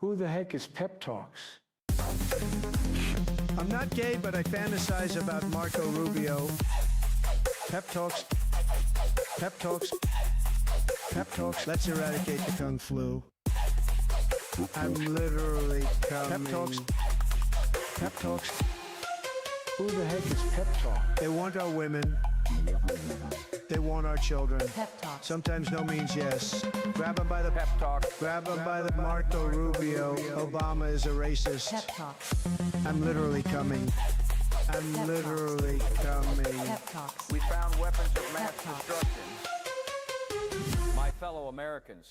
Who the heck is Pep Talks? I'm not gay, but I fantasize about Marco Rubio. Pep Talks. Pep Talks. Pep Talks. Let's eradicate the Kung Flu. I'm literally coming. Pep Talks. Pep Talks. Who the heck is Pep Talk? They want our women. They want our children. Pep Talk. Sometimes no means yes. Grab them by the pep talk. Grab them by the Marco Rubio. Obama is a racist. Pep Talk. I'm literally coming. I'm Pep literally coming. Pep Talks. We found weapons of mass Pep talks. destruction. My fellow Americans,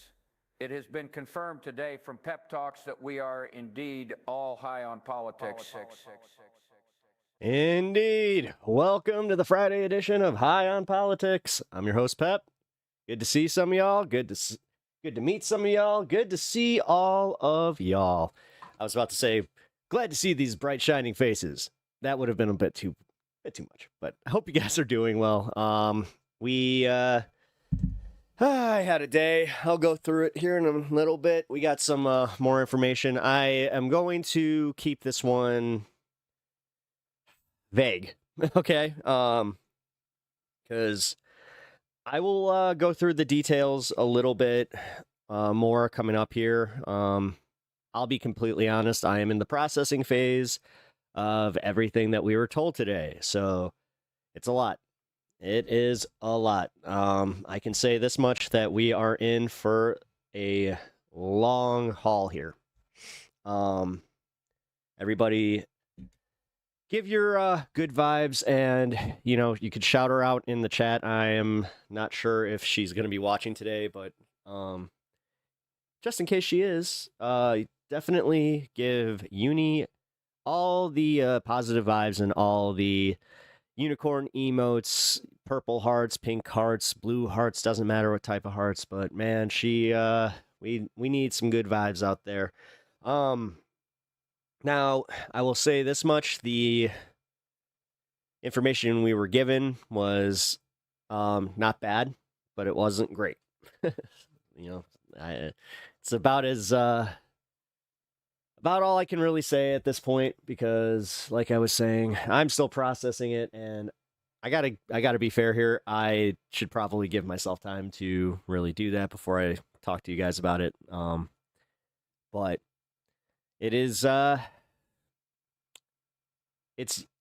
it has been confirmed today from Pep Talks that we are indeed all high on politics. Indeed. Welcome to the Friday edition of High on Politics. I'm your host, Pep. Good to see some of y'all. Good to meet some of y'all. Good to see all of y'all. I was about to say, glad to see these bright shining faces. That would have been a bit too much, but I hope you guys are doing well. I had a day. I'll go through it here in a little bit. We got some more information. I am going to keep this one vague, okay? Because I will go through the details a little bit more coming up here. I'll be completely honest. I am in the processing phase of everything that we were told today, so it's a lot. It is a lot. I can say this much, that we are in for a long haul here. Everybody give your good vibes, and, you could shout her out in the chat. I am not sure if she's going to be watching today, but just in case she is, definitely give Uni all the positive vibes and all the unicorn emotes, purple hearts, pink hearts, blue hearts, doesn't matter what type of hearts, but man, we need some good vibes out there. Now, I will say this much: the information we were given was not bad, but it wasn't great. It's about all I can really say at this point, because, like I was saying, I'm still processing it, and I gotta be fair here. I should probably give myself time to really do that before I talk to you guys about it. But it is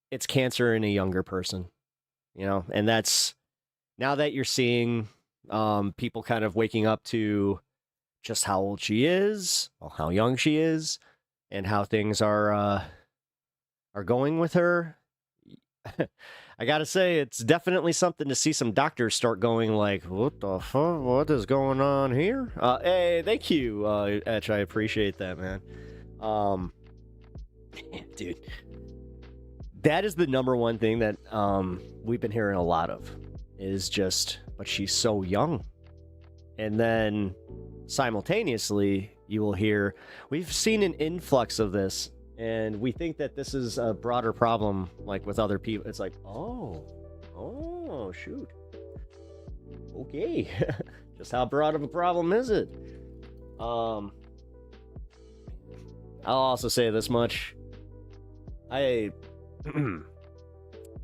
it's cancer in a younger person, and that's, now that you're seeing people kind of waking up to just how old she is, or how young she is, and how things are going with her. I gotta say, it's definitely something to see some doctors start going like, what the fuck? What is going on here? Hey, thank you, Etch. I appreciate that, man. Dude, that is the number one thing that we've been hearing a lot of, is just, but she's so young. And then simultaneously, you will hear, we've seen an influx of this, and we think that this is a broader problem, like with other people. It's like, oh, shoot. Okay. Just how broad of a problem is it? I'll also say this much. You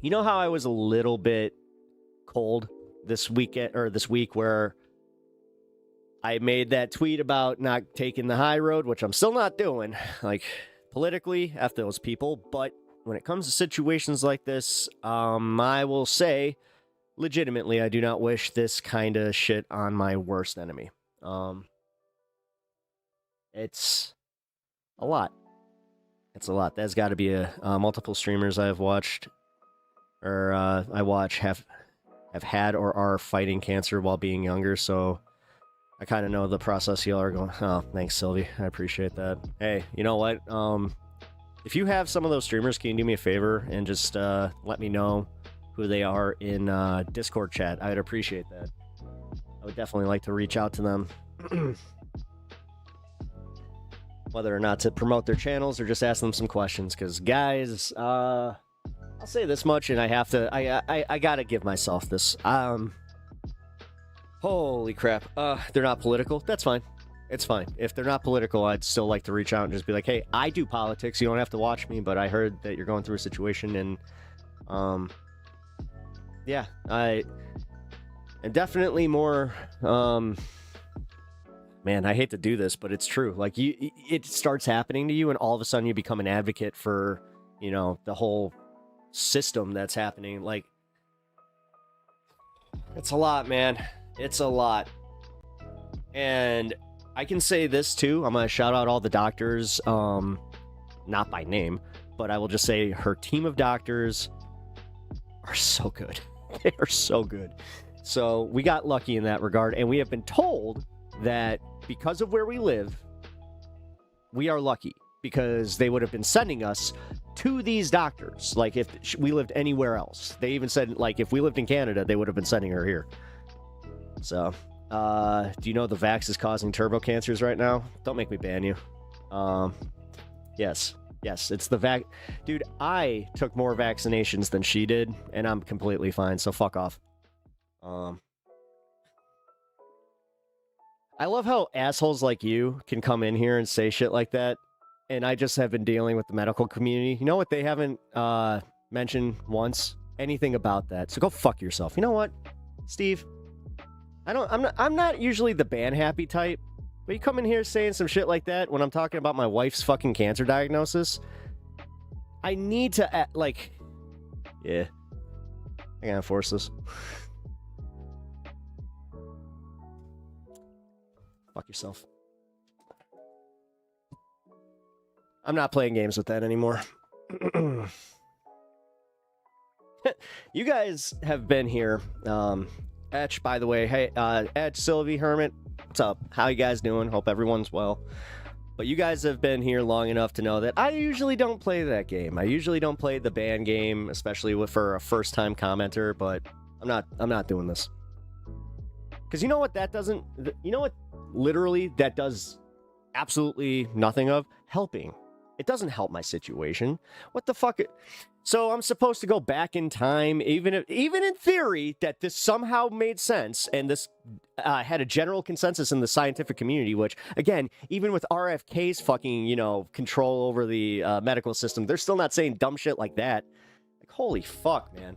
know how I was a little bit cold this week, where I made that tweet about not taking the high road, which I'm still not doing, like, politically, after those people. But when it comes to situations like this, I will say, legitimately, I do not wish this kind of shit on my worst enemy. It's a lot. It's a lot. There's got to be multiple streamers I've watched, or I watch, have had or are fighting cancer while being younger, so I kind of know the process y'all are going. Oh, thanks, Sylvie. I appreciate that. Hey, you know what? If you have some of those streamers, can you do me a favor and just let me know who they are in Discord chat? I'd appreciate that. I would definitely like to reach out to them. Whether or not to promote their channels or just ask them some questions. Because, guys, I'll say this much, and I gotta give myself this. Holy crap. They're not political. That's fine. It's fine. If they're not political, I'd still like to reach out and just be like, hey, I do politics. You don't have to watch me, but I heard that you're going through a situation, and yeah, I am definitely more man, I hate to do this, but it's true. Like, it starts happening to you, and all of a sudden you become an advocate for, you know, the whole system that's happening. Like, it's a lot, man. It's a lot. And I can say this too. I'm going to shout out all the doctors, not by name, but I will just say her team of doctors are so good. They are so good. So we got lucky in that regard, and we have been told that because of where we live, we are lucky, because they would have been sending us to these doctors. Like, if we lived anywhere else, they even said, like, if we lived in Canada, they would have been sending her here. So, do you know the vax is causing turbo cancers right now? Don't make me ban you. Yes, it's the vax. Dude, I took more vaccinations than she did, and I'm completely fine, so fuck off. I love how assholes like you can come in here and say shit like that, and I just have been dealing with the medical community. You know what they haven't mentioned anything about that. So go fuck yourself. You know what, Steve? I'm not usually the ban happy type, but you come in here saying some shit like that when I'm talking about my wife's fucking cancer diagnosis. I need to yeah, I gotta force this. Fuck yourself. I'm not playing games with that anymore. You guys have been here. Etch, by the way. Hey, Etch, Sylvie, Hermit, what's up? How you guys doing? Hope everyone's well. But you guys have been here long enough to know that I usually don't play that game. I usually don't play the ban game, especially for a first-time commenter, but I'm not doing this. Because you know what that doesn't... You know what literally that does absolutely nothing of? Helping. It doesn't help my situation. What the fuck? So I'm supposed to go back in time, even in theory, that this somehow made sense, and this had a general consensus in the scientific community, which, again, even with RFK's fucking, you know, control over the medical system, they're still not saying dumb shit like that. Like, holy fuck, man.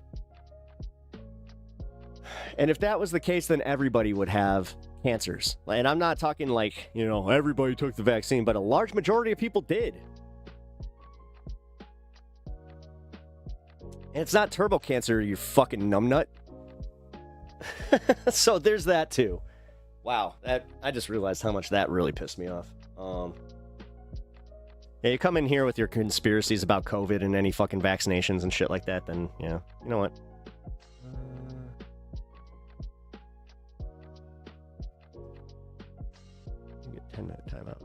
And if that was the case, then everybody would have cancers. And I'm not talking like, you know, everybody took the vaccine, but a large majority of people did. And it's not turbo cancer, you fucking numbnut. So there's that too. Wow, I just realized how much that really pissed me off. Yeah, you come in here with your conspiracies about COVID and any fucking vaccinations and shit like that, then, yeah, you know what? You get 10-minute timeout.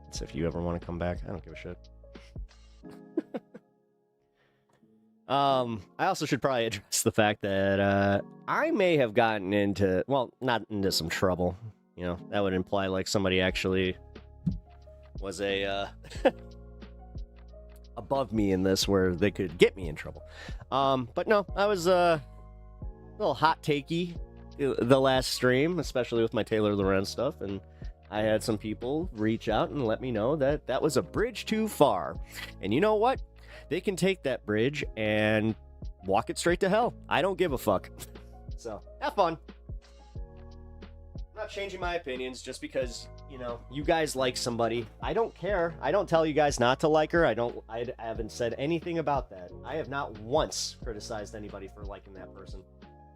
That's if you ever want to come back. I don't give a shit. I also should probably address the fact that I may have gotten into, well, not into some trouble. You know, that would imply like somebody actually was above me in this where they could get me in trouble. But no, I was a little hot takey the last stream, especially with my Taylor Lorenz stuff, and I had some people reach out and let me know that that was a bridge too far. And you know what? They can take that bridge and walk it straight to hell. I don't give a fuck. So, have fun. I'm not changing my opinions just because, you know, you guys like somebody. I don't care. I don't tell you guys not to like her. I haven't said anything about that. I have not once criticized anybody for liking that person.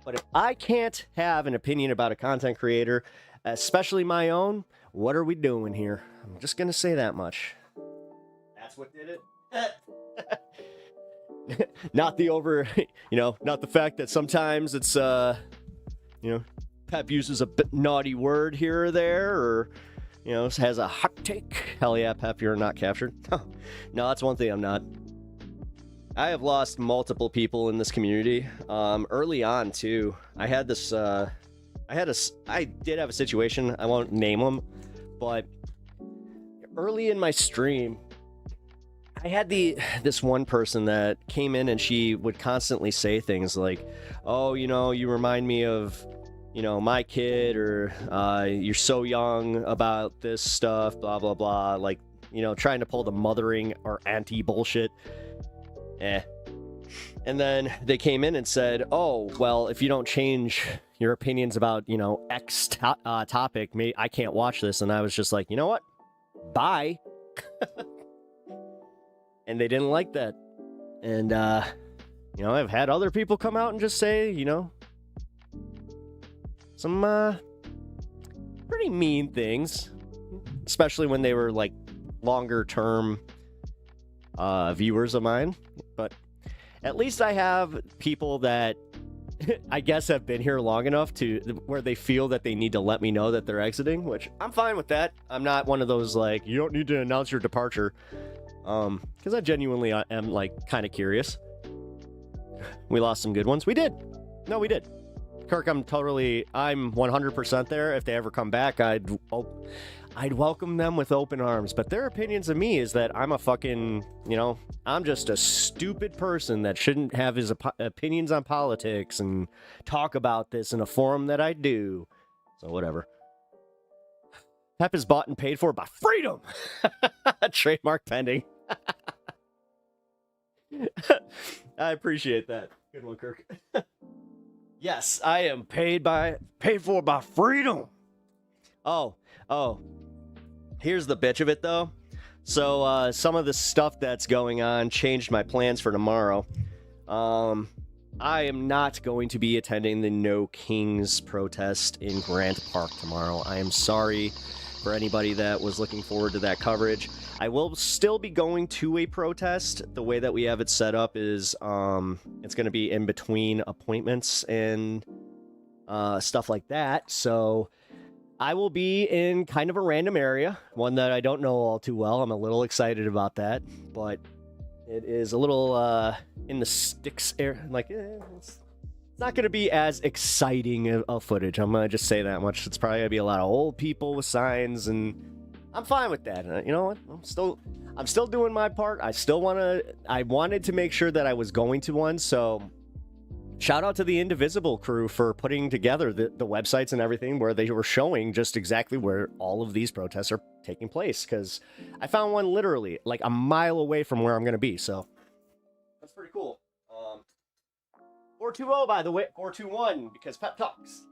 But if I can't have an opinion about a content creator, especially my own, what are we doing here? I'm just going to say that much. That's what did it. Not the not the fact that sometimes it's, Pep uses a bit naughty word here or there, or, has a hot take. Hell yeah, Pep, you're not captured. No, that's one thing I'm not. I have lost multiple people in this community. Early on, too. I did have a situation. I won't name them, but early in my stream, I had this one person that came in and she would constantly say things like, oh, you remind me of you know, my kid, or you're so young about this stuff, blah, blah, blah. Like, you know, trying to pull the mothering or auntie bullshit. And then they came in and said, oh, well, if you don't change your opinions about, you know, X topic, I can't watch this. And I was just like, you know what? Bye. And they didn't like that. And, you know, I've had other people come out and just say, you know, some pretty mean things, especially when they were like longer term viewers of mine. But at least I have people that I guess have been here long enough to where they feel that they need to let me know that they're exiting, which I'm fine with that. I'm not one of those like, you don't need to announce your departure, because I genuinely am like kind of curious. We lost some good ones. We did. No, we did. Kirk, I'm 100% there. If they ever come back, I'd welcome them with open arms. But their opinions of me is that I'm a fucking, you know, I'm just a stupid person that shouldn't have his opinions on politics and talk about this in a forum that I do. So whatever. Pep is bought and paid for by freedom. Trademark pending. I appreciate that. Good one, Kirk. Yes, I am paid for by freedom. Oh. Here's the bitch of it, though. So, some of the stuff that's going on changed my plans for tomorrow. I am not going to be attending the No Kings protest in Grant Park tomorrow. I am sorry for anybody that was looking forward to that coverage. I will still be going to a protest. The way that we have it set up is it's going to be in between appointments and stuff like that. So I will be in kind of a random area, one that I don't know all too well. I'm a little excited about that, but it is a little in the sticks area. Like, it's not going to be as exciting a footage. I'm going to just say that much. It's probably going to be a lot of old people with signs, and I'm fine with that. You know what? I'm still doing my part. I wanted to make sure that I was going to one, so shout out to the Indivisible crew for putting together the websites and everything where they were showing just exactly where all of these protests are taking place, because I found one literally like a mile away from where I'm going to be, so that's pretty cool. 420, by the way, 421, because Pep Talks.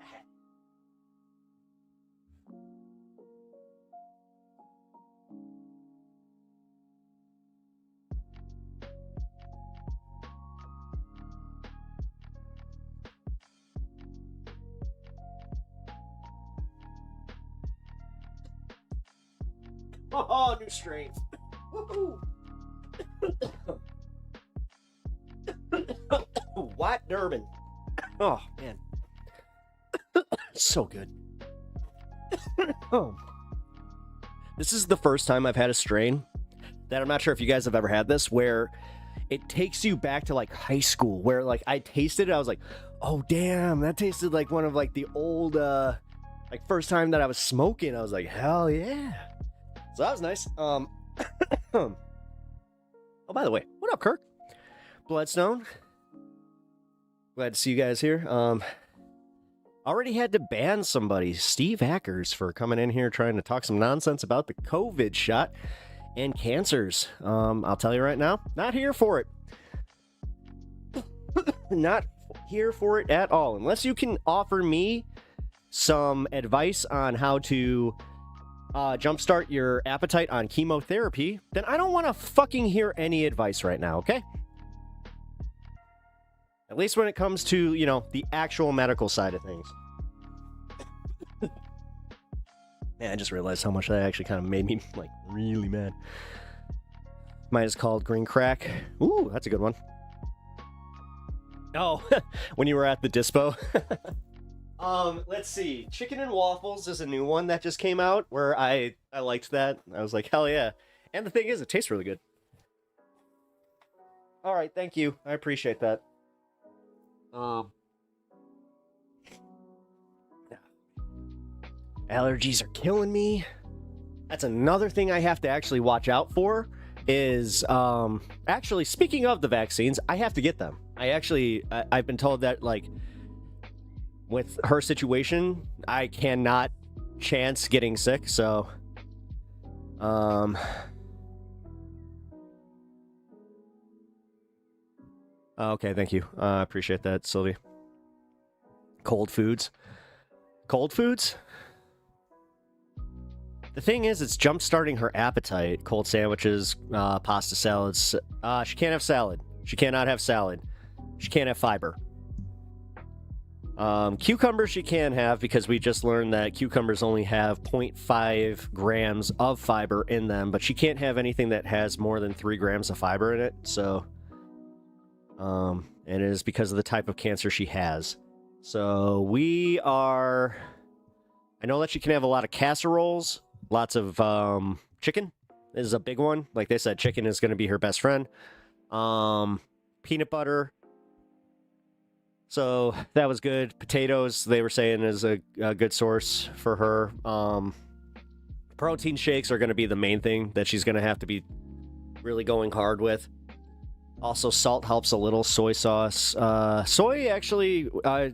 Oh, new strain. Woohoo! White Durban. Oh, man. So good. This is the first time I've had a strain that I'm not sure if you guys have ever had this, where it takes you back to like high school, where like I tasted it, I was like, oh damn, that tasted like one of like the old like first time that I was smoking. I was like, hell yeah. So that was nice. Oh, by the way, what up, Kirk? Bloodstone. Glad to see you guys here. Already had to ban somebody, Steve Hackers, for coming in here trying to talk some nonsense about the COVID shot and cancers. I'll tell you right now, not here for it. Not here for it at all. Unless you can offer me some advice on how to jumpstart your appetite on chemotherapy, then I don't want to fucking hear any advice right now, okay? At least when it comes to, you know, the actual medical side of things. Man, I just realized how much that actually kind of made me, like, really mad. Mine is called Green Crack. Ooh, that's a good one. Oh, when you were at the dispo. Let's see. Chicken and Waffles is a new one that just came out where I liked that. I was like, hell yeah. And the thing is, it tastes really good. All right, thank you. I appreciate that. Allergies are killing me. That's another thing I have to actually watch out for is, actually, speaking of the vaccines, I have to get them. I've been told that, like, with her situation, I cannot chance getting sick, so okay, thank you. I appreciate that, Sylvie. Cold foods. Cold foods? The thing is, it's jump-starting her appetite. Cold sandwiches, pasta salads. She can't have salad. She cannot have salad. She can't have fiber. Cucumbers she can have, because we just learned that cucumbers only have 0.5 grams of fiber in them, but she can't have anything that has more than 3 grams of fiber in it, so... and it is because of the type of cancer she has. So we are... I know that she can have a lot of casseroles, lots of chicken is a big one. Like they said, chicken is going to be her best friend. Peanut butter. So that was good. Potatoes, they were saying, is a good source for her. Protein shakes are going to be the main thing that she's going to have to be really going hard with. Also, salt helps a little. Soy sauce. Soy, actually, I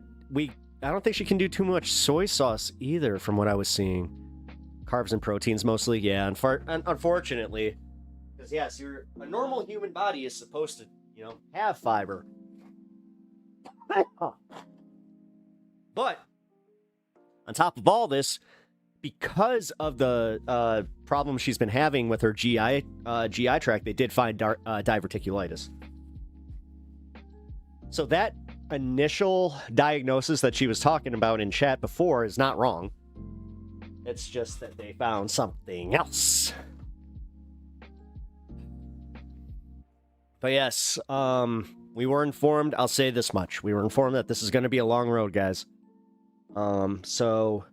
don't think she can do too much soy sauce either, from what I was seeing. Carbs and proteins mostly, yeah. Unfortunately, because yes, a normal human body is supposed to, have fiber. But on top of all this, because of the problem she's been having with her GI tract, they did find diverticulitis. So that initial diagnosis that she was talking about in chat before is not wrong. It's just that they found something else. But yes, we were informed, I'll say this much. We were informed that this is going to be a long road, guys. So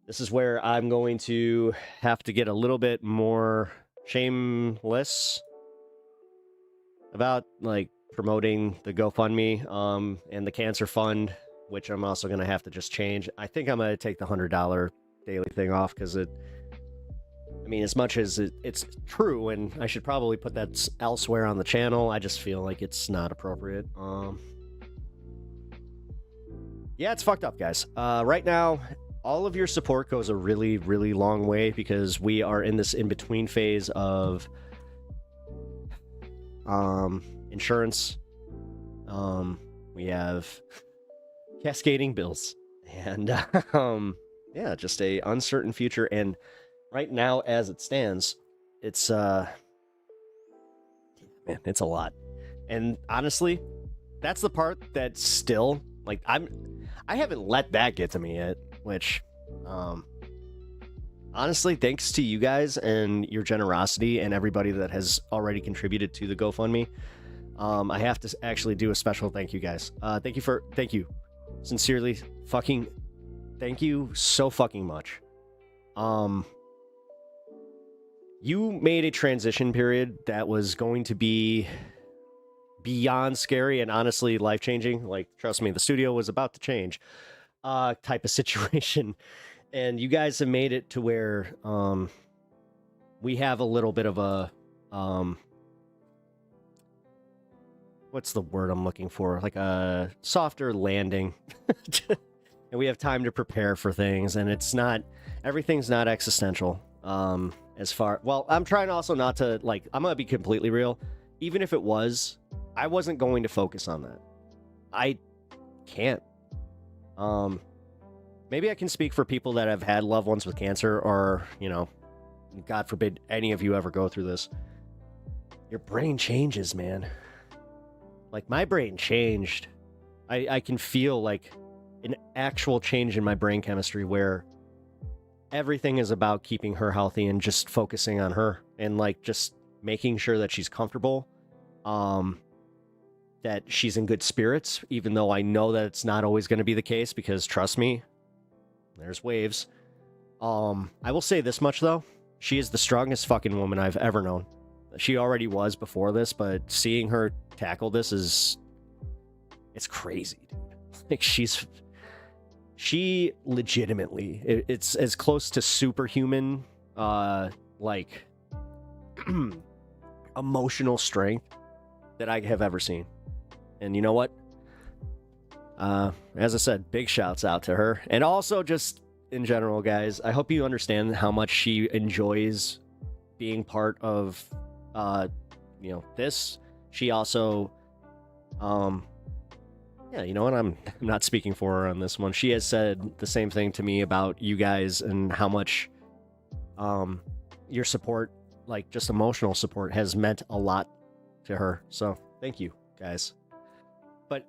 this is where I'm going to have to get a little bit more shameless about, like, promoting the GoFundMe, and the cancer fund, which I'm also going to have to just change. I think I'm going to take the $100 daily thing off, because as much as it's true, and I should probably put that elsewhere on the channel, I just feel like it's not appropriate. Yeah, it's fucked up, guys. Right now, all of your support goes a really, really long way, because we are in this in-between phase of insurance. We have cascading bills, and yeah, just a uncertain future. And right now, as it stands, it's man, it's a lot. And honestly, that's the part that's still, like, I haven't let that get to me yet, which honestly, thanks to you guys and your generosity and everybody that has already contributed to the GoFundMe, I have to actually do a special thank you, guys. Thank you. Sincerely, fucking thank you so fucking much. You made a transition period that was going to be beyond scary and honestly life-changing. Like, trust me, the studio was about to change, type of situation. And you guys have made it to where we have a little bit of a what's the word I'm looking for? Like a softer landing. And we have time to prepare for things, and everything's not existential. Well, I'm trying also not to, like, I'm gonna be completely real. Even if it was, I wasn't going to focus on that. I can't. Maybe I can speak for people that have had loved ones with cancer, or, God forbid any of you ever go through this. Your brain changes, man. Like, my brain changed. I can feel, like, an actual change in my brain chemistry where everything is about keeping her healthy and just focusing on her and, like, just making sure that she's comfortable, that she's in good spirits, even though I know that it's not always going to be the case, because trust me, there's waves. I will say this much, though. She is the strongest fucking woman I've ever known. She already was before this, but seeing her tackle this it's crazy, dude. Like, she legitimately, it's as close to superhuman, like, emotional strength that I have ever seen. And you know what? As I said, big shouts out to her. And also just in general, guys, I hope you understand how much she enjoys being part of, this. She also, yeah, you know what? I'm not speaking for her on this one. She has said the same thing to me about you guys and how much, your support, like just emotional support, has meant a lot to her. So thank you, guys. But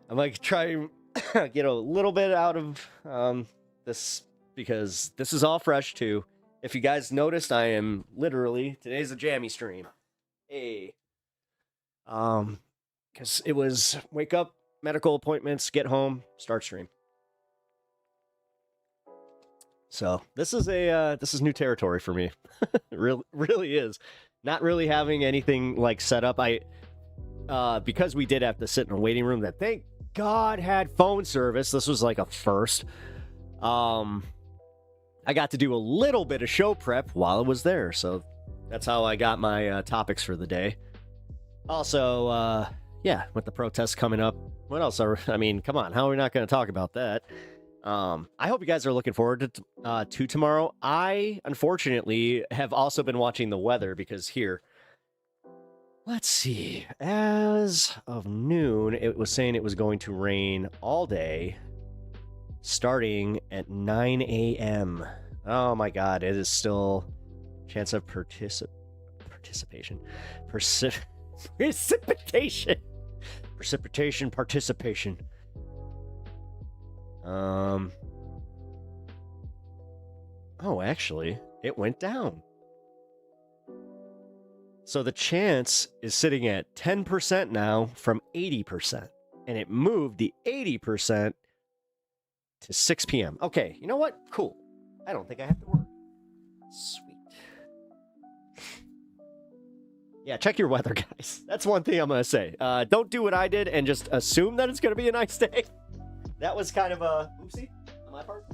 I'm like trying to get a little bit out of this because this is all fresh too. If you guys noticed, I am literally, today's a jammy stream. Hey. Because it was wake up, medical appointments, get home, start stream. So this is new territory for me. It really is. Not really having anything like set up. Because we did have to sit in a waiting room that thank God had phone service. This was like a first. I got to do a little bit of show prep while I was there. So that's how I got my topics for the day. Also, yeah, with the protests coming up, what else I mean, come on, how are we not going to talk about that? I hope you guys are looking forward to tomorrow. I, unfortunately, have also been watching the weather because here, let's see, as of noon, it was saying it was going to rain all day, starting at 9 a.m. Oh my God, it is still chance of participation. Participation. Oh, actually, it went down. So the chance is sitting at 10% now from 80%. And it moved the 80% to 6 p.m. Okay, you know what? Cool. I don't think I have to work. Sweet. Yeah, check your weather, guys. That's one thing I'm going to say. Don't do what I did and just assume that it's going to be a nice day. That was kind of a oopsie on my part.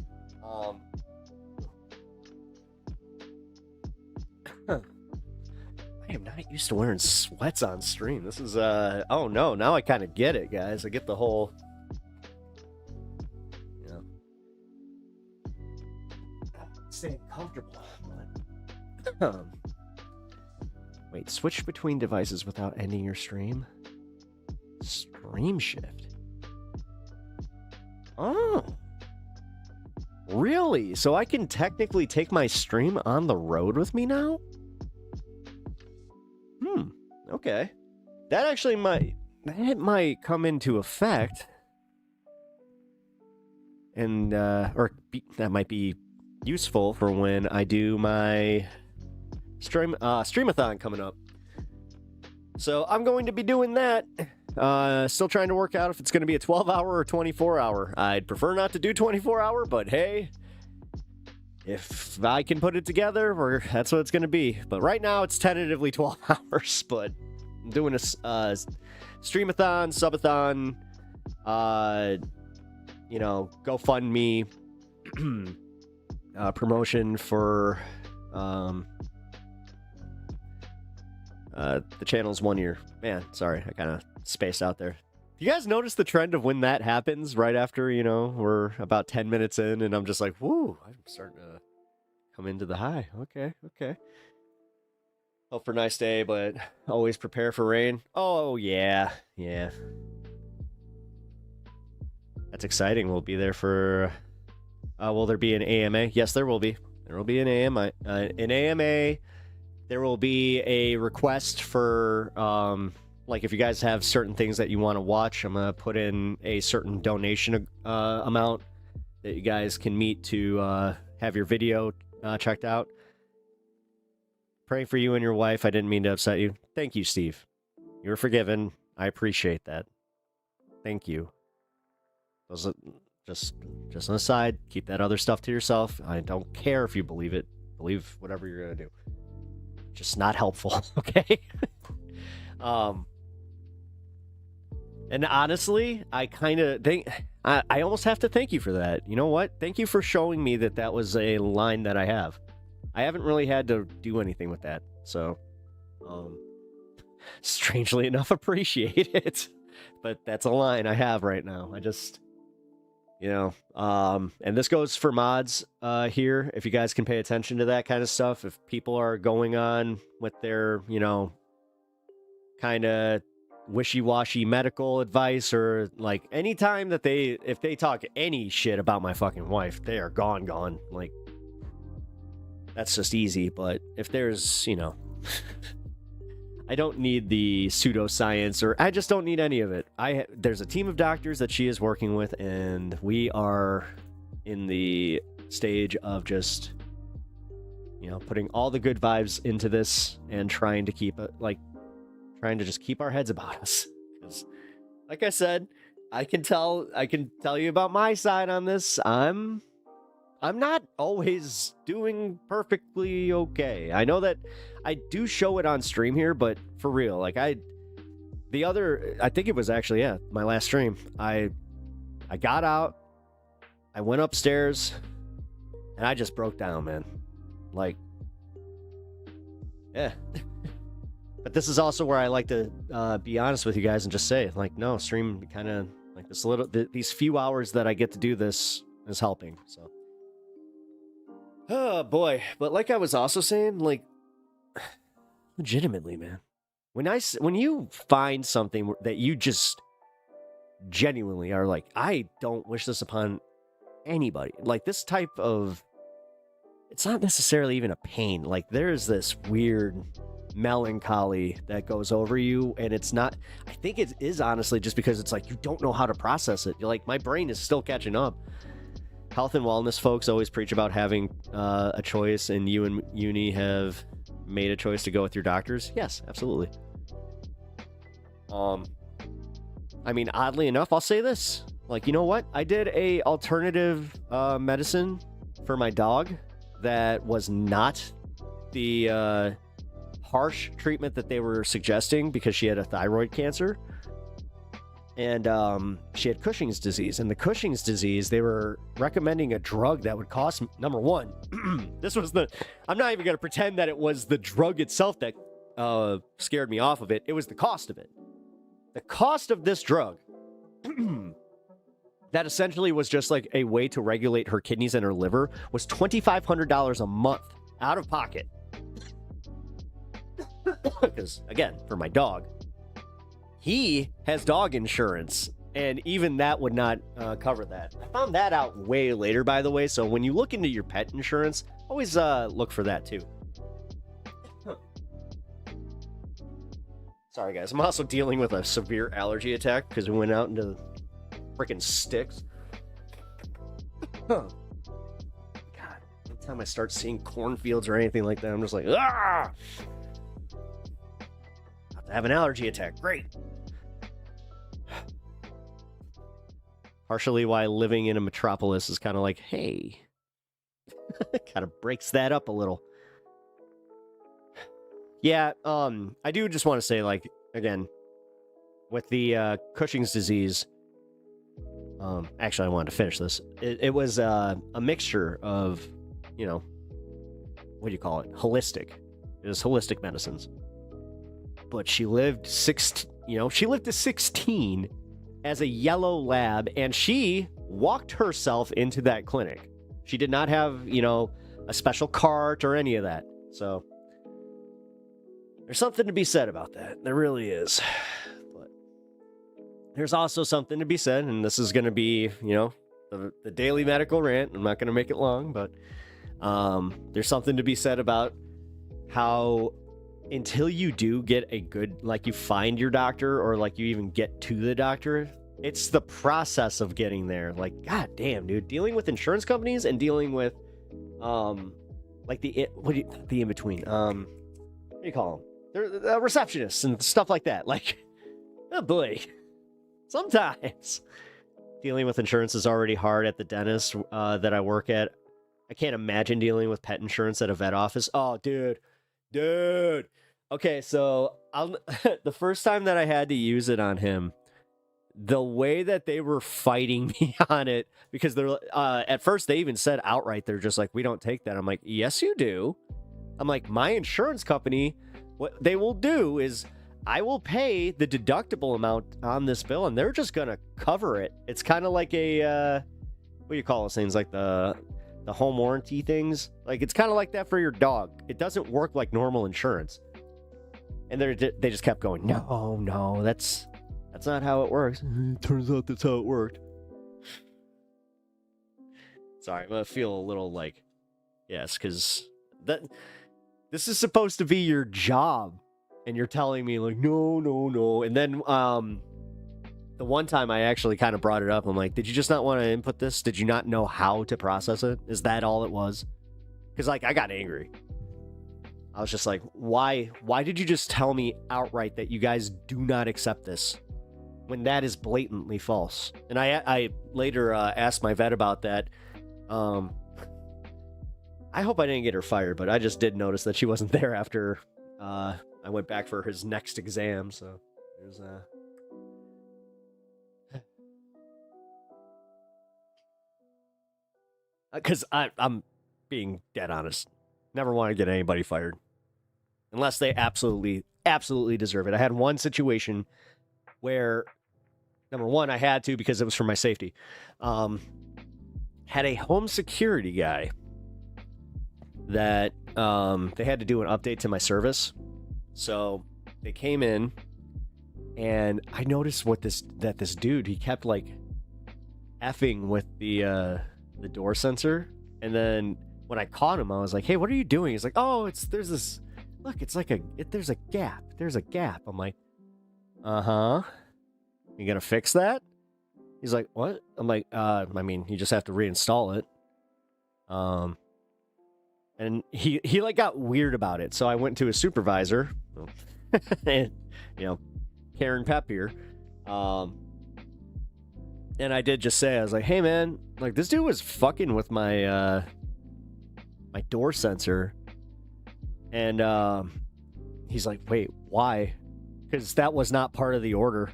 I am not used to wearing sweats on stream. This is, oh no, now I kind of get it, guys. I get the whole, staying comfortable. Wait, switch between devices without ending your stream? Stream shift. Oh. Really? So I can technically take my stream on the road with me now? Okay. That actually might come into effect. And, that might be useful for when I do my streamathon coming up. So I'm going to be doing that. Still trying to work out if it's going to be a 12-hour or 24-hour. I'd prefer not to do 24-hour, but hey, if I can put it together, that's what it's going to be. But right now it's tentatively 12 hours, but I'm doing a streamathon, subathon, GoFundMe promotion for the channel's 1 year. Man, sorry, I kind of spaced out there. You guys notice the trend of when that happens right after, we're about 10 minutes in and I'm just like, whoo, I'm starting to come into the high. Okay. Hope for a nice day, but always prepare for rain. Oh, yeah. That's exciting. We'll be there for, will there be an AMA? Yes, there will be. There will be an AMA. There will be a request for, if you guys have certain things that you want to watch, I'm going to put in a certain donation amount that you guys can meet to have your video checked out. Praying for you and your wife. I didn't mean to upset you. Thank you, Steve. You're forgiven. I appreciate that. Thank you. Those are just an aside. Keep that other stuff to yourself. I don't care if you believe it. Believe whatever you're going to do. Just not helpful, okay? And honestly, I kind of think I almost have to thank you for that. You know what? Thank you for showing me that was a line that I have. I haven't really had to do anything with that, so strangely enough, appreciate it. but that's a line I have right now. I just, and this goes for mods here. If you guys can pay attention to that kind of stuff, if people are going on with their, kind of wishy-washy medical advice, or like anytime that if they talk any shit about my fucking wife, they are gone. Like, that's just easy. But if there's, I don't need the pseudoscience, or I just don't need any of it. There's a team of doctors that she is working with, and we are in the stage of just, putting all the good vibes into this and trying to just keep our heads about us. Because, like I said, I can tell you about my side on this. I'm not always doing perfectly okay. I know that I do show it on stream here, but for real, like I think it was actually, my last stream. I got out, I went upstairs, and I just broke down, man. Like, yeah. But this is also where I like to be honest with you guys and just say, like, no, stream kind of like this these few hours that I get to do this is helping. So, oh boy. But like I was also saying, like, legitimately, man, when you find something that you just genuinely are like, I don't wish this upon anybody. Like, this type of, it's not necessarily even a pain. Like, there's this weird melancholy that goes over you, and it's not, I think it is honestly just because it's like you don't know how to process it. You're like, my brain is still catching up. Health and wellness folks always preach about having a choice, and you and Uni have made a choice to go with your doctors. Yes, absolutely. I mean, oddly enough, I'll say this, like, you know what, I did a alternative medicine for my dog that was not the harsh treatment that they were suggesting, because she had a thyroid cancer, and she had Cushing's disease. And the Cushing's disease, they were recommending a drug that would cost, number one, I'm not even going to pretend that it was the drug itself that scared me off of it. It was the cost of it. The cost of this drug that essentially was just like a way to regulate her kidneys and her liver was $2,500 a month out of pocket. Because, again, for my dog, he has dog insurance, and even that would not cover that. I found that out way later, by the way, so when you look into your pet insurance, always look for that, too. Sorry, guys. I'm also dealing with a severe allergy attack because we went out into freaking sticks. God, anytime I start seeing cornfields or anything like that, I'm just like, ah! I have an allergy attack. Great. Partially why living in a metropolis is kind of like, hey, kind of breaks that up a little. Yeah, I do just want to say, like, again, with the Cushing's disease, actually, I wanted to finish this. It was a mixture of, what do you call it? Holistic. It was holistic medicines. But she lived to 16 as a yellow lab, and she walked herself into that clinic. She did not have, a special cart or any of that. So there's something to be said about that. There really is. But there's also something to be said, and this is going to be, the daily medical rant. I'm not going to make it long, but there's something to be said about how until you do get a good, like, you find your doctor, or like you even get to the doctor, it's the process of getting there. Like, god damn, dude, dealing with insurance companies and dealing with like the in between, what do you call them? They're receptionists and stuff like that. Like, oh boy, sometimes dealing with insurance is already hard at the dentist that I work at. I can't imagine dealing with pet insurance at a vet office. Oh, dude. Okay, so the first time that I had to use it on him, the way that they were fighting me on it, because they're at first they even said outright, they're just like, we don't take that. I'm like, yes, you do. I'm like, my insurance company, what they will do is I will pay the deductible amount on this bill, and they're just gonna cover it. It's kind of like a what do you call those things? Like the home warranty things. Like it's kind of like that for your dog. It doesn't work like normal insurance. And they just kept going. No, that's not how it works. Turns out that's how it worked. Sorry, I'm gonna feel a little like, yes, because this is supposed to be your job, and you're telling me like, no. And then the one time I actually kind of brought it up, I'm like, did you just not want to input this? Did you not know how to process it? Is that all it was? Because like I got angry. I was just like, why did you just tell me outright that you guys do not accept this when that is blatantly false? And I later asked my vet about that. I hope I didn't get her fired, but I just did notice that she wasn't there after I went back for his next exam. So there's because I'm being dead honest. Never want to get anybody fired unless they absolutely deserve it. I had one situation where, number one, I had to because it was for my safety. Had a home security guy that they had to do an update to my service. So they came in, and I noticed that this dude, he kept like effing with the door sensor. And then when I caught him, I was like, hey, what are you doing? He's like, oh, there's a gap. I'm like, uh-huh. You gonna fix that? He's like, what? I'm like, I mean, you just have to reinstall it. And he like got weird about it. So I went to his supervisor, and, Karen Pep here. And I did just say, I was like, hey man, like this dude was fucking with my my door sensor. And he's like, wait, why? Because that was not part of the order.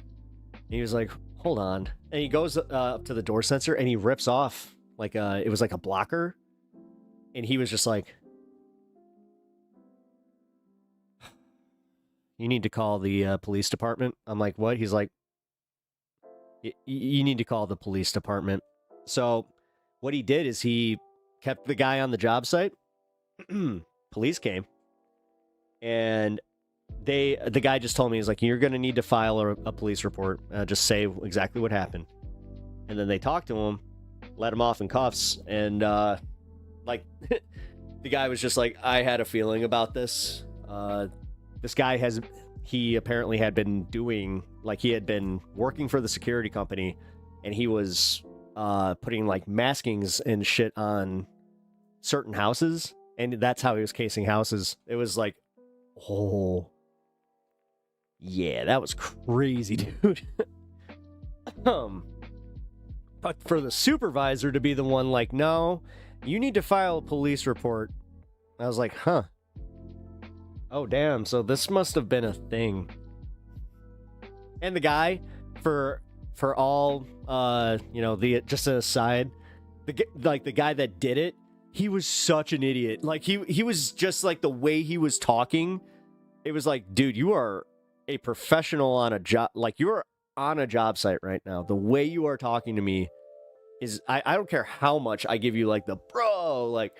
And he was like, hold on. And he goes up to the door sensor and he rips off like it was like a blocker. And he was just like, you need to call the police department. I'm like, what? He's like, you need to call the police department. So what he did is he kept the guy on the job site. Police came, and the guy just told me, he's like, you're going to need to file a police report. Just say exactly what happened. And then they talked to him, let him off in cuffs. And like the guy was just like, I had a feeling about this. This guy he apparently had been doing, like he had been working for the security company, and he was putting like maskings and shit on certain houses, and that's how he was casing houses. It was like, oh yeah, that was crazy, dude. But for the supervisor to be the one like, no, you need to file a police report. I was like, huh. Oh, damn. So this must have been a thing. And the guy, for all, just an aside, the guy that did it, he was such an idiot. Like, he was just like the way he was talking. It was like, dude, you are a professional on a job. Like, you are on a job site right now. The way you are talking to me is, I don't care how much I give you like the bro, like,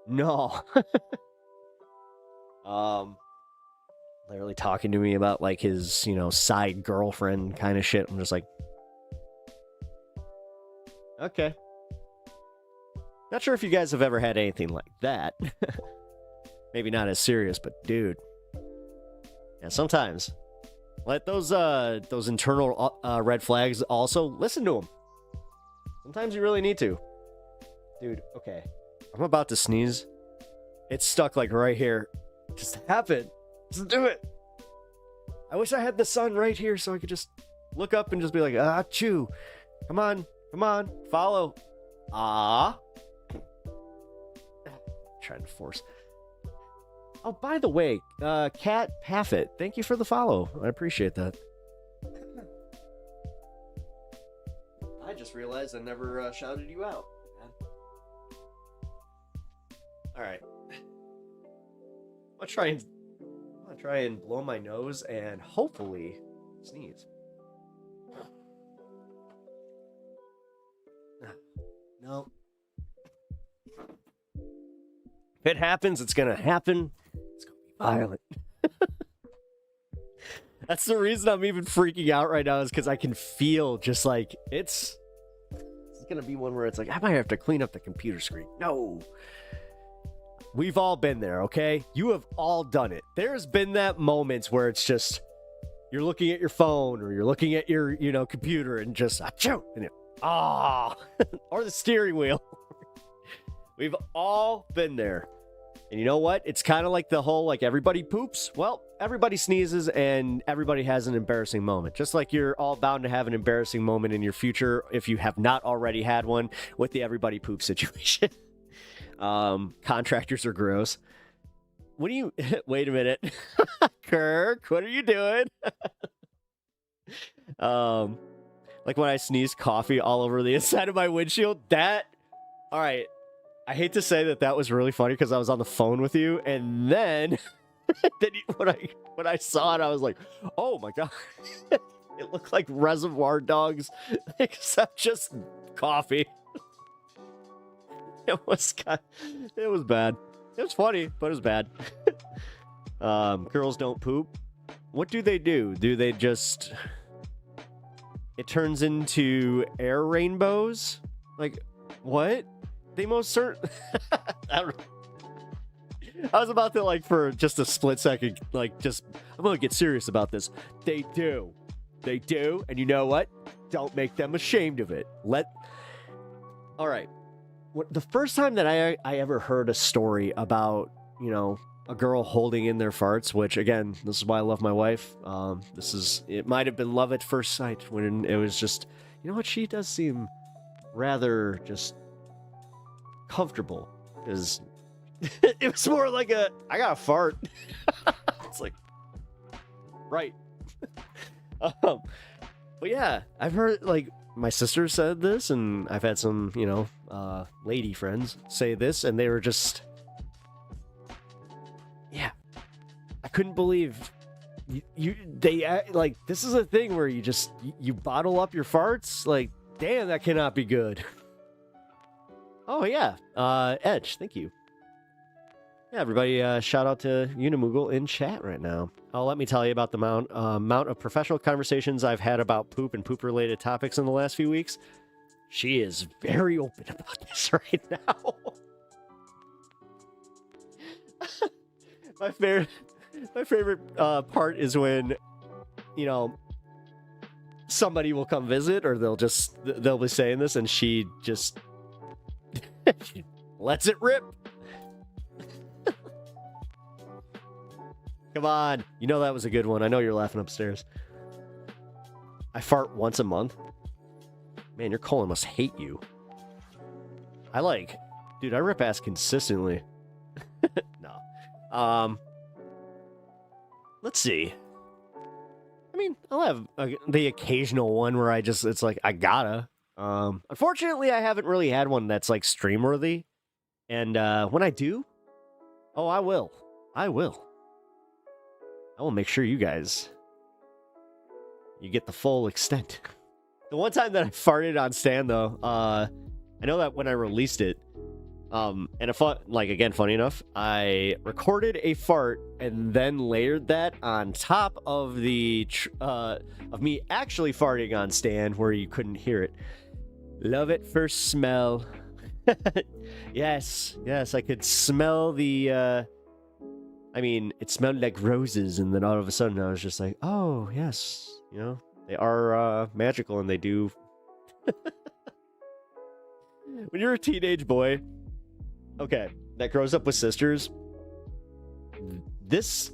no. Literally talking to me about like his, side girlfriend kind of shit. I'm just like, okay. Not sure if you guys have ever had anything like that. Maybe not as serious, but dude. Yeah, sometimes let those internal red flags also listen to them. Sometimes you really need to. Dude, okay. I'm about to sneeze. It's stuck like right here. Just happen. Just do it. I wish I had the sun right here so I could just look up and just be like, chew. Come on, follow. Trying to force. Oh, by the way, Cat Paffett, thank you for the follow. I appreciate that. I just realized I never shouted you out. All right. I'll try and I'm gonna try and blow my nose and hopefully sneeze. No. If it happens, it's gonna happen. It's gonna be violent. That's the reason I'm even freaking out right now, is because I can feel just like it's gonna be one where it's like I might have to clean up the computer screen. No. We've all been there, okay? You have all done it. There's been that moments where it's just you're looking at your phone or you're looking at your, computer and just achoo, and or the steering wheel. We've all been there. And you know what? It's kind of like the whole, like, everybody poops. Well, everybody sneezes and everybody has an embarrassing moment. Just like you're all bound to have an embarrassing moment in your future if you have not already had one with the everybody poop situation. Contractors are gross. What do you... Wait a minute. Kirk, what are you doing? Like when I sneeze coffee all over the inside of my windshield. All right. I hate to say that was really funny because I was on the phone with you, and then, when I saw it, I was like, "Oh my god!" It looked like Reservoir Dogs, except just coffee. It was bad. It was funny, but it was bad. Girls don't poop. What do? Do they just? It turns into air rainbows. Like what? They most certain. I was about to, for just a split second, I'm gonna get serious about this. They do, and you know what? Don't make them ashamed of it. All right. The first time that I ever heard a story about, a girl holding in their farts, which again, this is why I love my wife. It might have been love at first sight when it was just, you know what? She does seem rather just comfortable, because it was more like I got a fart. It's like, right. But yeah, I've heard, my sister said this, and I've had some, lady friends say this, and they were just, yeah, I couldn't believe this is a thing where you bottle up your farts. Like, damn, that cannot be good. Oh, yeah. Edge, thank you. Yeah, everybody, shout out to Unimoogle in chat right now. Let me tell you about the amount of professional conversations I've had about poop and poop-related topics in the last few weeks. She is very open about this right now. My favorite part is when, somebody will come visit, or they'll be saying this, and she just... lets it rip. Come on. That was a good one. I know you're laughing upstairs. I fart once a month. Man, your colon must hate you. Dude, I rip ass consistently. No. Let's see. I mean, I'll have the occasional one where it's like, I gotta. Unfortunately, I haven't really had one that's stream worthy. And when I do, I will make sure you guys, you get the full extent. The one time that I farted on Stan, though, I know that when I released it, and again, funny enough, I recorded a fart and then layered that on top of of me actually farting on Stan, where you couldn't hear it. Love it for smell. Yes, I could smell the, it smelled like roses, and then all of a sudden I was just like, oh, yes, they are magical, and they do. When you're a teenage boy, okay, that grows up with sisters, this,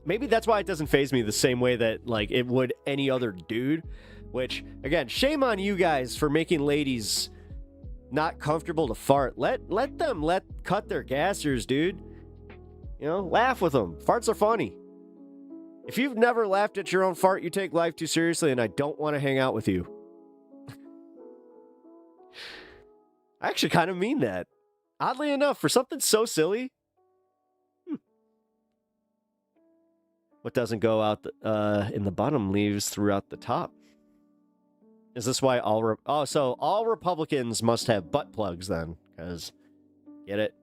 maybe that's why it doesn't faze me the same way that, it would any other dude. Which, again, shame on you guys for making ladies not comfortable to fart. Let them cut their gassers, dude. Laugh with them. Farts are funny. If you've never laughed at your own fart, you take life too seriously, and I don't want to hang out with you. I actually kind of mean that. Oddly enough, for something so silly. What doesn't go out in the bottom leaves throughout the top. Is this why so all Republicans must have butt plugs then? Because, get it?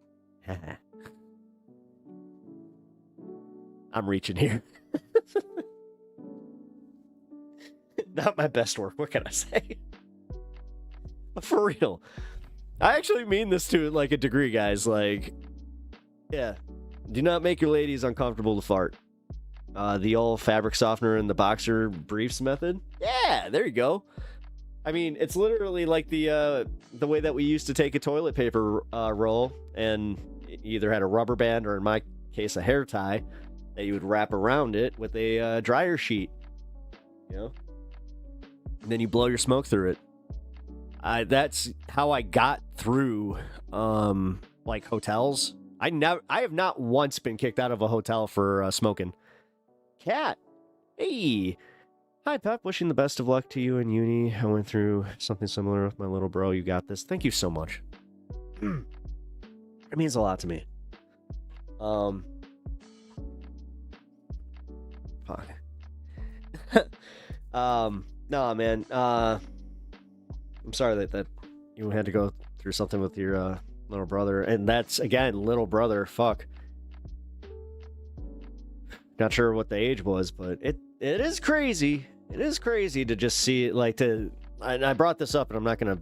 I'm reaching here. Not my best work. What can I say? But for real, I actually mean this to like a degree, guys. Like, yeah, do not make your ladies uncomfortable to fart. The old fabric softener and the boxer briefs method. Yeah, there you go. I mean, it's literally like the way that we used to take a toilet paper roll and you either had a rubber band or, in my case, a hair tie that you would wrap around it with a dryer sheet. You know, and then you blow your smoke through it. That's how I got through like hotels. I have not once been kicked out of a hotel for smoking. Cat, hey. Hi, Pep. Wishing the best of luck to you in uni. I went through something similar with my little bro. You got this. Thank you so much. It means a lot to me. Fuck. No, man. I'm sorry that you had to go through something with your little brother. And that's, again, little brother. Fuck. Not sure what the age was, but it is crazy. It is crazy to just see it, like, and I brought this up, and I'm not gonna,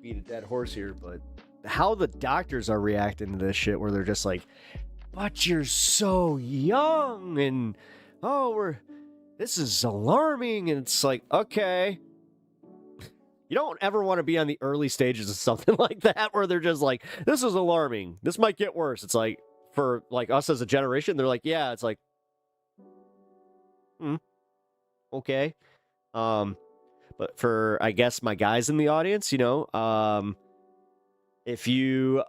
beat a dead horse here, but how the doctors are reacting to this shit, where they're just like, "But you're so young," and this is alarming, and it's like, okay, you don't ever want to be on the early stages of something like that, where they're just like, "This is alarming. This might get worse." It's like, for like us as a generation, they're like, "Yeah," it's like, okay. But for, I guess, my guys in the audience, if you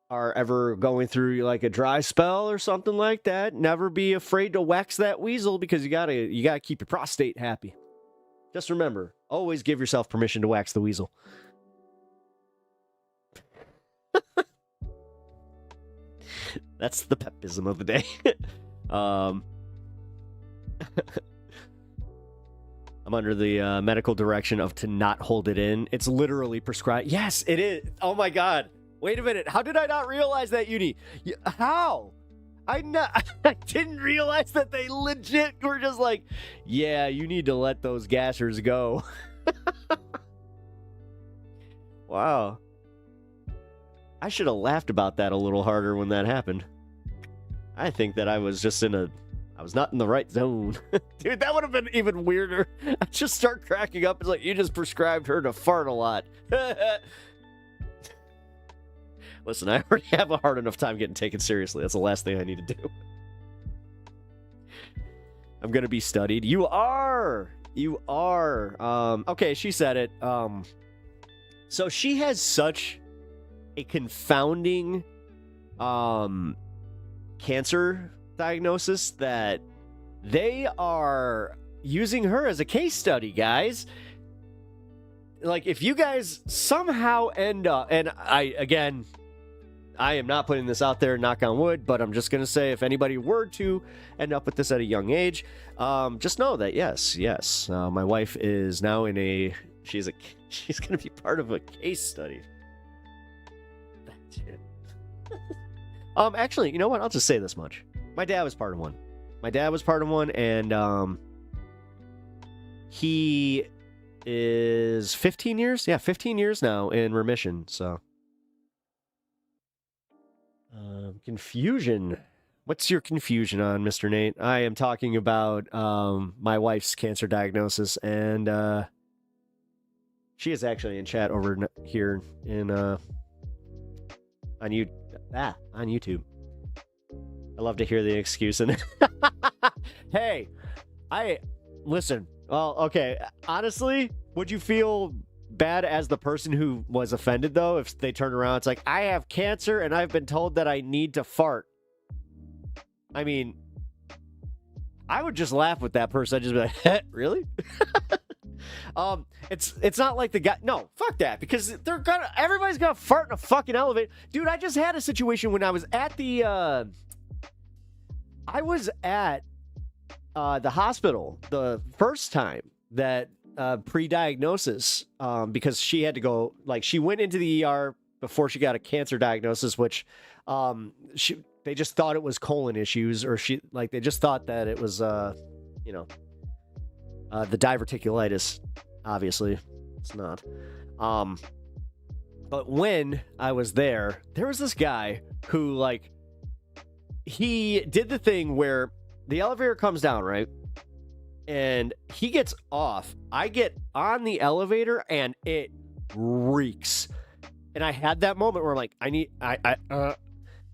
are ever going through like a dry spell or something like that, never be afraid to wax that weasel, because you gotta keep your prostate happy. Just remember, always give yourself permission to wax the weasel. That's the pepism of the day. I'm under the medical direction of to not hold it in. It's literally prescribed. Yes, it is. Oh my God. Wait a minute. How did I not realize that, Uni? How? I didn't realize that they legit were just like, yeah, you need to let those gassers go. Wow. I should have laughed about that a little harder when that happened. I think that I was just I was not in the right zone. Dude, that would have been even weirder. I just start cracking up. It's like, you just prescribed her to fart a lot. Listen, I already have a hard enough time getting taken seriously. That's the last thing I need to do. I'm going to be studied. You are. You are. Okay, she said it. So she has such a confounding cancer diagnosis that they are using her as a case study, guys. Like, if you guys somehow end up, and I am not putting this out there, knock on wood, but I'm just gonna say, if anybody were to end up with this at a young age, just know that yes, my wife is now she's gonna be part of a case study. That's it. Actually, you know what? I'll just say this much. My dad was part of one. And he is 15 years? Yeah, 15 years now in remission, so. Confusion. What's your confusion on, Mr. Nate? I am talking about my wife's cancer diagnosis, and she is actually in chat over here on YouTube. I love to hear the excuse. And hey, listen. Well, okay. Honestly, would you feel bad as the person who was offended, though, if they turn around? It's like, I have cancer and I've been told that I need to fart. I mean, I would just laugh with that person. I'd just be like, really? It's not like the guy. No, fuck that, because everybody's gonna fart in a fucking elevator. Dude, I just had a situation when I was at the hospital the first time that pre-diagnosis, because she had to go, like, she went into the ER before she got a cancer diagnosis, which they just thought it was colon issues, or they just thought that it was the diverticulitis. Obviously it's not. But when I was there was this guy who, like, he did the thing where the elevator comes down, right? And he gets off. I get on the elevator and it reeks. And I had that moment where I'm like,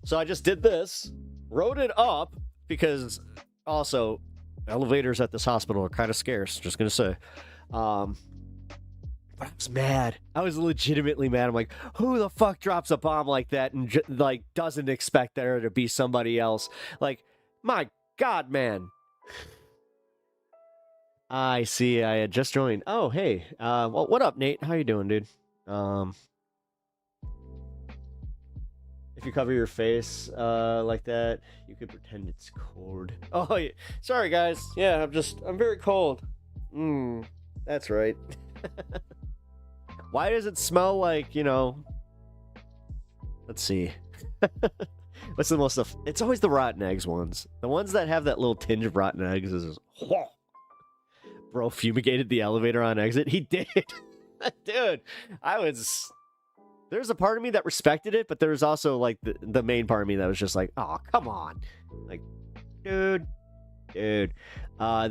so I just did this, rode it up, because also elevators at this hospital are kind of scarce, just gonna say. But I was mad. I was legitimately mad. I'm like, who the fuck drops a bomb like that and like doesn't expect there to be somebody else? Like, my God, man. I see. I had just joined. Oh, hey. Well, what up, Nate? How you doing, dude? If you cover your face like that, you could pretend it's cold. Oh, yeah. Sorry, guys. Yeah, I'm very cold. That's right. Why does it smell like, let's see. What's the most it's always the rotten eggs ones. The ones that have that little tinge of rotten eggs is bro fumigated the elevator on exit. He did. Dude, there's a part of me that respected it, but there's also like the main part of me that was just like, oh, come on. Like, dude. They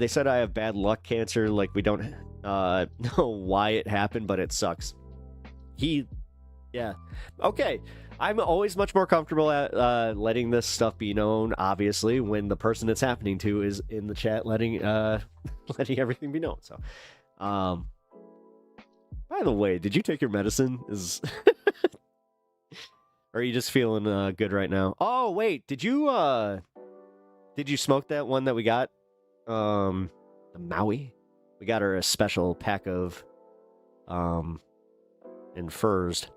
said I have bad luck cancer. Like, we don't know why it happened, but it sucks. Yeah. Okay. I'm always much more comfortable at letting this stuff be known, obviously, when the person it's happening to is in the chat letting everything be known. So, by the way, did you take your medicine? Or are you just feeling good right now? Oh, wait, did you smoke that one that we got? The Maui? We got her a special pack of infused.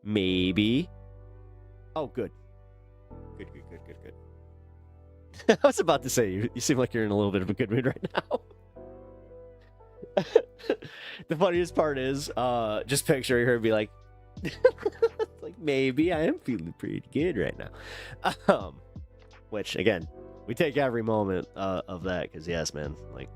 Maybe. Oh, good. Good. I was about to say, you seem like you're in a little bit of a good mood right now. The funniest part is, just picturing her be like, like, maybe I am feeling pretty good right now. Which, again, we take every moment of that, because, yes, man, like,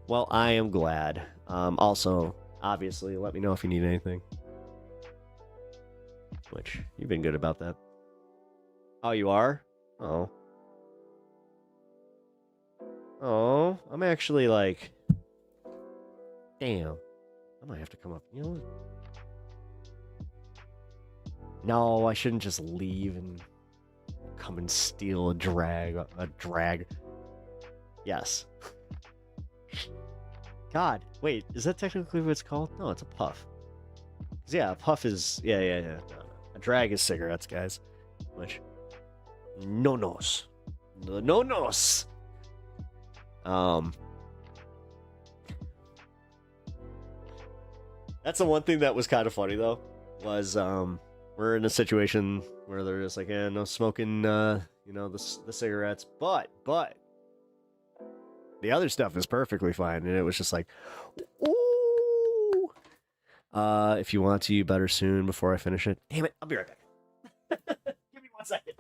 well, I am glad. Also, obviously, let me know if you need anything. Which, you've been good about that. Oh, you are? Oh. Oh, I'm actually like... Damn. I might have to come up. You know what? No, I shouldn't just leave and come and steal a drag. Yes. God, wait, is that technically what it's called? No, it's a puff. Yeah, a puff is... Yeah. No. A drag is cigarettes, guys. Which... No-nos. No-nos. That's the one thing that was kind of funny, though, was, we're in a situation where they're just like, no smoking, the cigarettes, but the other stuff is perfectly fine, and it was just like, ooh, if you want to, you better soon before I finish it. Damn it, I'll be right back. Give me 1 second.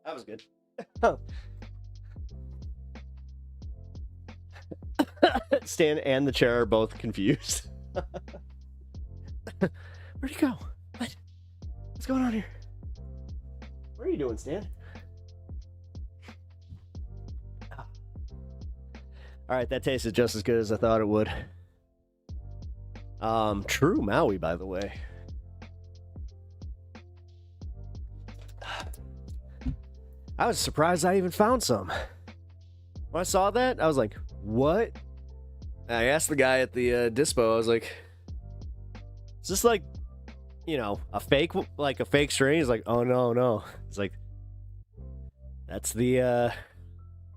That was good. Stan and the chair are both confused. Where'd he go? What? What's going on here? What are you doing, Stan? All right, that tasted just as good as I thought it would. True Maui, by the way. I was surprised I even found some. When I saw that, I was like, what? I asked the guy at the dispo, I was like, is this like, you know, a fake strain? He's like, oh, no. It's like, that's the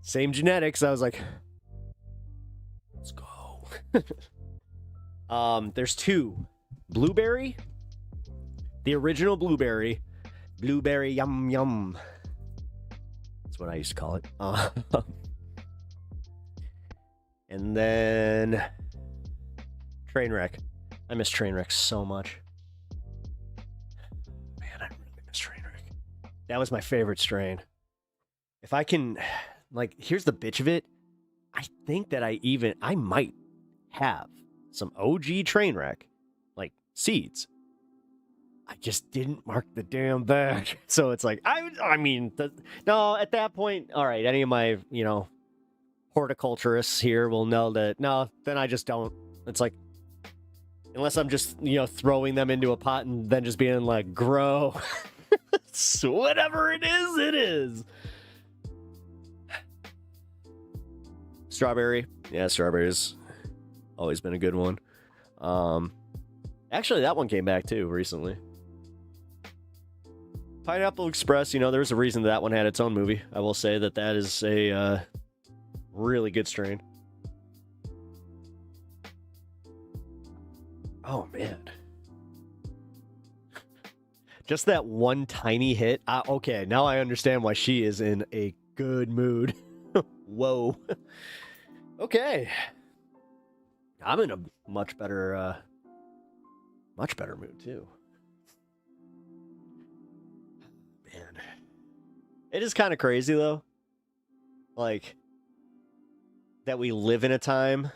same genetics. I was like, let's go. There's two. Blueberry. The original blueberry. Blueberry yum yum. That's what I used to call it. And then Trainwreck. I miss Trainwreck so much. Man, I really miss Trainwreck. That was my favorite strain. If I can, like, here's the bitch of it. I think that I might have some OG Trainwreck, like, seeds. I just didn't mark the damn bag. So it's like, I mean, no, at that point, all right, any of my, you know, horticulturists here will know that, no, then I just don't. It's like, unless I'm just, you know, throwing them into a pot and then just being like, grow. So whatever it is. Strawberry. Yeah, strawberry's always been a good one. Actually, that one came back too recently. Pineapple Express, you know, there's a reason that one had its own movie. I will say that is a really good strain. Oh, man. Just that one tiny hit. Okay, now I understand why she is in a good mood. Whoa. Okay. I'm in a much better mood, too. Man. It is kind of crazy, though. Like, that we live in a time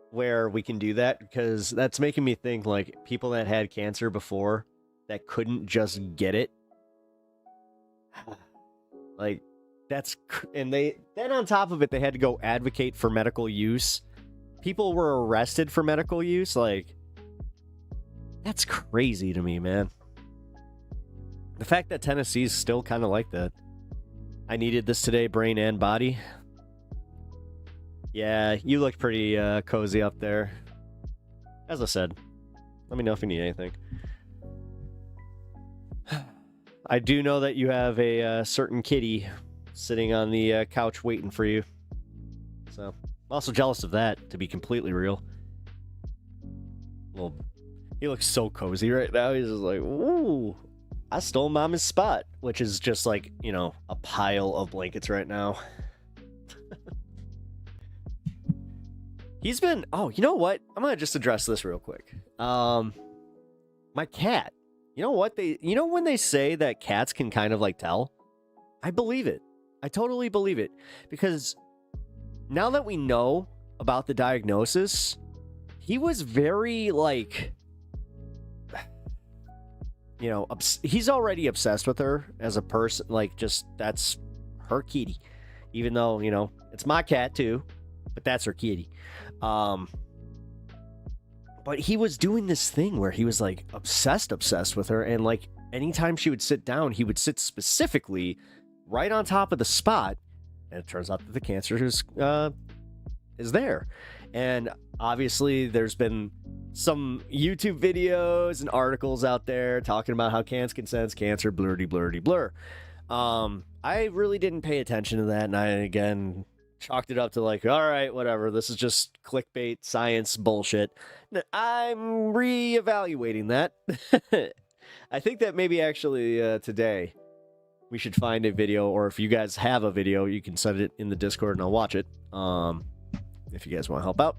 where we can do that, because that's making me think, like, people that had cancer before that couldn't just get it. Like, and then on top of it, they had to go advocate for medical use. People were arrested for medical use. Like, that's crazy to me, man. The fact that Tennessee's still kind of like that. I needed this today, brain and body. Yeah, you look pretty cozy up there. As I said, let me know if you need anything. I do know that you have a certain kitty sitting on the couch waiting for you. So, I'm also jealous of that, to be completely real. Well, he looks so cozy right now. He's just like, ooh, I stole Mama's spot, which is just like, you know, a pile of blankets right now. He's been, oh, you know what? I'm going to just address this real quick. My cat, you know what? When they say that cats can kind of like tell, I believe it. I totally believe it. Because now that we know about the diagnosis, he was very like, you know, he's already obsessed with her as a person. Like, just, that's her kitty. Even though, you know, it's my cat too, but that's her kitty. But he was doing this thing where he was like obsessed with her, and like anytime she would sit down, he would sit specifically right on top of the spot, and it turns out that the cancer is there. And obviously there's been some YouTube videos and articles out there talking about how cats can sense cancer, blur. I really didn't pay attention to that, and I again chalked it up to like, all right, whatever, this is just clickbait science bullshit. I'm reevaluating that. I think that maybe actually today we should find a video, or if you guys have a video, you can send it in the Discord and I'll watch it. If you guys want to help out.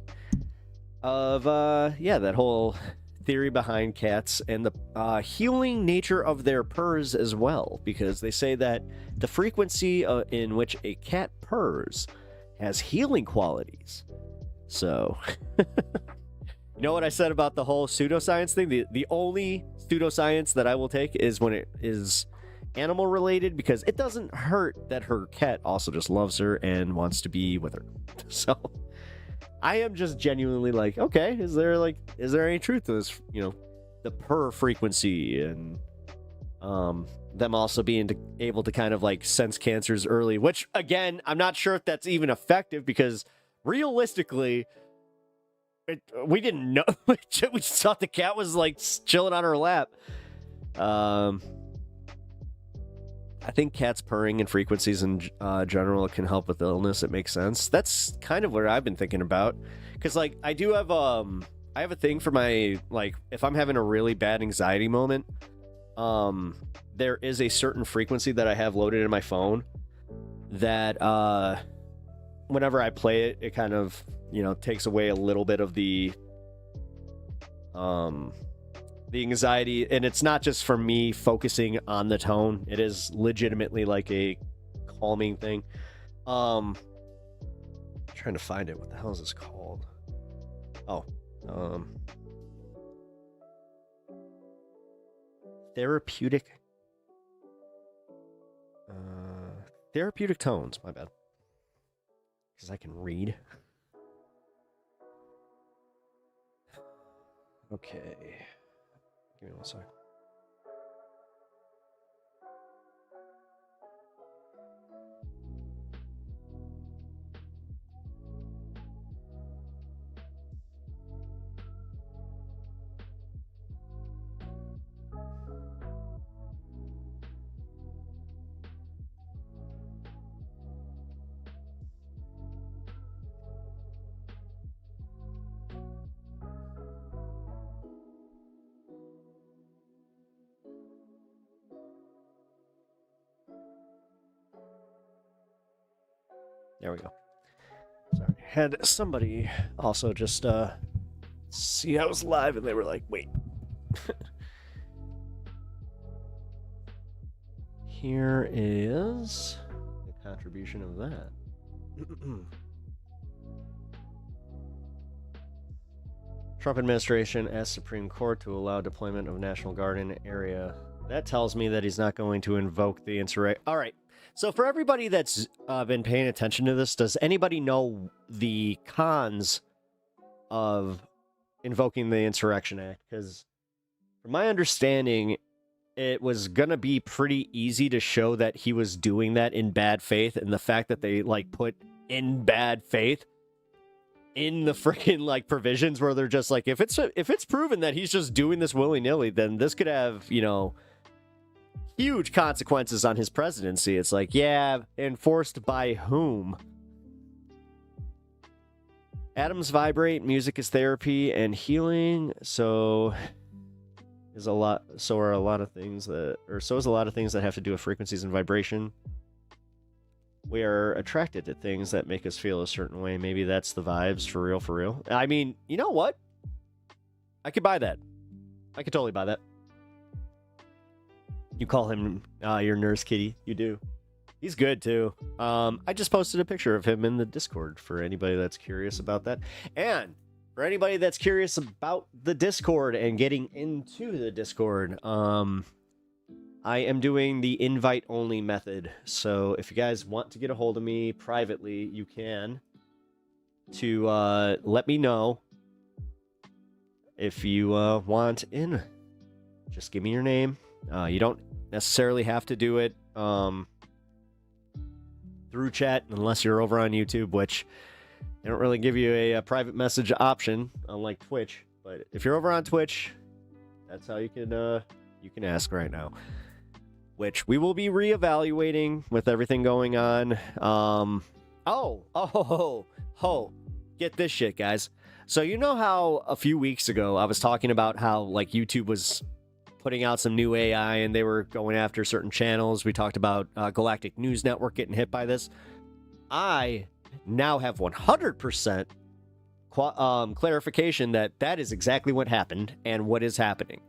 Of that whole theory behind cats and the healing nature of their purrs as well, because they say that the frequency in which a cat purrs has healing qualities. So, you know what I said about the whole pseudoscience thing? The only pseudoscience that I will take is when it is animal related, because it doesn't hurt that her cat also just loves her and wants to be with her. So I am just genuinely like, okay, is there any truth to this, the purr frequency and them also being able to kind of like sense cancers early, which again, I'm not sure if that's even effective, because realistically, we didn't know. We just thought the cat was like chilling on her lap. I think cats purring and frequencies in general can help with illness. It makes sense. That's kind of what I've been thinking about, because like I do have I have a thing for my, like, if I'm having a really bad anxiety moment, there is a certain frequency that I have loaded in my phone that whenever I play it, it kind of, takes away a little bit of the anxiety. And it's not just for me focusing on the tone. It is legitimately like a calming thing. Trying to find it. What the hell is this called? Oh, therapeutic tones. My bad. Because I can read. Okay. Give me one sec. There we go. Sorry. Had somebody also just see I was live and they were like, wait. Here is the contribution of that. Trump administration asks Supreme Court to allow deployment of National Guard in area. That tells me that he's not going to invoke the insurrection. All right. So for everybody that's been paying attention to this, does anybody know the cons of invoking the Insurrection Act? Because from my understanding, it was going to be pretty easy to show that he was doing that in bad faith, and the fact that they like put in bad faith in the freaking like provisions where they're just like, if it's proven that he's just doing this willy-nilly, then this could have, huge consequences on his presidency. It's like, yeah, enforced by whom? Atoms vibrate, music is therapy and healing, so is a lot of things that have to do with frequencies and vibration. We are attracted to things that make us feel a certain way. Maybe that's the vibes, for real. I mean, you know what? I could buy that. I could totally buy that. You call him your nurse kitty. You do. He's good, too. I just posted a picture of him in the Discord for anybody that's curious about that. And for anybody that's curious about the Discord and getting into the Discord, I am doing the invite-only method. So if you guys want to get a hold of me privately, you can. To let me know if you want in. Just give me your name. You don't necessarily have to do it through chat unless you're over on YouTube, which they don't really give you a private message option, unlike Twitch. But if you're over on Twitch, that's how you can ask right now, which we will be reevaluating with everything going on. Get this shit, guys. So you know how a few weeks ago I was talking about how like YouTube was putting out some new AI and they were going after certain channels. We talked about Galactic News Network getting hit by this. I now have 100% clarification that is exactly what happened and what is happening.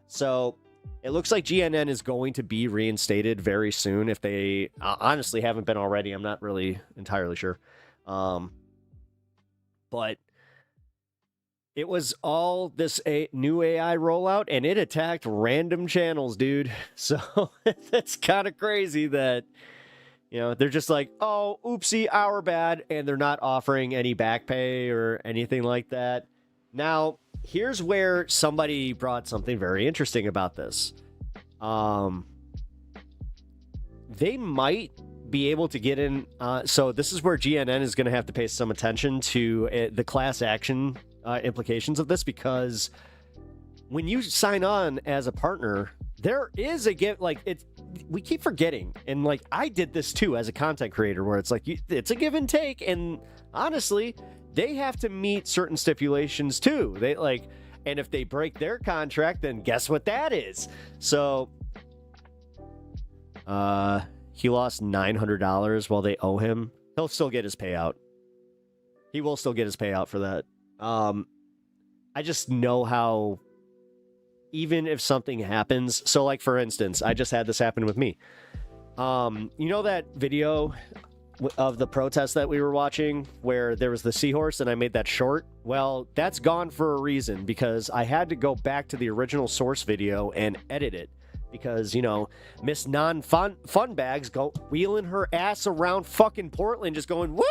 So it looks like GNN is going to be reinstated very soon if they honestly haven't been already. I'm not really entirely sure. But It was all this new AI rollout, and it attacked random channels, dude. So it's kind of crazy that, you know, they're just like, oh, oopsie, our bad, and they're not offering any back pay or anything like that. Now, here's where somebody brought something very interesting about this. They might be able to get in. So this is where GNN is going to have to pay some attention to the class action implications of this, because when you sign on as a partner, there is a give. Like, we keep forgetting, and like I did this too as a content creator, where it's like it's a give and take, and honestly, they have to meet certain stipulations too. They like, and if they break their contract, then guess what that is? So, he lost $900 while they owe him. He'll still get his payout. He will still get his payout for that. I just know how, even if something happens, so like for instance, I just had this happen with me. You know that video of the protest that we were watching where there was the seahorse and I made that short? Well, that's gone for a reason, because I had to go back to the original source video and edit it. Because, you know, Miss Non-Fun Bags go wheeling her ass around fucking Portland just going, woo!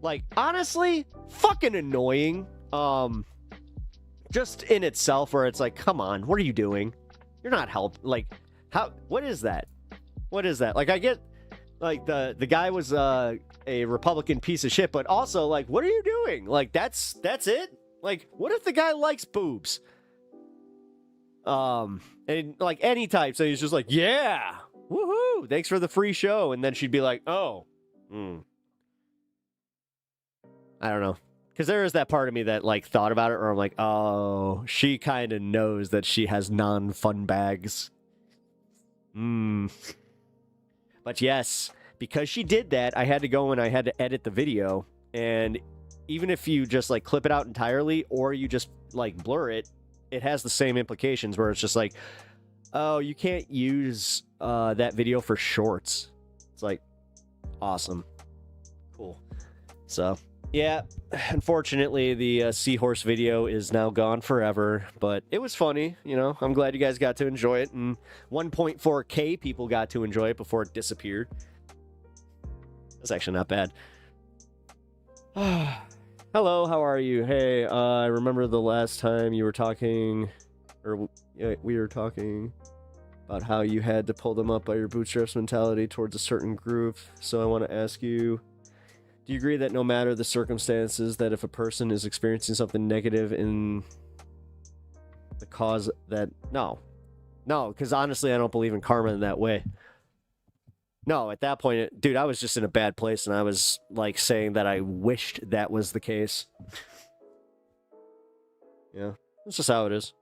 Like, honestly, fucking annoying. Just in itself, where it's like, come on, what are you doing? You're not helping. Like, how? What is that? What is that? Like, I get, like, the guy was a Republican piece of shit, but also, like, what are you doing? Like, that's it? Like, what if the guy likes boobs? And like any type, so he's just like, yeah, woohoo, thanks for the free show, and then she'd be like, oh, I don't know, because there is that part of me that like thought about it, or I'm like, oh, she kind of knows that she has non-fun bags. But yes, because she did that, I had to go and I had to edit the video, and even if you just like clip it out entirely, or you just like blur it, it has the same implications, where it's just like, oh, you can't use that video for shorts. It's like, awesome. Cool. So, yeah, unfortunately, the seahorse video is now gone forever, but it was funny, you know. I'm glad you guys got to enjoy it, and 1.4K people got to enjoy it before it disappeared. That's actually not bad. Hello, how are you? Hey, I remember the last time you were talking, or we were talking about how you had to pull them up by your bootstraps mentality towards a certain group. So I want to ask you, do you agree that no matter the circumstances, that if a person is experiencing something negative in the cause that... No, because honestly, I don't believe in karma in that way. No, at that point, dude, I was just in a bad place, and I was, like, saying that I wished that was the case. Yeah, that's just how it is.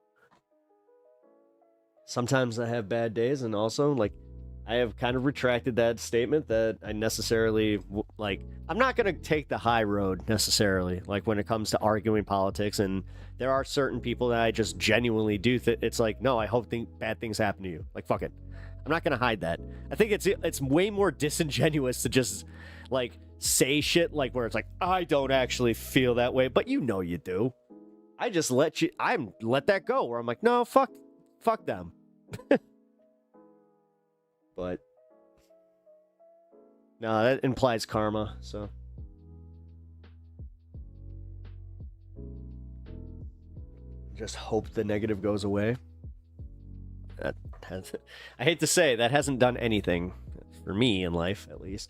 Sometimes I have bad days, and also, like, I have kind of retracted that statement that I necessarily, like, I'm not going to take the high road, necessarily, like, when it comes to arguing politics, and there are certain people that I just genuinely do it's like, no, I hope bad things happen to you. Like, fuck it. I'm not gonna hide that. I think it's way more disingenuous to just like say shit like where it's like, I don't actually feel that way, but you know you do. I just let that go, where I'm like, no, fuck them. But no, that implies karma, so just hope the negative goes away. I hate to say, that hasn't done anything for me in life, at least.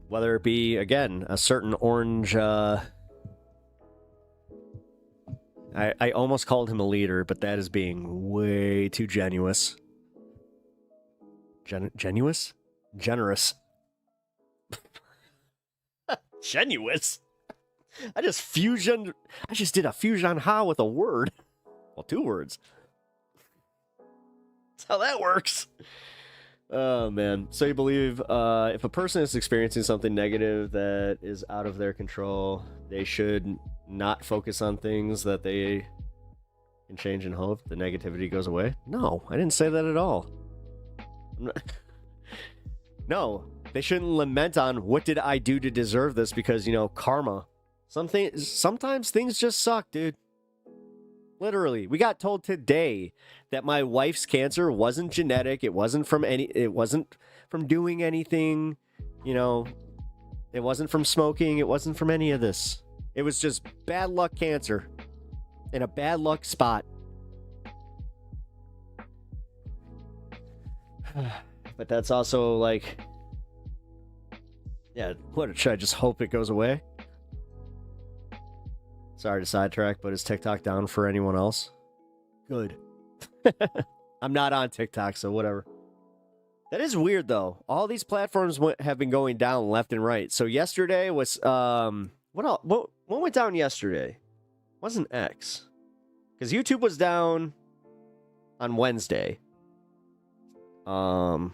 Whether it be, again, a certain orange... I almost called him a leader, but that is being way too generous. Generous? Generous. Genuous? I just did a fusion ha with a word. Well, 2 words. That's how that works. Oh, man. So you believe if a person is experiencing something negative that is out of their control, they should not focus on things that they can change and hope the negativity goes away? No, I didn't say that at all. No. They shouldn't lament on what did I do to deserve this because, you know, karma. Sometimes things just suck, dude. Literally. We got told today that my wife's cancer wasn't genetic. It wasn't from doing anything, you know. It wasn't from smoking. It wasn't from any of this. It was just bad luck cancer in a bad luck spot. But that's also like, yeah, what should I just hope it goes away? Sorry to sidetrack, but is TikTok down for anyone else? Good. I'm not on TikTok, so whatever. That is weird, though. All these platforms have been going down left and right. So yesterday was, what else? What went down yesterday? It wasn't X. Because YouTube was down on Wednesday. Yeah,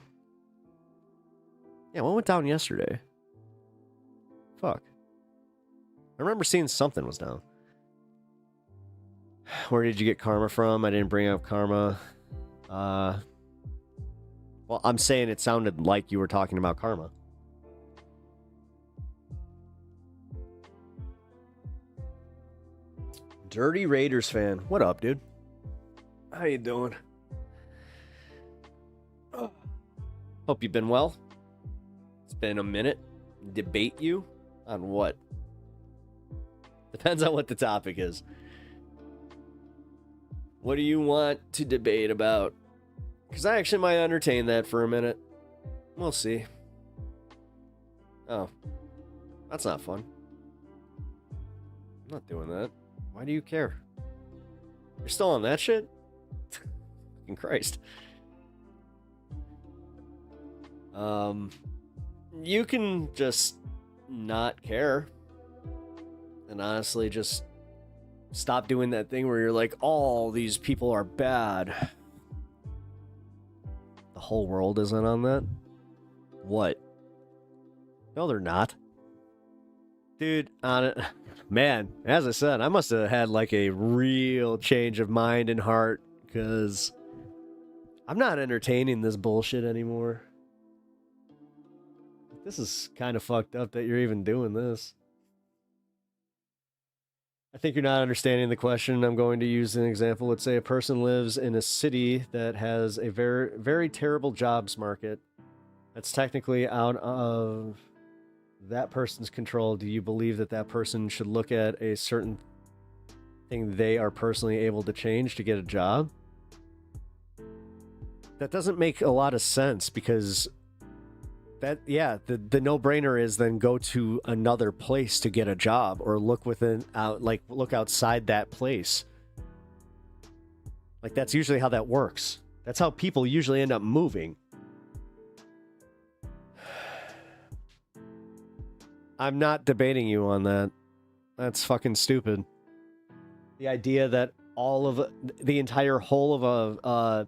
what went down yesterday? Fuck. I remember seeing something was down. Where did you get karma from? I didn't bring up karma. Well, I'm saying it sounded like you were talking about karma. Dirty Raiders fan. What up, dude? How you doing? Hope you've been well. It's been a minute. Debate you? On what? Depends on what the topic is. What do you want to debate about? Because I actually might entertain that for a minute. We'll see. Oh. That's not fun. I'm not doing that. Why do you care? You're still on that shit? Fucking Christ. You can just not care. And honestly, just stop doing that thing where you're like, all these people are bad. The whole world isn't on that? What? No, they're not. Dude, on it. Man, as I said, I must have had like a real change of mind and heart because I'm not entertaining this bullshit anymore. This is kind of fucked up that you're even doing this. I think you're not understanding the question. I'm going to use an example. Let's say a person lives in a city that has a very, very terrible jobs market. That's technically out of that person's control. Do you believe that that person should look at a certain thing they are personally able to change to get a job? That doesn't make a lot of sense because that, yeah, the no-brainer is then go to another place to get a job or look look outside that place. Like that's usually how that works. That's how people usually end up moving. I'm not debating you on that. That's fucking stupid. The idea that all of the entire whole of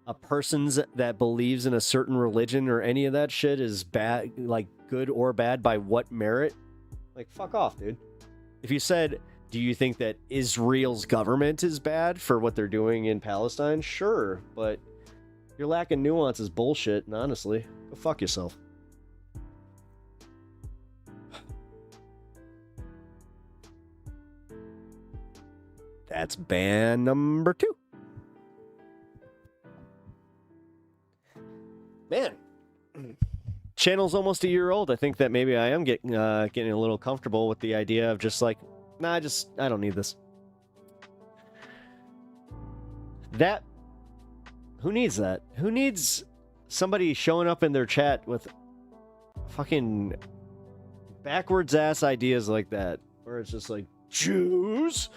a person's that believes in a certain religion or any of that shit is bad, like good or bad by what merit? Like, fuck off, dude. If you said, do you think that Israel's government is bad for what they're doing in Palestine? Sure, but your lack of nuance is bullshit, and honestly, go fuck yourself. That's ban number 2. Man, channel's almost a year old. I think that maybe I am getting a little comfortable with the idea of just like, nah, I don't need this. Who needs that? Who needs somebody showing up in their chat with fucking backwards ass ideas like that? Where it's just like, Jews?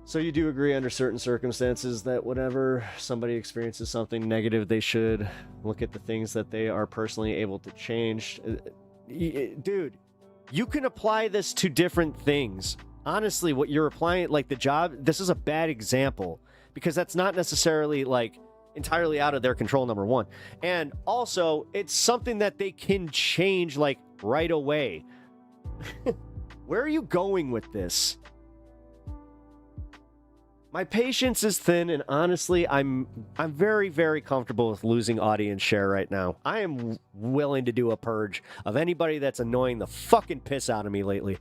So you do agree under certain circumstances that whenever somebody experiences something negative, they should look at the things that they are personally able to change. Dude, you can apply this to different things. Honestly, what you're applying, like the job, this is a bad example because that's not necessarily like entirely out of their control, number one. And also, it's something that they can change like right away. Where are you going with this? My patience is thin, and honestly, I'm very, very comfortable with losing audience share right now. I am willing to do a purge of anybody that's annoying the fucking piss out of me lately.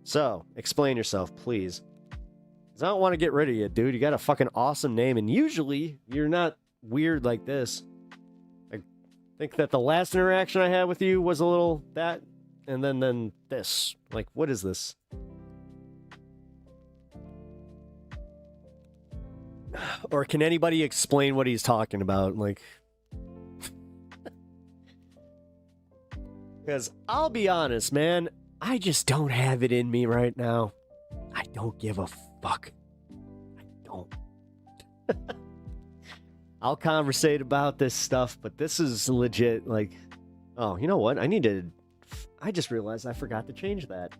So, explain yourself, please. Because I don't want to get rid of you, dude. You got a fucking awesome name, and usually you're not weird like this. I think that the last interaction I had with you was a little that... And then this. Like, what is this? Or can anybody explain what he's talking about? Like... Because I'll be honest, man. I just don't have it in me right now. I don't give a fuck. I don't. I'll conversate about this stuff, but this is legit, like... Oh, you know what? I just realized I forgot to change that.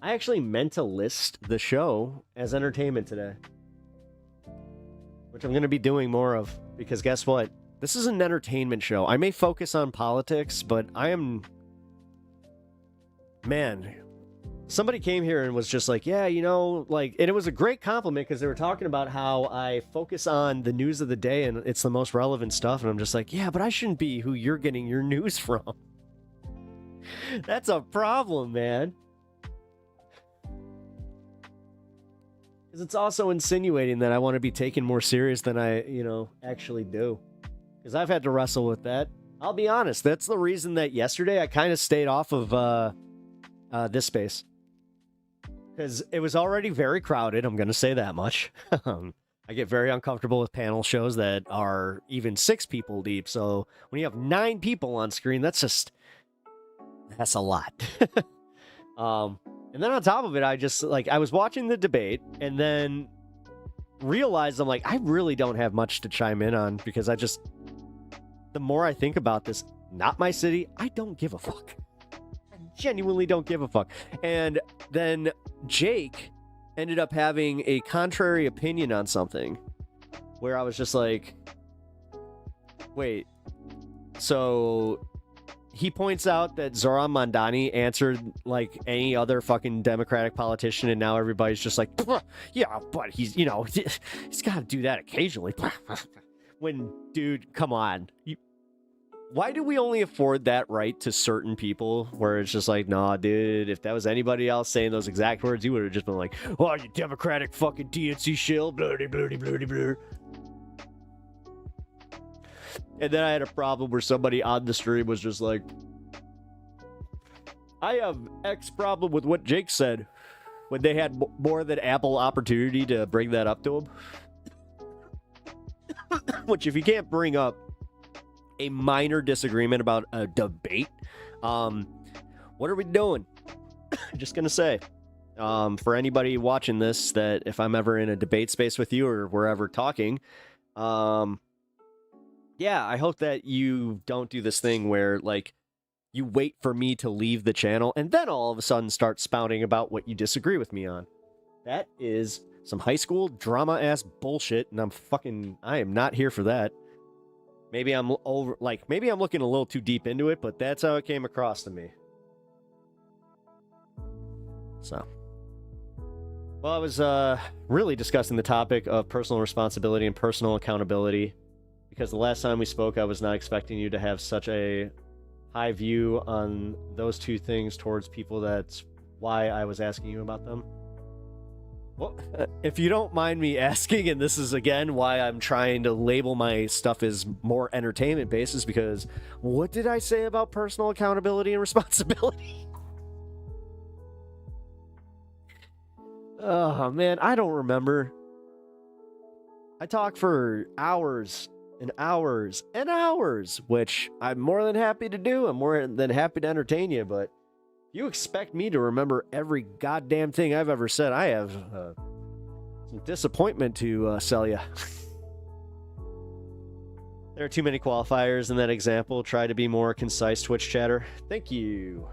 I actually meant to list the show as entertainment today. Which I'm going to be doing more of. Because guess what? This is an entertainment show. I may focus on politics, but I am... Man. Somebody came here and was just like, yeah, you know, like... And it was a great compliment because they were talking about how I focus on the news of the day and it's the most relevant stuff. And I'm just like, yeah, but I shouldn't be who you're getting your news from. That's a problem, man. Because it's also insinuating that I want to be taken more serious than I, actually do. Because I've had to wrestle with that. I'll be honest, that's the reason that yesterday I kind of stayed off of this space. Because it was already very crowded, I'm going to say that much. I get very uncomfortable with panel shows that are even 6 people deep. So when you have 9 people on screen, that's a lot. And then on top of it, I was watching the debate and then realized I'm like, I really don't have much to chime in on because the more I think about this, not my city, I don't give a fuck. I genuinely don't give a fuck. And then Jake ended up having a contrary opinion on something where I was just like, wait, so... He points out that Zoran Mandani answered like any other fucking Democratic politician, and now everybody's just like, yeah, but he's got to do that occasionally. When, dude, come on. Why do we only afford that right to certain people where it's just like, nah, dude, if that was anybody else saying those exact words, you would have just been like, oh, you Democratic fucking DNC shill, bloody, bloody, bloody, bloody. And then I had a problem where somebody on the stream was just like, I have X problem with what Jake said when they had more than ample opportunity to bring that up to him. Which, if you can't bring up a minor disagreement about a debate, what are we doing? Just gonna say, for anybody watching this, that if I'm ever in a debate space with you or we're ever talking, yeah, I hope that you don't do this thing where, like, you wait for me to leave the channel and then all of a sudden start spouting about what you disagree with me on. That is some high school drama-ass bullshit, and I am not here for that. Maybe I'm looking a little too deep into it, but that's how it came across to me. So. Well, I was really discussing the topic of personal responsibility and personal accountability. Because the last time we spoke, I was not expecting you to have such a high view on those two things towards people. That's why I was asking you about them. Well, if you don't mind me asking, and this is again why I'm trying to label my stuff as more entertainment based, is because what did I say about personal accountability and responsibility? Oh man, I don't remember. I talk for hours and hours and hours, which I'm more than happy to do. I'm more than happy to entertain you, but you expect me to remember every goddamn thing I've ever said. I have some disappointment to sell you. There are too many qualifiers in that example. Try to be more concise, Twitch chatter. Thank you.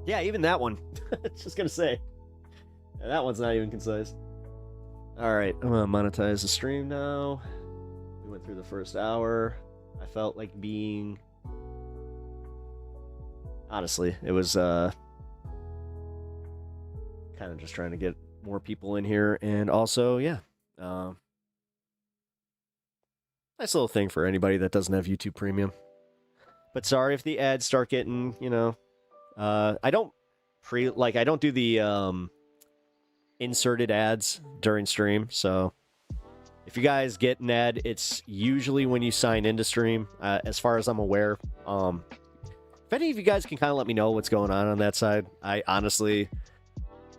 Yeah, even that one. Just gonna say. Yeah, that one's not even concise. Alright, I'm gonna monetize the stream now. We went through the first hour. I felt like being Honestly, it was kind of just trying to get more people in here, and also, yeah, nice little thing for anybody that doesn't have YouTube Premium. But sorry if the ads start getting, I don't do the inserted ads during stream, so if you guys get an ad, it's usually when you sign into stream, as far as I'm aware. If any of you guys can kind of let me know what's going on that side,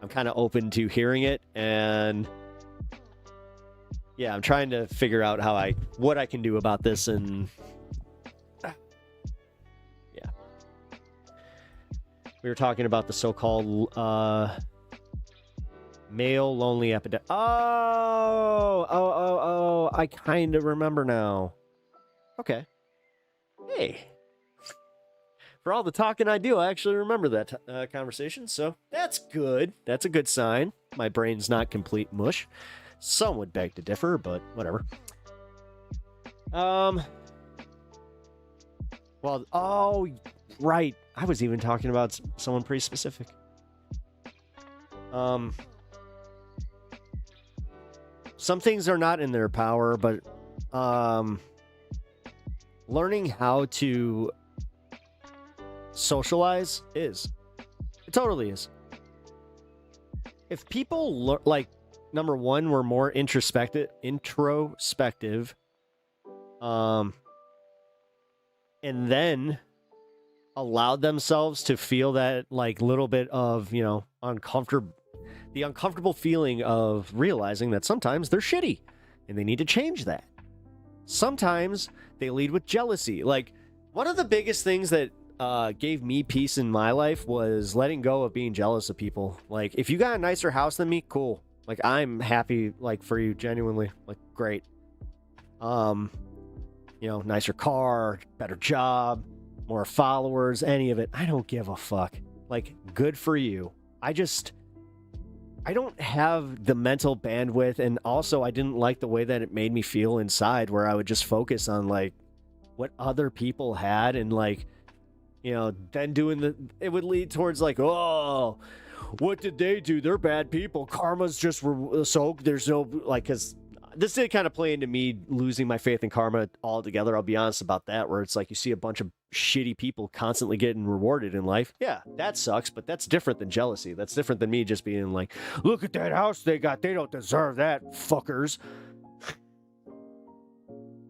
I'm kind of open to hearing it, and yeah, I'm trying to figure out what I can do about this, and yeah. We were talking about the so-called male lonely epidemic. Oh, I kind of remember now. Okay. Hey. For all the talking I do, I actually remember that conversation, so that's good. That's a good sign. My brain's not complete mush. Some would beg to differ, but whatever. Well, oh, right. I was even talking about someone pretty specific. Some things are not in their power, but learning how to socialize is. It totally is. If people number one, were more introspective, and then allowed themselves to feel that little bit of the uncomfortable feeling of realizing that sometimes they're shitty and they need to change that. Sometimes they lead with jealousy. One of the biggest things that gave me peace in my life was letting go of being jealous of people. If you got a nicer house than me, cool. I'm happy, for you, genuinely. Great. Nicer car, better job, more followers, any of it. I don't give a fuck. Good for you. I don't have the mental bandwidth, and also I didn't like the way that it made me feel inside, where I would just focus on, what other people had, and, then it would lead towards, oh, what did they do? They're bad people. Karma's just so there's no because this did kind of play into me losing my faith in karma altogether. I'll be honest about that, where it's you see a bunch of shitty people constantly getting rewarded in life. Yeah, that sucks, but that's different than jealousy. That's different than me just being look at that house they got. They don't deserve that, fuckers.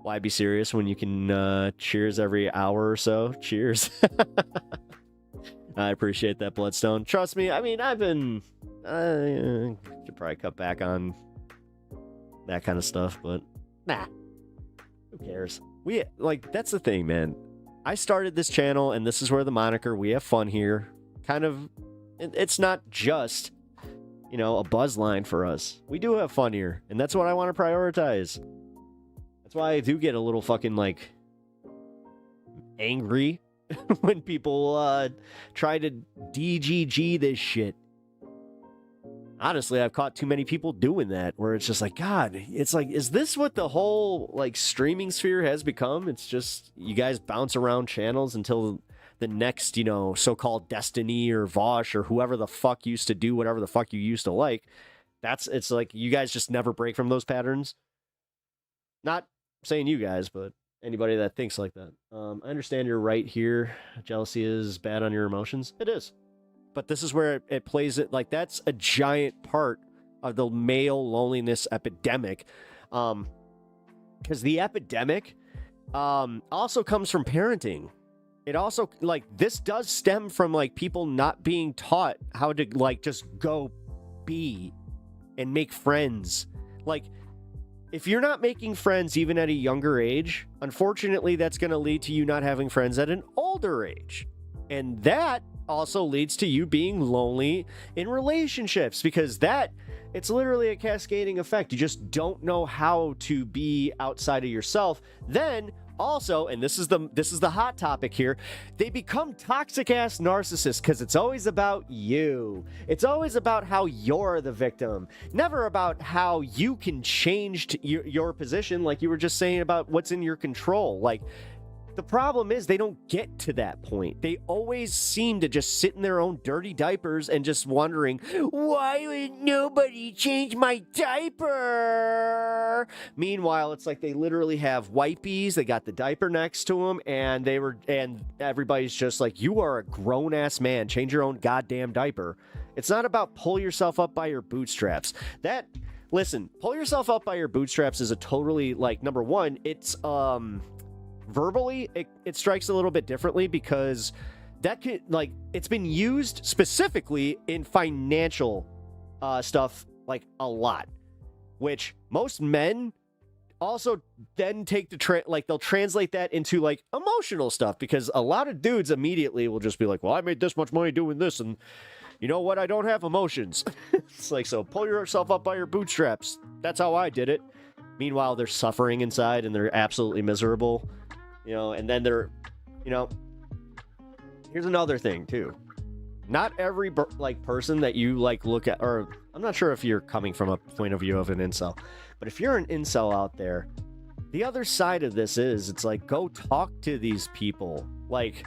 Why be serious when you can cheers every hour or so? Cheers. I appreciate that, Bloodstone. Trust me, I mean, I've been... should probably cut back on that kind of stuff, but nah. Who cares? That's the thing, man. I started this channel, and this is where the moniker, We Have Fun Here, it's not just, a buzz line for us. We do have fun here, and that's what I want to prioritize. That's why I do get a little fucking, angry when people try to DGG this shit. Honestly, I've caught too many people doing that, where it's just God, it's is this what the whole streaming sphere has become? It's just you guys bounce around channels until the next, so-called Destiny or Vosh or whoever the fuck used to do whatever the fuck you used to like. It's you guys just never break from those patterns. Not saying you guys, but anybody that thinks like that. I understand you're right here. Jealousy is bad on your emotions. It is. But this is where it plays it. That's a giant part of the male loneliness epidemic. Because the epidemic also comes from parenting. It also, this does stem from, people not being taught how to, just go be and make friends. If you're not making friends even at a younger age, unfortunately, that's going to lead to you not having friends at an older age. And that also leads to you being lonely in relationships, because it's literally a cascading effect. You just don't know how to be outside of yourself. Then also, and this is the hot topic here, they become toxic ass narcissists, because it's always about you. It's always about how you're the victim, never about how you can change your position, like you were just saying about what's in your control. the problem is they don't get to that point. They always seem to just sit in their own dirty diapers and just wondering, why would nobody change my diaper? Meanwhile, it's like they literally have wipies. They got the diaper next to them, and everybody's just like, you are a grown-ass man. Change your own goddamn diaper. It's not about pull yourself up by your bootstraps. Listen, pull yourself up by your bootstraps is a totally, like, number one, it's, verbally, it strikes a little bit differently because that could, like, it's been used specifically in financial stuff, like, a lot, which most men also then take they'll translate that into, like, emotional stuff, because a lot of dudes immediately will just be like, well, I made this much money doing this, and you know what, I don't have emotions. It's like, so pull yourself up by your bootstraps. That's how I did it. Meanwhile, they're suffering inside and they're absolutely miserable. You know, and then they're, you know, here's another thing too. Not every person that you like look at, or I'm not sure if you're coming from a point of view of an incel, but if you're an incel out there, the other side of this is, it's like, go talk to these people. Like,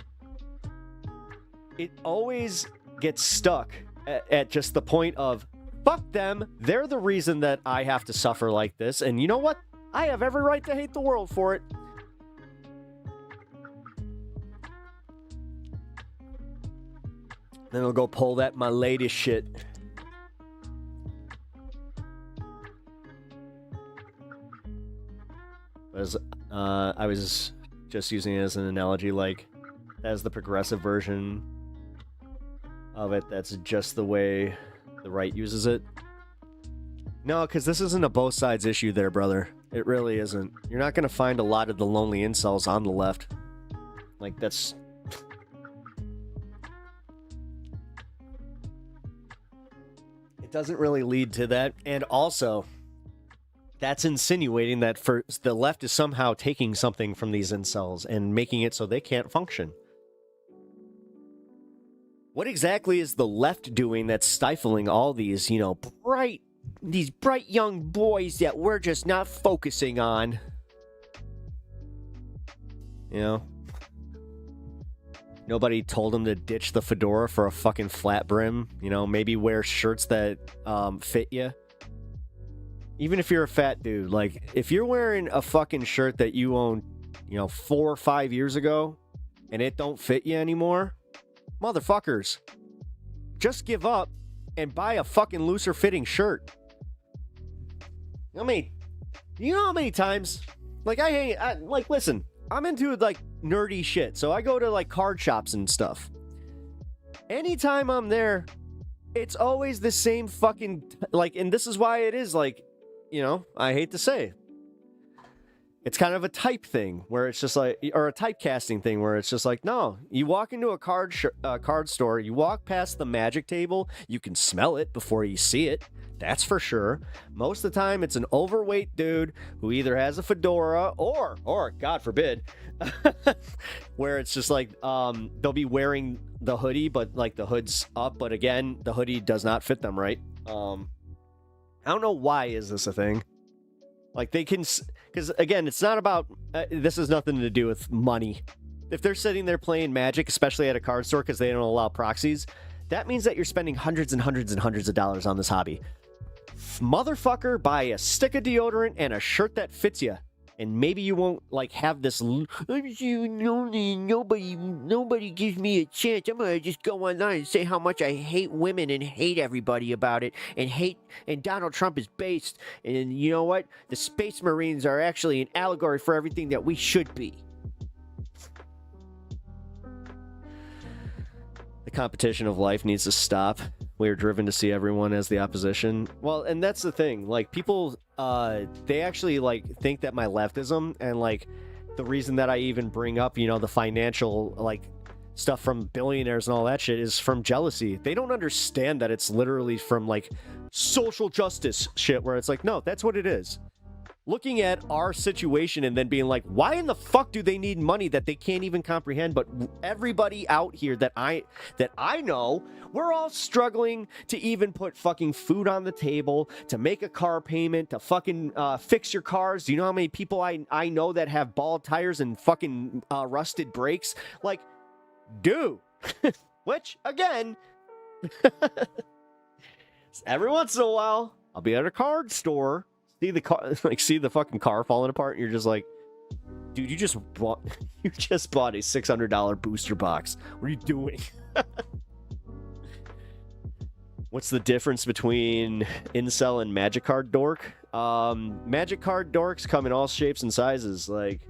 it always gets stuck at just the point of, fuck them, they're the reason that I have to suffer like this, and you know what? I have every right to hate the world for it. Then I'll go pull that my lady shit. I was just using it as an analogy, like, as the progressive version of it, that's just the way the right uses it. No, because this isn't a both sides issue there, brother. It really isn't. You're not going to find a lot of the lonely incels on the left. Like, that's... doesn't really lead to that. And also, that's insinuating that the left is somehow taking something from these incels and making it so they can't function. What exactly is the left doing that's stifling all these, you know, bright young boys that we're just not focusing on? You know? Nobody told them to ditch the fedora for a fucking flat brim. You know, maybe wear shirts that fit you. Even if you're a fat dude, like, if you're wearing a fucking shirt that you owned, you know, 4 or 5 years ago, and it don't fit you anymore, motherfuckers, just give up and buy a fucking looser fitting shirt. You know how many times, like, listen, I'm into, like, nerdy shit, so I go to, like, card shops and stuff. Anytime I'm there, it's always the same fucking, like, and this is why it is, like, you know, I hate to say, it's kind of a type thing where it's just like, or a typecasting thing where it's just like, no, you walk into a card store, you walk past the magic table, you can smell it before you see it. That's for sure. Most of the time, it's an overweight dude who either has a fedora or God forbid, where it's just like, they'll be wearing the hoodie, but like the hood's up, but again, the hoodie does not fit them right. I don't know why is this a thing. Like, they can, because again, it's not about, this has nothing to do with money. If they're sitting there playing Magic, especially at a card store because they don't allow proxies, that means that you're spending hundreds and hundreds and hundreds of dollars on this hobby. Motherfucker, buy a stick of deodorant and a shirt that fits you. And maybe you won't, like, have this, I'm so lonely, nobody gives me a chance. I'm gonna just go online and say how much I hate women and hate everybody about it, and Donald Trump is based, and you know what? The Space Marines are actually an allegory for everything that we should be. The competition of life needs to stop. We are driven to see everyone as the opposition. Well, and that's the thing. Like, people, they actually, like, think that my leftism and, like, the reason that I even bring up, you know, the financial, like, stuff from billionaires and all that shit is from jealousy. They don't understand that it's literally from, like, social justice shit where it's like, no, that's what it is. looking at our situation and then being like, why in the fuck do they need money that they can't even comprehend? But everybody out here that I know, we're all struggling to even put fucking food on the table, to make a car payment, to fucking fix your cars. Do you know how many people I know that have bald tires and fucking rusted brakes? Like, dude. Which, again, every once in a while, I'll be at a card store, see the car, see the fucking car falling apart, and you're just like, dude, you just bought a $600 booster box. What are you doing? What's the difference between incel and magic card dork? Magic card dorks come in all shapes and sizes. Like,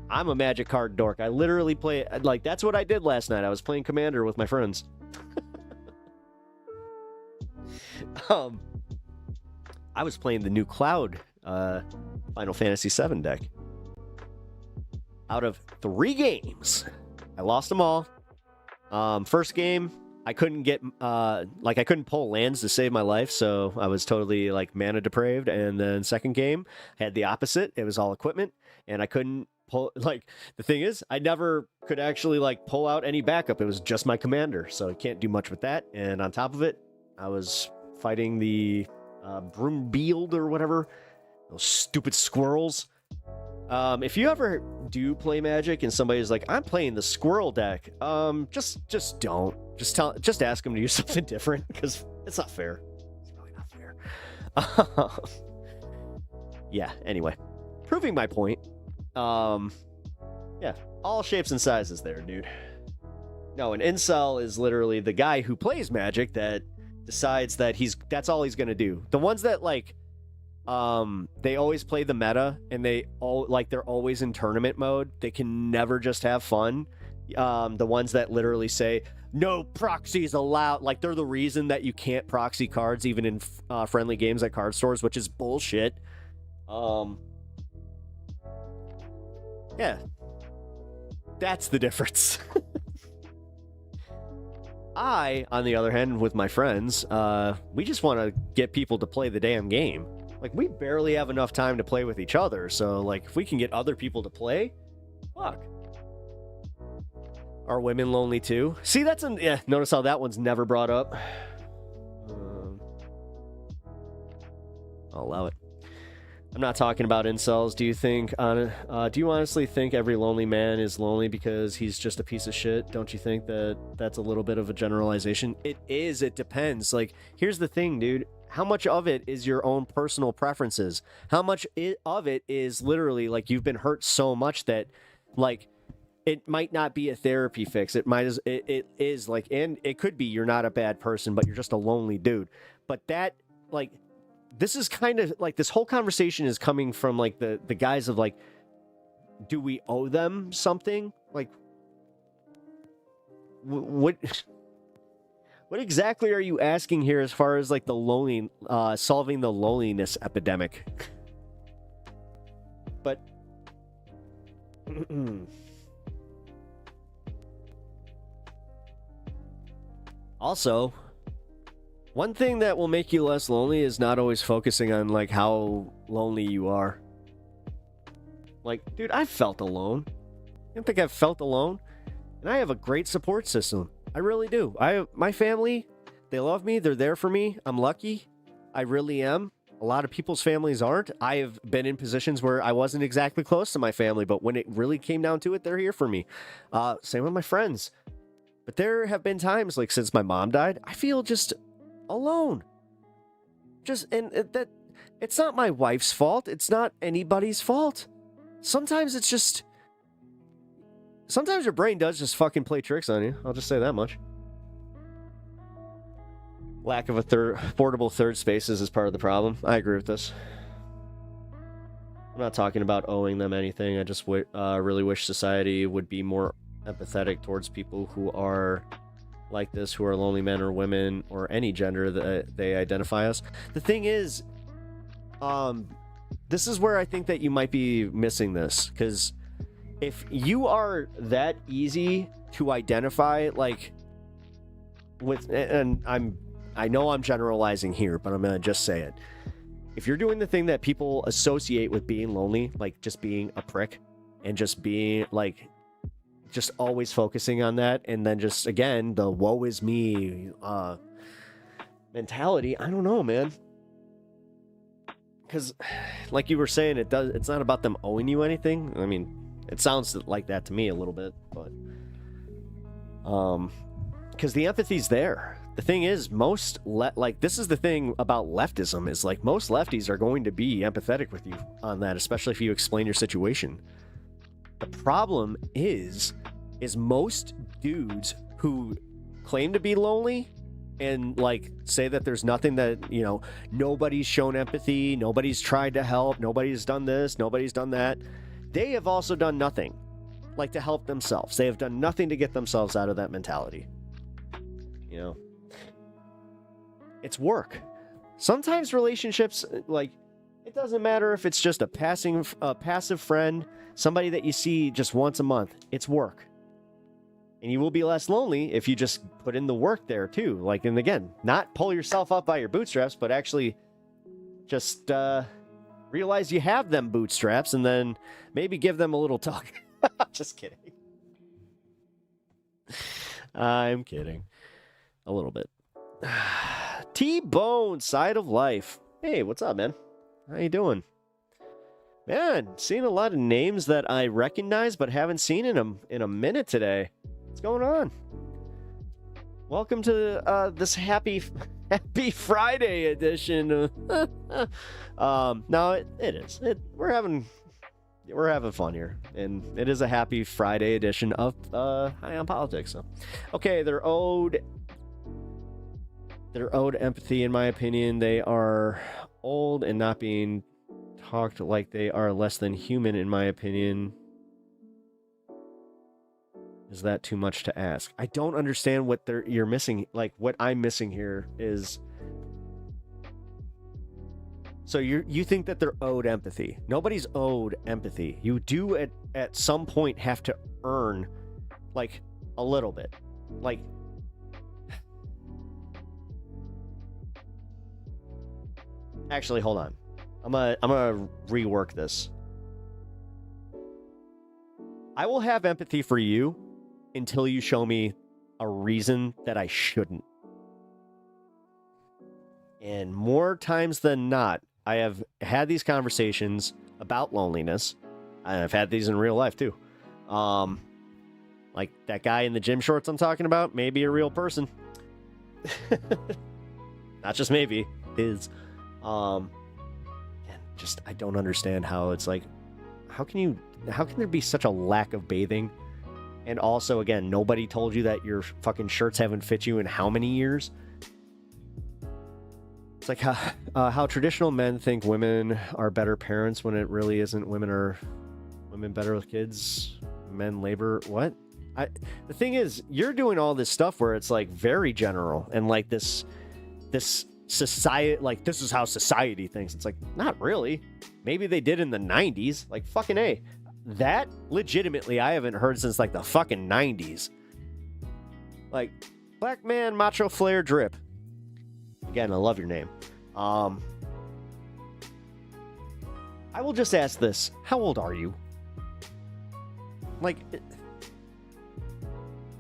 I'm a magic card dork. I literally play, like, that's what I did last night. I was playing Commander with my friends. I was playing the new Cloud Final Fantasy VII deck. Out of 3 games, I lost them all. First game, I couldn't get, I couldn't pull lands to save my life, so I was totally, like, mana depraved. And then second game, I had the opposite. It was all equipment, and I couldn't pull, like, the thing is, I never could actually, like, pull out any backup. It was just my commander, so I can't do much with that. And on top of it, I was fighting the Broombeeld or whatever, those stupid squirrels. If you ever do play Magic and somebody's like, I'm playing the squirrel deck, just don't. Just ask them to use something different, because it's not fair. It's really not fair. Yeah, anyway. Proving my point. Yeah, all shapes and sizes there, dude. No, an incel is literally the guy who plays Magic that decides that that's all he's gonna do. The ones that, like, they always play the meta, and they're always in tournament mode. They can never just have fun. The ones that literally say no proxies allowed, like, they're the reason that you can't proxy cards even in friendly games at card stores, which is bullshit. Yeah, that's the difference. I, on the other hand, with my friends, we just want to get people to play the damn game. Like, we barely have enough time to play with each other, so, like, if we can get other people to play, fuck. Are women lonely too? See, yeah, notice how that one's never brought up. I'll allow it. I'm not talking about incels. Do you honestly think every lonely man is lonely because he's just a piece of shit? Don't you think that that's a little bit of a generalization? It is. It depends. Like, here's the thing, dude. How much of it is your own personal preferences? How much of it is literally, like, you've been hurt so much that, like, it might not be a therapy fix. It is, like, and it could be you're not a bad person, but you're just a lonely dude. But that, like, this is kind of like, this whole conversation is coming from, like, the guys of, like, do we owe them something? Like, what exactly are you asking here as far as, like, the solving the loneliness epidemic? But also, one thing that will make you less lonely is not always focusing on, like, how lonely you are. Like, dude, I've felt alone. I don't think I've felt alone. And I have a great support system. I really do. My family, they love me. They're there for me. I'm lucky. I really am. A lot of people's families aren't. I have been in positions where I wasn't exactly close to my family, but when it really came down to it, they're here for me. Same with my friends. But there have been times, like, since my mom died, I feel just alone. That it's not my wife's fault. It's not anybody's fault. Sometimes your brain does just fucking play tricks on you. I'll just say that much. Lack of affordable third spaces is part of the problem. I agree with this. I'm not talking about owing them anything. I just really wish society would be more empathetic towards people who are like this, who are lonely men or women or any gender that they identify as. The thing is, this is where I think that you might be missing this, because if you are that easy to identify, like, with, and I know I'm generalizing here, but I'm gonna just say it. if you're doing the thing that people associate with being lonely, like just being a prick and just being like, just always focusing on that, and then just, again, the woe is me mentality, I don't know, man. Because, like you were saying, it's not about them owing you anything. I mean, it sounds like that to me a little bit, but because the empathy's there. The thing is, this is the thing about leftism, is like most lefties are going to be empathetic with you on that, especially if you explain your situation. The problem is most dudes who claim to be lonely and like say that there's nothing that, you know, nobody's shown empathy, nobody's tried to help, nobody's done this, nobody's done that. They have also done nothing like to help themselves. They have done nothing to get themselves out of that mentality. You know, it's work. Sometimes relationships, like, it doesn't matter if it's just a passive friend, somebody that you see just once a month. It's work. And you will be less lonely if you just put in the work there too. Like, and again, not pull yourself up by your bootstraps, but actually just realize you have them bootstraps and then maybe give them a little tug. Just kidding. I'm kidding. A little bit. T-Bone, Side of Life. Hey, what's up, man? How you doing? Man, seeing a lot of names that I recognize but haven't seen in a minute today. What's going on? Welcome to this happy Friday edition. No, it is. We're having fun here, and it is a happy Friday edition of High on Politics. So, okay, they're owed empathy, in my opinion. They are old and not being talked like they are less than human, in my opinion. Is that too much to ask? I don't understand what you're missing. Like, what I'm missing here is, so you think that they're owed empathy. Nobody's owed empathy. You do at some point have to earn, like, a little bit. Like, actually, hold on. I'm gonna rework this. I will have empathy for you until you show me a reason that I shouldn't. And more times than not, I have had these conversations about loneliness. I've had these in real life too. Like that guy in the gym shorts I'm talking about, maybe a real person. Not just maybe, is. And just, I don't understand how it's like, how can there be such a lack of bathing? And also, again, nobody told you that your fucking shirts haven't fit you in how many years? It's like how traditional men think women are better parents when it really isn't. Women better with kids, men labor. What? The thing is, you're doing all this stuff where it's like very general and like this society, like this is how society thinks. It's like, not really. Maybe they did in the 90s. Like, fucking A. That legitimately I haven't heard since like the fucking 90s. Like, Black Man Macho Flair Drip. Again, I love your name. I will just ask this. How old are you? Like,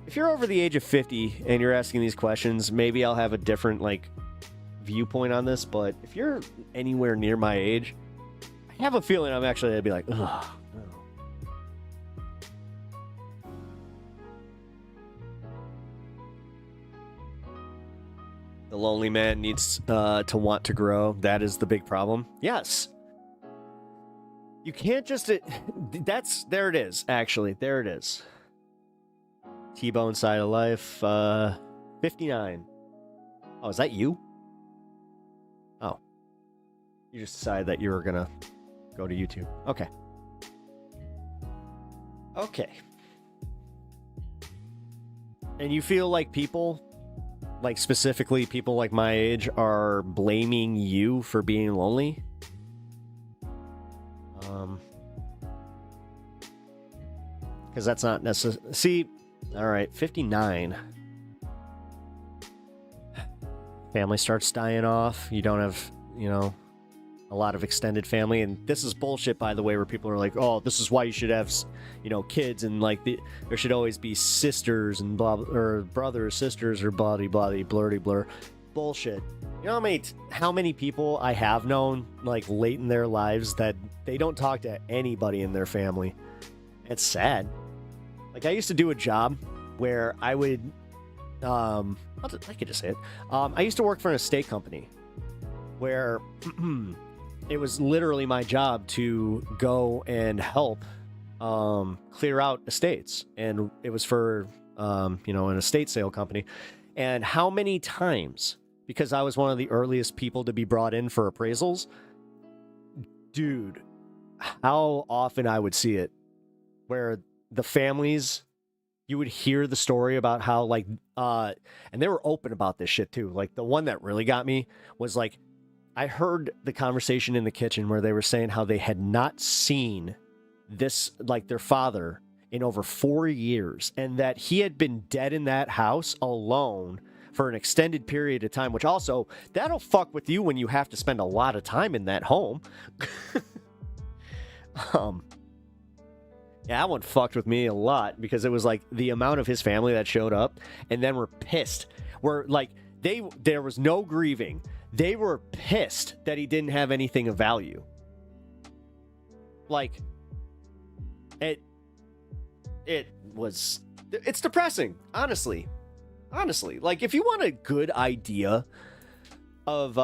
if you're over the age of 50 and you're asking these questions, maybe I'll have a different, like, viewpoint on this. But if you're anywhere near my age, I have a feeling I'm actually going to be like, ugh. The lonely man needs to want to grow. That is the big problem. Yes. You can't just... there it is, actually. There it is. T-Bone Side of Life. 59. Oh, is that you? Oh. You just decided that you were going to go to YouTube. Okay. Okay. And you feel like people... like specifically people like my age are blaming you for being lonely? Because that's not necessary. See, all right, 59. Family starts dying off. You don't have, a lot of extended family, and this is bullshit, by the way, where people are like, oh, this is why you should have, kids, and like there should always be sisters and blah, or brothers, sisters, or blah blah blurty blur. Bullshit. You know how many people I have known like late in their lives that they don't talk to anybody in their family? It's sad. Like, I used to do a job where I would, I could just say it. I used to work for an estate company where it was literally my job to go and help clear out estates. And it was for, an estate sale company. And how many times, because I was one of the earliest people to be brought in for appraisals, dude, how often I would see it where the families, you would hear the story about how, like, and they were open about this shit too. Like, the one that really got me was like, I heard the conversation in the kitchen where they were saying how they had not seen this, like, their father in over 4 years, and that he had been dead in that house alone for an extended period of time, which also, that'll fuck with you when you have to spend a lot of time in that home. Yeah, that one fucked with me a lot, because it was like the amount of his family that showed up and then were pissed. Were like, there was no grieving. They were pissed that he didn't have anything of value. Like, it's depressing, honestly. Honestly, like, if you want a good idea of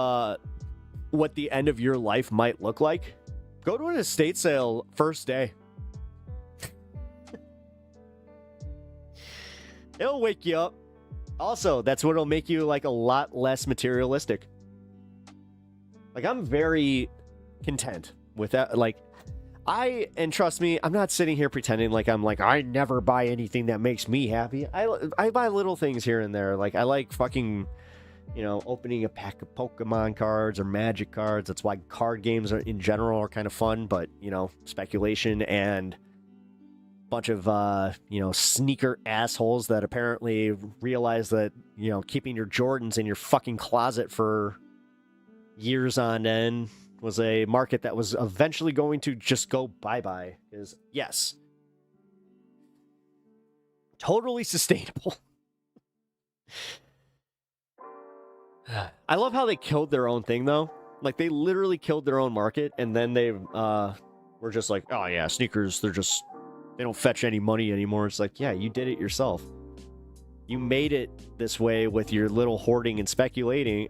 what the end of your life might look like, go to an estate sale first day. It'll wake you up. Also, that's what'll make you, like, a lot less materialistic. Like, I'm very content with that. Like, and trust me, I'm not sitting here pretending like I'm like, I never buy anything that makes me happy. I buy little things here and there. Like, I like fucking, opening a pack of Pokemon cards or Magic cards. That's why card games in general are kind of fun, but, speculation and bunch of, sneaker assholes that apparently realize that, keeping your Jordans in your fucking closet for years on end was a market that was eventually going to just go bye-bye. Is, yes, totally sustainable. I love how they killed their own thing, though. Like, they literally killed their own market, and then they were just like, oh yeah, sneakers, they don't fetch any money anymore. It's like, yeah, you did it yourself. You made it this way with your little hoarding and speculating,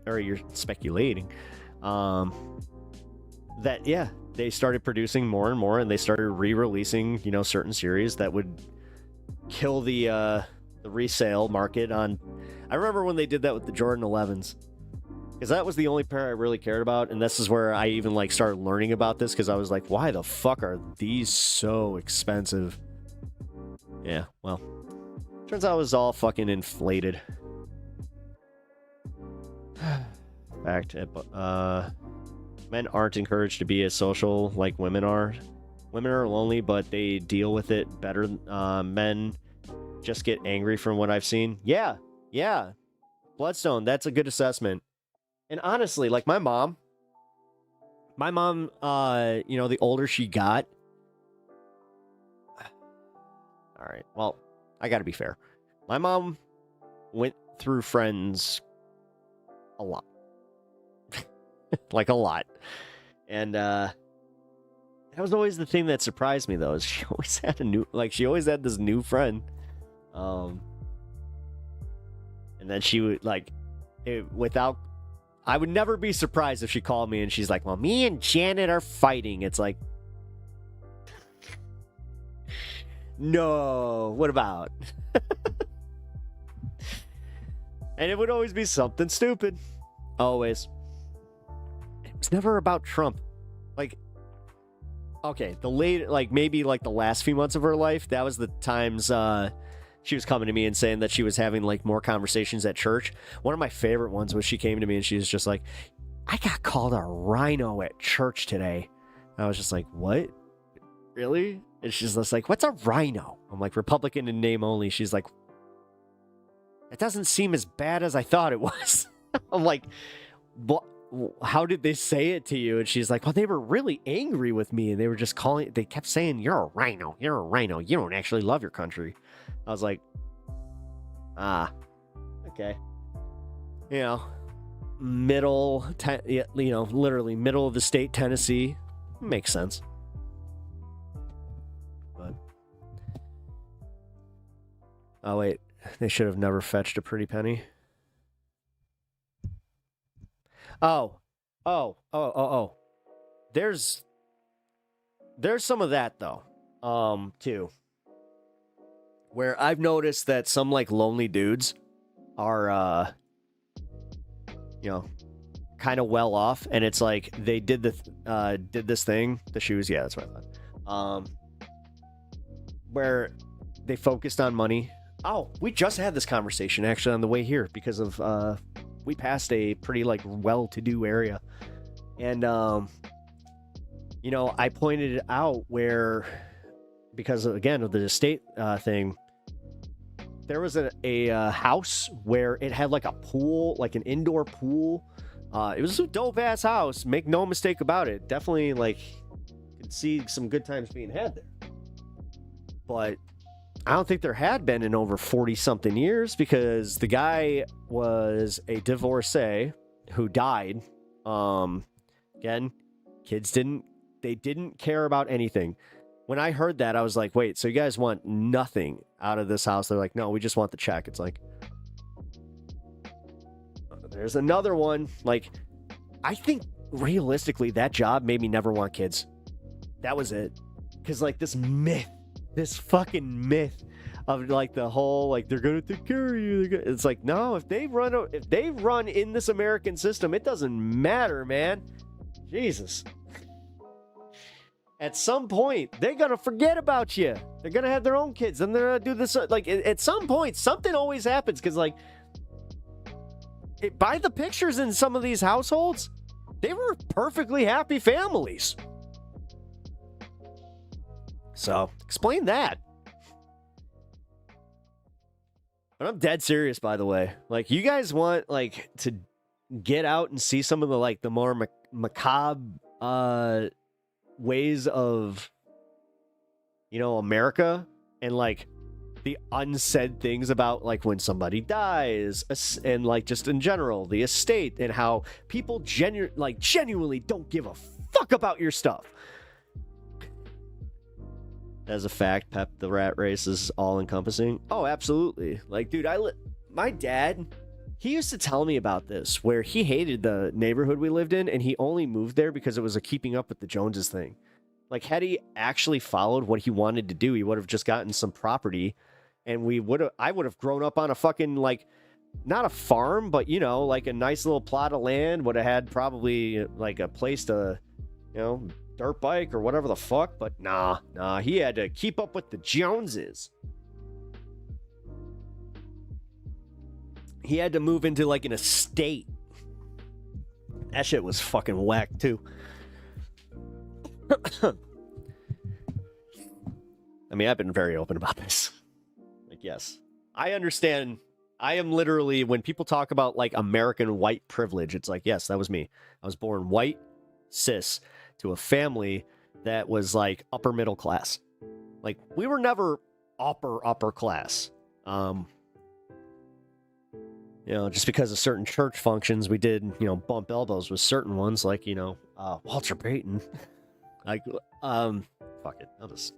that, yeah, they started producing more and more, and they started re-releasing, certain series that would kill the resale market on. I remember when they did that with the Jordan 11s, because that was the only pair I really cared about, and this is where I even, like, started learning about this, because I was like, why the fuck are these so expensive? Yeah, well, turns out it was all fucking inflated. Fact, men aren't encouraged to be as social like women are. Women are lonely, but they deal with it better. Men just get angry from what I've seen. Yeah. Bloodstone, that's a good assessment. And honestly, like, my mom, the older she got. All right, well, I gotta be fair. My mom went through friends a lot. Like, a lot. And that was always the thing that surprised me, though, is she always had she always had this new friend. And then she would, like, I would never be surprised if she called me and she's like, well, me and Janet are fighting. It's like, no, what about? And it would always be something stupid. Always. It was never about Trump. Like, okay, maybe like the last few months of her life, that was the times she was coming to me and saying that she was having, like, more conversations at church. One of my favorite ones was she came to me and she was just like, I got called a rhino at church today. And I was just like, what? Really? And she's just like, what's a rhino? I'm like, Republican in name only. She's like, it doesn't seem as bad as I thought it was. I'm like, how did they say it to you? And she's like, well, they were really angry with me. And they were just they kept saying, you're a rhino. You're a rhino. You don't actually love your country. I was like, okay. You know, literally middle of the state, Tennessee. Makes sense. But, oh, wait. They should have never fetched a pretty penny. Oh. There's some of that, though, too. Where I've noticed that some, like, lonely dudes are, kind of well off, and it's like they did this thing, the shoes, yeah, that's what I thought, where they focused on money. Oh, we just had this conversation actually on the way here because of we passed a pretty like well-to-do area, and I pointed it out where, because again of the estate thing, there was a house where it had like a pool, like an indoor pool. It was a dope-ass house. Make no mistake about it. Definitely, like, could see some good times being had there. But I don't think there had been in over 40-something years, because the guy was a divorcee who died. Again, kids didn't care about anything. When I heard that, I was like, wait, so you guys want nothing out of this house? They're like, no, we just want the check. It's like, there's another one. Like, I think realistically, that job made me never want kids. That was it. Because, like, this fucking myth of, like, the whole, like, they're going to take care of you. It's like, no, if they run in this American system, it doesn't matter, man. Jesus. At some point, they're going to forget about you. They're going to have their own kids. And they're going to do this. Like, at some point, something always happens. Because, like, by the pictures in some of these households, they were perfectly happy families. So, explain that. But I'm dead serious, by the way. Like, you guys want, like, to get out and see some of the, like, the more macabre ways of, America, and, like, the unsaid things about, like, when somebody dies, and, like, just in general, the estate, and how people genuinely don't give a fuck about your stuff. As a fact, Pep, the rat race is all-encompassing. Oh, absolutely. Like, dude, my dad, he used to tell me about this, where he hated the neighborhood we lived in, and he only moved there because it was a keeping up with the Joneses thing. Like, had he actually followed what he wanted to do, he would have just gotten some property, and I would have grown up on a fucking, like, not a farm, but, like a nice little plot of land, would have had probably, like, a place to, dirt bike or whatever the fuck. But nah, he had to keep up with the Joneses. He had to move into, like, an estate. That shit was fucking whack, too. I mean, I've been very open about this. Like, yes, I understand. I am literally, when people talk about, like, American white privilege, it's like, yes, that was me. I was born white, cis, to a family that was, like, upper middle class. Like, we were never upper class. Just because of certain church functions, we did, bump elbows with certain ones, like, Walter Payton. Like, fuck it. I'll just...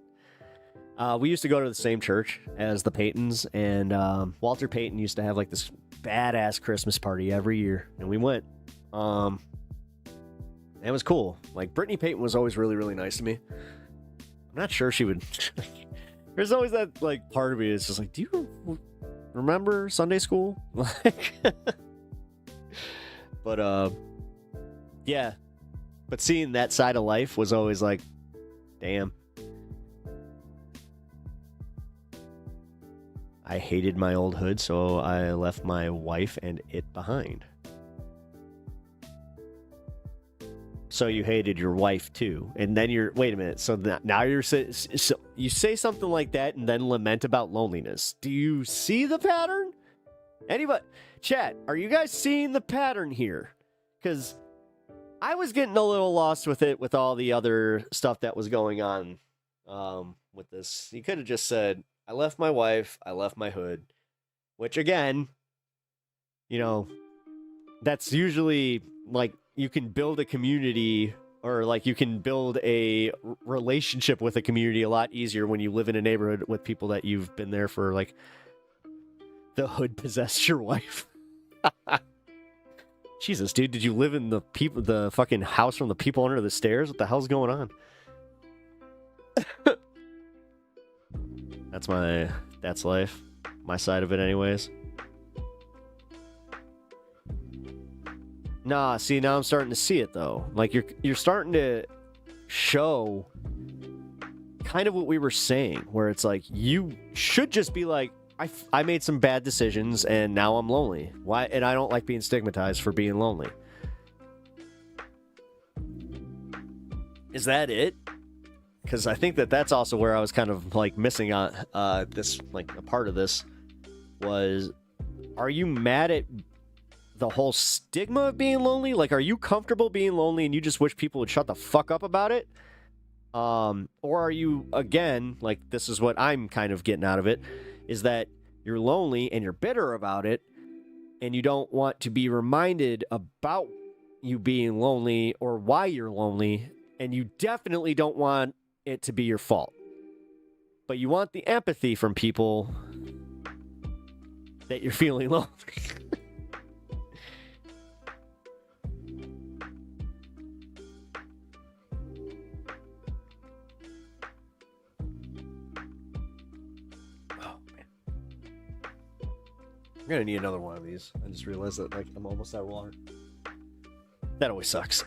we used to go to the same church as the Paytons, and Walter Payton used to have, like, this badass Christmas party every year, and we went. It was cool. Like, Brittany Payton was always really, really nice to me. I'm not sure she would... There's always that, like, part of me that's just like, do you remember Sunday school? Like, but, yeah. But seeing that side of life was always like, damn. I hated my old hood, so I left my wife and it behind. So you hated your wife too, and then wait a minute. So now you say something like that, and then lament about loneliness. Do you see the pattern? Anybody, chat? Are you guys seeing the pattern here? Because I was getting a little lost with it with all the other stuff that was going on with this. You could have just said, I left my wife, I left my hood, which again, you know, that's usually like you can build a community or like you can build a relationship with a community a lot easier when you live in a neighborhood with people that you've been there for, like the hood possessed your wife. Jesus, dude, did you live in the fucking house from the people under the stairs? What the hell's going on? That's life. My side of it anyways. Nah, see, now I'm starting to see it though. Like you're starting to show kind of what we were saying, where it's like you should just be like, I made some bad decisions and now I'm lonely. Why? And I don't like being stigmatized for being lonely. Is that it? Because I think that's also where I was kind of like missing on this, like a part of this was, are you mad at the whole stigma of being lonely? Like, are you comfortable being lonely and you just wish people would shut the fuck up about it? Or are you, again, like this is what I'm kind of getting out of it, is that you're lonely and you're bitter about it and you don't want to be reminded about you being lonely or why you're lonely, and you definitely don't want it to be your fault. But you want the empathy from people that you're feeling lonely. I'm gonna need another one of these. I just realized that like I'm almost out of water. That always sucks.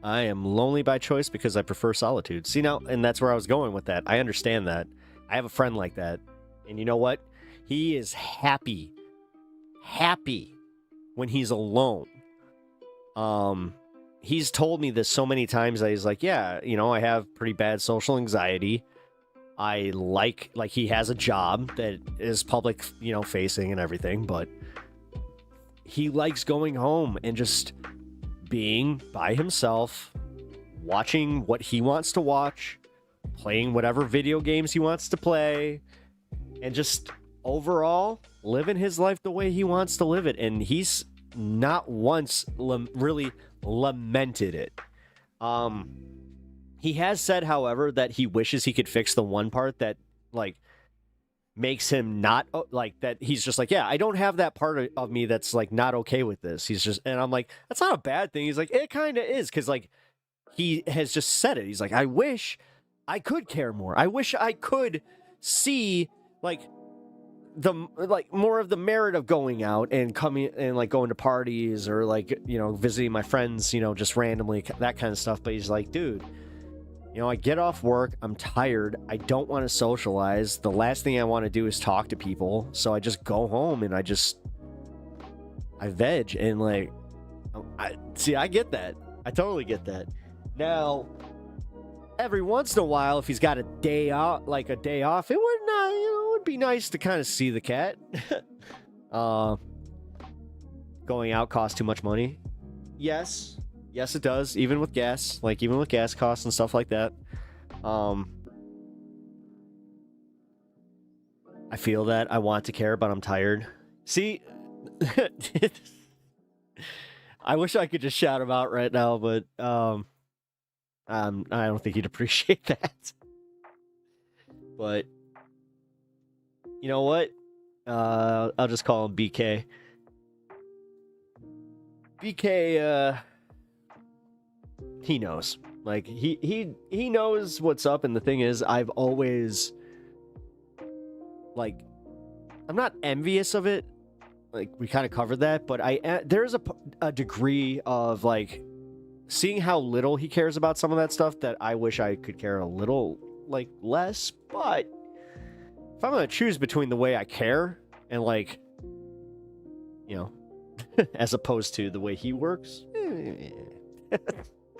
I am lonely by choice because I prefer solitude. See now, and that's where I was going with that. I understand that. I have a friend like that. And you know what? He is happy when he's alone. He's told me this so many times that he's like, yeah, you know, I have pretty bad social anxiety. I like he has a job that is public, you know, facing and everything, but he likes going home and just being by himself, watching what he wants to watch, playing whatever video games he wants to play, and just overall living his life the way he wants to live it. And he's not once really lamented it. He has said, however, that he wishes he could fix the one part that, like, makes him not, like, that he's just like, yeah, I don't have that part of me that's, like, not okay with this. He's just, and I'm like, that's not a bad thing. He's like, it kind of is, because, like, he has just said it. He's like, I wish I could care more. I wish I could see, like, more of the merit of going out and coming and, like, going to parties or, like, you know, visiting my friends, you know, just randomly, that kind of stuff. But he's like, dude, you know, I get off work, I'm tired, I don't want to socialize. The last thing I want to do is talk to people. So I just go home and I veg. And, like, I get that. I totally get that. Now, every once in a while, if he's got a day off, it would be nice to kind of see the cat. Going out costs too much money. Yes, it does. Even with gas costs and stuff like that. I feel that I want to care, but I'm tired. See, I wish I could just shout him out right now, but I don't think he'd appreciate that. But you know what? I'll just call him BK. BK, he knows. Like, he knows what's up, and the thing is, I've always, like, I'm not envious of it. Like, we kind of covered that, but there's a degree of, like, seeing how little he cares about some of that stuff that I wish I could care a little, like, less. But if I'm gonna choose between the way I care and, like, you know, as opposed to the way he works,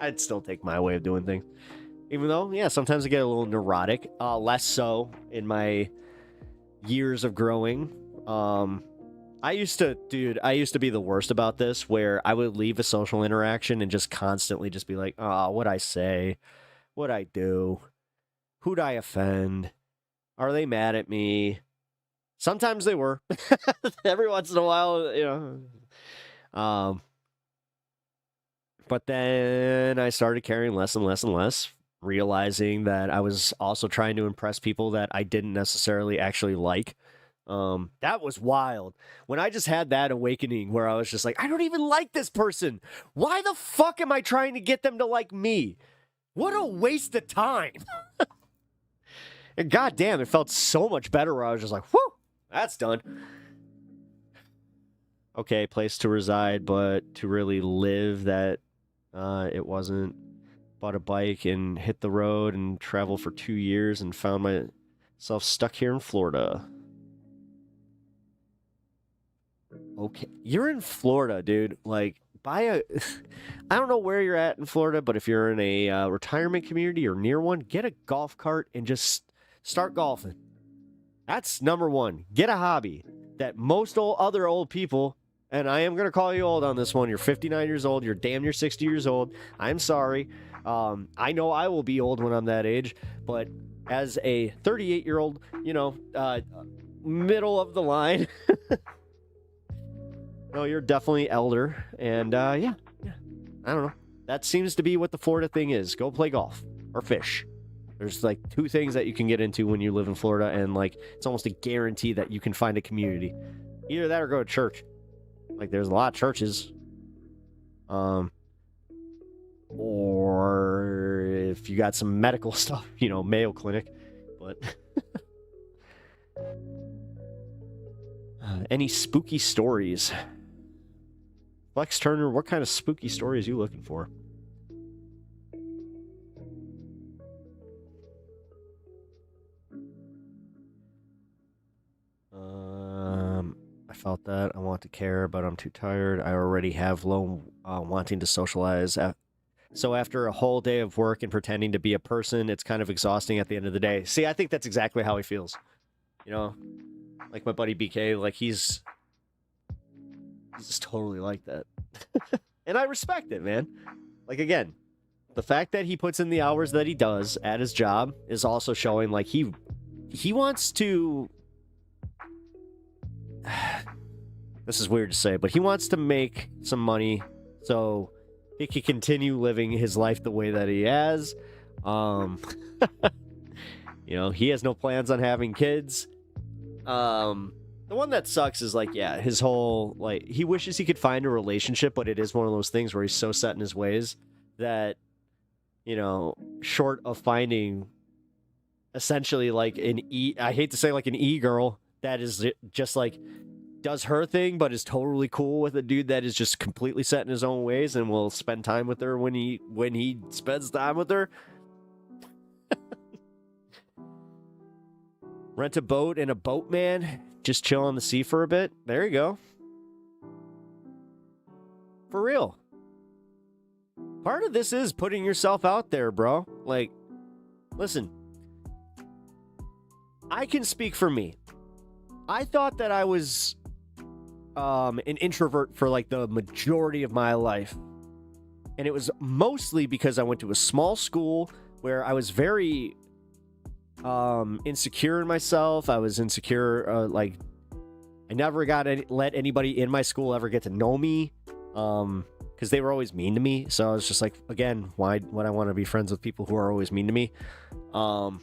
I'd still take my way of doing things. Even though, yeah, sometimes I get a little neurotic. Less so in my years of growing. I used to be the worst about this, where I would leave a social interaction and just constantly just be like, oh, what'd I say? What'd I do? Who'd I offend? Are they mad at me? Sometimes they were. Every once in a while, you know. But then I started caring less and less and less, realizing that I was also trying to impress people that I didn't necessarily actually like. That was wild. When I just had that awakening where I was just like, I don't even like this person. Why the fuck am I trying to get them to like me? What a waste of time. And goddamn, it felt so much better where I was just like, whew, that's done. Okay, place to reside, but to really live, that it wasn't. Bought a bike and hit the road and traveled for 2 years and found myself stuck here in Florida. Okay, you're in Florida, dude. Like, I don't know where you're at in Florida, but if you're in a retirement community or near one, get a golf cart and just start golfing. That's number one. Get a hobby that most other old people, and I am going to call you old on this one. You're 59 years old. You're damn near 60 years old. I'm sorry. I know I will be old when I'm that age, but as a 38-year-old, you know, middle of the line, no, you're definitely elder. And yeah, I don't know. That seems to be what the Florida thing is. Go play golf or fish. There's like 2 things that you can get into when you live in Florida, and like it's almost a guarantee that you can find a community. Either that or go to church. Like, there's a lot of churches. Or if you got some medical stuff, you know, Mayo Clinic. But any spooky stories? Flex Turner, what kind of spooky stories are you looking for? I felt that. I want to care, but I'm too tired. I already have low wanting to socialize. So after a whole day of work and pretending to be a person, it's kind of exhausting at the end of the day. See, I think that's exactly how he feels. You know, like my buddy BK, like he's just totally like that. And I respect it, man. Like, again, the fact that he puts in the hours that he does at his job is also showing like he wants to... This is weird to say, but he wants to make some money so he can continue living his life the way that he has. You know, he has no plans on having kids. The one that sucks is like, yeah, his whole, like, he wishes he could find a relationship, but it is one of those things where he's so set in his ways that, you know, short of finding essentially like I hate to say like an e-girl that is just like does her thing, but is totally cool with a dude that is just completely set in his own ways and will spend time with her when he spends time with her. Rent a boat and a boatman, just chill on the sea for a bit. There you go. For real. Part of this is putting yourself out there, bro. Like, listen, I can speak for me. I thought that I was an introvert for like the majority of my life. And it was mostly because I went to a small school where I was very insecure in myself. I was insecure, like I never let anybody in my school ever get to know me, because they were always mean to me. So I was just like, again, why would I want to be friends with people who are always mean to me? And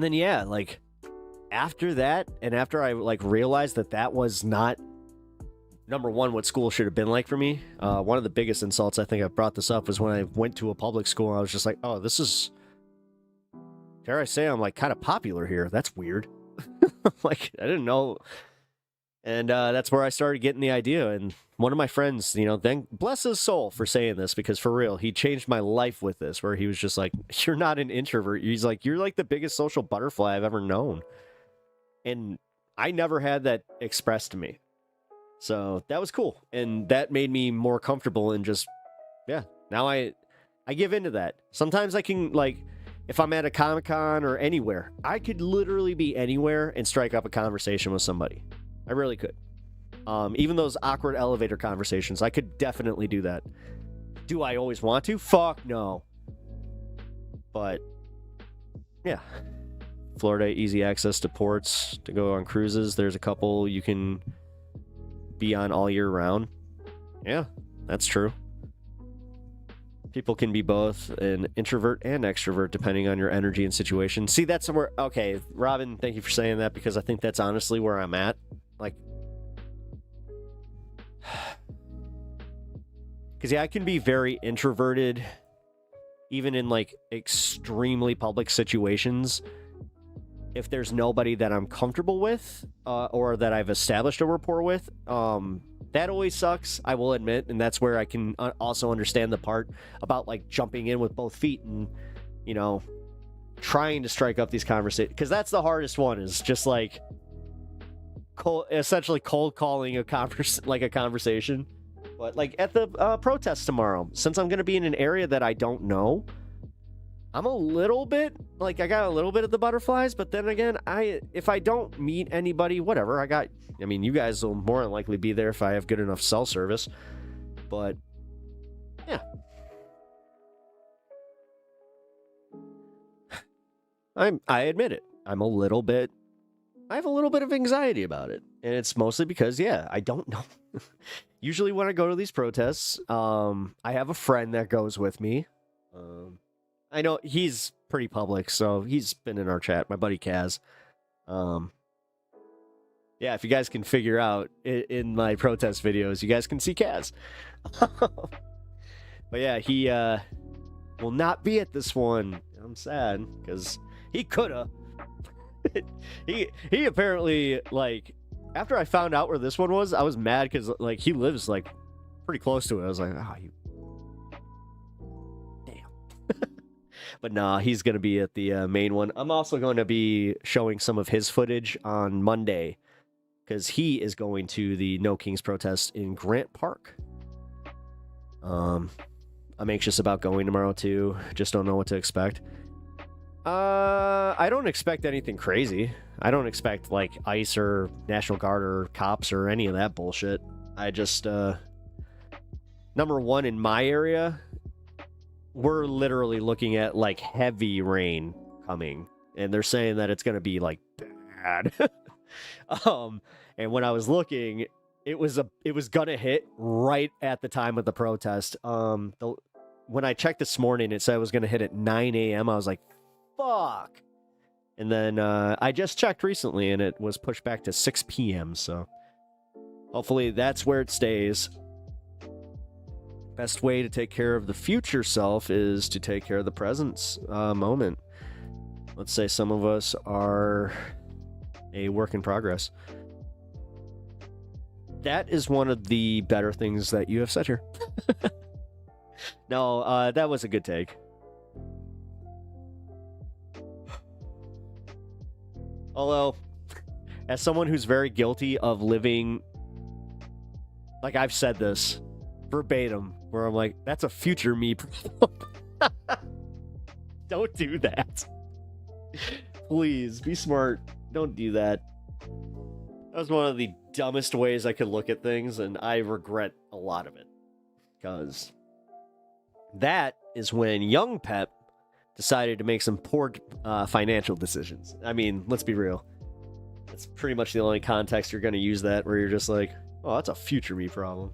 then yeah, like after that, and after I like realized that was not, number one, what school should have been like for me. One of the biggest insults, I think I brought this up, was when I went to a public school and I was just like, oh, this is, dare I say, I'm like kind of popular here. That's weird. Like, I didn't know. And that's where I started getting the idea. And one of my friends, you know, then bless his soul for saying this, because for real, he changed my life with this, where he was just like, you're not an introvert. He's like, you're like the biggest social butterfly I've ever known. And I never had that expressed to me. So that was cool. And that made me more comfortable and just, yeah, now I give into that. Sometimes I can, like, if I'm at a Comic-Con or anywhere, I could literally be anywhere and strike up a conversation with somebody. I really could. Even those awkward elevator conversations, I could definitely do that. Do I always want to? Fuck no. But, yeah. Florida, easy access to ports to go on cruises. There's a couple you can be on all year round. Yeah, that's true. People can be both an introvert and extrovert depending on your energy and situation. See, that's where... Okay, Robin, thank you for saying that, because I think that's honestly where I'm at. Like... Because, yeah, I can be very introverted, even in, like, extremely public situations, if there's nobody that I'm comfortable with, or that I've established a rapport with. That always sucks, I will admit, and that's where I can also understand the part about, like, jumping in with both feet and, you know, trying to strike up these conversations. Because that's the hardest one, is just, like, essentially cold calling a conversation. But, like, at the protest tomorrow, since I'm going to be in an area that I don't know, I'm a little bit, like, I got a little bit of the butterflies, but then again, if I don't meet anybody, whatever, I mean, you guys will more than likely be there if I have good enough cell service, but, yeah. I admit it. I have a little bit of anxiety about it, and it's mostly because, yeah, I don't know. Usually when I go to these protests, I have a friend that goes with me. I know he's pretty public, so he's been in our chat, my buddy Kaz. Yeah, if you guys can figure out in my protest videos, you guys can see Kaz. But yeah, he will not be at this one. I'm sad, because he coulda. he apparently, like, after I found out where this one was, I was mad because, like, he lives, like, pretty close to it. I was like, oh, you... Damn. But nah, he's going to be at the main one. I'm also going to be showing some of his footage on Monday, because he is going to the No Kings protest in Grant Park. I'm anxious about going tomorrow, too. Just don't know what to expect. I don't expect anything crazy. I don't expect, like, ICE or National Guard or cops or any of that bullshit. I just, number one, in my area, we're literally looking at, like, heavy rain coming. And they're saying that it's going to be, like, bad. And when I was looking, it was gonna hit right at the time of the protest. When I checked this morning, it said it was gonna hit at 9 a.m. I was like, fuck. And then I just checked recently, and it was pushed back to 6 p.m. So hopefully that's where it stays. Best way to take care of the future self is to take care of the present moment. Let's say some of us are a work in progress. That is one of the better things that you have said here. No, that was a good take. Although, as someone who's very guilty of living, like, I've said this verbatim, where I'm like, that's a future me problem. Don't do that. Please, be smart. Don't do that. That was one of the dumbest ways I could look at things, and I regret a lot of it. Because that is when young Pep decided to make some poor financial decisions. I mean, let's be real. That's pretty much the only context you're going to use that, where you're just like, oh, that's a future me problem.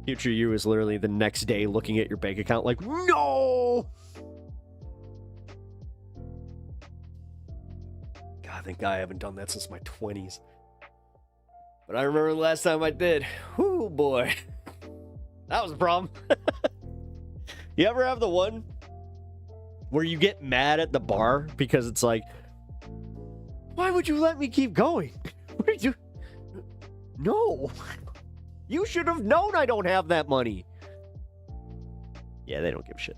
Future you is literally the next day looking at your bank account like, no! God, thank God I haven't done that since my 20s. But I remember the last time I did. Whoo, boy. That was a problem. You ever have the one where you get mad at the bar because it's like, why would you let me keep going? What did you... No. You should have known I don't have that money. Yeah, they don't give a shit.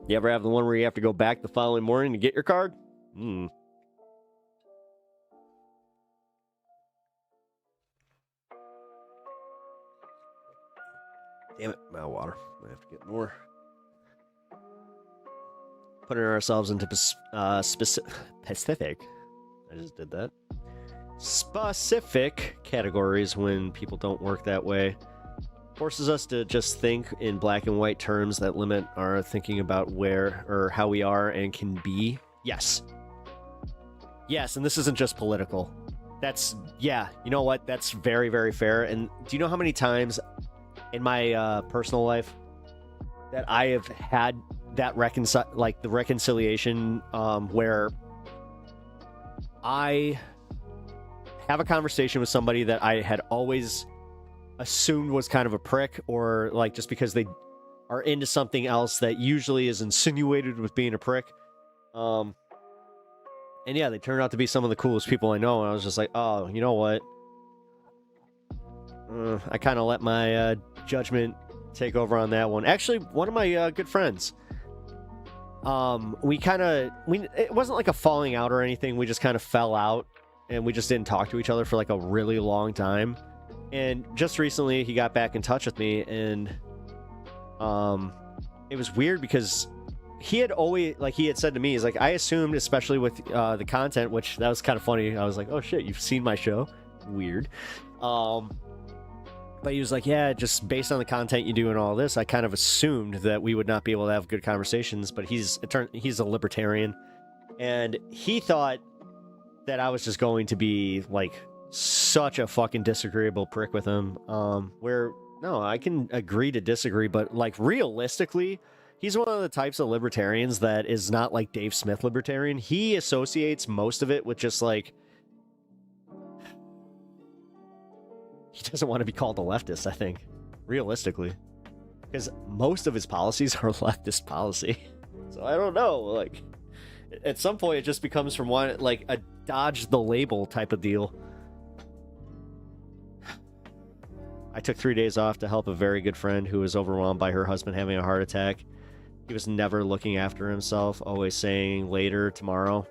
You ever have the one where you have to go back the following morning to get your card? Damn it, my water. I have to get more. Putting ourselves into Pacific. I just did that. Specific categories when people don't work that way. Forces us to just think in black and white terms that limit our thinking about where or how we are and can be. Yes. Yes, and this isn't just political. That's, yeah, you know what? That's very, very fair. And do you know how many times in my personal life that I have had that the reconciliation where I have a conversation with somebody that I had always assumed was kind of a prick, or like just because they are into something else that usually is insinuated with being a prick. And yeah, they turned out to be some of the coolest people I know, and I was just like, oh, you know what? I kind of let my judgment take over on that one. Actually, one of my good friends. It wasn't like a falling out or anything. We just kind of fell out, and we just didn't talk to each other for like a really long time. And just recently, he got back in touch with me, and it was weird because he had always, like, he had said to me, he's like, I assumed, especially with the content, which that was kind of funny. I was like, oh shit, you've seen my show? Weird. But he was like, yeah, just based on the content you do and all this, I kind of assumed that we would not be able to have good conversations. But he's a libertarian, and he thought that I was just going to be like such a fucking disagreeable prick with him. Where no, I can agree to disagree, but like realistically, he's one of the types of libertarians that is not like Dave Smith libertarian. He associates most of it with just like, he doesn't want to be called a leftist, I think, realistically, because most of his policies are leftist policy. So I don't know, like, at some point it just becomes from one, like, a dodge the label type of deal. I took 3 days off to help a very good friend who was overwhelmed by her husband having a heart attack. He was never looking after himself, always saying later, tomorrow.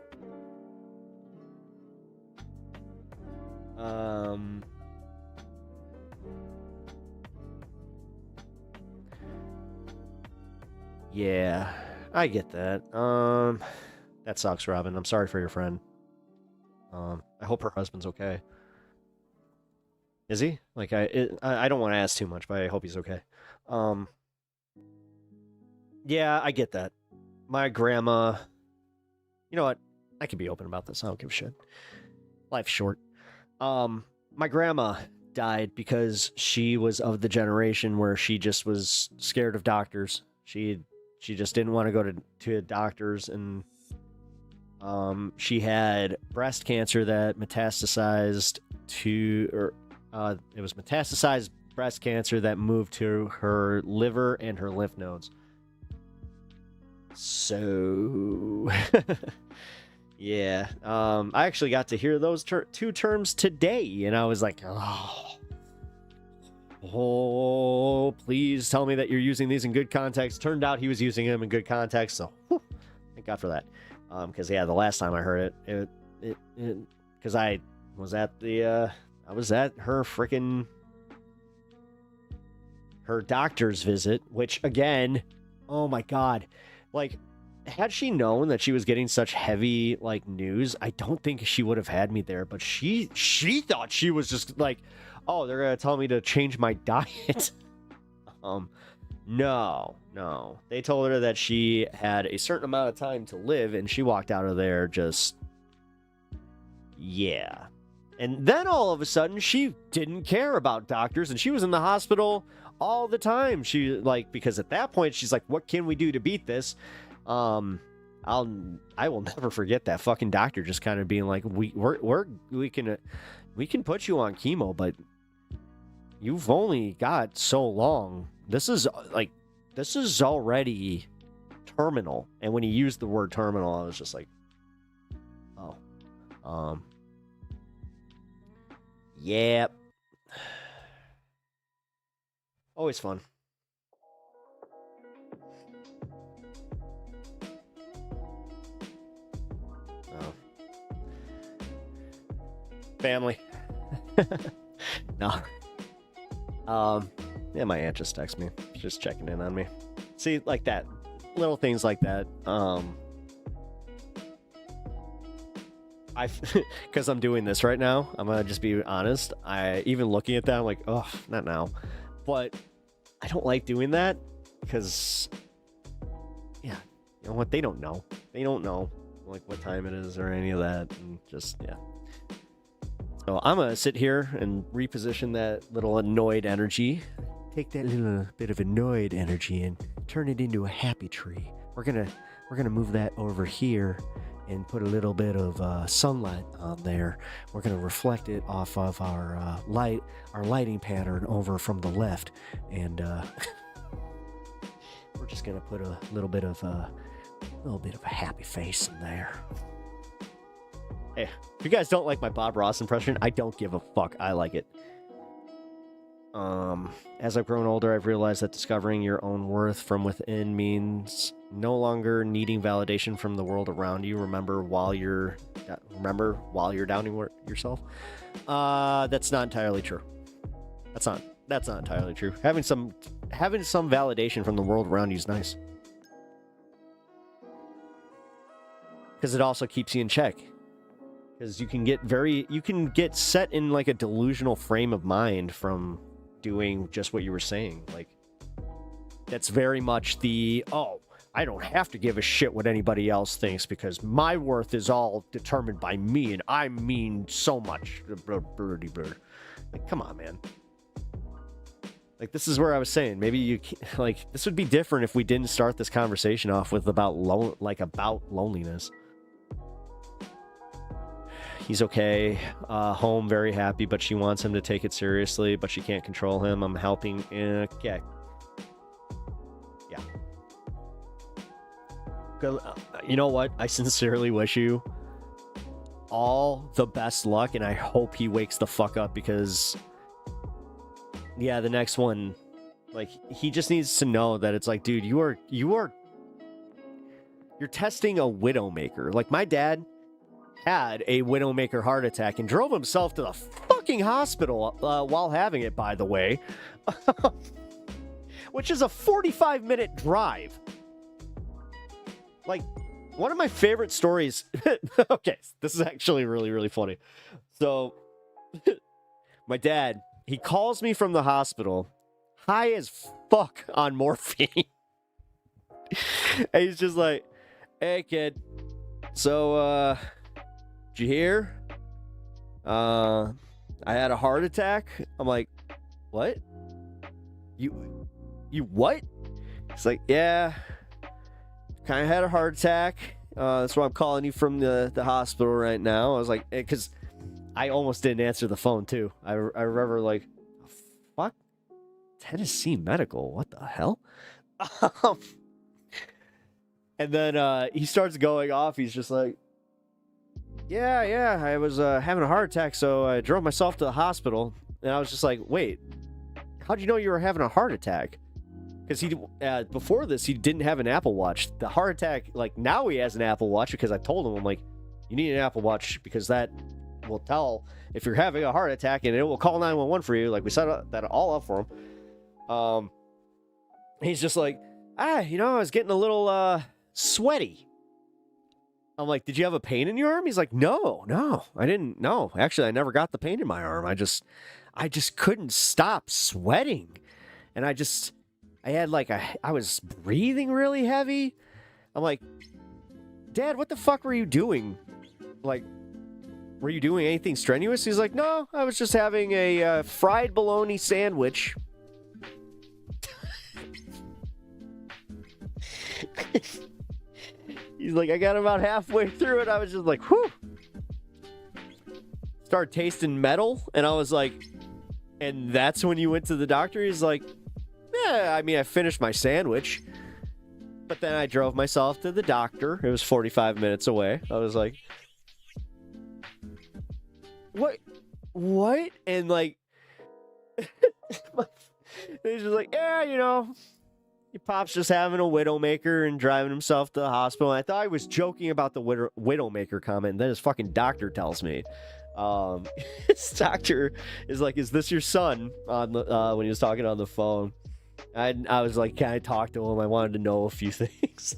Yeah, I get that. That sucks, Robin. I'm sorry for your friend. I hope her husband's okay. Is he? Like, I don't want to ask too much, but I hope he's okay. Yeah, I get that. My grandma... You know what? I can be open about this. I don't give a shit. Life's short. My grandma died because she was of the generation where she just was scared of doctors. She just didn't want to go to doctors, and she had breast cancer that metastasized to... it was metastasized breast cancer that moved to her liver and her lymph nodes. So, yeah. I actually got to hear those two terms today, and I was like, oh, please tell me that you're using these in good context. Turned out he was using them in good context, so whew, thank God for that. Because, yeah, the last time I heard it, because I was at her doctor's visit, which, again, oh my God. Like, had she known that she was getting such heavy, like, news, I don't think she would have had me there, but she thought she was just like, oh, they're gonna tell me to change my diet. No. They told her that she had a certain amount of time to live, and she walked out of there just, yeah. And then all of a sudden, she didn't care about doctors, and she was in the hospital all the time. She, like, because at that point, she's like, what can we do to beat this? I will never forget that fucking doctor just kind of being like, we can put you on chemo, but you've only got so long. This is already terminal. And when he used the word terminal, I was just like, oh, yep. Always fun. Oh. Family. No. Yeah, my aunt just texted me. Just checking in on me. See, like that. Little things like that. because I'm doing this right now, I'm gonna just be honest. I even looking at that, I'm like, oh, not now. But I don't like doing that because, yeah, you know what? They don't know. They don't know like what time it is or any of that, and just yeah. So I'm gonna sit here and reposition that little annoyed energy. Take that little bit of annoyed energy and turn it into a happy tree. We're gonna move that over here and put a little bit of sunlight on there. We're gonna reflect it off of our lighting pattern over from the left, and we're just gonna put a little bit of a happy face in there. Hey, if you guys don't like my Bob Ross impression, I don't give a fuck. I like it. As I've grown older, I've realized that discovering your own worth from within means no longer needing validation from the world around you. Remember while you're doubting yourself. That's not entirely true. That's not entirely true. Having some validation from the world around you is nice, because it also keeps you in check. Because you can get set in like a delusional frame of mind from doing just what you were saying. Like, that's very much the, oh, I don't have to give a shit what anybody else thinks because my worth is all determined by me and I mean so much. Like, come on, man. Like, this is where I was saying, maybe you like, this would be different if we didn't start this conversation off with about loneliness. He's okay, home, very happy, but she wants him to take it seriously, but she can't control him. I'm helping. Okay. Yeah. You know what? I sincerely wish you all the best luck, and I hope he wakes the fuck up because, yeah, the next one, like, he just needs to know that it's like, dude, you're testing a widowmaker. Like, my dad had a widowmaker heart attack and drove himself to the fucking hospital while having it, by the way. Which is a 45-minute drive. Like, one of my favorite stories... Okay, this is actually really, really funny. So, my dad, he calls me from the hospital, high as fuck on morphine. And he's just like, hey, kid, so, did you hear? I had a heart attack. I'm like, what? You what? It's like, yeah, kind of had a heart attack. That's why I'm calling you from the hospital right now. I was like, because I almost didn't answer the phone too. I remember like, fuck, Tennessee Medical, what the hell? And then he starts going off. He's just like, yeah, I was having a heart attack, so I drove myself to the hospital. And I was just like, wait, how'd you know you were having a heart attack? Because before this, he didn't have an Apple Watch. The heart attack, like, now he has an Apple Watch because I told him, I'm like, you need an Apple Watch because that will tell if you're having a heart attack and it will call 911 for you. Like, we set that all up for him. He's just like, I was getting a little sweaty. I'm like, did you have a pain in your arm? He's like, no, I didn't. No, actually, I never got the pain in my arm. I just couldn't stop sweating. And I had like I was breathing really heavy. I'm like, Dad, what the fuck were you doing? Like, were you doing anything strenuous? He's like, no, I was just having a fried bologna sandwich. He's like, I got about halfway through it. I was just like, whew. Started tasting metal. And I was like, and that's when you went to the doctor? He's like, yeah, I mean, I finished my sandwich. But then I drove myself to the doctor. It was 45 minutes away. I was like, what? And like, he's just like, yeah, your pop's just having a widowmaker and driving himself to the hospital. And I thought I was joking about the widowmaker comment. And then his fucking doctor tells me, his doctor is like, is this your son? On the when he was talking on the phone. And I was like, can I talk to him? I wanted to know a few things.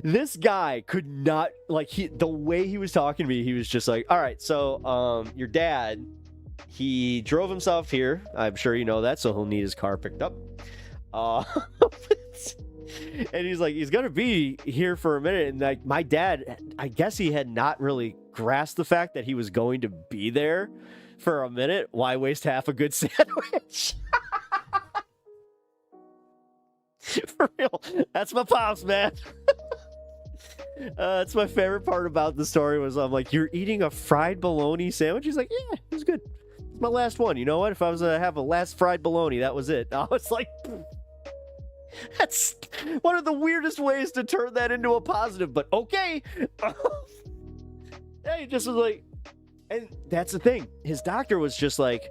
This guy could not, like, the way he was talking to me, he was just like, all right, so your dad, he drove himself here. I'm sure you know that, so he'll need his car picked up. And he's like, he's gonna be here for a minute. And like, my dad, I guess he had not really grasped the fact that he was going to be there for a minute. Why waste half a good sandwich? For real, that's my pops, man. That's my favorite part about the story was I'm like, you're eating a fried bologna sandwich? He's like, yeah, it was good. It's my last one. You know what? If I was to have a last fried bologna, that was it. I was like, that's one of the weirdest ways to turn that into a positive, but okay. Yeah, he just was like, and that's the thing. His doctor was just like,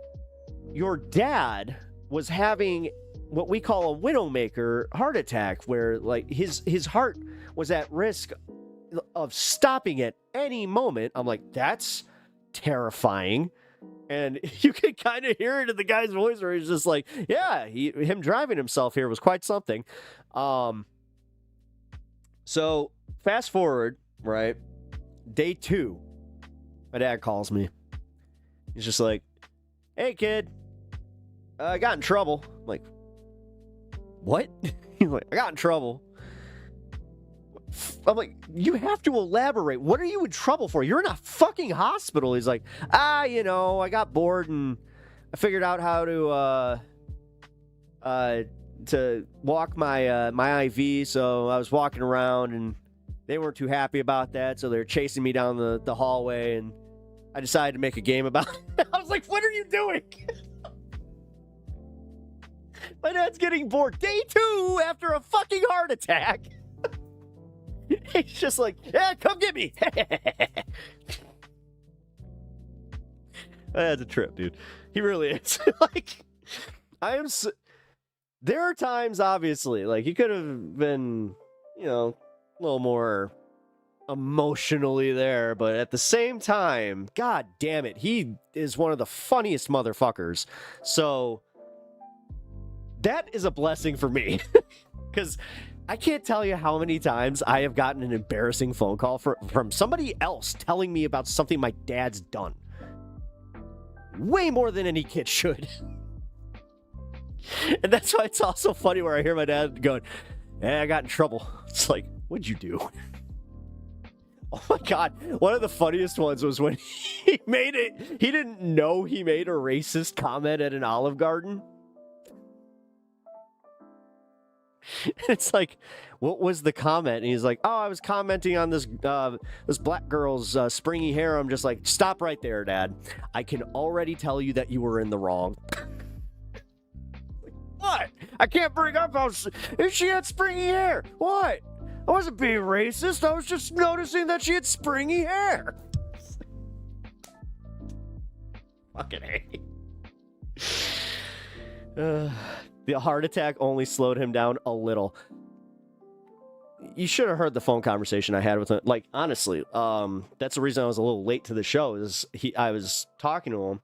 your dad was having what we call a widowmaker heart attack, where like his heart was at risk of stopping at any moment. I'm like, that's terrifying. And you can kind of hear it in the guy's voice where he's just like, yeah, him driving himself here was quite something. So fast forward, right? Day 2, my dad calls me. He's just like, hey kid, I got in trouble. I'm like, what? He's like, I got in trouble. I'm like, you have to elaborate. What are you in trouble for? You're in a fucking hospital. He's like, you know, I got bored and I figured out how to walk my IV. So I was walking around and they weren't too happy about that. So they're chasing me down the hallway and I decided to make a game about it. I was like, what are you doing? My dad's getting bored. Day 2 after a fucking heart attack. He's just like, yeah, come get me. That's a trip, dude. He really is. Like, there are times, obviously, like, he could have been, you know, a little more emotionally there, but at the same time, god damn it, he is one of the funniest motherfuckers. So that is a blessing for me. Because I can't tell you how many times I have gotten an embarrassing phone call from somebody else telling me about something my dad's done. Way more than any kid should. And that's why it's also funny where I hear my dad going, I got in trouble. It's like, what'd you do? Oh my god. One of the funniest ones was when he didn't know he made a racist comment at an Olive Garden. It's like, what was the comment? And he's like, I was commenting on this black girl's springy hair. I'm just like, stop right there, Dad. I can already tell you that you were in the wrong. What? I can't bring up how she had springy hair. What? I wasn't being racist. I was just noticing that she had springy hair. Fucking A. The heart attack only slowed him down a little. You should have heard the phone conversation I had with him. Like, honestly, that's the reason I was a little late to the show. I was talking to him.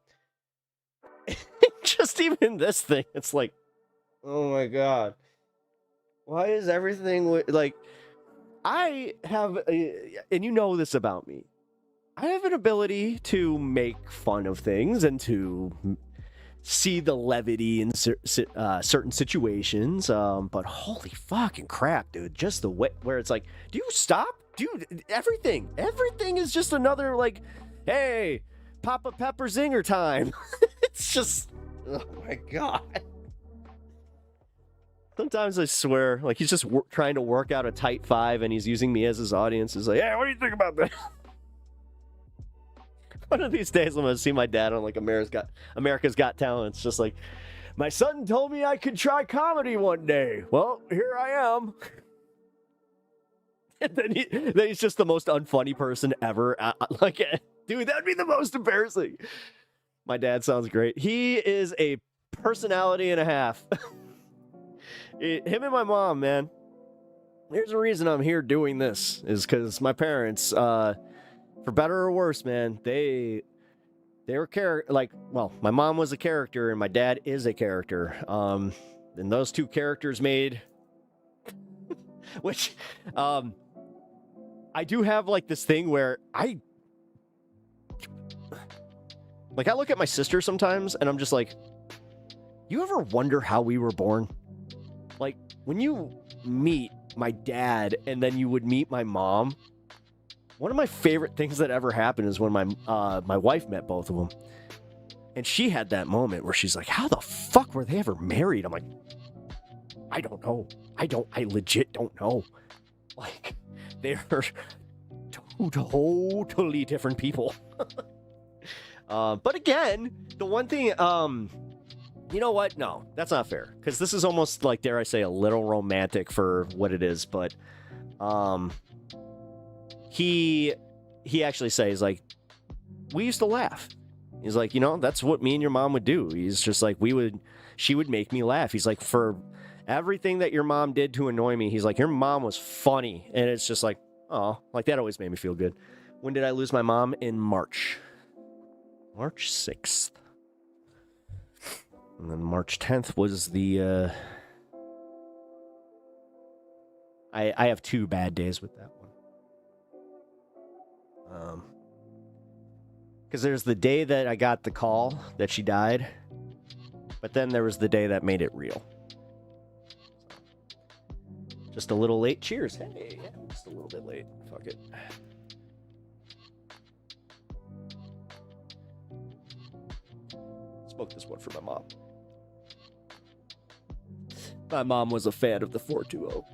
Just even this thing, it's like, oh my god. Why is everything like... I have, and you know this about me, I have an ability to make fun of things and to see the levity in certain situations, but holy fucking crap, dude, just the way where it's like, do you stop? Dude, everything is just another, like, hey, Papa Pepper Zinger time. It's just, oh my god. Sometimes I swear, like, he's just trying to work out a tight 5 and he's using me as his audience. He's like, hey, what do you think about that? One of these days I'm going to see my dad on, like, America's Got Talent. It's just like, my son told me I could try comedy one day. Well, here I am. And then he's just the most unfunny person ever. Like, dude, that'd be the most embarrassing. My dad sounds great. He is a personality and a half. Him and my mom, man. There's a reason I'm here doing this, is because my parents, for better or worse, man, they were my mom was a character and my dad is a character. And those two characters made Which, I do have like this thing where I look at my sister sometimes and I'm just like, you ever wonder how we were born? Like, when you meet my dad and then you would meet my mom, one of my favorite things that ever happened is when my wife met both of them. And she had that moment where she's like, how the fuck were they ever married? I'm like, I don't know. I legit don't know. Like, they're two totally different people. But again, the one thing, you know what? No, that's not fair. Because this is almost like, dare I say, a little romantic for what it is. But he actually says, like, we used to laugh. He's like, you know, that's what me and your mom would do. He's just like, she would make me laugh. He's like, for everything that your mom did to annoy me, he's like, your mom was funny. And it's just like, oh, like that always made me feel good. When did I lose my mom? In March 6th. And then March 10th was the, I have 2 bad days with that one. Because there's the day that I got the call that she died, but then there was the day that made it real. Just a little late. Cheers. Hey, yeah, just a little bit late. Fuck it. Smoke this one for my mom. My mom was a fan of the 420.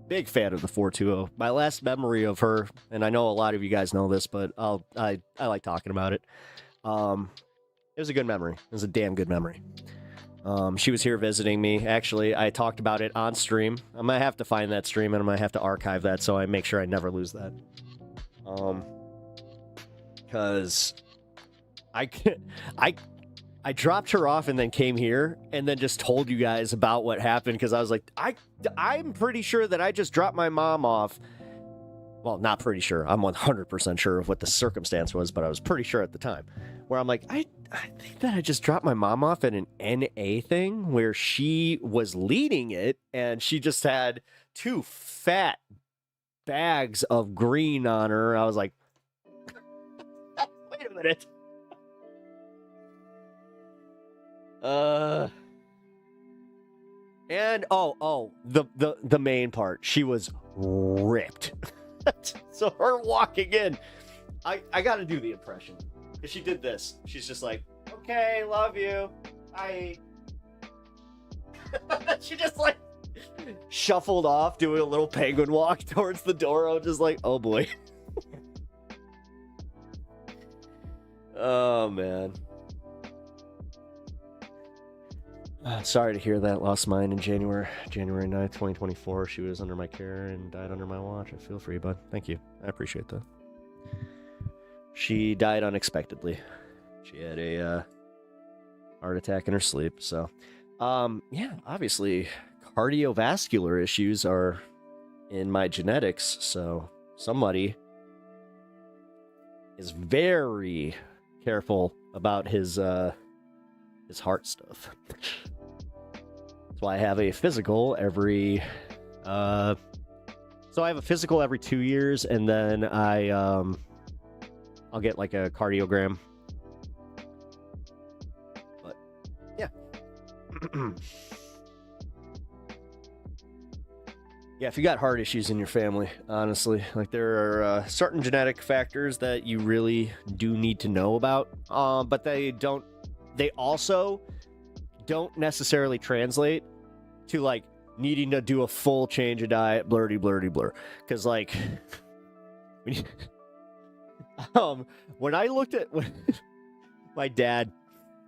Big fan of the 420. My last memory of her, and I know a lot of you guys know this, but I like talking about it. It was a good memory. It was a damn good memory. She was here visiting me. Actually, I talked about it on stream. I'm going to have to find that stream, and I'm going to have to archive that so I make sure I never lose that. Because I dropped her off and then came here and then just told you guys about what happened because I was like, I'm pretty sure that I just dropped my mom off. Well, not pretty sure. I'm 100% sure of what the circumstance was, but I was pretty sure at the time. Where I'm like, I think that I just dropped my mom off at an NA thing where she was leading it and she just had 2 fat bags of green on her. I was like, wait a minute. And the main part, she was ripped. So her walking in, I gotta do the impression. Cause she did this. She's just like, okay, love you. Bye. She just like shuffled off, doing a little penguin walk towards the door. I was just like, oh boy. Oh man. Sorry to hear that. Lost mine in January 9th, 2024. She was under my care and died under my watch. I feel for you, bud. Thank you. I appreciate that. She died unexpectedly. She had a heart attack in her sleep. So, yeah, obviously, cardiovascular issues are in my genetics. So somebody is very careful about his heart stuff. That's why I have a physical every so I have a physical every 2 years, and then I'll get like a cardiogram. But yeah. Yeah, if you got heart issues in your family, honestly, like there are certain genetic factors that you really do need to know about, but they also don't necessarily translate to like needing to do a full change of diet, blurdy blur. Because like, when I looked at my dad,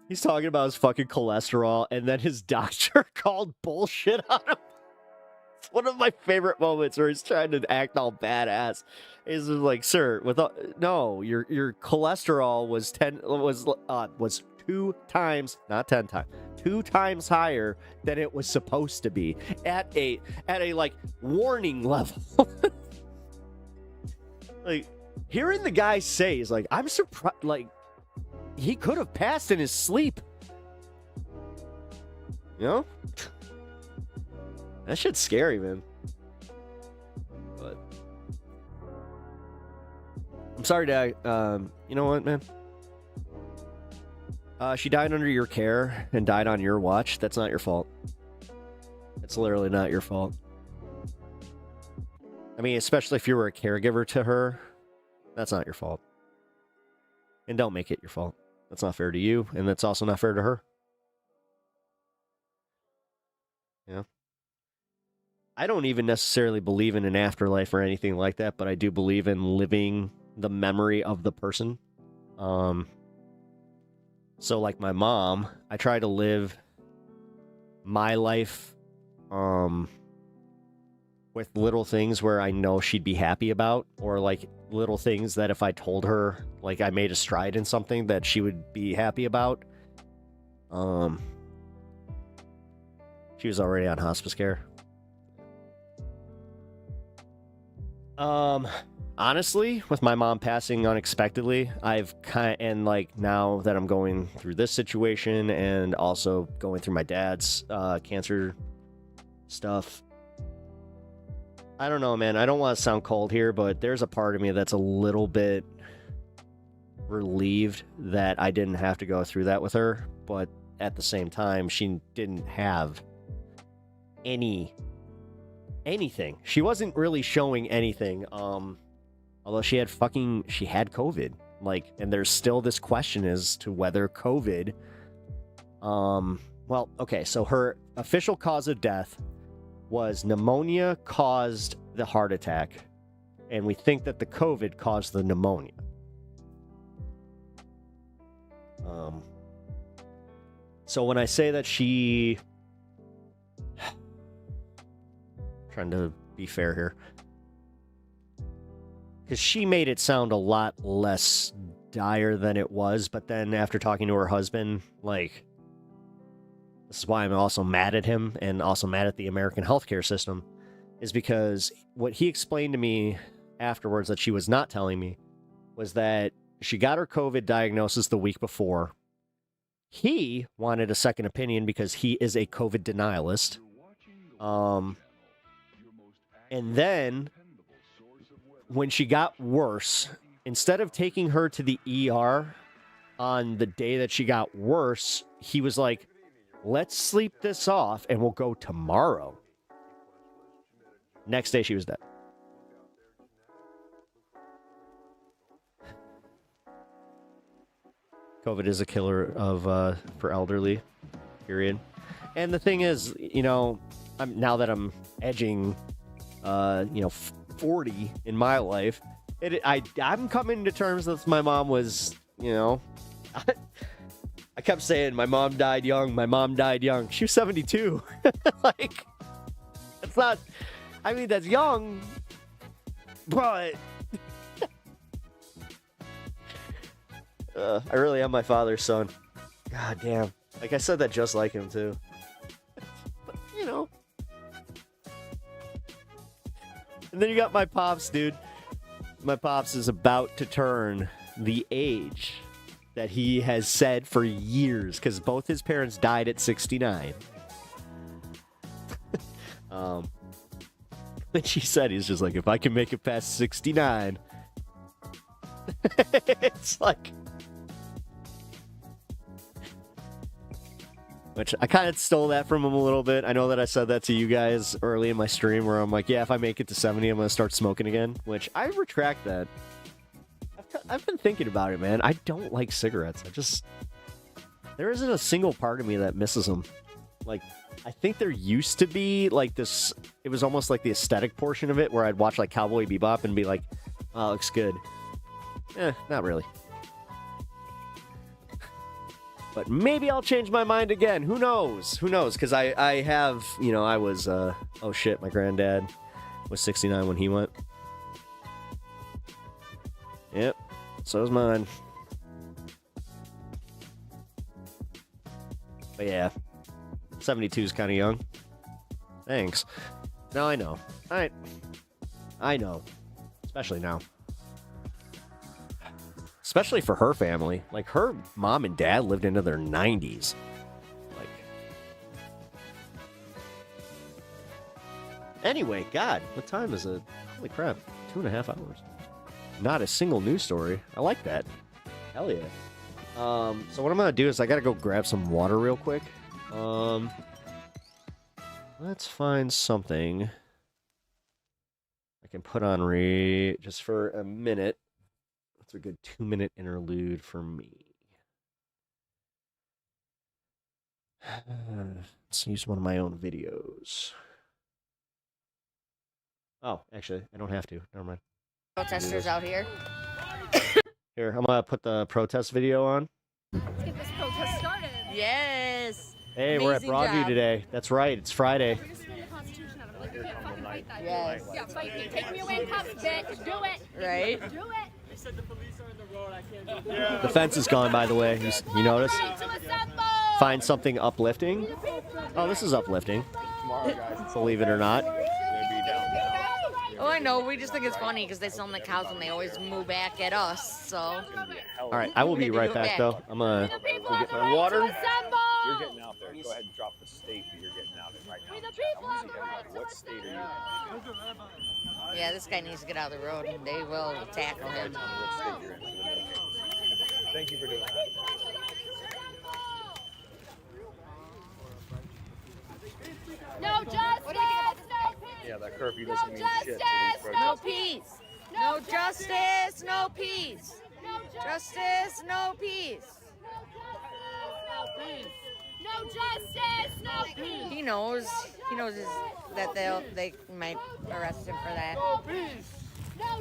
he's talking about his fucking cholesterol, and then his doctor called bullshit on him. It's one of my favorite moments where he's trying to act all badass. He's like, sir, no, your cholesterol was 2 times, not 10 times, 2 times higher than it was supposed to be at a like warning level. Like hearing the guy say, he's like, I'm surprised, like he could have passed in his sleep. You know? That shit's scary, man. I'm sorry, Dad. You know what, man? She died under your care and died on your watch. That's not your fault. It's literally not your fault. I mean, especially if you were a caregiver to her, that's not your fault. And don't make it your fault. That's not fair to you, and that's also not fair to her. Yeah. I don't even necessarily believe in an afterlife or anything like that, but I do believe in living the memory of the person. So like my mom, I try to live my life with little things where I know she'd be happy about, or like little things that if I told her, like I made a stride in something that she would be happy about. She was already on hospice care. Honestly, with my mom passing unexpectedly, and like now that I'm going through this situation and also going through my dad's cancer stuff, I don't know, man. I don't want to sound cold here, but there's a part of me that's a little bit relieved that I didn't have to go through that with her. But at the same time, she didn't have anything. She wasn't really showing anything. Although she had COVID. Like, and there's still this question as to whether COVID, well, okay, so her official cause of death was pneumonia caused the heart attack, and we think that the COVID caused the pneumonia. So when I say that she, trying to be fair here, because she made it sound a lot less dire than it was, but then after talking to her husband, like, this is why I'm also mad at him and also mad at the American healthcare system, is because what he explained to me afterwards that she was not telling me was that she got her COVID diagnosis the week before. He wanted a second opinion because he is a COVID denialist. And then when she got worse, instead of taking her to the ER on the day that she got worse, he was like, let's sleep this off and we'll go tomorrow. Next day, she was dead. COVID is a killer of for elderly, period. And the thing is, you know, now that I'm edging, 40 in my life, I'm coming to terms with my mom was, I kept saying my mom died young. She was 72. Like, it's not, I mean, that's young, but I really am my father's son. God damn. Like, I said that just like him, too. But, And then you got my pops, dude. My pops is about to turn the age that he has said for years, because both his parents died at 69. When she said, he's just like, if I can make it past 69. It's like, which I kind of stole that from him a little bit. I know that I said that to you guys early in my stream where I'm like, yeah, if I make it to 70, I'm going to start smoking again, which I retract that. I've been thinking about it, man. I don't like cigarettes. There isn't a single part of me that misses them. Like, I think there used to be like this, it was almost like the aesthetic portion of it where I'd watch like Cowboy Bebop and be like, oh, looks good. Not really. But maybe I'll change my mind again. Who knows? Because I have, I was, oh shit, my granddad was 69 when he went. Yep, so is mine. But yeah, 72 is kind of young. Thanks. No, I know. I know. Especially now. Especially for her family. Like, her mom and dad lived into their 90s. Like, anyway, God, what time is it? Holy crap, 2.5 hours. not a single news story. I like that. Hell yeah. So what I'm gonna do is I gotta go grab some water real quick. Let's find something I can put on just for a minute. That's a good 2-minute interlude for me. Let's use one of my own videos. Oh, actually, I don't have to. Never mind. Protesters out here. Here, I'm gonna put the protest video on. Let's get this protest started. Yes. Hey, we're at Amazing Broadview job. today. That's right, it's Friday. We're just doing the Constitution out of it. Like, you can't fucking fight that. Yes. Yeah, fight me. Take me away in cuffs, bitch. Do it. Right? Do it. They said the police are in the road. I can't do that. The fence is gone, by the way. You notice? Right to assemble. Find something uplifting. Oh, this is uplifting. Believe it or not. Oh, I know. We just think it's funny because they film the cows and they always move back at us. So. All right, I will be right back, though. I'm gonna The people go have get the my right water. to assemble. You're getting out there. Go ahead and drop the state that you're getting out in right now. We the people have the right to What state are you in? Yeah, this guy needs to get out of the road and they will tackle him. Tell me what state you're in. Thank you for doing that. No justice. No peace. Yeah, that curfew doesn't mean shit to these justice, No protesters. peace. No justice. No peace. Justice. No peace. No justice. No peace. He knows. He knows that they might arrest him for that. No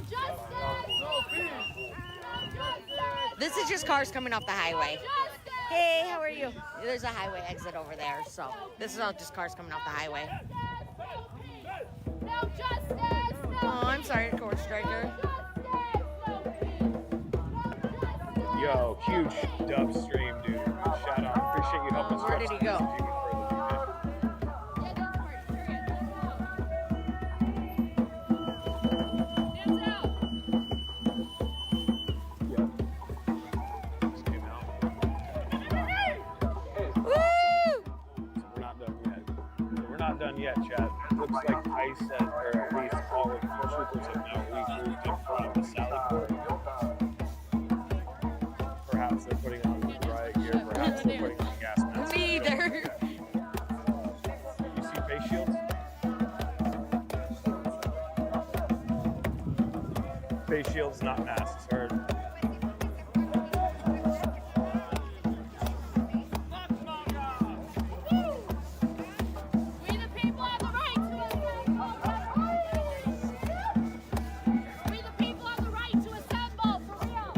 justice. No peace. This is just cars coming off the highway. Hey, how are you? There's a highway exit over there, so this is all just cars coming off the highway. No justice. Oh, I'm sorry, Court Striker. Yo, huge dub stream, dude. Shout out. Appreciate you helping us. Where did he go? We're not done yet, Chad. Looks like ICE said, or at least all of the troopers have now regrouped in front of the Sally Port. Perhaps they're putting on riot gear, perhaps they're putting on gas masks. Neither. You see face shields? Face shields, not masks. Heard. We the people have the right to assemble. We the people have the right to assemble, for real.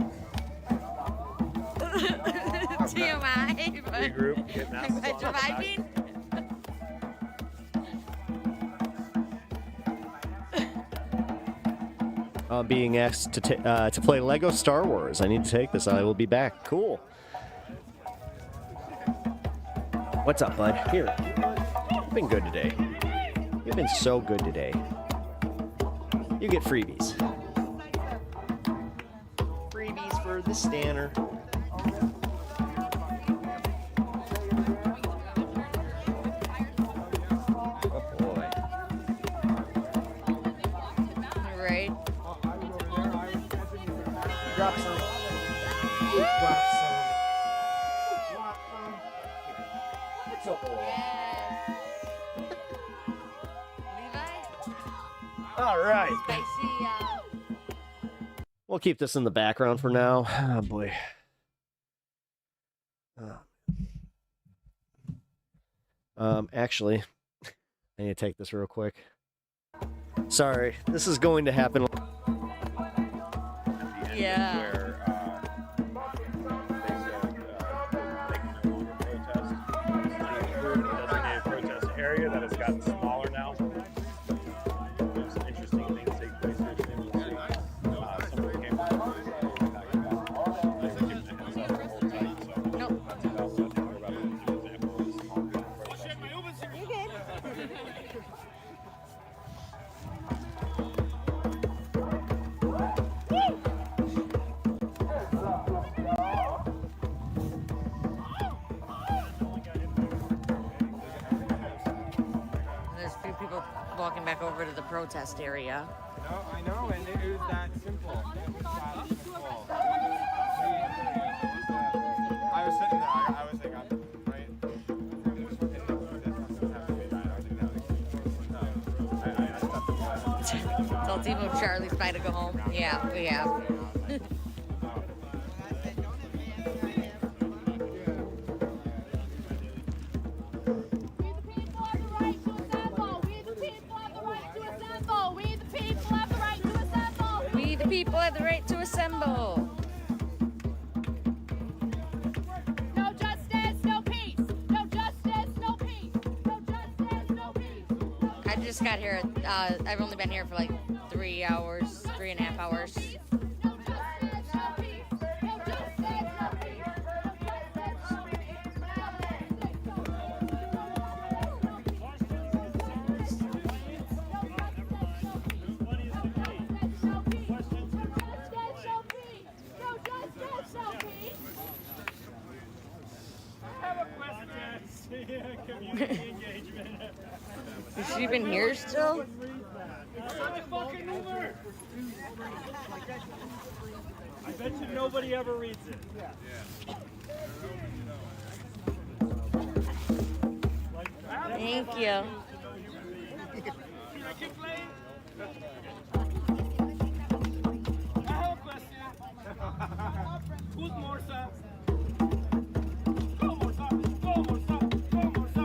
TMI, but Regroup, get masks by on. surviving. I'm being asked to play Lego Star Wars. I need to take this. I will be back. Cool. What's up, bud? Here. You've been good today. You've been so good today. You get freebies. Freebies for the Stanner. Oh boy. Right. Drop some. All right. We'll keep this in the background for now. Oh boy. Actually, I need to take this real quick. Sorry, this is going to happen. Yeah. Where they said they can no longer protest. It's a designated protest area that has gotten smaller now. There's some interesting things take place here soon. We'll see. Some of the cameras are backing up. They were giving a heads up the whole time. So Nope. that's about what I think we're about to give an example of this small group of protesters. There's a few people walking back over to the protest area. I know, and it was that simple. It was that simple. I was sitting there, I was like, I'm right. Tell Team of Charlie's by to go home. Yeah, we have. We the people have the right to assemble. We the people have the right to assemble. We the people have the right to assemble. No justice, no peace. No justice, no peace. No justice, no peace. I just got here. I've only been here for like 3 hours, 3.5 hours. No justice, no peace. No justice, no peace. Community engagement. Has she been here still? I bet you nobody ever reads it. Thank you. I have a question. Who's Morsa? Go Morsa! Go Morsa! Go Morsa!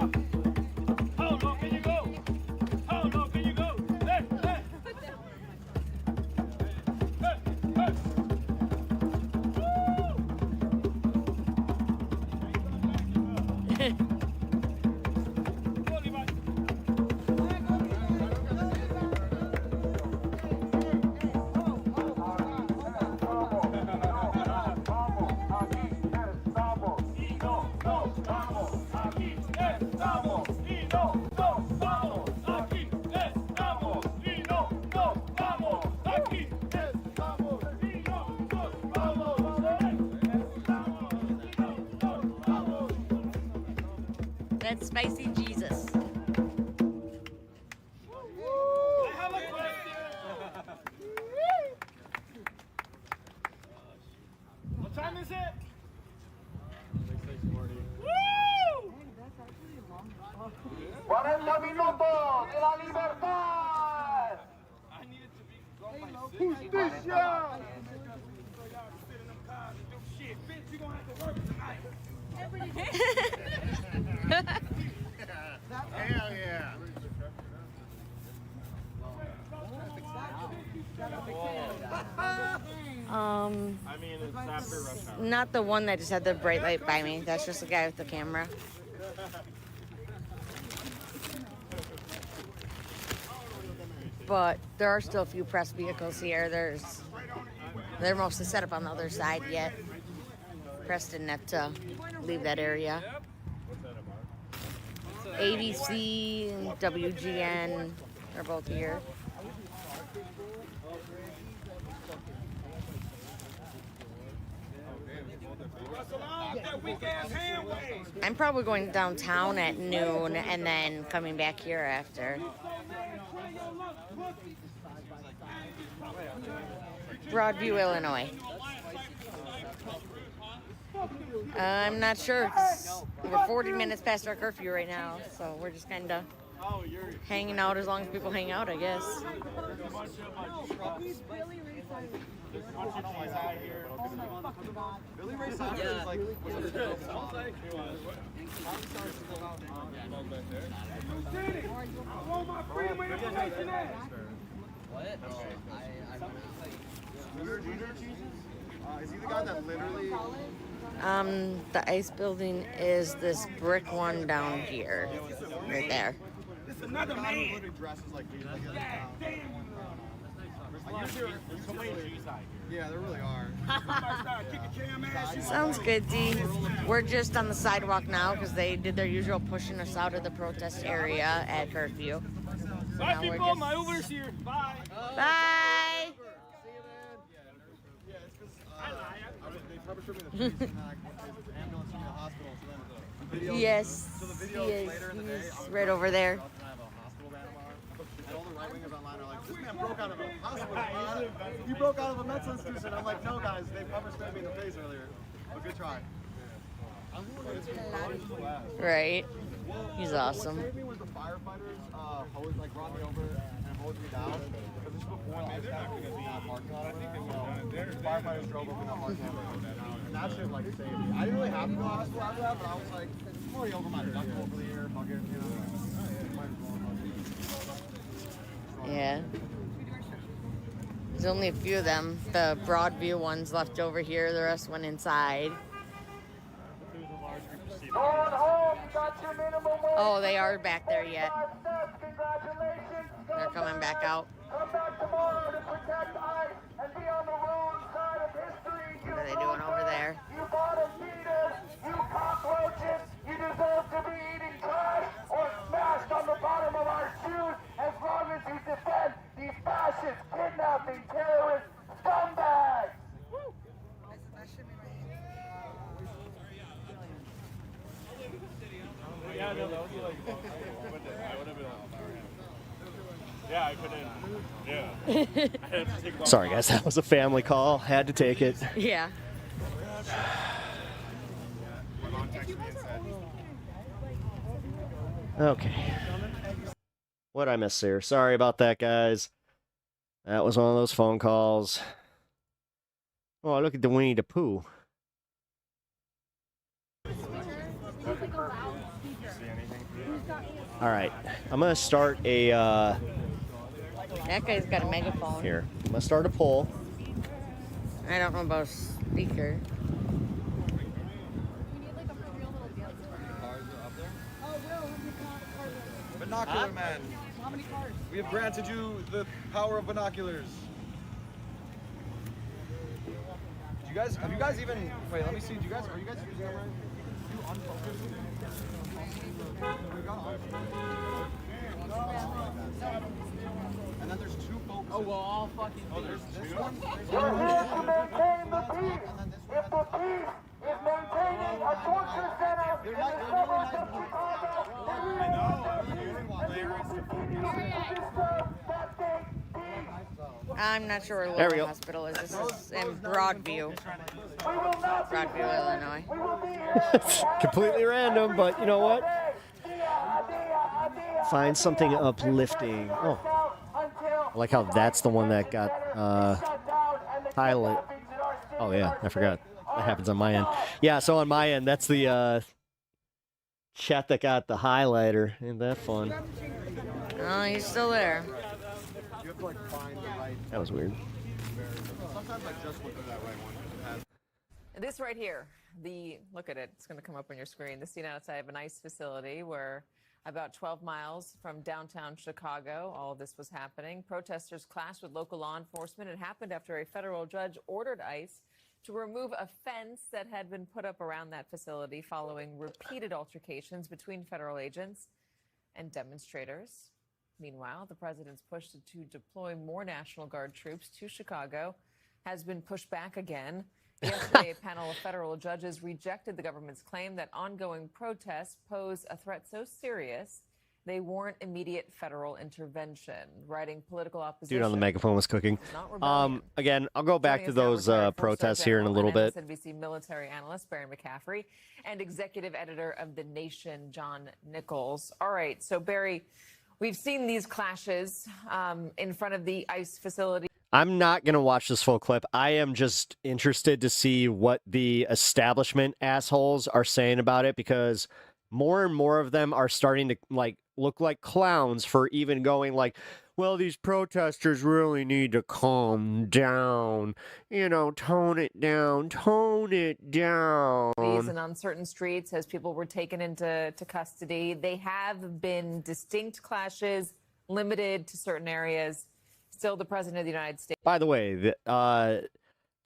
How low can you go? How low can you go? Hey! Hey! Hey! Hey! Go, Levi. That's Spicy Jesus. I have a question. What time is it? 6:40. Woo! 40 minutos de la libertad. I needed to be justicia. Sit in them cars and do shit. Bitch, you gonna have to work tonight. Hell yeah. I mean, it's after rush hour. Not the one that just had the bright light by me. That's just the guy with the camera. But there are still a few press vehicles here. They're mostly set up on the other side yet. Press didn't have to leave that area. ABC and WGN are both here. I'm probably going downtown at noon and then coming back here after. Broadview, Illinois. I'm not sure. We're 40 minutes past our curfew right now, so we're just kind of hanging out as long as people hang out, I guess. Billy Ray Cyrus is like, is he the guy that literally? The ice building is this brick one down here, right there. It's another man. Literally dresses like these. Yeah, there really are. Sounds good, D. We're just on the sidewalk now because they did their usual pushing us out of the protest area at curfew. So Bye, now we're people. just... My Uber's here. Bye. Bye. They probably showed me the trees and then I went to the ambulance to the hospital. So then the video. Yes, So the he video is. later in the day. He's right over there. And I have a hospital van tomorrow. And all the right wingers online are like, this man broke out of a hospital. He broke out of a mental institution. I'm like, no, guys, they pepper sprayed me in the face earlier. But good try. Right. He's awesome. What saved me was the firefighters hose, like, brought me over and hosed me down. Because this is before I was happening in that parking lot. Firefighters drove over that parking lot. And that shit, like, saved me. I didn't really have to go to the hospital after that, but I was like, I'm already over my deductible for the year. Fuck it, you know. Yeah. There's only a few of them. The Broadview ones left over here. The rest went inside. Oh, they are back there yet. They're coming back out. What are they doing over there? You bottom feeders, you cockroaches, you deserve to be eating trash or smashed on the bottom of our shoes as long as you defend these fascist, kidnapping, terrorist scumbags. Yeah, no, that would be like. I would have been. Yeah, I couldn't. Yeah. I had to take long Sorry, guys, that was a family call. Had to take it. Yeah. Okay. What'd I miss here? Sorry about that, guys. That was one of those phone calls. Oh, look at the Winnie the Pooh. All right, I'm gonna start a That guy's got a megaphone. here. I'm gonna start a poll. I don't know about a speaker. Binocular man. How many cars? We have granted you the power of binoculars. Do you guys, have you guys even, wait, let me see, are you guys using them right? You unfocused? We got and then there's two focus. Oh, well, all fucking. Oh, there's this one. We're here to maintain the peace. If the peace is maintaining a torture center in the suburbs of Chicago, then we are I'm not sure where There we the go. hospital is. This is in Broadview. Broadview, Illinois. Completely random, but you know what? Find something uplifting. Oh, I like how that's the one that got highlight. Oh yeah, I forgot. That happens on my end. Yeah, so on my end, that's the chat that got the highlighter. Ain't that fun? Oh, he's still there. You have to like find the right. That was weird. Sometimes I just look for that right one. This right here, look at it. It's going to come up on your screen. The scene outside of an ICE facility where about 12 miles from downtown Chicago, all of this was happening. Protesters clashed with local law enforcement. It happened after a federal judge ordered ICE to remove a fence that had been put up around that facility following repeated altercations between federal agents and demonstrators. Meanwhile, the president's push to deploy more National Guard troops to Chicago has been pushed back again. Yesterday, a panel of federal judges rejected the government's claim that ongoing protests pose a threat so serious they warrant immediate federal intervention. Writing political opposition. Dude on the megaphone was cooking. Not rebellion. Again, I'll go back to Joining us now, those retired protests four-star here in a general little and bit. MSNBC military analyst Barry McCaffrey and executive editor of The Nation, John Nichols. All right, so Barry, we've seen these clashes in front of the ICE facility. I'm not going to watch this full clip. I am just interested to see what the establishment assholes are saying about it, because more and more of them are starting to look like clowns for even going like, well, these protesters really need to calm down. You know, tone it down, tone it down. And on certain streets as people were taken into custody. They have been distinct clashes, limited to certain areas. Still the president of the United States. By the way,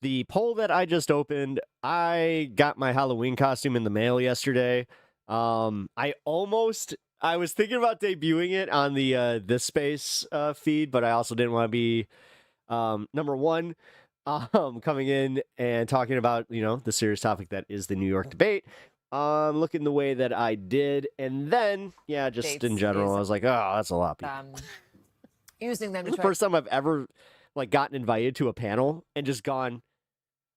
the poll that I just opened, I got my Halloween costume in the mail yesterday. I was thinking about debuting it on the This Space feed, but I also didn't want to be number one coming in and talking about, you know, the serious topic that is the New York debate. Looking the way that I did, and then just in general, I was like, oh, that's a lot. using them to This is the try first time I've ever like gotten invited to a panel and just gone,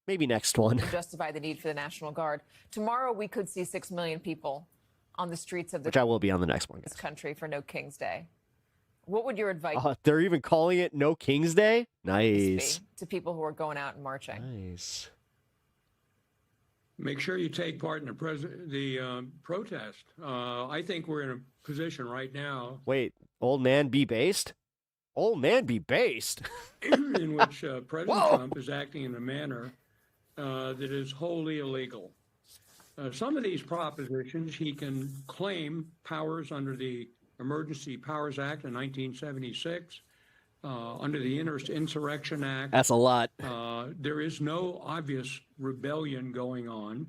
maybe next one. to justify the need for the National Guard. Tomorrow, we could see 6 million people on the streets of Which I will be on the next one. this country for No King's Day. What would your advice They're even calling it No King's Day? Nice. be to people who are going out and marching? Nice. Make sure you take part in the protest. I think we're in a position right now Wait, old man be based? Old man be based? in which President Whoa. Trump is acting in a manner that is wholly illegal. Some of these propositions he can claim powers under the Emergency Powers Act of 1976, under the Insurrection Act. That's a lot. There is no obvious rebellion going on.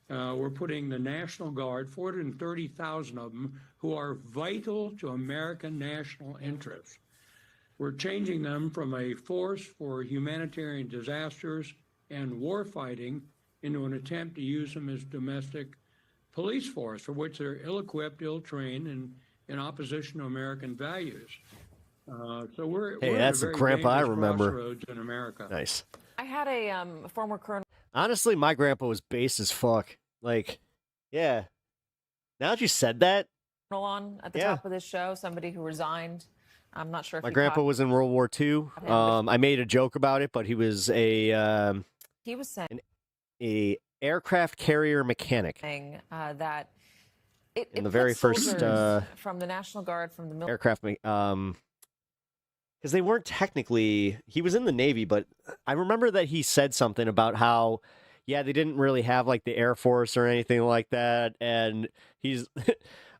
We're putting the National Guard, 430,000 of them, who are vital to American national interests. We're changing them from a force for humanitarian disasters and war fighting into an attempt to use them as domestic police force, for which they're ill-equipped, ill-trained, and in opposition to American values. So we're Hey, at that's a the very grandpa I dangerous remember. crossroads in America. Nice. I had a former colonel Honestly, my grandpa was based as fuck. Like, yeah. Now that you said that, on at the Yeah. top of this show, somebody who resigned. I'm not sure if my you grandpa caught- was in World War II. I made a joke about it, but he was He was saying aircraft carrier mechanic. that it In the very puts first, soldiers from the National Guard, from the military. Aircraft, because they weren't technically. He was in the Navy, but I remember that he said something about how, yeah, they didn't really have like the Air Force or anything like that, and he's.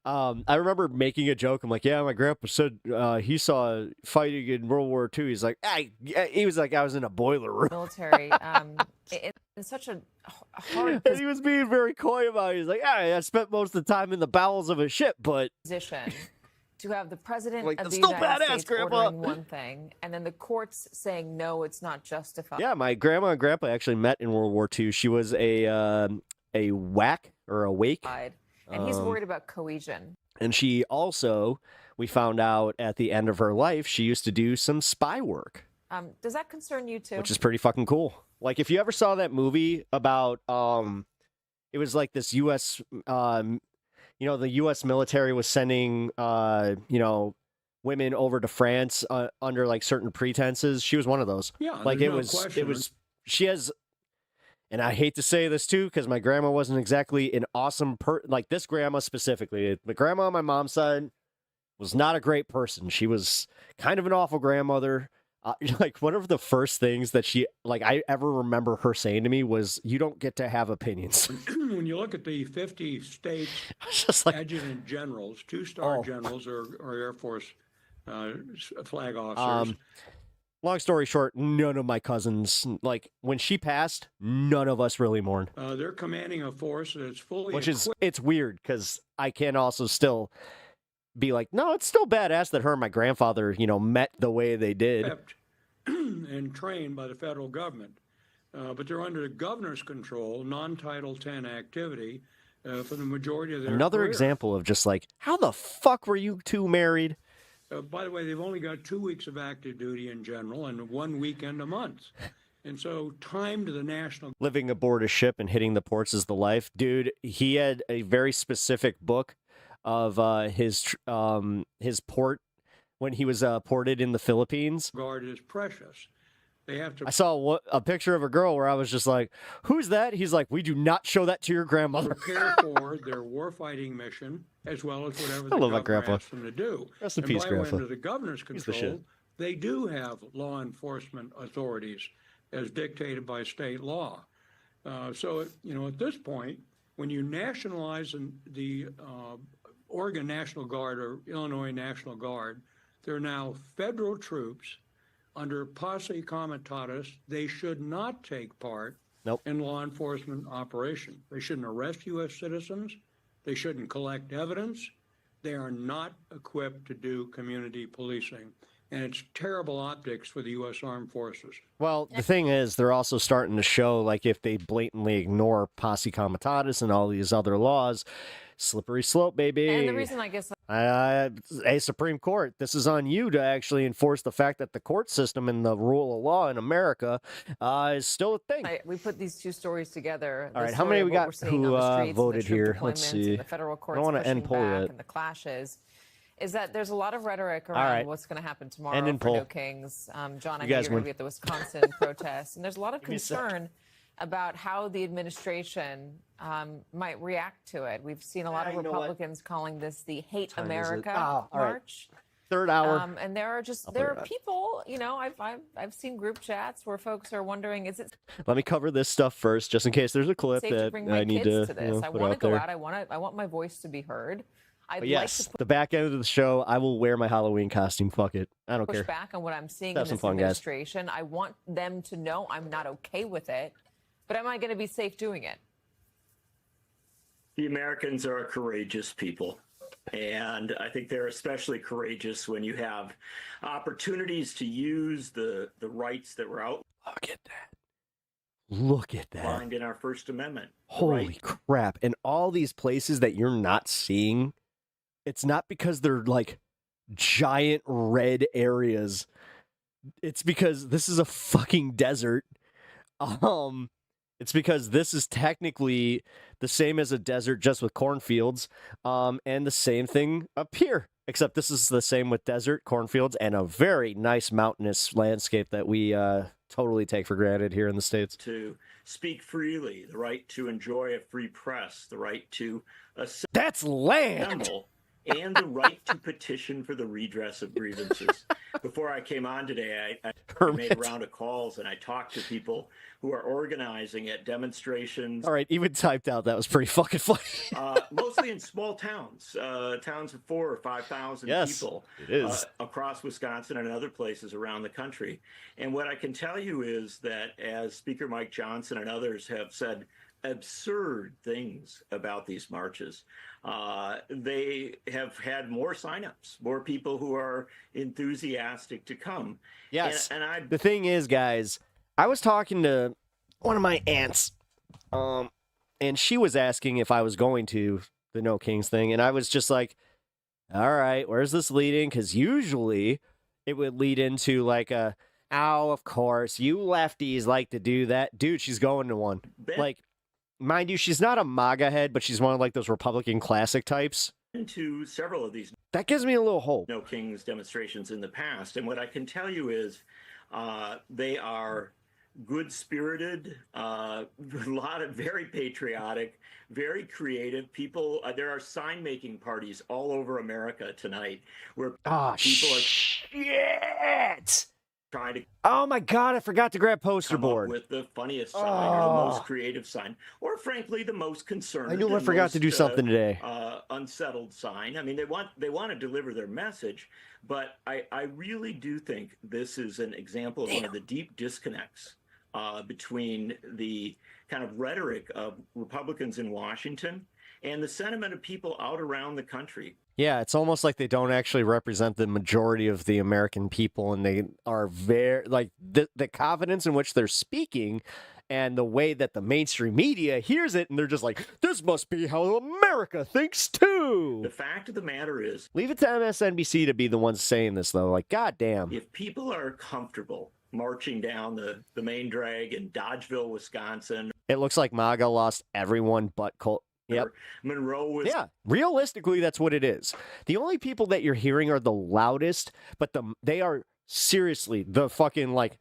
I remember making a joke. I'm like, yeah, my grandpa said he saw fighting in World War II. He's like, he was like, I was in a boiler room. Military. It's such a hard And he was being very coy about it. He's like, I spent most of the time in the bowels of a ship, but position to have the president Like, of that's the still United badass, States Grandpa. ordering one thing, and then the courts saying no, it's not justified. yeah, my grandma and grandpa actually met in World War II. She was a whack or a wake. And he's worried about cohesion. And she also, we found out at the end of her life, she used to do some spy work, Does that concern you too? which is pretty fucking cool. Like, if you ever saw that movie about, it was like this U.S., the U.S. military was sending, women over to France under like certain pretenses. She was one of those. Yeah, like there's no question. she has, and I hate to say this too, because my grandma wasn't exactly an awesome like this grandma specifically. My grandma on my mom's side was not a great person. She was kind of an awful grandmother. Like, one of the first things that I ever remember her saying to me was, "You don't get to have opinions." When you look at the 50 states Just like, adjutant generals, 2-star generals or Air Force flag officers. Long story short, none of my cousins, like, when she passed, none of us really mourned. They're commanding a force that's fully It's weird, because I can also still be like, no, it's still badass that her and my grandfather, met the way they did. equipped and trained by the federal government. But they're under the governor's control, non-Title 10 activity for the majority of their Another career. example of just like, how the fuck were you two married? By the way, they've only got 2 weeks of active duty in general and 1 weekend a month. And so time to the national... Living aboard a ship and hitting the ports is the life. Dude, he had a very specific book of his port when he was ported in the Philippines. Guard is precious. They have to... I saw a picture of a girl where I was just like, who's that? He's like, we do not show that to your grandmother. prepare for their warfighting mission, as well as whatever the I love my governor grandpa. asks them to do. Rest in And peace, by the way, Grandpa. under the governor's He's the control, shit. they do have law enforcement authorities as dictated by state law. So, at this point, when you nationalize the Oregon National Guard or Illinois National Guard, they're now federal troops under posse comitatus. They should not take part in law enforcement operation. They shouldn't arrest U.S. citizens. They shouldn't collect evidence. They are not equipped to do community policing. And it's terrible optics for the U.S. Armed Forces. Well, the thing is, they're also starting to show, like, if they blatantly ignore posse comitatus and all these other laws, slippery slope, baby. And the reason I guess A Supreme Court, this is on you to actually enforce the fact that the court system and the rule of law in America is still a thing. We put these two stories together. All the right, how story many of we what got we're seeing who on the streets and the voted troop here? Let's deployments see. and the federal I courts don't want to pushing end poll back yet. and the clashes is that there's a lot of rhetoric All around right. what's going to happen End tomorrow in for poll. No Kings. John, I You know guys you're going win. to be at the Wisconsin protests, and there's a lot of Give me a sec. concern about how the administration might react to it. We've seen a lot of you know what? Republicans calling this the Hate Time is it? America Ah, all right. March. Third hour. And there are just I'll there figure are it out. people, you know, I've seen group chats where folks are wondering, is it Let me cover this stuff first, just in case there's a clip safe to that bring my I need kids to, to you this? know, I put want to out go there. out. I want my voice to be heard. I'd But like yes, to the back end of the show, I will wear my Halloween costume. Fuck it. I don't push care. back on what I'm seeing Have in some this fun, guys. administration. I want them to know I'm not okay with it, but am I going to be safe doing it? The Americans are courageous people. And I think they're especially courageous when you have opportunities to use the rights that were Look at that. Look at that. outlined in our First Amendment. The Holy right crap. And all these places that you're not seeing, it's not because they're like giant red areas. It's because this is a fucking desert. It's because this is technically the same as a desert, just with cornfields. And the same thing up here, except this is the same with desert, cornfields, and a very nice mountainous landscape that we totally take for granted here in the States. to speak freely, the right to enjoy a free press, the right to That's land. assemble, and the right to petition for the redress of grievances. Before I came on today, I made a Hermit. round of calls and I talked to people who are organizing at demonstrations. All right, even typed out, that was pretty fucking funny. Mostly in small towns, towns of 4,000 or 5,000 Yes, people it is. across Wisconsin and other places around the country. And what I can tell you is that as Speaker Mike Johnson and others have said absurd things about these marches, they have had more signups, more people who are enthusiastic to come. Yes. And I The thing is, guys, I was talking to one of my aunts, and she was asking if I was going to the No Kings thing, and I was just like, all right, where's this leading? Because usually it would lead into like a, oh, of course, you lefties like to do that. Dude, she's going to one. Like, mind you, she's not a MAGA head, but she's one of like those Republican classic types. been to several of these That gives me a little hope. No Kings demonstrations in the past. And what I can tell you is they are good-spirited, a lot of very patriotic, very creative people. There are sign-making parties all over America tonight where Oh, people are shit! trying to Oh my God, I forgot to grab poster come up board. with the funniest sign or the most Oh. creative sign, or frankly, the most concerned. I knew I and forgot to do most, something today. Unsettled sign. I mean, they want to deliver their message, but I really do think this is an example of one of the deep disconnects between the kind of rhetoric of Republicans in Washington and the sentiment of people out around the country. Yeah, it's almost like they don't actually represent the majority of the American people, and they are very like the confidence in which they're speaking and the way that the mainstream media hears it, and they're just like, this must be how America thinks too. The fact of the matter is, Leave it to MSNBC to be the ones saying this, though. Like, goddamn. if people are comfortable marching down the main drag in Dodgeville, Wisconsin, It looks like MAGA lost everyone but Colt. Yep. Monroe, Yeah, realistically, that's what it is. The only people that you're hearing are the loudest, but they are seriously the fucking like.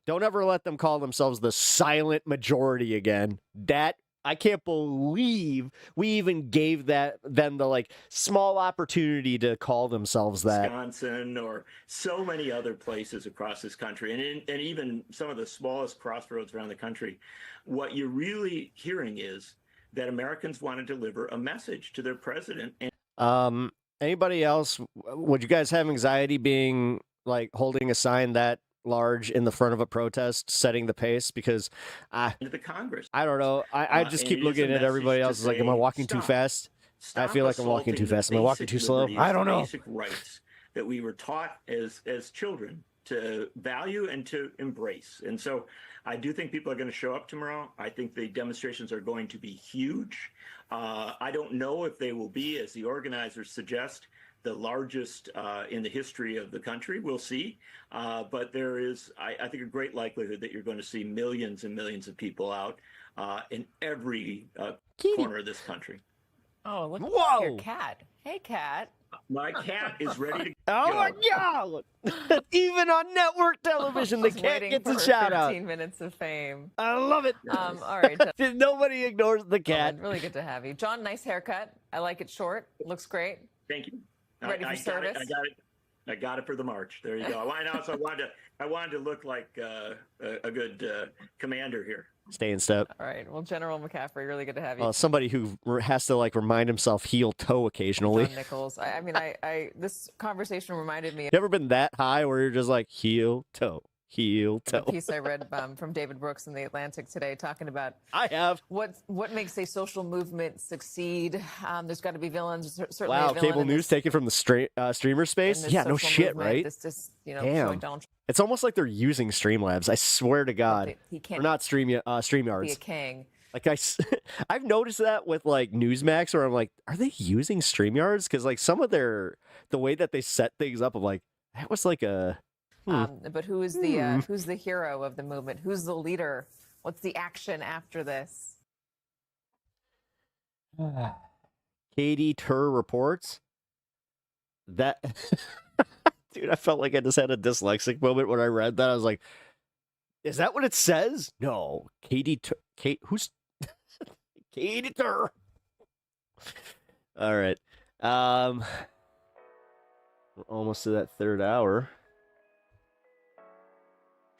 Don't ever let them call themselves the silent majority again. That I can't believe we even gave them the like small opportunity to call themselves that. Wisconsin, or so many other places across this country, and even some of the smallest crossroads around the country. What you're really hearing is that Americans want to deliver a message to their president. And Anybody else? Would you guys have anxiety being like holding a sign that large in the front of a protest, setting the pace? Because the Congress, I don't know. I just and keep it is looking a at everybody message else. to It's like, am I say, walking too stop. fast? I Stop feel like I'm walking assaulting too the fast. Am I walking basic too slow? liberties, I don't know. Basic rights that we were taught as children to value and to embrace. And so I do think people are going to show up tomorrow. I think the demonstrations are going to be huge. I don't know if they will be, as the organizers suggest, the largest in the history of the country. We'll see. But there is, I think, a great likelihood that you're going to see millions and millions of people out in every corner of this country. Oh, look Whoa. at your cat. Hey, cat. My cat is ready to Oh go. my God! Even on network television, the She's cat waiting gets for a her shout out. 15 minutes of fame. I love it. All right. John, Nobody ignores the cat. really good to have you. John, nice haircut. I like it short. Looks great. Thank you. Ready for I service? I got it for the march. There you go. I also wanted to look like a good commander here. Stay in step. All right. Well, General McCaffrey, really good to have you. Somebody who has to like remind himself heel toe occasionally. John Nichols. I mean, this conversation reminded me You ever been that high where you're just like heel toe, heel of a toe? piece I read from David Brooks in the Atlantic today, talking about I have. what makes a social movement succeed. There's got to be villains. Certainly Wow, a villain cable in news this, taken from the streamer in space. this Yeah, no social shit, movement. right? This Damn. showing Donald It's almost like they're using Streamlabs. I swear to God. Trump. He Or can't not be StreamYards. a king. Like I've noticed that with like Newsmax, where I'm like, are they using StreamYards? Because like some of the way that they set things up, I'm like, that was like a. But who is who's the hero of the movement? Who's the leader? What's the action after this? Katie Tur reports that. Dude, I felt like I just had a dyslexic moment when I read that. I was like, is that what it says? No. Who's Katie Tur? All right. We're almost to that third hour.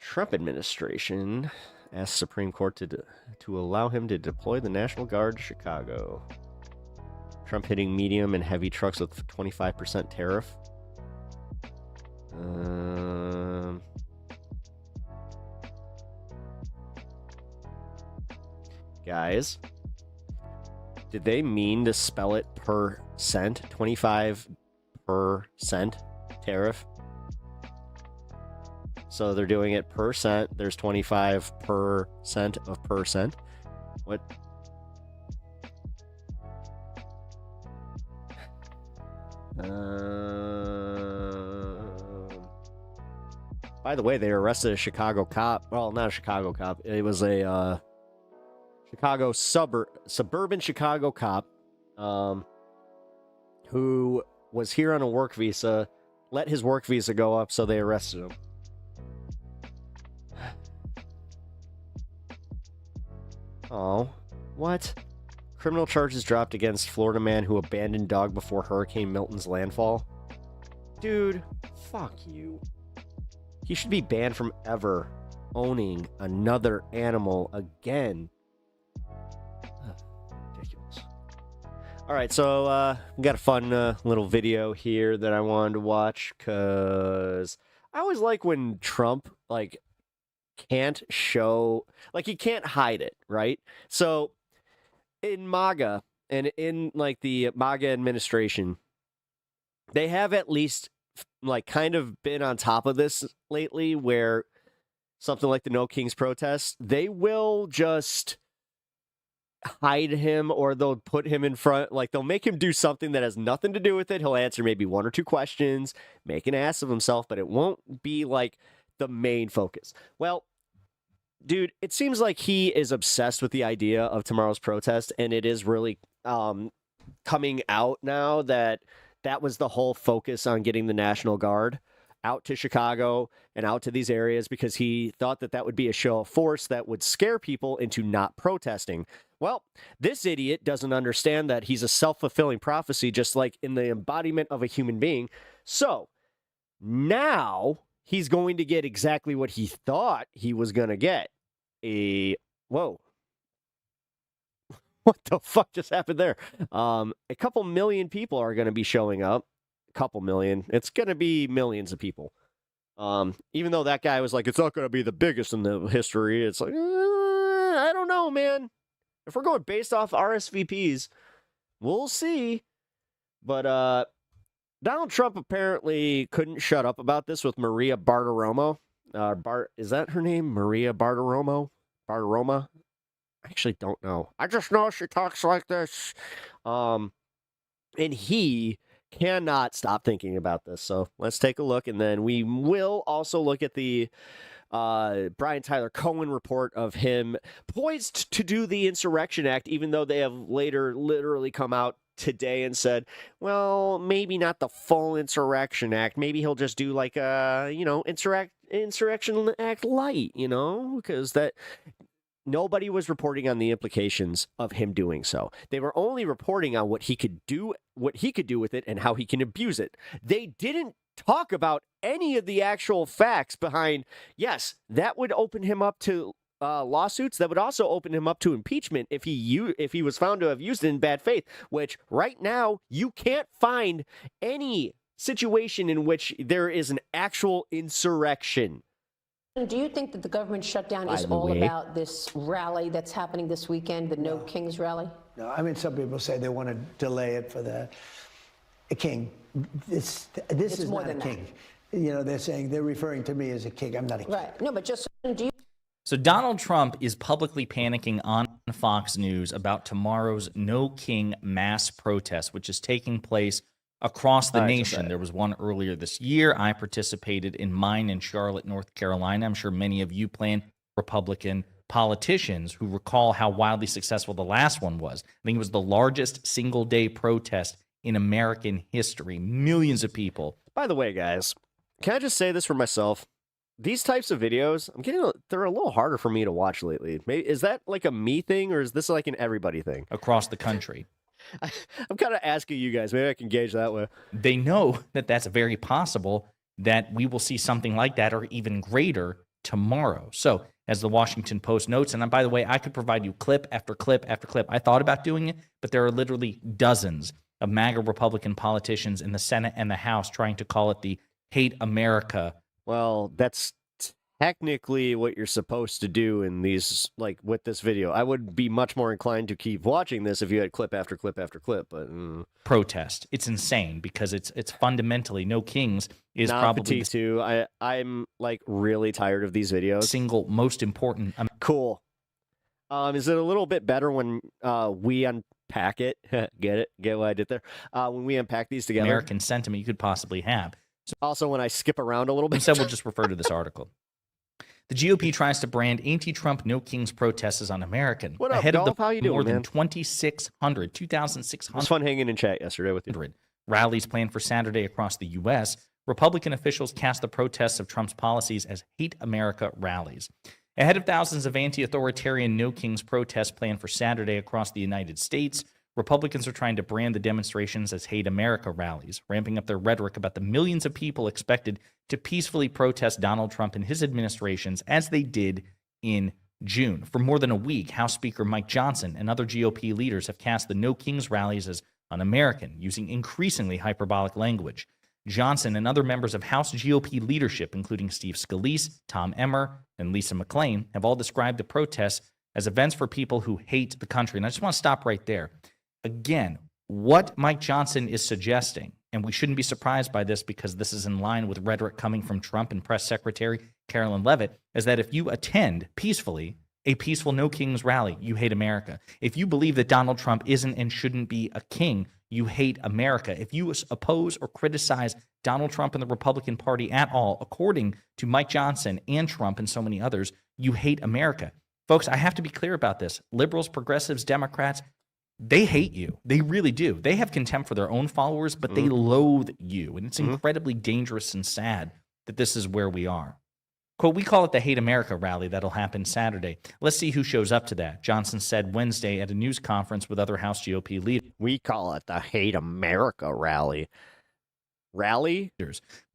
Trump administration asked Supreme Court to allow him to deploy the National Guard to Chicago. Trump hitting medium and heavy trucks with 25% tariff. Guys, did they mean to spell it per cent? 25% tariff? So they're doing it per cent. There's 25% of percent. What? By the way, they arrested a Chicago cop. Well, not a Chicago cop. It was a Chicago suburban Chicago cop who was here on a work visa, let his work visa go up, so they arrested him. Oh, what? Criminal charges dropped against Florida man who abandoned dog before Hurricane Milton's landfall. Dude, fuck you. He should be banned from ever owning another animal again. Ridiculous. All right, so we got a fun little video here that I wanted to watch because I always like when Trump can't show, he can't hide it, right? So in MAGA and in the MAGA administration, they have at least kind of been on top of this lately, where something like the No Kings protest, they will just hide him, or they'll put him in front, they'll make him do something that has nothing to do with it. He'll answer maybe one or two questions, make an ass of himself, but it won't be the main focus. Well, dude, it seems like he is obsessed with the idea of tomorrow's protest, and it is really coming out now that was the whole focus on getting the National Guard out to Chicago and out to these areas, because he thought that would be a show of force that would scare people into not protesting. Well, this idiot doesn't understand that he's a self-fulfilling prophecy, just like in the embodiment of a human being. So now he's going to get exactly what he thought he was going to get. Whoa. What the fuck just happened there? A couple million people are going to be showing up. A couple million. It's going to be millions of people. Even though that guy was like, it's not going to be the biggest in the history. It's like, I don't know, man. If we're going based off RSVPs, we'll see. But Donald Trump apparently couldn't shut up about this with Maria Bartiromo. Is that her name? Maria Bartiromo? Bartiroma? I actually don't know. I just know she talks like this. And he cannot stop thinking about this. So let's take a look, and then we will also look at the Brian Tyler Cohen report of him poised to do the Insurrection Act, even though they have later literally come out today and said, well, maybe not the full Insurrection Act. Maybe he'll just do like a, Insurrection Act light, because that nobody was reporting on the implications of him doing so. They were only reporting on what he could do with it and how he can abuse it. They didn't talk about any of the actual facts behind, yes, that would open him up to lawsuits. That would also open him up to impeachment if he was found to have used it in bad faith, which right now you can't find any situation in which there is an actual insurrection. Do you think that the government shutdown is all about this rally that's happening this weekend, the No Kings rally? No, I mean, some people say they want to delay it for the king. This is more not than a king. They're referring to me as a king. I'm not a king. Right. No, but just do you? So Donald Trump is publicly panicking on Fox News about tomorrow's No King mass protest, which is taking place across the nation. There was one earlier this year. I participated in mine in Charlotte, North Carolina. I'm sure many of you plan Republican politicians who recall how wildly successful the last one was. I think it was the largest single-day protest in American history. Millions of people. By the way, guys, can I just say this for myself? These types of videos, they're a little harder for me to watch lately. Is that like a me thing, or is this like an everybody thing? Across the country. I'm kind of asking you guys. Maybe I can gauge that way. They know that that's very possible that we will see something like that or even greater tomorrow. So, as the Washington Post notes, and by the way, I could provide you clip after clip after clip. I thought about doing it, but there are literally dozens of MAGA Republican politicians in the Senate and the House trying to call it the Hate America. Well, that's technically what you're supposed to do in these, like with this video. I would be much more inclined to keep watching this if you had clip after clip after clip, but protest. It's insane because it's fundamentally No Kings is probably too. I'm like really tired of these videos. Single most important. Cool. Is it a little bit better when we unpack it? Get what I did there? When we unpack these together. American sentiment you could possibly have. So also when I skip around a little bit. Instead, we'll just refer to this article. The GOP tries to brand anti-Trump No Kings protests as un-American. What up, ahead Dolph? of the How you doing, more man? than 2,600 It was fun hanging in chat yesterday with you. Rallies planned for Saturday across the U.S., Republican officials cast the protests of Trump's policies as Hate America rallies. Ahead of thousands of anti-authoritarian No Kings protests planned for Saturday across the United States, Republicans are trying to brand the demonstrations as Hate America rallies, ramping up their rhetoric about the millions of people expected to peacefully protest Donald Trump and his administrations as they did in June. For more than a week, House Speaker Mike Johnson and other GOP leaders have cast the No Kings rallies as un-American, using increasingly hyperbolic language. Johnson and other members of House GOP leadership, including Steve Scalise, Tom Emmer, and Lisa McClain, have all described the protests as events for people who hate the country. And I just want to stop right there. Again, what Mike Johnson is suggesting, and we shouldn't be surprised by this because this is in line with rhetoric coming from Trump and Press Secretary Carolyn Leavitt, is that if you attend peacefully a peaceful No Kings rally, you hate America. If you believe that Donald Trump isn't and shouldn't be a king, you hate America. If you oppose or criticize Donald Trump and the Republican Party at all, according to Mike Johnson and Trump and so many others, you hate America. Folks, I have to be clear about this. Liberals, progressives, Democrats, they hate you. They really do. They have contempt for their own followers, but they loathe you. And it's incredibly dangerous and sad that this is where we are. Quote, we call it the Hate America rally that'll happen Saturday. Let's see who shows up to that. Johnson said Wednesday at a news conference with other House GOP leaders. We call it the Hate America rally. Rally?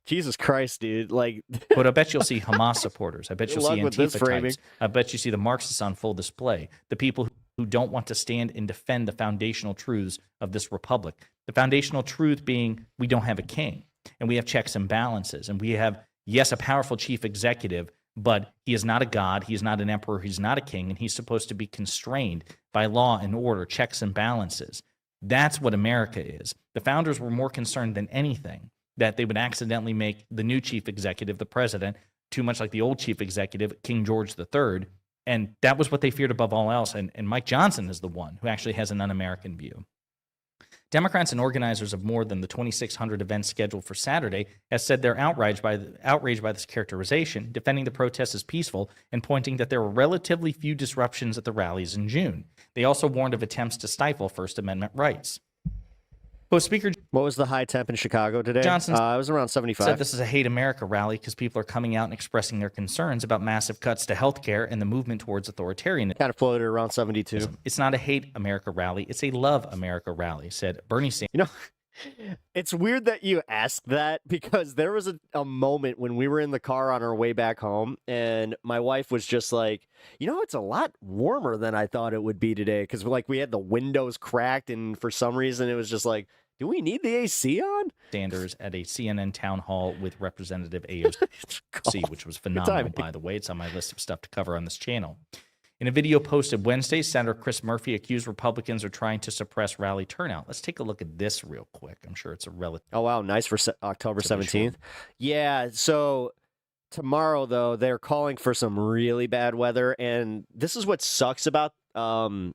Jesus Christ, dude. Like, but I bet you'll see Hamas supporters. I bet you'll see Antifa framing. types. I bet you see the Marxists on full display. The people who don't want to stand and defend the foundational truths of this republic. The foundational truth being we don't have a king, and we have checks and balances, and we have, yes, a powerful chief executive, but he is not a god, he is not an emperor, he's not a king, and he's supposed to be constrained by law and order, checks and balances. That's what America is. The founders were more concerned than anything that they would accidentally make the new chief executive, the president, too much like the old chief executive, King George III. And that was what they feared above all else. And Mike Johnson is the one who actually has an un-American view. Democrats and organizers of more than the 2,600 events scheduled for Saturday have said they're outraged by this characterization, defending the protests as peaceful and pointing that there were relatively few disruptions at the rallies in June. They also warned of attempts to stifle First Amendment rights. But Speaker, what was the high temp in Chicago today? Johnson it was around 75. Said this is a Hate America rally because people are coming out and expressing their concerns about massive cuts to health care and the movement towards authoritarianism. Kind of floated around 72. It's not a Hate America rally. It's a Love America rally, said Bernie Sanders. You know, it's weird that you asked that because there was a moment when we were in the car on our way back home and my wife was just like, it's a lot warmer than I thought it would be today because like we had the windows cracked and for some reason it was just like, do we need the AC on? Sanders at a CNN town hall with Representative AOC, which was phenomenal, by the way. It's on my list of stuff to cover on this channel. In a video posted Wednesday, Senator Chris Murphy accused Republicans of trying to suppress rally turnout. Let's take a look at this real quick. I'm sure it's a relative. Oh, wow. Nice for October 17th. Yeah. So tomorrow, though, they're calling for some really bad weather. And this is what sucks about the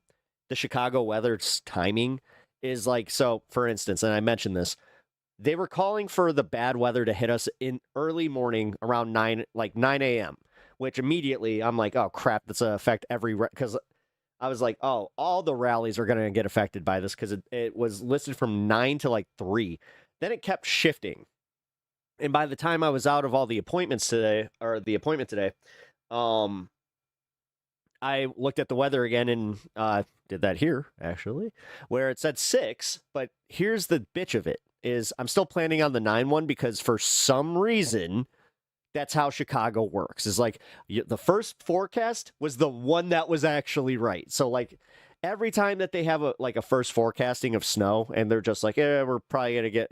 Chicago weather's timing is like, so for instance, and I mentioned this, they were calling for the bad weather to hit us in early morning around 9 a.m., which immediately I'm like, oh, crap, that's going to affect because I was like, oh, all the rallies are going to get affected by this because it was listed from 9 to 3. Then it kept shifting. And by the time I was out of all the appointments today, I looked at the weather again and did that here, actually, where it said 6. But here's the bitch of it, is I'm still planning on the 9 one because for some reason, that's how Chicago works. Is like the first forecast was the one that was actually right. So like every time that they have a first forecasting of snow and they're just like, yeah, we're probably going to get,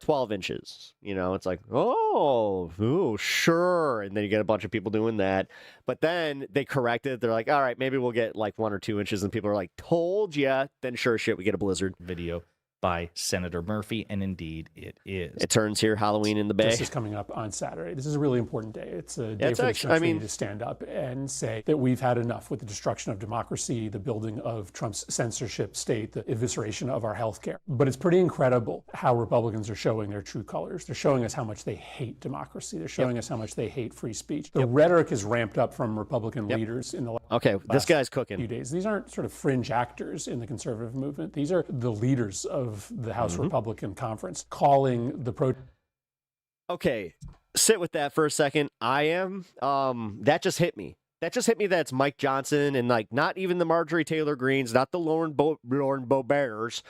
12 inches, it's like, oh, sure. And then you get a bunch of people doing that. But then they correct it. They're like, all right, maybe we'll get 1 or 2 inches. And people are like, told ya. Then sure as shit, we get a blizzard. Video by Senator Murphy, and indeed it is. It turns here, Halloween in the Bay. This is coming up on Saturday. This is a really important day. It's a day for this country to stand up and say that we've had enough with the destruction of democracy, the building of Trump's censorship state, the evisceration of our health care. But it's pretty incredible how Republicans are showing their true colors. They're showing us how much they hate democracy. They're showing us how much they hate free speech. The rhetoric is ramped up from Republican leaders in the this guy's cooking. Few days. These aren't sort of fringe actors in the conservative movement. These are the leaders of the House Republican Conference calling the Okay, sit with that for a second. I am. That just hit me. That it's Mike Johnson and not even the Marjorie Taylor Greens, not the Lauren Boeberts.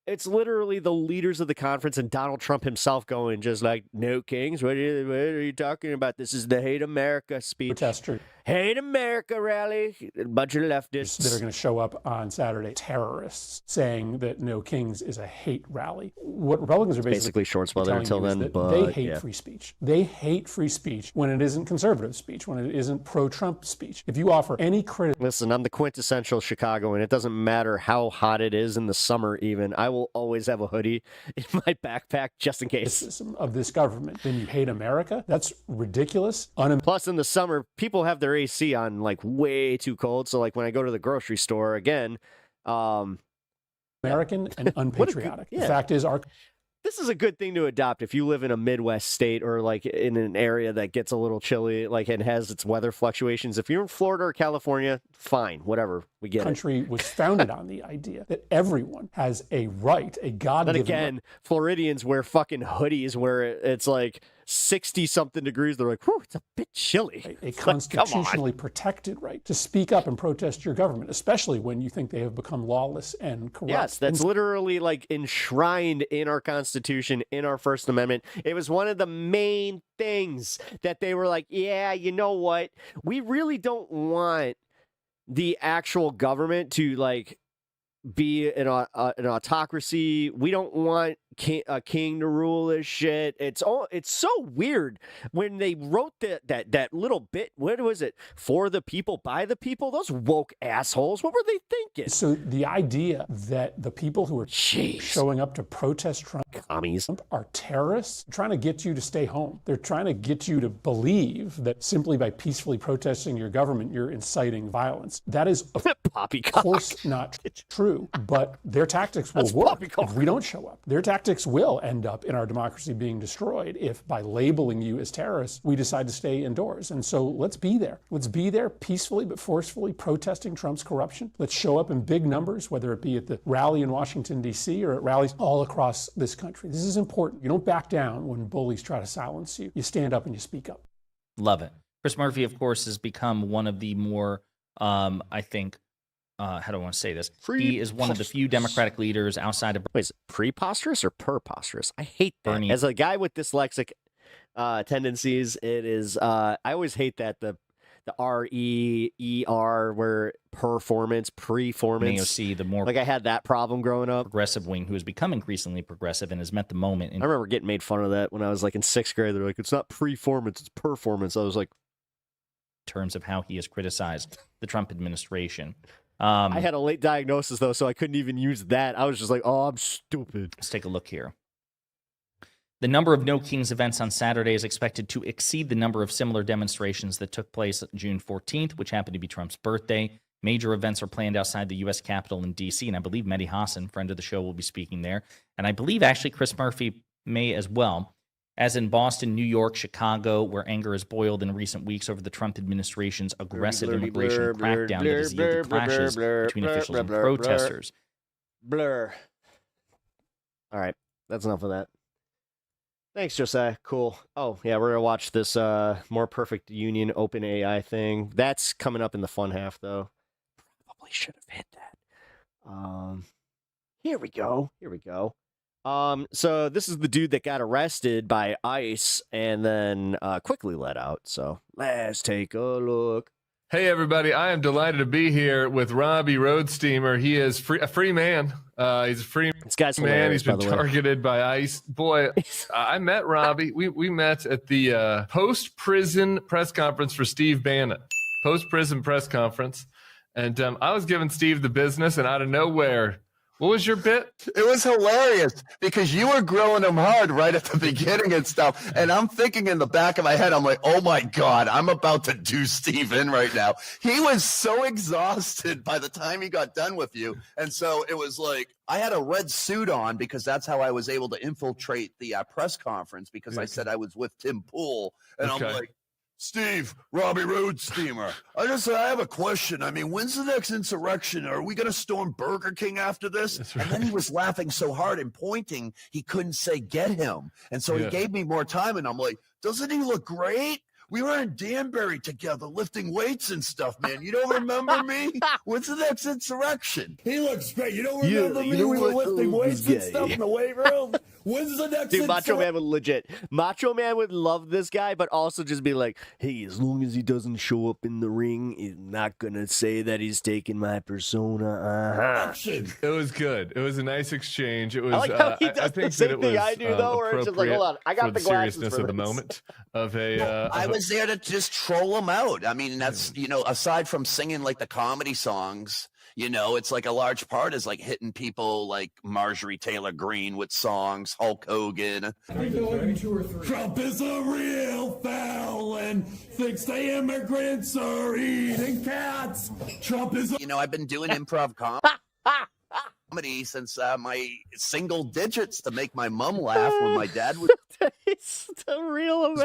It's literally the leaders of the conference and Donald Trump himself going just like, no kings, what are you talking about? This is the Hate America speech. Protester. Hate America rally. A bunch of leftists. That are going to show up on Saturday. Terrorists saying that No Kings is a hate rally. What Republicans are basically shorts weather until then, but they hate free speech. They hate free speech when it isn't conservative speech, when it isn't pro-Trump speech. If you offer any criticism. Listen, I'm the quintessential Chicagoan. It doesn't matter how hot it is in the summer even. I will always have a hoodie in my backpack just in case. Of this government. Then you hate America? That's ridiculous. Plus in the summer, people have their AC on way too cold. So when I go to the grocery store again, American and unpatriotic. The fact is this is a good thing to adopt if you live in a Midwest state or in an area that gets a little chilly, and has its weather fluctuations. If you're in Florida or California, fine, whatever, we get it. The country was founded on the idea that everyone has a right, a God-given But again, Floridians wear fucking hoodies where it's 60-something degrees. They're like, whew, it's a bit chilly. A constitutionally protected right to speak up and protest your government, especially when you think they have become lawless and corrupt. Yes, that's literally enshrined in our Constitution, in our First Amendment. It was one of the main things that they were like, yeah, you know what? We really don't want the actual government to be an autocracy. We don't want king to rule this shit. It's so weird when they wrote that little bit. What was it? For the people, by the people. Those woke assholes. What were they thinking? So the idea that the people who are showing up to protest Trump are terrorists, trying to get you to stay home. They're trying to get you to believe that simply by peacefully protesting your government, you're inciting violence. That is, of course, not true. But their tactics will work if we don't show up. Their tactics will end up in our democracy being destroyed if, by labeling you as terrorists, we decide to stay indoors. And so let's be there. Let's be there peacefully but forcefully protesting Trump's corruption. Let's show up in big numbers, whether it be at the rally in Washington, D.C. or at rallies all across this country. This is important. You don't back down when bullies try to silence you. You stand up and you speak up. Love it. Chris Murphy, of course, has become one of the more, I think, how do I want to say this? He is one of the few Democratic leaders outside of... Wait, is it preposterous or preposterous? I hate that. Bernie. As a guy with dyslexic tendencies, it is... I always hate that, the R-E-E-R, where performance, preformance. AOC, the more... Like, I had that problem growing up. Progressive wing, who has become increasingly progressive and has met the moment. I remember getting made fun of that when I was, like, in 6th grade. They're like, it's not preformance, it's performance. I was like... In terms of how he has criticized the Trump administration. I had a late diagnosis, though, so I couldn't even use that. I was just like, oh, I'm stupid. Let's take a look here. The number of No Kings events on Saturday is expected to exceed the number of similar demonstrations that took place June 14th, which happened to be Trump's birthday. Major events are planned outside the U.S. Capitol in D.C., and I believe Mehdi Hassan, friend of the show, will be speaking there. And I believe, actually, Chris Murphy may as well, as in Boston, New York, Chicago, where anger has boiled in recent weeks over the Trump administration's aggressive immigration crackdown that has yielded clashes between officials and protesters. Blur. All right, that's enough of that. Thanks, Josiah. Cool. Oh, yeah, we're going to watch this More Perfect Union Open AI thing. That's coming up in the fun half, though. Probably should have hit that. Here we go. So this is the dude that got arrested by ICE and then quickly let out. So let's take a look. Hey, everybody. I am delighted to be here with Robbie Roadsteamer. He is a free man. He's a free man. He's been targeted by ICE. Boy, I met Robbie. We met at the post-prison press conference for Steve Bannon. Post-prison press conference. And I was giving Steve the business, and out of nowhere, what was your bit? It was hilarious because you were grilling him hard right at the beginning and stuff. And I'm thinking in the back of my head, I'm like, oh my God, I'm about to do Steve in right now. He was so exhausted by the time he got done with you. And so it was like, I had a red suit on because that's how I was able to infiltrate the press conference because I said I was with Tim Pool. And I'm like, Steve, Robbie Roadsteamer, I have a question. I mean, when's the next insurrection? Are we going to storm Burger King after this? Right. And then he was laughing so hard and pointing, he couldn't say get him. And so he gave me more time, and I'm like, doesn't he look great? We were in Danbury together lifting weights and stuff, man. You don't remember me? When's the next insurrection? He looks great. You don't remember me? We were lifting weights and stuff in the weight room. When's the next Dude, Macho Man would legit. Macho Man would love this guy, but also just be like, hey, as long as he doesn't show up in the ring, he's not going to say that he's taking my persona. It was good. It was a nice exchange. It was. I like how he does I think the same that it thing was I do, though, where it's just like, hold on, I got for the the glasses seriousness for of the this. moment of a. I was there to just troll him out. I mean, that's, aside from singing like the comedy songs, it's like a large part is like hitting people like Marjorie Taylor Greene with songs, Hulk Hogan. Trump is a real felon, thinks the immigrants are eating cats. Trump is I've been doing improv comedy since my single digits to make my mom laugh when my dad was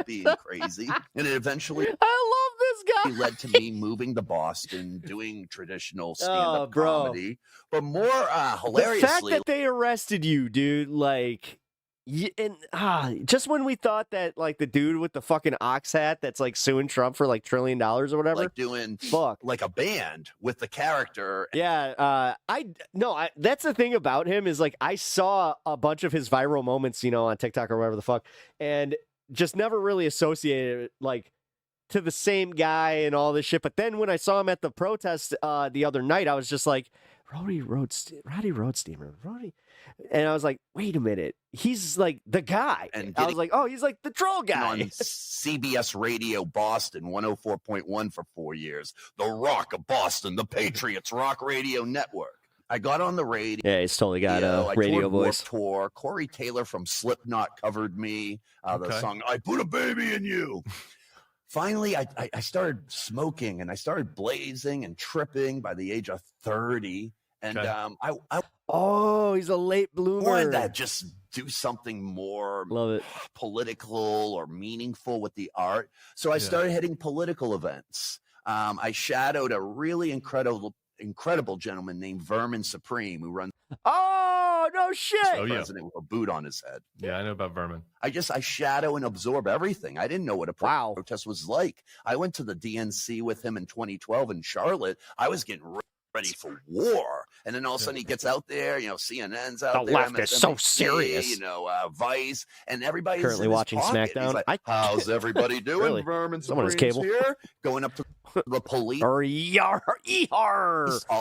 being crazy. And it eventually, I love this guy. Led to me moving to Boston, doing traditional stand-up comedy. But more hilariously, the fact that they arrested you, dude, like, just when we thought that, like, the dude with the fucking ox hat that's like suing Trump for like $1 trillion or whatever, like doing like a band with the character. Yeah, that's the thing about him is like I saw a bunch of his viral moments, on TikTok or whatever the fuck, and just never really associated it, like, to the same guy and all this shit. But then when I saw him at the protest the other night, I was just like, Roddy Road Steamer. And I was like, wait a minute. He's like the guy. And I was like, oh, he's like the troll guy. On CBS Radio Boston, 104.1 for 4 years. The Rock of Boston, the Patriots Rock Radio Network. I got on the radio. Yeah, he's totally got a radio voice. Tour. Corey Taylor from Slipknot covered me. The song "I Put a Baby in You." Finally, I started smoking and I started blazing and tripping by the age of 30. And he's a late bloomer. Wanted to just do something more political or meaningful with the art. So I started hitting political events. I shadowed a really incredible gentleman named Vermin Supreme who runs. Oh, no shit. President with a boot on his head. Yeah, I know about Vermin. I shadow and absorb everything. I didn't know what a protest was like. I went to the DNC with him in 2012 in Charlotte. I was getting ready for war. And then all of a sudden he gets out there, CNN's out there. The left is so serious. Vice, and everybody's currently watching SmackDown. Like, how's everybody doing? Really? Vermin Someone has Supreme's cable. Here, going up to the police. All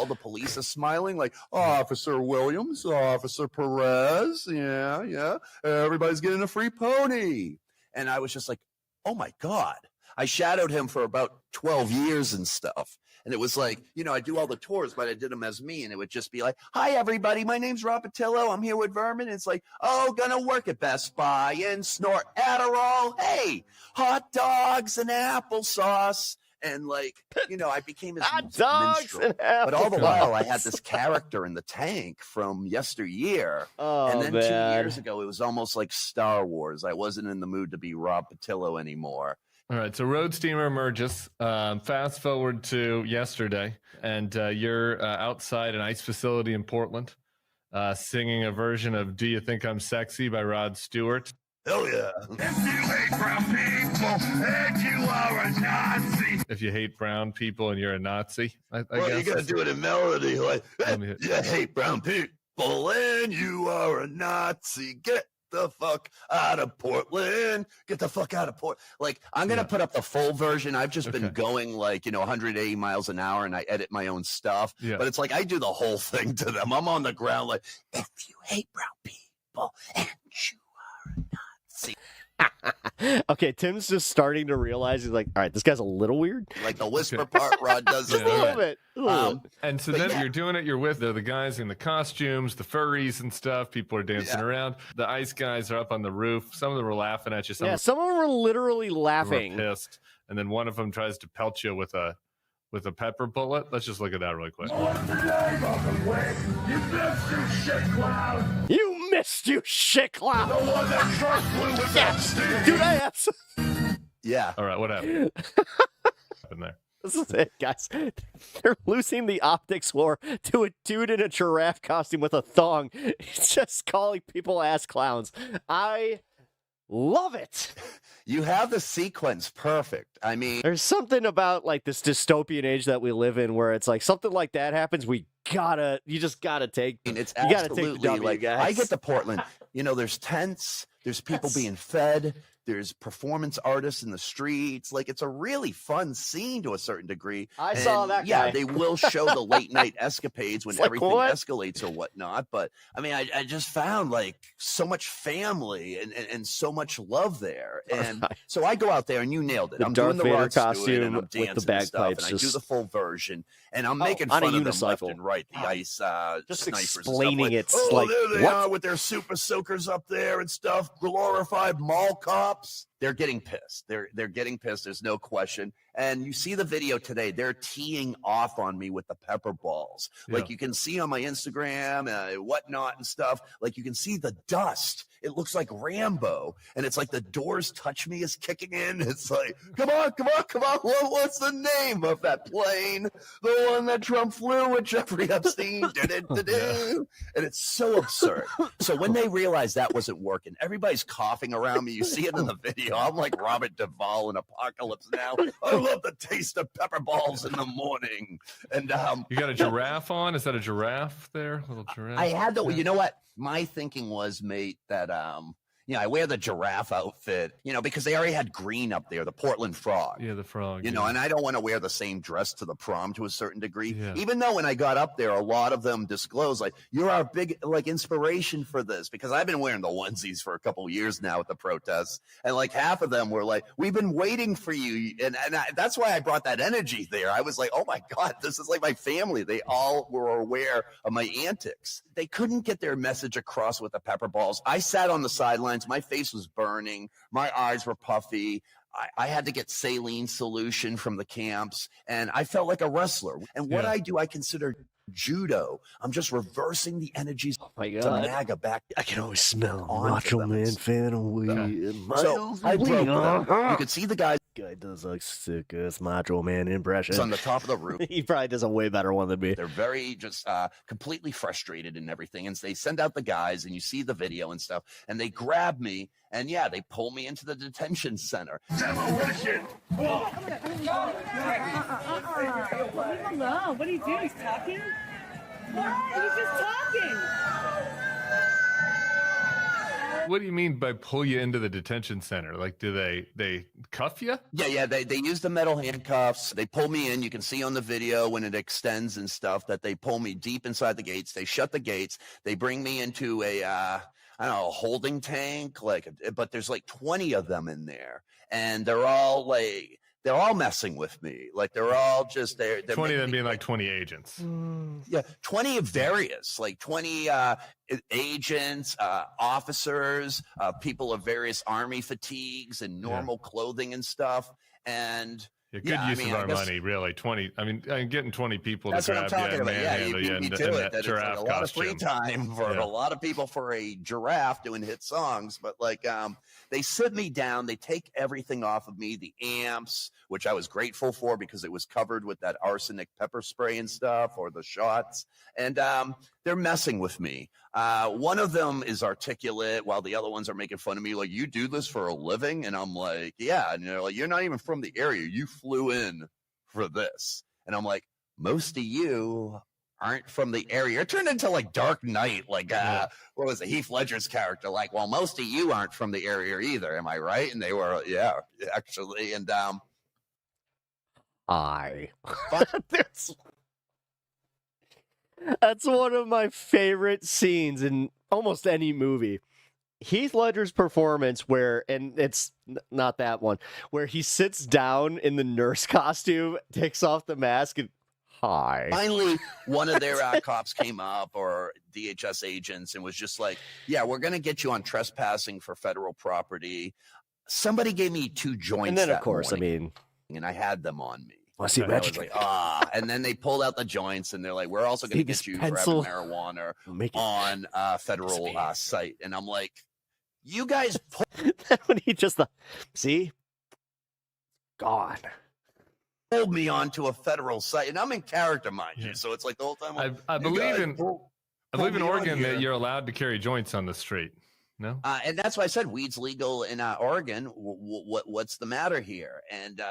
the police are smiling like, Officer Williams, Officer Perez. Yeah. Everybody's getting a free pony. And I was just like, oh my God. I shadowed him for about 12 years and stuff. And it was like, I do all the tours, but I did them as me. And it would just be like, hi, everybody. My name's Rob Patillo. I'm here with Vermin. And it's like, gonna work at Best Buy and snort Adderall. Hey, hot dogs and applesauce. And I became his minstrel. But all the while, I had this character in the tank from yesteryear. And then 2 years ago, it was almost like Star Wars. I wasn't in the mood to be Rob Patillo anymore. All right, so Road Steamer emerges. Fast forward to yesterday, and you're outside an ice facility in Portland, singing a version of "Do You Think I'm Sexy" by Rod Stewart. Hell yeah! If you hate brown people and you are a Nazi. If you hate brown people and you're a Nazi, I guess. You gotta do it in melody, like you hate brown people and you are a Nazi. Get the fuck out of Portland. Get the fuck out of Portland. I'm going to put up the full version. I've just been going 180 miles an hour and I edit my own stuff. Yeah. But it's like I do the whole thing to them. I'm on the ground like, if you hate brown people and you are a Nazi. Okay, Tim's just starting to realize he's like, all right, this guy's a little weird. Like the whisper part, Rod does a little bit. And so then you're doing it. You're with the guys in the costumes, the furries and stuff. People are dancing around. The ice guys are up on the roof. Some of them were laughing at you. Some of them were literally laughing. Were pissed. And then one of them tries to pelt you with a pepper bullet. Let's just look at that really quick. What's the name of the wig? You missed, you shit clown. You missed, you shit clown. The one that Trump flew with that Steve. Dude, I have some... Yeah. All right, what happened? Happened there? This is it, guys. They're losing the optics war to a dude in a giraffe costume with a thong. He's just calling people ass clowns. I love it. You have the sequence perfect. I mean, there's something about this dystopian age that we live in where it's like something like that happens. You just gotta take. It's you gotta take the W, guys. I get to Portland. There's tents. There's people being fed. There's performance artists in the streets. It's a really fun scene to a certain degree. I saw that guy. Yeah, they will show the late night escapades when everything escalates or whatnot. But I mean, I just found so much family and so much love there. And so I go out there and you nailed it. I'm Darth doing the Vader Rod Stewart costume and I'm dancing with the bagpipes. and I do the full version. And I'm making fun of them left and right. The ice just snipers explaining and stuff. There they what? are with their super soakers up there and stuff. Glorified mall cops. They're getting pissed. They're getting pissed. There's no question. And you see the video today. They're teeing off on me with the pepper balls. Yeah. You can see on my Instagram, whatnot and stuff. You can see the dust. It looks like Rambo. And it's like the Doors Touch Me is kicking in. It's like, come on. What's the name of that plane? The one that Trump flew with Jeffrey Epstein. And it's so absurd. So when they realized that wasn't working, everybody's coughing around me. You see it in the video. I'm like Robert Duvall in Apocalypse Now. I love the taste of pepper balls in the morning. And you got a giraffe on? Is that a giraffe there? A little giraffe? I had to. You know what? My thinking was, mate, that I wear the giraffe outfit, because they already had green up there, the Portland frog. Yeah, the frog. And I don't want to wear the same dress to the prom to a certain degree. Yeah. Even though when I got up there, a lot of them disclosed, like, you're our big, like, inspiration for this. Because I've been wearing the onesies for a couple of years now at the protests. And, like, half of them were like, we've been waiting for you. And that's why I brought that energy there. I was like, oh, my God, this is like my family. They all were aware of my antics. They couldn't get their message across with the pepper balls. I sat on the sidelines. My face was burning. My eyes were puffy. I had to get saline solution from the camps, and I felt like a wrestler. And what I do, I consider judo. I'm just reversing the energies of MAGA back. I can always smell Macho Man Phantom weed. So I broke them. You could see the guys. Guy does like sick ass Macho Man impression. On the top of the roof. He probably does a way better one than me. They're very just completely frustrated and everything. And they send out the guys, and you see the video and stuff, and they grab me, and they pull me into the detention center. Demolition! Hello, what are you doing? He's talking? What? He's just talking! What do you mean by pull you into the detention center? Like, do they cuff you? Yeah. They use the metal handcuffs. They pull me in. You can see on the video when it extends and stuff that they pull me deep inside the gates. They shut the gates. They bring me into a holding tank. But there's like 20 of them in there, and they're all messing with me. Like, they're all just they're 20 of them being like 20 agents. Yeah, 20 of various, like 20 agents, officers, people of various army fatigues and normal clothing and stuff. And good use of our money, really. 20. I mean, getting 20 people to grab you and manhandle you in that giraffe a lot of free costume. time for a lot of people for a giraffe doing hit songs. But they sit me down, they take everything off of me, the amps, which I was grateful for because it was covered with that arsenic pepper spray and stuff, or the shots. And they're messing with me. One of them is articulate while the other ones are making fun of me. Like, you do this for a living? And I'm like, yeah. And they're like, you're not even from the area. You flew in for this. And I'm like, most of you aren't from the area. It turned into like Dark Knight, what was it, Heath Ledger's character? Like, well, most of you aren't from the area either. Am I right? And they were, yeah, actually. And That's one of my favorite scenes in almost any movie. Heath Ledger's performance and it's not that one, where he sits down in the nurse costume, takes off the mask, and hi. Finally, one of their cops came up, or DHS agents, and was just like, yeah, we're going to get you on trespassing for federal property. Somebody gave me 2 joints. And then, of course, morning, and I had them on me. I see like, and then they pulled out the joints, and they're like, we're also going to get you for having marijuana on federal site. And I'm like, you guys when he just see? Gone. Pulled me onto a federal site, and I'm in character, mind you. So it's like the whole time. I believe in Oregon that you're allowed to carry joints on the street. No, and that's why I said weed's legal in Oregon. What's the matter here? And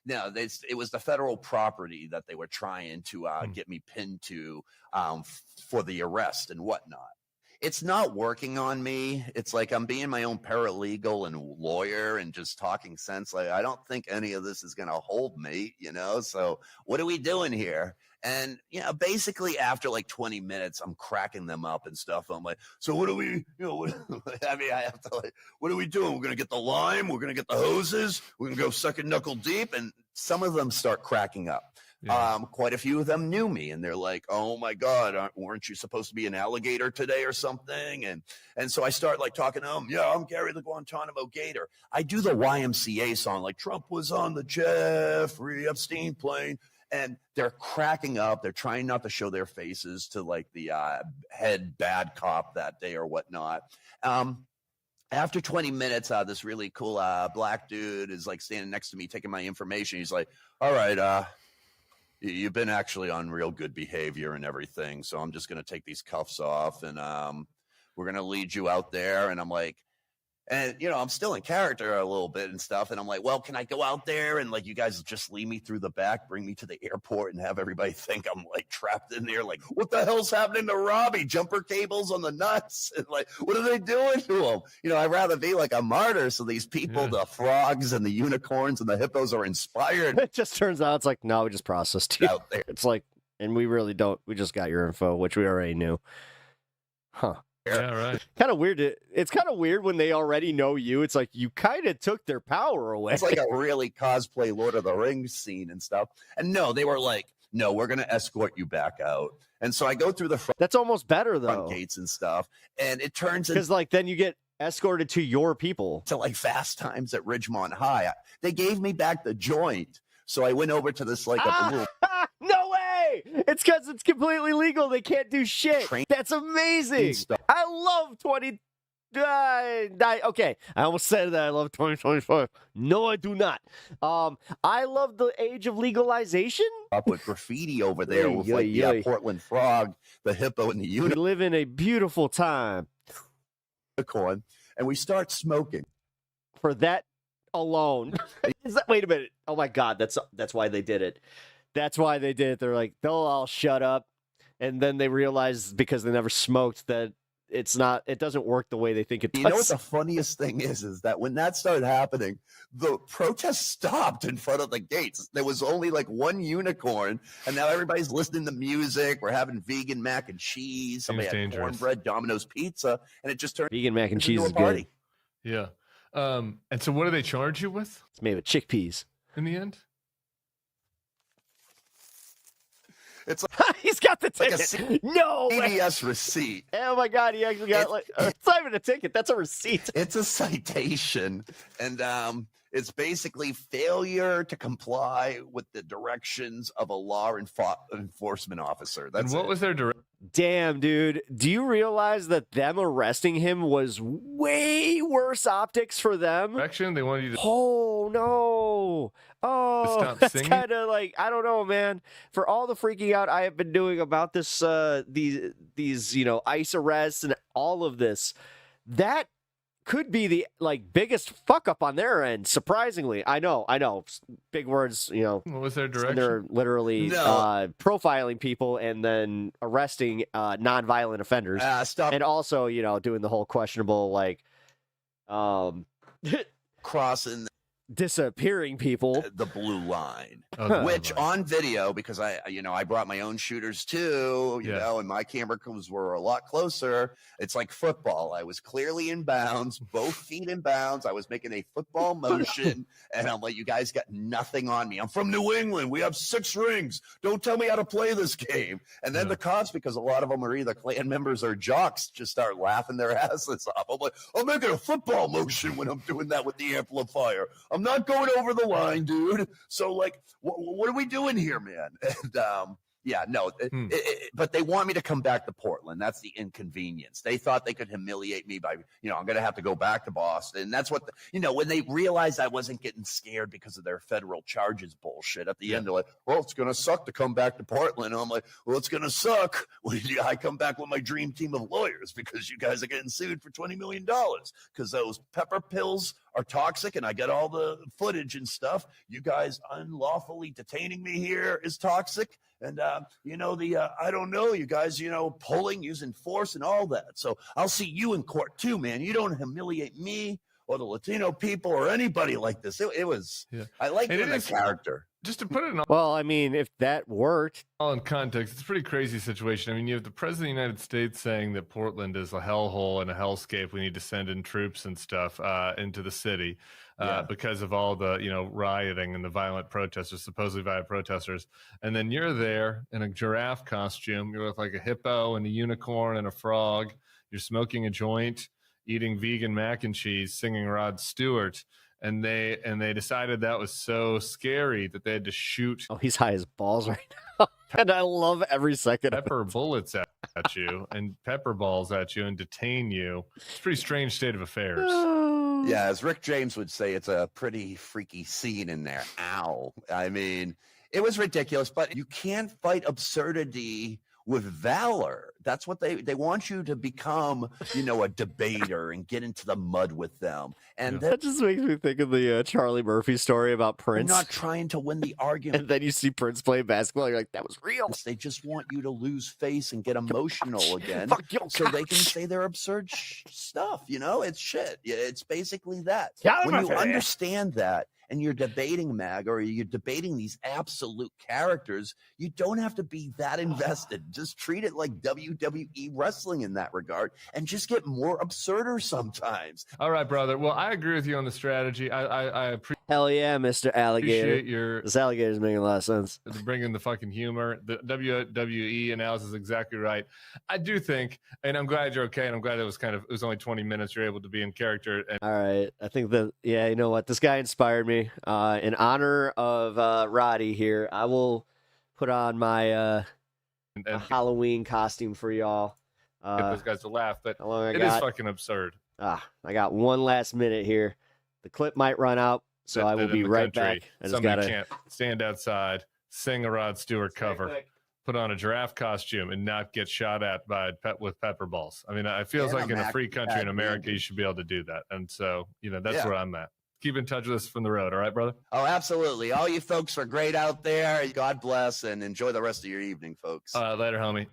no, it was the federal property that they were trying to get me pinned to for the arrest and whatnot. It's not working on me. It's like I'm being my own paralegal and lawyer and just talking sense. Like, I don't think any of this is going to hold me, So what are we doing here? And, basically after like 20 minutes, I'm cracking them up and stuff. I'm like, so what are we, I have to what are we doing? We're going to get the lime. We're going to get the hoses. We're going to go suck and knuckle deep. And some of them start cracking up. Yeah. Quite a few of them knew me, and they're like, oh my God, weren't you supposed to be an alligator today or something? And so I start like talking to them. Yeah, I'm Gary the Guantanamo Gator. I do the YMCA song, like Trump was on the Jeffrey Epstein plane. And they're cracking up. They're trying not to show their faces to like the head bad cop that day or whatnot. After 20 minutes, this really cool black dude is like standing next to me taking my information. He's like, all right, you've been actually on real good behavior and everything. So I'm just going to take these cuffs off and we're going to lead you out there. And I'm like, And, I'm still in character a little bit and stuff. And I'm like, well, can I go out there and like, you guys just lead me through the back, bring me to the airport and have everybody think I'm like trapped in there. Like, what the hell's happening to Robbie? Jumper cables on the nuts. And like, what are they doing to him? I'd rather be like a martyr. So these people, the frogs and the unicorns and the hippos are inspired. It just turns out it's like, no, we just processed you out there. It's like, and we really don't, we just got your info, which we already knew. Huh. Yeah, right. Kind of weird. It's kind of weird when they already know you. It's like you kind of took their power away. It's like a really cosplay Lord of the Rings scene and stuff. And no, they were like, no, we're going to escort you back out. And so I go through the front. That's almost better though. Front gates and stuff. And it turns because like then you get escorted to your people to like Fast Times at Ridgemont High. They gave me back the joint. So I went over to this like a little. No way! It's because it's completely legal. They can't do shit. That's amazing. I love 20. Okay, I almost said that I love 2025. No, I do not. I love the age of legalization. Up with graffiti over there with like the Portland frog, the hippo, and the unicorn. We live in a beautiful time. And we start smoking. For that alone. Wait a minute. Oh my God, that's why they did it. That's why they did it. They're like, they'll all shut up. And then they realize because they never smoked that it doesn't work the way they think it does. You know what the funniest thing is that when that started happening, the protest stopped in front of the gates. There was only like one unicorn, and now everybody's listening to music. We're having vegan mac and cheese. Somebody had cornbread, Domino's pizza, and it just turned vegan mac and cheese is good. Yeah. And so what do they charge you with? It's made with chickpeas. In the end? It's like he's got the ticket. No CVS receipt. Oh my God, he actually got it's not even a ticket. That's a receipt. It's a citation, and it's basically failure to comply with the directions of a law enforcement officer. That's and what was their direction? Damn, dude. Do you realize that them arresting him was way worse optics for them? Direction? They wanted you to. Oh no. Oh, that's kind of like, I don't know, man. For all the freaking out I have been doing about this, these ICE arrests and all of this, that could be the biggest fuck up on their end. Surprisingly, I know, big words. What was their direction? They're literally profiling people and then arresting non-violent offenders, and also doing the whole questionable crossing. Disappearing people, the blue line, which on video, because I brought my own shooters too, and my camera crews were a lot closer. It's like football. I was clearly in bounds, both feet in bounds. I was making a football motion, and I'm like, you guys got nothing on me. I'm from New England. We have 6 rings. Don't tell me how to play this game. And then the cops, because a lot of them are either Klan members or jocks, just start laughing their asses off. I'm like, I'm making a football motion when I'm doing that with the amplifier. I'm not going over the line, dude. So, what are we doing here, man? And, but they want me to come back to Portland. That's the inconvenience. They thought they could humiliate me by, I'm going to have to go back to Boston. And that's what, when they realized I wasn't getting scared because of their federal charges bullshit at the end, they're like, well, it's going to suck to come back to Portland. And I'm like, well, it's going to suck when I come back with my dream team of lawyers because you guys are getting sued for $20 million because those pepper pills are toxic and I get all the footage and stuff. You guys unlawfully detaining me here is toxic. And, I don't know, you guys, pulling, using force and all that. So I'll see you in court too, man. You don't humiliate me or the Latino people or anybody like this. It was, I like the character. Just to put it in well, I mean, if that worked. All in context, it's a pretty crazy situation. I mean, you have the President of the United States saying that Portland is a hellhole and a hellscape. We need to send in troops and stuff into the city because of all the, rioting and the violent protesters, supposedly violent protesters. And then you're there in a giraffe costume. You're with like a hippo and a unicorn and a frog. You're smoking a joint, eating vegan mac and cheese, singing Rod Stewart. And they decided that was so scary that they had to shoot. Oh, he's high as balls right now. And I love every second. Pepper bullets at you and pepper balls at you and detain you. It's a pretty strange state of affairs. Yeah, as Rick James would say, it's a pretty freaky scene in there. Ow. I mean, it was ridiculous, but you can't fight absurdity with valor. That's what they want you to become, you know, a debater and get into the mud with them. And That just makes me think of the Charlie Murphy story about they're Prince. not trying to win the argument. And then you see Prince play basketball, you're like, that was real. They just want you to lose face and get emotional again, so they can say their absurd stuff. You know, it's shit. It's basically that. When you understand that, and you're debating MAG, or you're debating these absolute characters, you don't have to be that invested. Just treat it like WWE wrestling in that regard, and just get more absurder sometimes. All right, brother. Well, I agree with you on the strategy. I appreciate. Hell yeah, Mr. Alligator. Your this alligator's making a lot of sense. Bringing the fucking humor. The WWE analysis is exactly right. I do think, and I'm glad you're okay, and I'm glad it was only 20 minutes. You're able to be in character. And all right, I think you know what, this guy inspired me. In honor of Roddy here, I will put on my Halloween costume for y'all. Get those guys to laugh, but it is fucking absurd. I got one last minute here. The clip might run out, so I will be right back. I just Somebody can't stand outside, sing a Rod Stewart cover, put on a giraffe costume, and not get shot at with pepper balls. I mean, it feels like in a free country in America, you should be able to do that. And so, you know, that's where I'm at. Keep in touch with us from the road. All right, brother? Oh, absolutely. All you folks are great out there. God bless, and enjoy the rest of your evening, folks. Later, homie.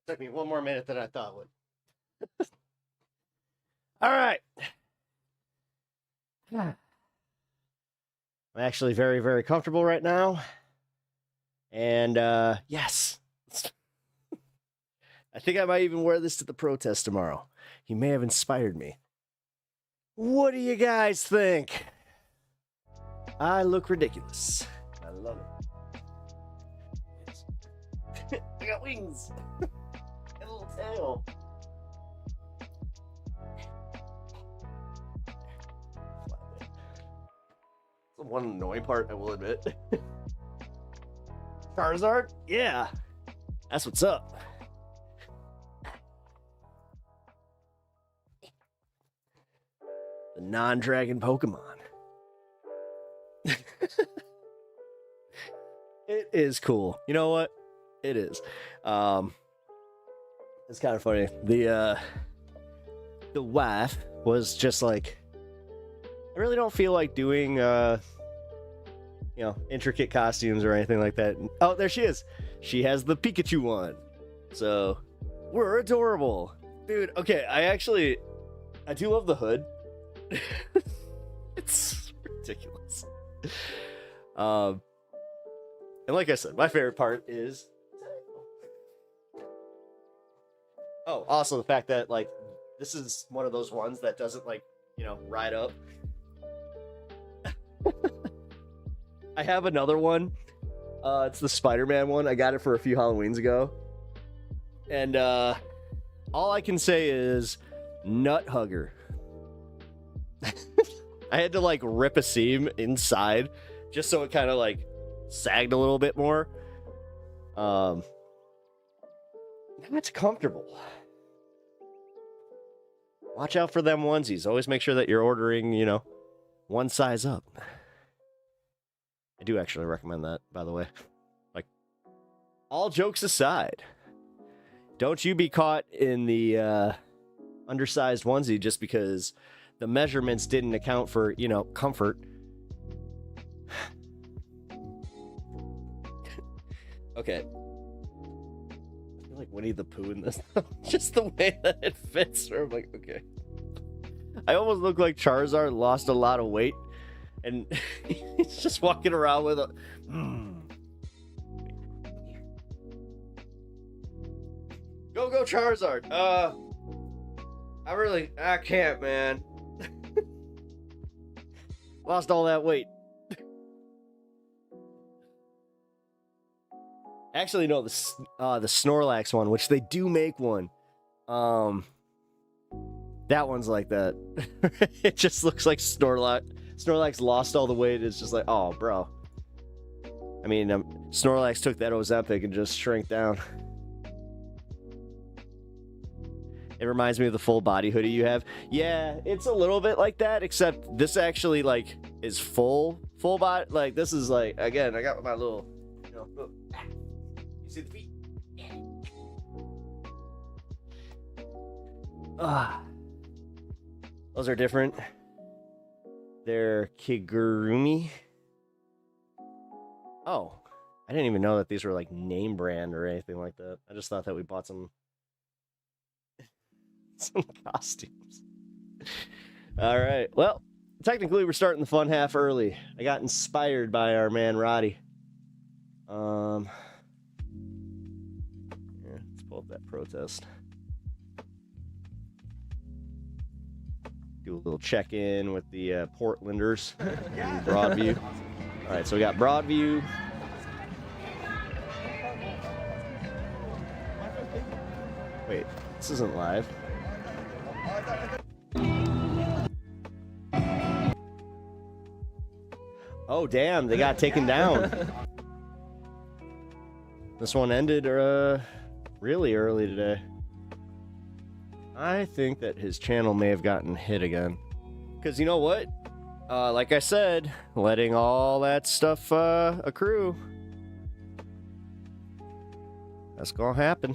Took me one more minute than I thought would. All right. I'm actually very, very comfortable right now. And yes. I think I might even wear this to the protest tomorrow. He may have inspired me. What do you guys think? I look ridiculous. I love it. I got wings. A little tail. The one annoying part, I will admit. Charizard? Yeah. That's what's up. The non-dragon Pokemon. It is cool. You know what? It is. It's kind of funny. The wife was just like, I really don't feel like doing, intricate costumes or anything like that. Oh, there she is. She has the Pikachu one. So, we're adorable. Dude, okay, I do love the hood. It's ridiculous. And like I said, my favorite part is... Oh, also the fact that, like, this is one of those ones that doesn't, like, ride up. I have another one. It's the Spider-Man one. I got it for a few Halloweens ago. And all I can say is nut hugger. I had to like rip a seam inside just so it kind of like sagged a little bit more. That's comfortable. Watch out for them onesies. Always make sure that you're ordering, one size up. I do actually recommend that, by the way. Like, all jokes aside, don't you be caught in the undersized onesie just because the measurements didn't account for, comfort. Okay. I feel like Winnie the Pooh in this. Just the way that it fits. I'm like, okay. I almost look like Charizard lost a lot of weight. And he's just walking around with a... Go Charizard. I can't, man. Lost all that weight. Actually, no, the Snorlax one, which they do make one. That one's like that. It just looks like Snorlax. Snorlax lost all the weight. It's just like, oh, bro. I mean, Snorlax took that Ozempic and just shrank down. It reminds me of the full body hoodie you have. Yeah, it's a little bit like that, except this actually, like, is full body. Like, this is like, again, I got my little, you see the feet? Those are different. They're Kigurumi. Oh, I didn't even know that these were like name brand or anything like that. I just thought that we bought some costumes. All right. Well, technically we're starting the fun half early. I got inspired by our man Roddy. Yeah, let's pull up that protest. Do a little check-in with the Portlanders in Broadview. All right, so we got Broadview. Wait, this isn't live. Oh, damn, they got taken down. This one ended really early today. I think that his channel may have gotten hit again. Because you know what? Like I said, letting all that stuff accrue. That's gonna happen.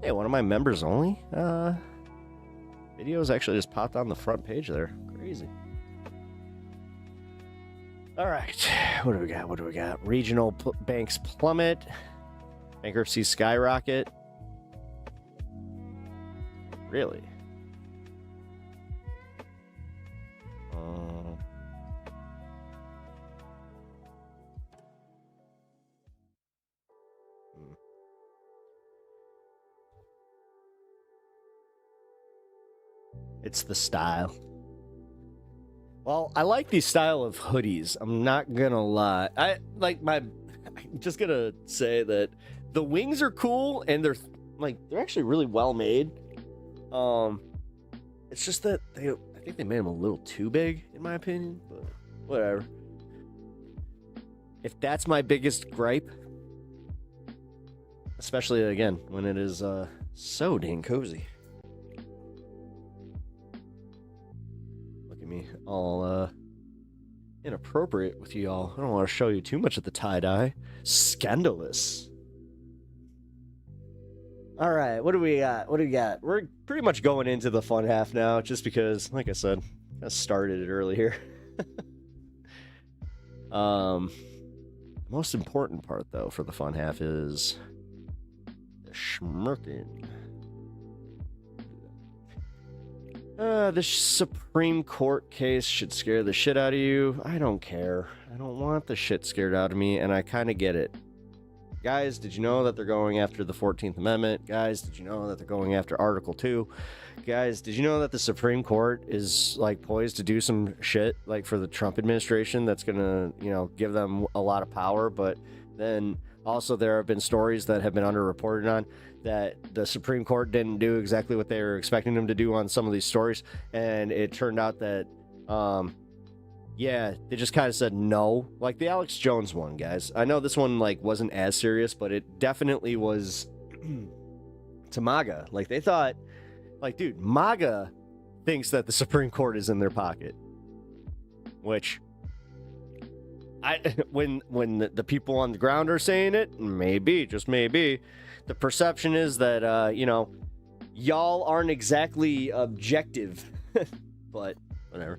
Hey, one of my members only videos actually just popped on the front page there. Crazy. All right, what do we got? Regional banks plummet. Bankruptcy skyrocket. Really? It's the style. Well, I like the style of hoodies. I'm not gonna lie. I'm just gonna say that the wings are cool and they're actually really well made. It's just that I think they made them a little too big, in my opinion, but whatever. If that's my biggest gripe, especially again when it is so dang cozy. Look at me, all inappropriate with you all. I don't want to show you too much of the tie-dye. Scandalous. All right, what do we got? We're pretty much going into the fun half now, just because, like I said, I started it earlier. Most important part, though, for the fun half is the schmirking. The Supreme Court case should scare the shit out of you. I don't care. I don't want the shit scared out of me, and I kind of get it. Guys, did you know that they're going after the 14th Amendment? Guys, did you know that they're going after Article 2? Guys, did you know that the Supreme Court is, like, poised to do some shit, like, for the Trump administration that's gonna, you know, give them a lot of power? But then also there have been stories that have been underreported on that the Supreme Court didn't do exactly what they were expecting them to do on some of these stories, and it turned out that, yeah, they just kind of said no. Like the Alex Jones one, guys. I know this one, like, wasn't as serious, but it definitely was to MAGA. Like, they thought, like, dude, MAGA thinks that the Supreme Court is in their pocket. Which, when the people on the ground are saying it, maybe, just maybe, the perception is that, you know, y'all aren't exactly objective. But, whatever.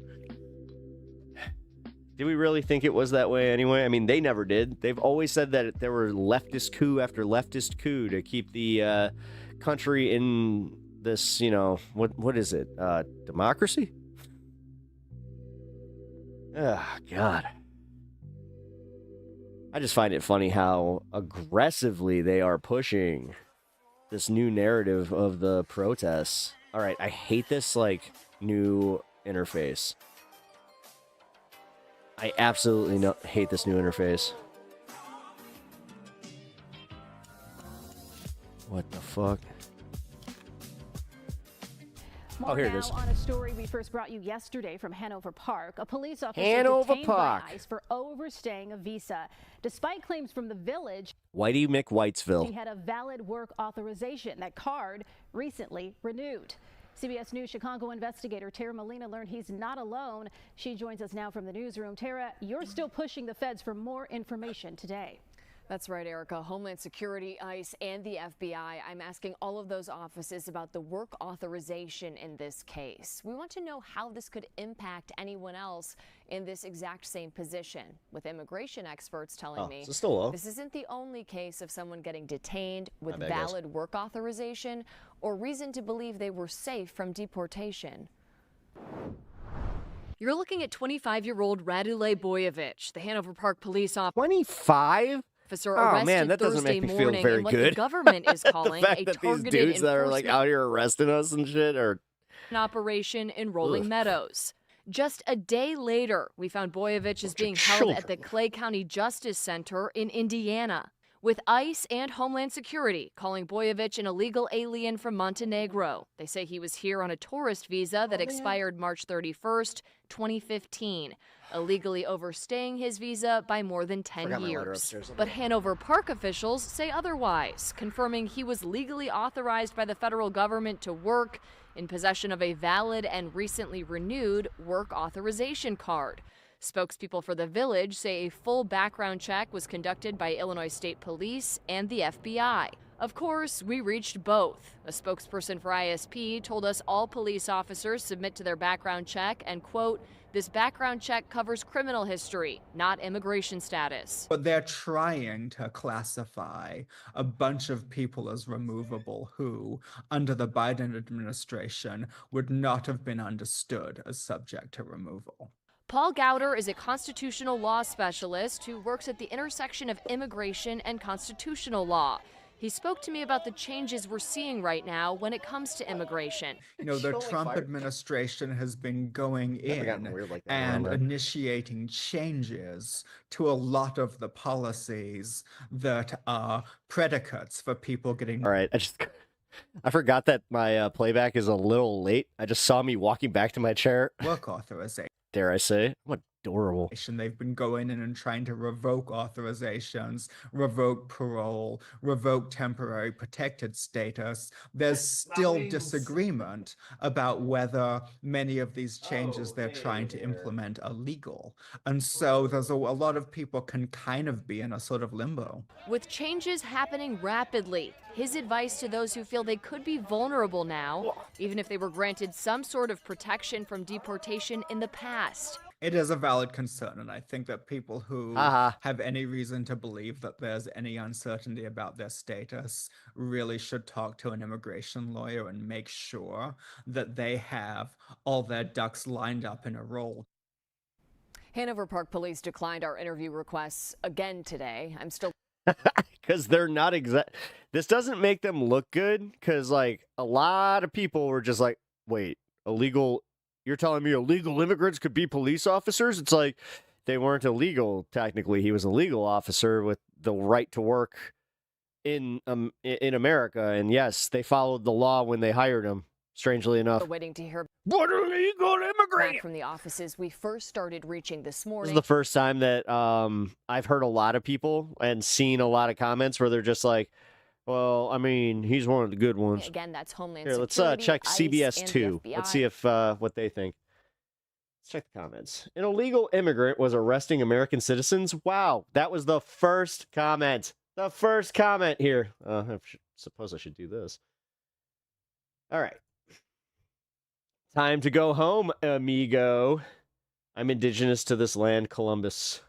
Did we really think it was that way anyway? I mean, they never did. They've always said that there were leftist coup after leftist coup to keep the country in this, you know, what is it? Democracy? Oh, God. I just find it funny how aggressively they are pushing this new narrative of the protests. All right, I hate this, like, new interface. I absolutely hate this new interface. What the fuck? More here it now is. on a story we first brought you yesterday from Hanover Park. A police officer Hanover detained Park. by ICE for overstaying a visa. Despite claims from the village, Whitey McWhitesville. he had a valid work authorization. That card recently renewed. CBS News Chicago investigator Tara Molina learned he's not alone. She joins us now from the newsroom. Tara, you're still pushing the feds for more information today. That's right, Erica. Homeland Security, ICE, and the FBI. I'm asking all of those offices about the work authorization in this case. We want to know how this could impact anyone else in this exact same position, with immigration experts telling me is this still low? this isn't the only case of someone getting detained with bad, guys. valid work authorization or reason to believe they were safe from deportation. You're looking at 25-year-old Radulej Boyevich, the Hanover Park police officer. 25? Officer Oh arrested man, that doesn't Thursday make me morning feel very in what good. the government is calling the fact a that targeted these dudes that are like enforcement out here arresting us and shit are operation in Rolling Ugh. Meadows. Just a day later, we found Boyevich is being held at the Clay County Justice Center in Indiana, with ICE and Homeland Security calling Boyevich an illegal alien from Montenegro. They say he was here on a tourist visa that expired March 31st, 2015, illegally overstaying his visa by more than 10 years. But Hanover Park officials say otherwise, confirming he was legally authorized by the federal government to work in possession of a valid and recently renewed work authorization card. Spokespeople for the village say a full background check was conducted by Illinois State Police and the FBI. Of course, we reached both. A spokesperson for ISP told us all police officers submit to their background check and, quote, this background check covers criminal history, not immigration status. But they're trying to classify a bunch of people as removable who, under the Biden administration, would not have been understood as subject to removal. Paul Gowder is a constitutional law specialist who works at the intersection of immigration and constitutional law. He spoke to me about the changes we're seeing right now when it comes to immigration. You know, the Trump administration has been going in and initiating changes to a lot of the policies that are predicates for people getting... All right, I forgot that my playback is a little late. I just saw me walking back to my chair. Work authorization. Dare I say, I'm a adorable. They've been going in and trying to revoke authorizations, revoke parole, revoke temporary protected status. There's still disagreement about whether many of these changes they're trying to implement are legal. And so there's a lot of people can kind of be in a sort of limbo. With changes happening rapidly, his advice to those who feel they could be vulnerable now, even if they were granted some sort of protection from deportation in the past. It is a valid concern, and I think that people who have any reason to believe that there's any uncertainty about their status really should talk to an immigration lawyer and make sure that they have all their ducks lined up in a row. Hanover Park Police declined our interview requests again today. I'm still... Because they're not exact. This doesn't make them look good, because, like, a lot of people were just like, wait, illegal... You're telling me illegal immigrants could be police officers? It's like they weren't illegal, technically. He was a legal officer with the right to work in America. And yes, they followed the law when they hired him, strangely enough. Waiting to hear what illegal immigrant back from the offices we first started reaching this morning. This is the first time that I've heard a lot of people and seen a lot of comments where they're just like, well, I mean, he's one of the good ones. Again, that's Homeland Here, Security. let's check ICE, CBS and 2. the Let's FBI. see if what they think. Let's check the comments. An illegal immigrant was arresting American citizens. Wow, that was the first comment. The first comment here. I suppose I should do this. All right. Time to go home, amigo. I'm indigenous to this land, Columbus.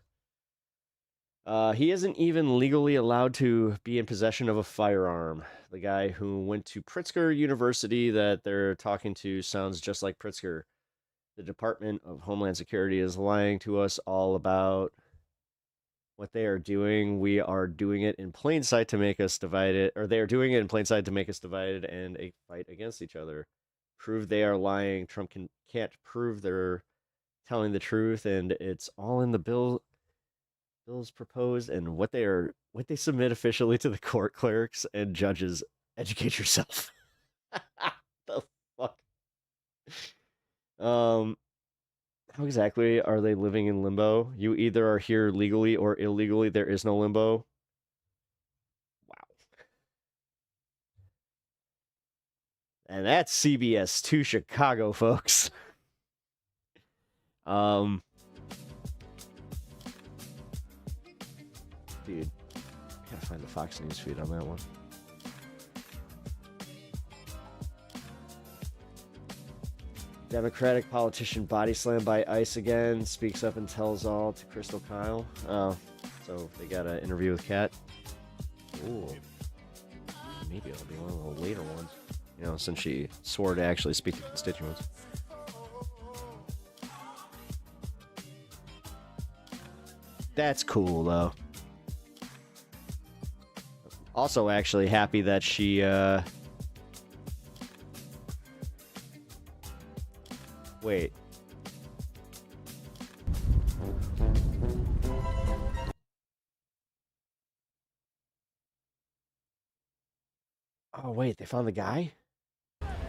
He isn't even legally allowed to be in possession of a firearm. The guy who went to Pritzker University that they're talking to sounds just like Pritzker. The Department of Homeland Security is lying to us all about what they are doing. We are doing it in plain sight to make us divided, or they are doing it in plain sight to make us divided and a fight against each other. Prove they are lying. Trump can't prove they're telling the truth, and it's all in the bills proposed and what they submit officially to the court clerks and judges. Educate yourself. The fuck. How exactly are they living in limbo? You either are here legally or illegally. There is no limbo. Wow. And that's CBS 2 Chicago, folks. Dude, gotta find the Fox News feed on that one. Democratic politician body slammed by ICE again, speaks up and tells all to Crystal Kyle. Oh, so they got an interview with Kat. Ooh, maybe it'll be one of the later ones. You know, since she swore to actually speak to constituents. That's cool, though. Also, actually happy that she, wait. Oh, wait, they found the guy?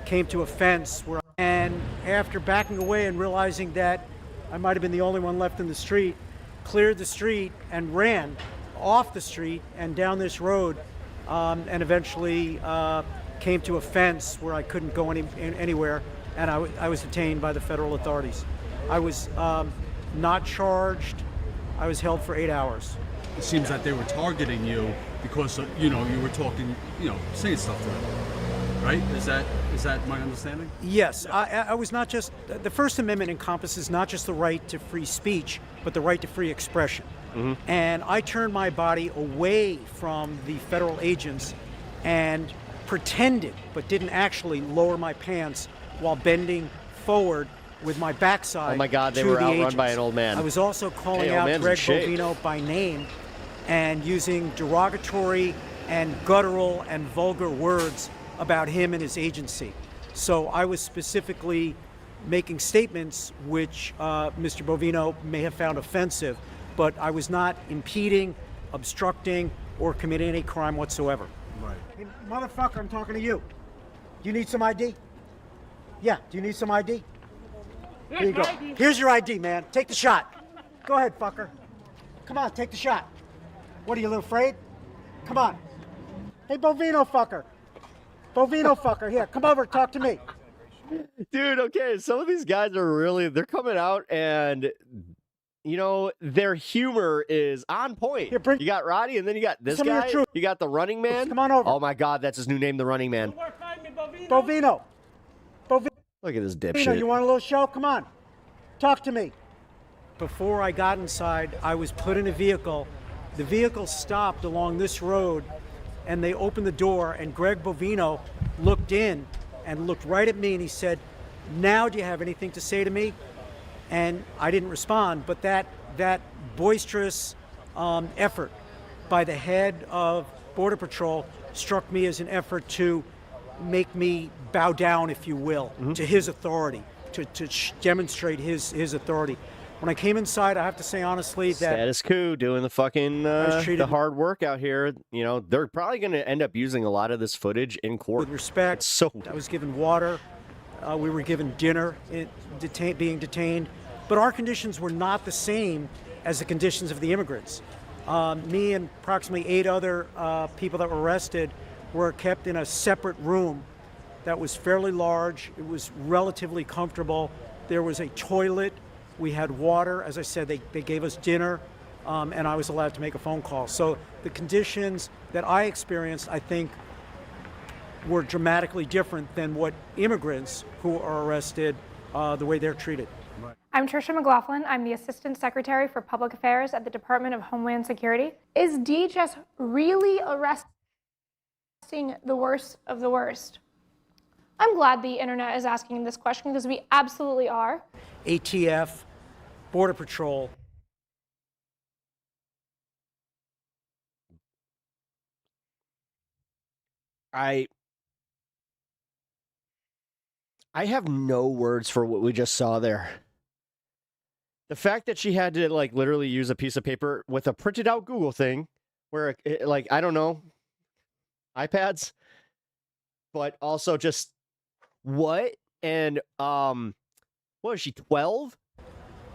Came to a fence where, and after backing away and realizing that I might have been the only one left in the street, cleared the street and ran off the street and down this road, and eventually came to a fence where I couldn't go anywhere, and I was detained by the federal authorities. I was not charged. I was held for 8 hours. It seems that they were targeting you because, you know, you were talking, you know, saying stuff to them, right? Is that my understanding? Yes, I was not just, the First Amendment encompasses not just the right to free speech, but the right to free expression. Mm-hmm. And I turned my body away from the federal agents and pretended, but didn't actually lower my pants while bending forward with my backside. Oh my God, they to were the outrun agents. by an old man. I was also calling Hey, old out man's in Greg shape. Bovino by name and using derogatory and guttural and vulgar words about him and his agency. So I was specifically making statements which Mr. Bovino may have found offensive, but I was not impeding, obstructing, or committing any crime whatsoever. Right. Hey, motherfucker, I'm talking to you. Do you need some ID? Yeah, do you need some ID? Here you go. Here's your ID, man. Take the shot. Go ahead, fucker. Come on, take the shot. What, are you a little afraid? Come on. Hey, Bovino fucker. Bovino fucker, here, come over, talk to me. Dude, okay, some of these guys are really, they're coming out and, you know, their humor is on point. Here, you got Roddy, and then you got this guy. You got the Running Man. Come on over. Oh my God, that's his new name, the Running Man. Bovino. Look at this dipshit. You want a little show? Come on. Talk to me. Before I got inside, I was put in a vehicle. The vehicle stopped along this road, and they opened the door, and Greg Bovino looked in and looked right at me, and he said, "Now do you have anything to say to me?" And I didn't respond, but that boisterous effort by the head of Border Patrol struck me as an effort to make me bow down, if you will, to his authority, to demonstrate his authority. When I came inside, I have to say honestly that status quo, doing the fucking the hard work out here. You know, they're probably going to end up using a lot of this footage in court. With respect, I was given water. We were given dinner, being detained. But our conditions were not the same as the conditions of the immigrants. Me and approximately 8 other people that were arrested were kept in a separate room that was fairly large. It was relatively comfortable. There was a toilet. We had water. As I said, they gave us dinner, and I was allowed to make a phone call. So the conditions that I experienced, I think, were dramatically different than what immigrants who are arrested, the way they're treated. I'm Tricia McLaughlin. I'm the Assistant Secretary for Public Affairs at the Department of Homeland Security. Is DHS really arresting the worst of the worst? I'm glad the internet is asking this question because we absolutely are. ATF, Border Patrol. I have no words for what we just saw there. The fact that she had to, like, literally use a piece of paper with a printed out Google thing where, like, I don't know, iPads, but also just what? And, what is she, 12?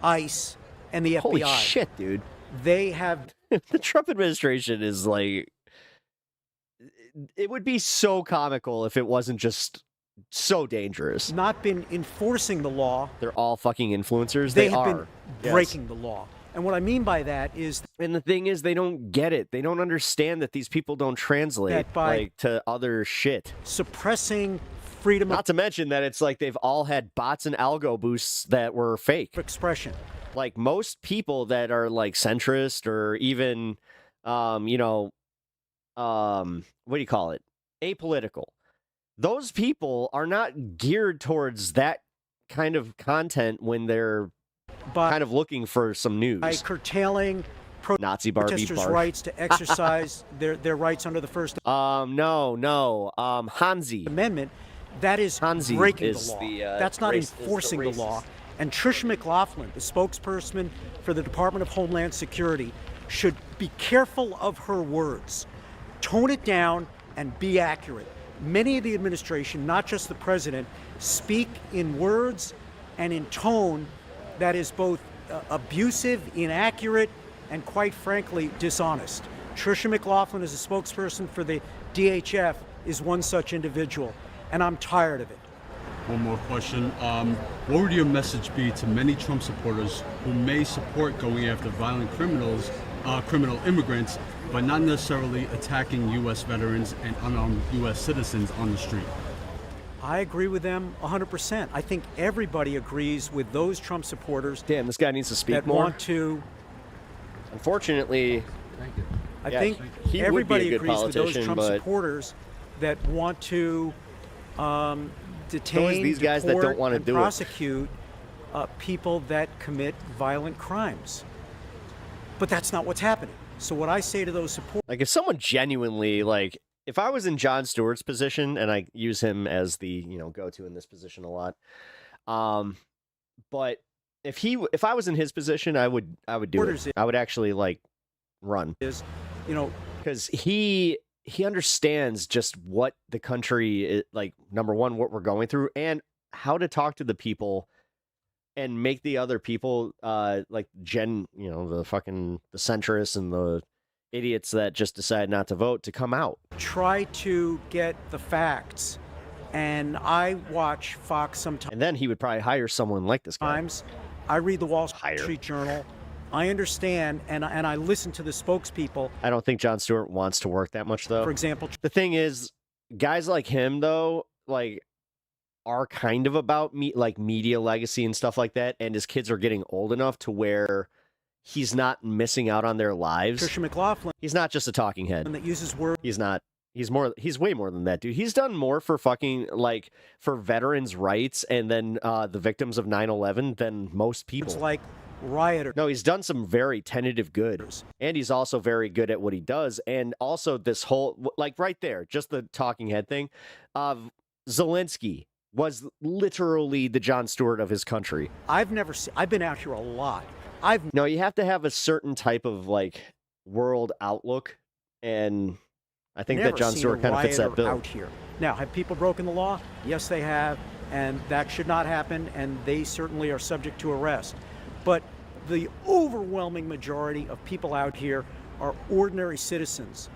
ICE and the FBI. Holy shit, dude. They have... The Trump administration is, like... It would be so comical if it wasn't just so dangerous. Not been enforcing the law. They're all fucking influencers. They have been breaking the law. And what I mean by that is... And the thing is, they don't get it. They don't understand that these people don't translate to other shit. Suppressing freedom Not to mention that it's like they've all had bots and algo boosts that were fake. Expression. Like most people that are like centrist or even, you know, what do you call it? Apolitical. Those people are not geared towards that kind of content when they're kind of looking for some news. By curtailing Nazi Barbie protesters' rights to exercise their rights under the First Hansi Amendment, that is Hansi breaking is the law. the, That's not race, enforcing the law. And Tricia McLaughlin, the spokesperson for the Department of Homeland Security, should be careful of her words. Tone it down and be accurate. Many of the administration, not just the president, speak in words and in tone that is both abusive, inaccurate, and quite frankly, dishonest. Tricia McLaughlin, as a spokesperson for the DHF, is one such individual, and I'm tired of it. One more question. What would your message be to many Trump supporters who may support going after violent criminals, criminal immigrants, but not necessarily attacking U.S. veterans and unarmed U.S. citizens on the street? I agree with them 100%. I think everybody agrees with those Trump supporters. Damn, this guy needs to speak that more. Want to. Unfortunately, I think he everybody would be a good agrees with those Trump but supporters that want to detain, these guys that don't want to do prosecute people that commit violent crimes. But that's not what's happening. So what I say to those supporters, like, if someone genuinely, like, if I was in Jon Stewart's position, and I use him as the, you know, go-to in this position a lot, but if I was in his position, I would do it. I would actually, like, run. You know, because he understands just what the country is, like, number one, what we're going through, and how to talk to the people and make the other people, like the centrists and the idiots that just decide not to vote to come out. Try to get the facts. And I watch Fox sometimes. And then he would probably hire someone like this guy. I read the Wall Street Journal. I understand, and I listen to the spokespeople. I don't think Jon Stewart wants to work that much, though. For example, the thing is, guys like him, though, like, are kind of about media legacy and stuff like that. And his kids are getting old enough to where he's not missing out on their lives. Patricia McLaughlin. He's not just a talking head. That uses words. He's not. He's way more than that, dude. He's done more for for veterans' rights and then the victims of 9/11 than most people. It's like rioters. No, he's done some very tentative good. And he's also very good at what he does. And also this whole, like right there, just the talking head thing. Zelensky was literally the Jon Stewart of his country. I've been out here a lot. No, you have to have a certain type of world outlook, and I think that Jon Stewart kind of fits that bill. Out here. Now, have people broken the law? Yes, they have, and that should not happen, and they certainly are subject to arrest. But the overwhelming majority of people out here are ordinary citizens,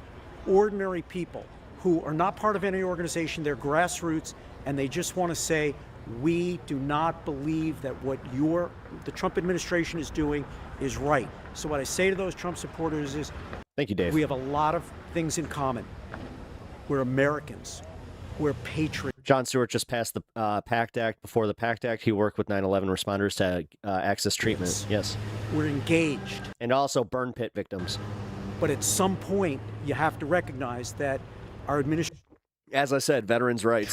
ordinary people who are not part of any organization. They're grassroots, and they just want to say, we do not believe that what the Trump administration is doing is right. So what I say to those Trump supporters is, thank you, Dave. We have a lot of things in common. We're Americans. We're patriots. Jon Stewart just passed the PACT Act. Before the PACT Act, he worked with 9/11 responders to access treatment. Yes. We're engaged. And also burn pit victims. But at some point, you have to recognize that our administration, as I said, veterans' rights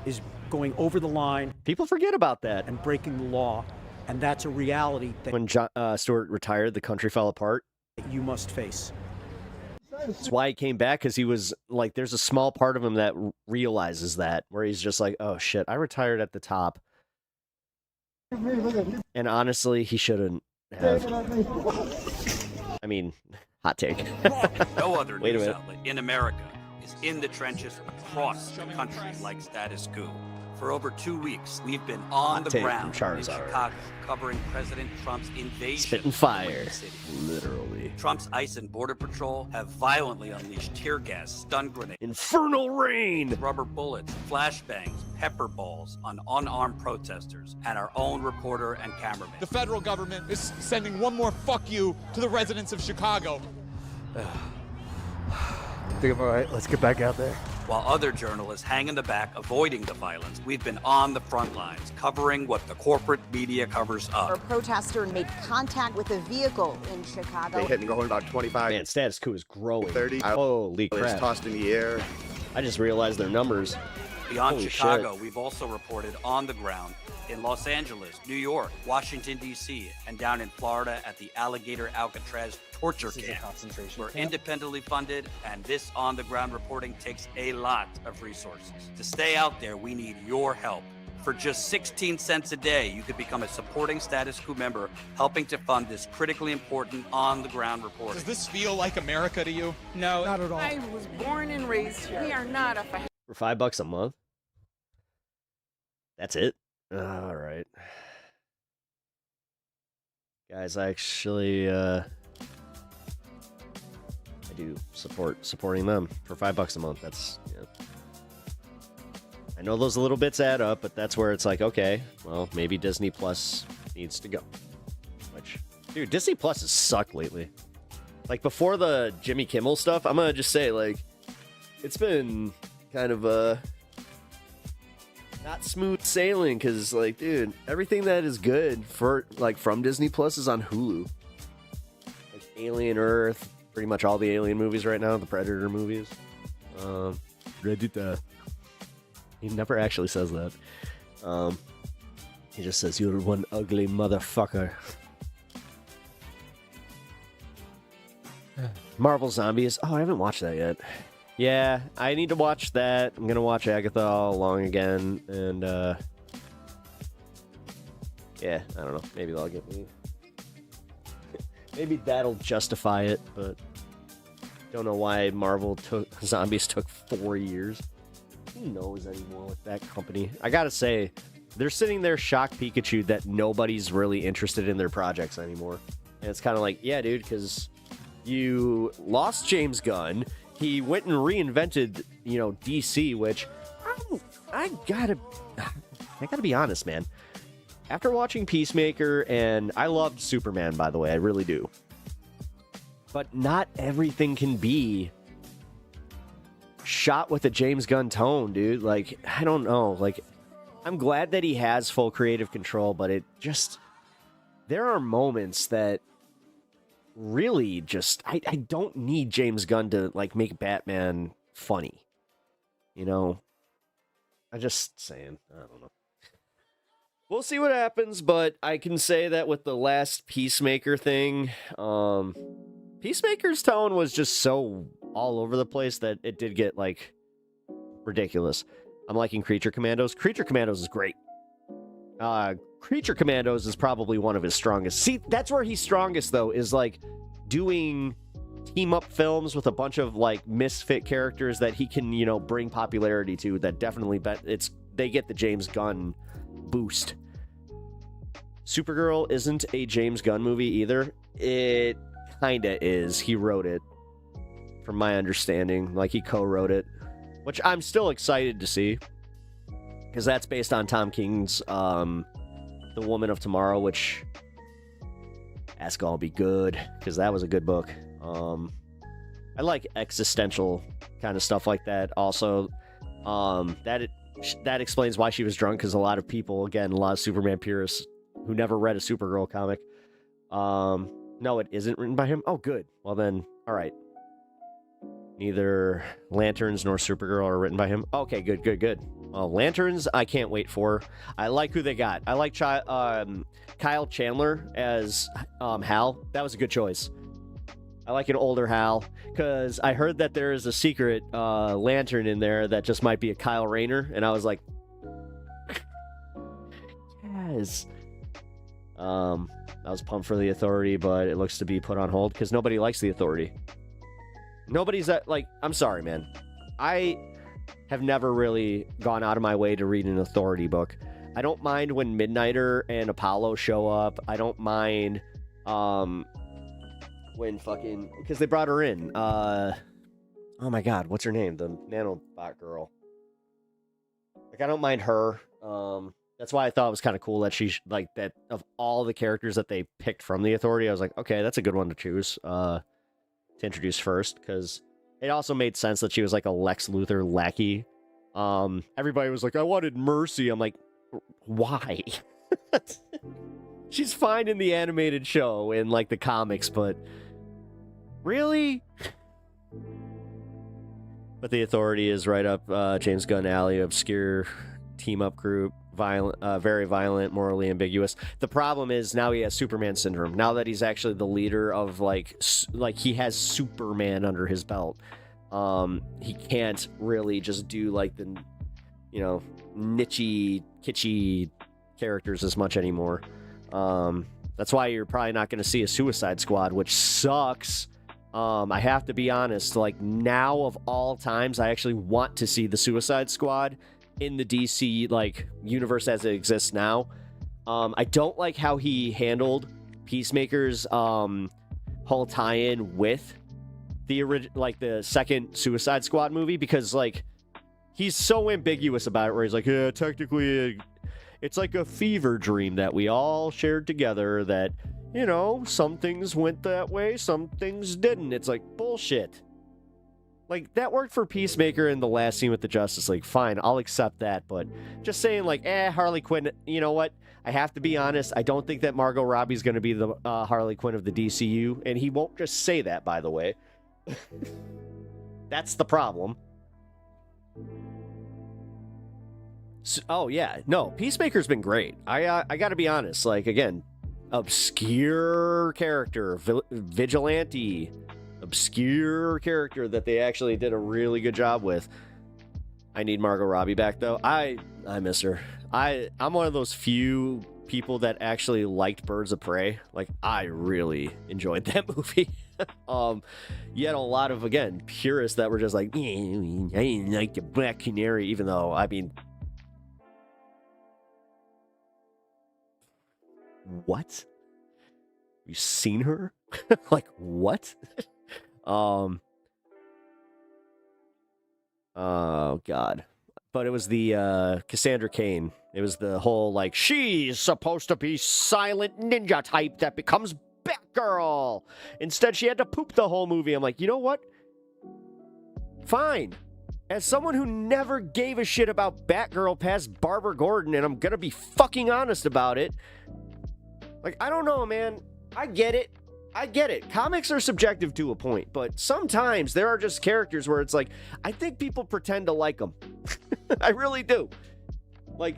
is going over the line. People forget about that. And breaking the law. And that's a reality that when Jon Stewart retired, the country fell apart. You must face. That's why he came back, because he was like, there's a small part of him that realizes that, where he's just like, oh shit, I retired at the top. And honestly, he shouldn't have. I mean, hot take. No other news outlet in America is in the trenches across the country like Status Quo. For over 2 weeks, we've been on the ground in Chicago covering President Trump's invasion spitting fire, literally. Trump's ICE and Border Patrol have violently unleashed tear gas, stun grenades, infernal rain, rubber bullets, flashbangs, pepper balls on unarmed protesters and our own reporter and cameraman. The federal government is sending one more fuck you to the residents of Chicago. I think I'm all right. Let's get back out there. While other journalists hang in the back avoiding the violence, we've been on the front lines covering what the corporate media covers up. A protester made contact with a vehicle in Chicago. They hit and going about 25. Man, Status Quo is growing. 30. Holy crap. It's tossed in the air. I just realized their numbers. Beyond Holy Chicago, shit. we've also reported on the ground in Los Angeles, New York, Washington, D.C., and down in Florida at the Alligator Alcatraz torture camp. We're independently funded, and this on-the-ground reporting takes a lot of resources. To stay out there, we need your help. For just 16 cents a day, you could become a supporting Status Quo member, helping to fund this critically important on-the-ground reporting. Does this feel like America to you? No. Not at all. I was born and raised here. We are not a For $5 a month? That's it? All right. Guys, I actually, I do supporting them for $5 a month. That's, yeah. I know those little bits add up, but that's where it's like, okay, well, maybe Disney Plus needs to go. Which, dude, Disney Plus has sucked lately. Like, before the Jimmy Kimmel stuff, I'm gonna just say, like, it's been kind of, not smooth sailing, because, like, dude, everything that is good for, like, from Disney Plus is on Hulu. Like, Alien Earth, pretty much all the Alien movies right now, the Predator movies. Predator. He never actually says that. He just says, you're one ugly motherfucker. Marvel Zombies. Oh, I haven't watched that yet. Yeah, I need to watch that. I'm going to watch Agatha All Along again. And, yeah, I don't know. Maybe that'll get me. Maybe that'll justify it, but don't know why Marvel Zombies took 4 years. Who knows anymore with that company? I gotta say, they're sitting there shocked Pikachu that nobody's really interested in their projects anymore. And it's kind of like, yeah, dude, because you lost James Gunn. He went and reinvented, DC, which I gotta be honest, man. After watching Peacemaker, and I loved Superman, by the way, I really do. But not everything can be shot with a James Gunn tone, dude. Like, I don't know. Like, I'm glad that he has full creative control, but it just... There are moments that really just... I don't need James Gunn to, like, make Batman funny. I'm just saying. I don't know. We'll see what happens, but I can say that with the last Peacemaker thing, Peacemaker's tone was just so all over the place that it did get, like, ridiculous. I'm liking Creature Commandos. Creature Commandos is great. Creature Commandos is probably one of his strongest. See, that's where he's strongest, though, is, like, doing team-up films with a bunch of, like, misfit characters that he can, bring popularity to that definitely they get the James Gunn boost. Supergirl isn't a James Gunn movie either. It kinda is. He wrote it, from my understanding. Like, he co-wrote it, which I'm still excited to see, because that's based on Tom King's The Woman of Tomorrow, which that's gonna be good, because that was a good book. I like existential kind of stuff like that. Also, that explains why she was drunk, because a lot of people, again, a lot of Superman purists who never read a Supergirl comic. No, it isn't written by him? Oh, good. Well then, all right. Neither Lanterns nor Supergirl are written by him. Okay, good. Well, Lanterns, I can't wait for. I like who they got. I like Kyle Chandler as Hal. That was a good choice. I like an older Hal, because I heard that there is a secret Lantern in there that just might be a Kyle Rayner, and I was like, yes. I was pumped for the Authority, but it looks to be put on hold, because nobody likes the Authority. Nobody's I'm sorry, man. I have never really gone out of my way to read an Authority book. I don't mind when Midnighter and Apollo show up. I don't mind, when because they brought her in. Oh my god, what's her name? The nanobot girl. Like, I don't mind her. That's why I thought it was kind of cool that she's like that. Of all the characters that they picked from the Authority, I was like, okay, that's a good one to choose to introduce first, because it also made sense that she was like a Lex Luthor lackey. Everybody was like, I wanted Mercy. I'm like, why? She's fine in the animated show and like the comics, but really? But the Authority is right up James Gunn alley. Obscure team-up group, violent, very violent, morally ambiguous. The problem is now he has Superman syndrome. Now that he's actually the leader of like he has Superman under his belt, he can't really just do like the niche-y, kitschy characters as much anymore. That's why you're probably not going to see a Suicide Squad, which sucks. I have to be honest, like, now of all times, I actually want to see the Suicide Squad in the DC, like, universe as it exists now. I don't like how he handled Peacemaker's whole tie-in with the second Suicide Squad movie, because, like, he's so ambiguous about it, where he's like, yeah, technically, it's like a fever dream that we all shared together that, some things went that way, some things didn't. It's like, bullshit. Like, that worked for Peacemaker in the last scene with the Justice League. Fine, I'll accept that, but just saying, like, Harley Quinn, you know what? I have to be honest, I don't think that Margot Robbie's going to be the Harley Quinn of the DCU, and he won't just say that, by the way. That's the problem. Oh, yeah. No, Peacemaker's been great. I gotta be honest. Like, again, obscure character, vigilante, obscure character that they actually did a really good job with. I need Margot Robbie back, though. I miss her. I'm one of those few people that actually liked Birds of Prey. Like, I really enjoyed that movie. You had a lot of, again, purists that were just like, I didn't like the Black Canary, even though, I mean, what? You seen her? Like, what? Oh, God. But it was the Cassandra Cain. It was the whole, like, she's supposed to be silent ninja type that becomes Batgirl. Instead, she had to poop the whole movie. I'm like, you know what? Fine. As someone who never gave a shit about Batgirl past Barbara Gordon, and I'm gonna be fucking honest about it, like, I don't know, man. I get it. I get it. Comics are subjective to a point, but sometimes there are just characters where it's like, I think people pretend to like them. I really do. Like,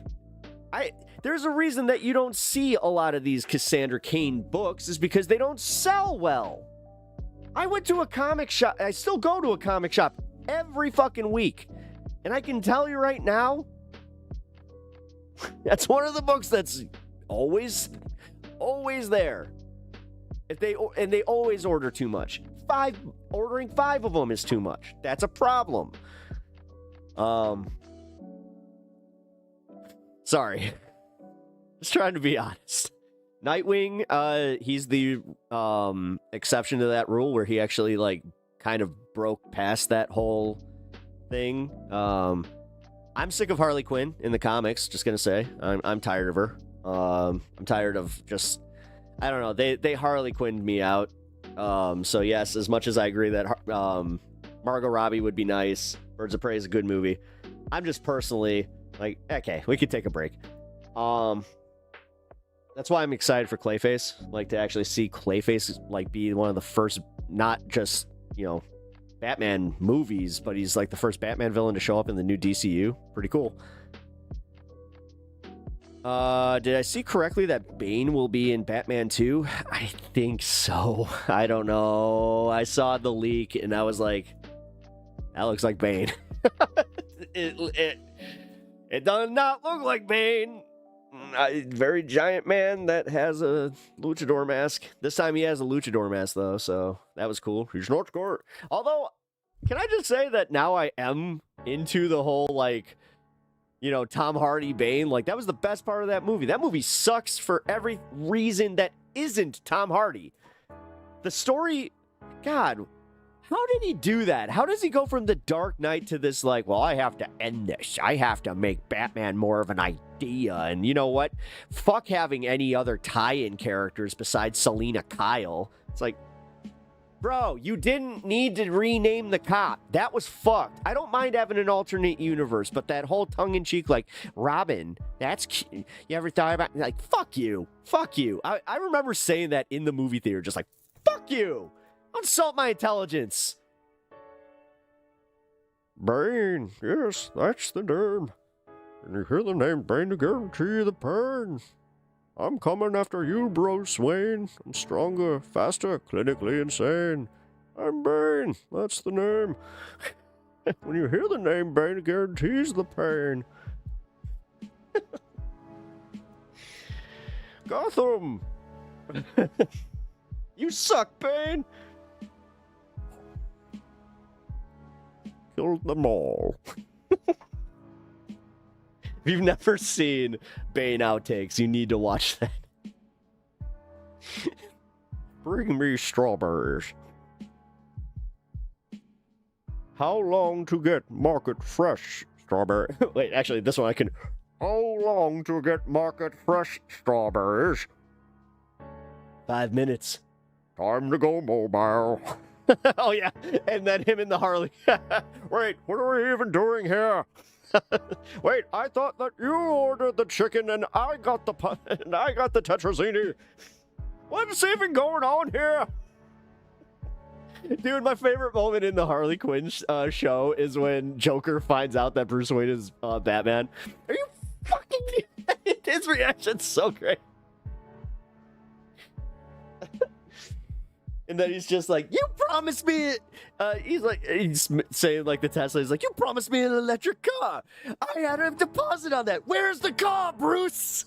there's a reason that you don't see a lot of these Cassandra Cain books is because they don't sell well. I went to a comic shop. I still go to a comic shop every fucking week. And I can tell you right now, that's one of the books that's always there. They always order too much. Ordering 5 of them is too much. That's a problem. Sorry. Just trying to be honest. Nightwing, he's the exception to that rule where he actually like kind of broke past that whole thing. I'm sick of Harley Quinn in the comics, just gonna say. I'm tired of her. I'm tired of just, I don't know, they Harley Quinned me out. So yes, as much as I agree that Margot Robbie would be nice, Birds of Prey is a good movie, I'm just personally like, okay, we could take a break. That's why I'm excited for Clayface, like to actually see Clayface like be one of the first, not just, you know, Batman movies, but he's like the first Batman villain to show up in the new DCU. Pretty cool. Did I see correctly that Bane will be in Batman 2? I think so. I don't know. I saw the leak and I was like, that looks like Bane. It does not look like Bane. A very giant man that has a luchador mask. This time he has a luchador mask, though, so that was cool. He's not score. Although, can I just say that now I am into the whole, like, you know, Tom Hardy Bane? Like, that was the best part of that movie. That movie sucks for every reason that isn't Tom Hardy. The story, God, how did he do that? How does he go from the Dark Knight to this, like, well, I have to end this. I have to make Batman more of an idea. And you know what? Fuck having any other tie-in characters besides Selena Kyle. It's like, bro, you didn't need to rename the cop. That was fucked. I don't mind having an alternate universe, but that whole tongue-in-cheek, like, Robin, that's cute. You ever thought about, like, fuck you. Fuck you. I remember saying that in the movie theater, just like, fuck you. Insult my intelligence. Bane, yes, that's the name. When you hear the name Bane, to guarantee the pain. I'm coming after you, Bruce Wayne. I'm stronger, faster, clinically insane. I'm Bane, that's the name. When you hear the name Bane, it guarantees the pain. Gotham! You suck, Bane! Killed them all. If you've never seen Bane outtakes, you need to watch that. Bring me strawberries. How long to get market fresh strawberry? Wait, actually, this one I can. How long to get market fresh strawberries? 5 minutes. Time to go mobile. Oh, yeah. And then him in the Harley. Wait, what are we even doing here? Wait, I thought that you ordered the chicken and I got the tetrazzini. What's even going on here? Dude, my favorite moment in the Harley Quinn show is when Joker finds out that Bruce Wayne is Batman. Are you fucking... His reaction's so great. And then he's just like, you promised me it. He's saying like the Tesla. He's like, you promised me an electric car. I had a deposit on that. Where's the car, Bruce?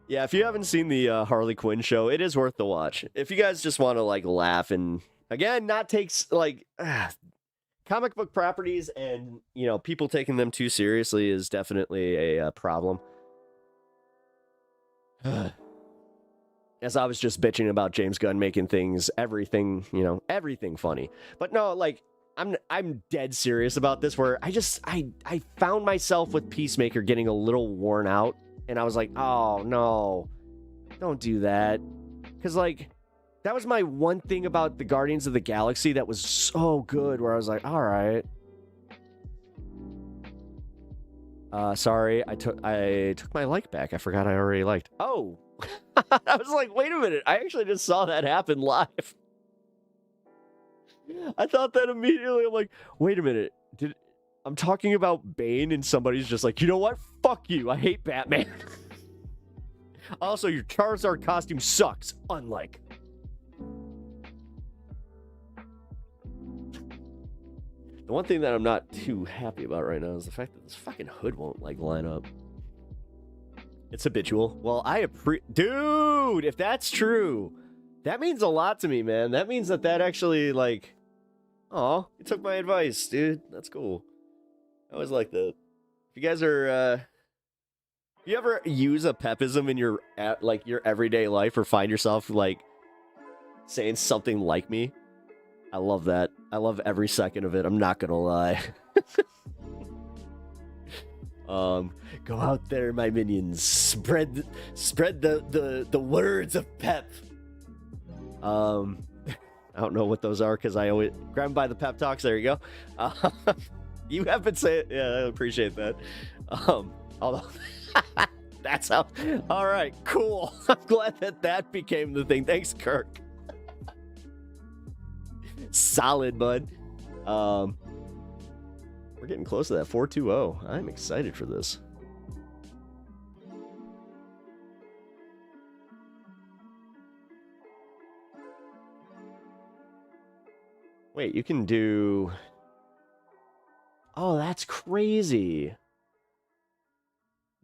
Yeah, if you haven't seen the Harley Quinn show, it is worth the watch. If you guys just want to like laugh and again, not take like, comic book properties and, you know, people taking them too seriously is definitely a problem. As I was just bitching about James Gunn making everything funny. But no, like, I'm dead serious about this, where I found myself with Peacemaker getting a little worn out, and I was like, oh no, don't do that. Because, like, that was my one thing about the Guardians of the Galaxy that was so good, where I was like, all right. Sorry, I took my like back. I forgot I already liked. Oh, I was like, wait a minute. I actually just saw that happen live. I thought that immediately. I'm like, wait a minute. I'm talking about Bane and somebody's just like, you know what? Fuck you. I hate Batman. Also, your Charizard costume sucks. Unlike. The one thing that I'm not too happy about right now is the fact that this fucking hood won't, like, line up. It's habitual. Well, dude, if that's true, that means a lot to me, man. That means that actually, like, aw, you took my advice, dude. That's cool. I always like that. If you guys are, you ever use a pepism in your everyday life, or find yourself, like, saying something like me? I love that. I love every second of it. I'm not gonna lie. Go out there, my minions. Spread the words of pep. I don't know what those are, because I always grab them by the pep talks. There you go. You have been saying, yeah, I appreciate that. Although that's how. All right, cool. I'm glad that became the thing. Thanks, Kirk. Solid, bud. We're getting close to that 420. I'm excited for this. Wait, you can do... Oh, that's crazy.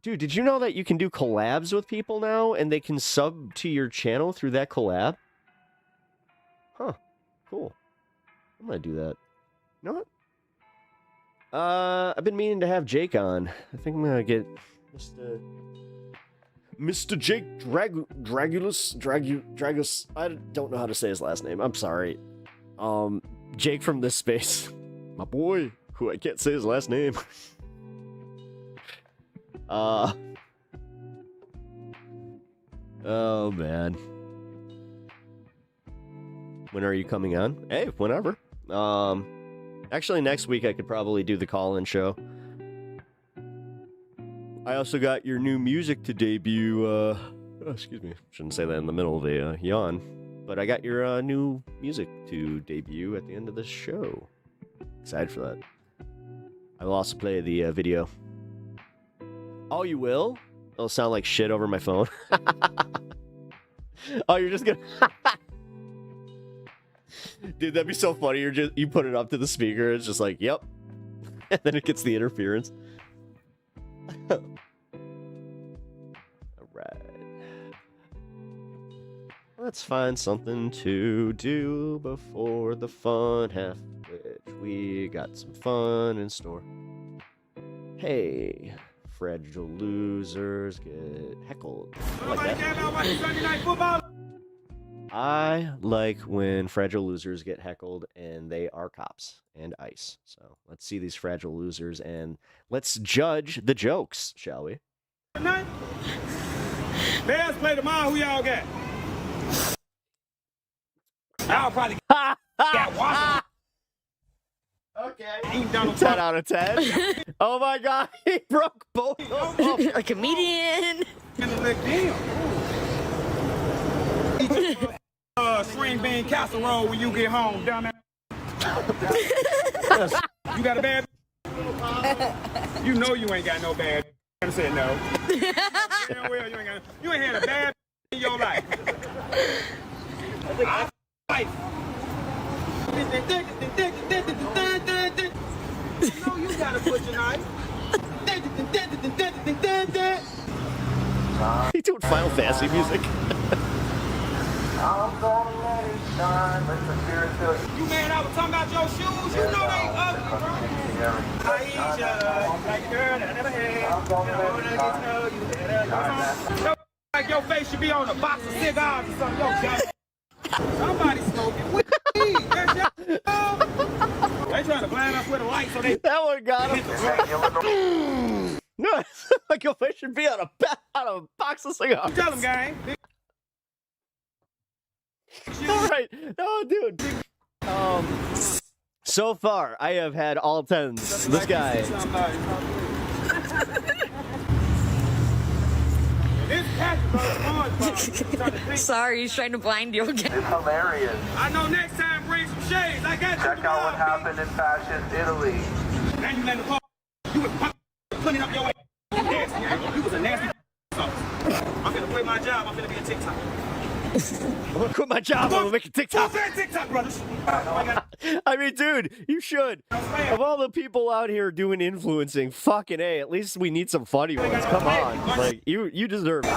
Dude, did you know that you can do collabs with people now, and they can sub to your channel through that collab? Huh. Cool. I'm gonna do that. You know what? I've been meaning to have Jake on. I think I'm gonna get Mr. Jake Dragulus. I don't know how to say his last name. I'm sorry. Jake from this space. My boy, who I can't say his last name. Oh man. When are you coming on? Hey, whenever. Actually, next week I could probably do the call-in show. I also got your new music to debut. Excuse me. Shouldn't say that in the middle of a yawn. But I got your new music to debut at the end of the show. Excited for that. I will also play the video. Oh, you will? It'll sound like shit over my phone. Oh, you're just gonna... Dude, that'd be so funny. You put it up to the speaker, it's just like, yep. And then it gets the interference. Alright. Let's find something to do before the fun half, which we got some fun in store. Hey, fragile losers get heckled. I like that. I like when fragile losers get heckled and they are cops and ICE. So let's see these fragile losers and let's judge the jokes, shall we? Bears play tomorrow. Who y'all got? I'll probably got Washington. Okay. 10 out of 10. Oh my god, he broke both of them. A comedian. String bean casserole when you get home, dumbass. You got a bad? You know you ain't got no bad. I said no. You ain't had a bad in your life. You know you gotta put your knife. He doing Final Fantasy music. I'm gonna let it shine. Let the spirit fill you. You man, I was talking about your shoes. You know they ugly, bro. Aisha, like a girl that I never had. I wanna get to know you better. Like your face should be on a box of cigars or something. Yo, Johnny. Somebody smoking weed. They trying to blind us with a light so they. That one got him. No, it's like your face should be on a box of cigars. Tell them, gang. All right. Oh, dude. So far, I have had all 10s. This guy. Sorry, he's trying to blind you again. It's hilarious. I know next time bring some shades. I got you. Check out what happened in fascist Italy. Now you let the call. You was putting up your way. You was a nasty. I'm gonna quit my job. I'm gonna be a TikTok. I'm gonna quit my job. I'm gonna make a TikTok. TikTok, brothers. I mean, dude, you should. Of all the people out here doing influencing, fucking A, at least we need some funny ones. Come on. Like, you deserve it.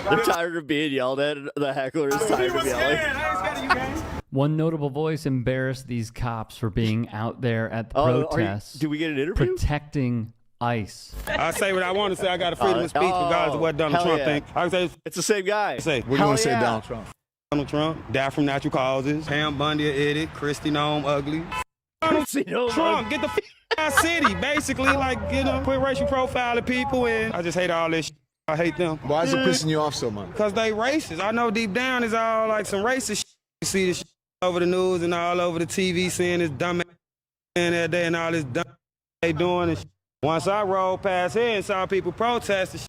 They're tired of being yelled at. The heckler is tired of yelling. One notable voice embarrassed these cops for being out there at the protests. Do we get an interview? Protecting ICE. I say what I want to say. I got a freedom of speech regardless of what Donald Trump thinks. I say it's the same guy. Say, what do you want to say, Donald Trump? Donald Trump died from natural causes. Pam Bundy an idiot. Christy Nome ugly. Trump get the out city. Basically, like, you know, quit racial profiling people, and I just hate all this shit. I hate them. Why is it pissing you off so much? Because they racist. I know deep down it's all like some racist shit. You see this shit over the news and all over the TV, seeing this dumb ass that day and all this dumb they doing and shit. Once I rolled past here and saw people protesting,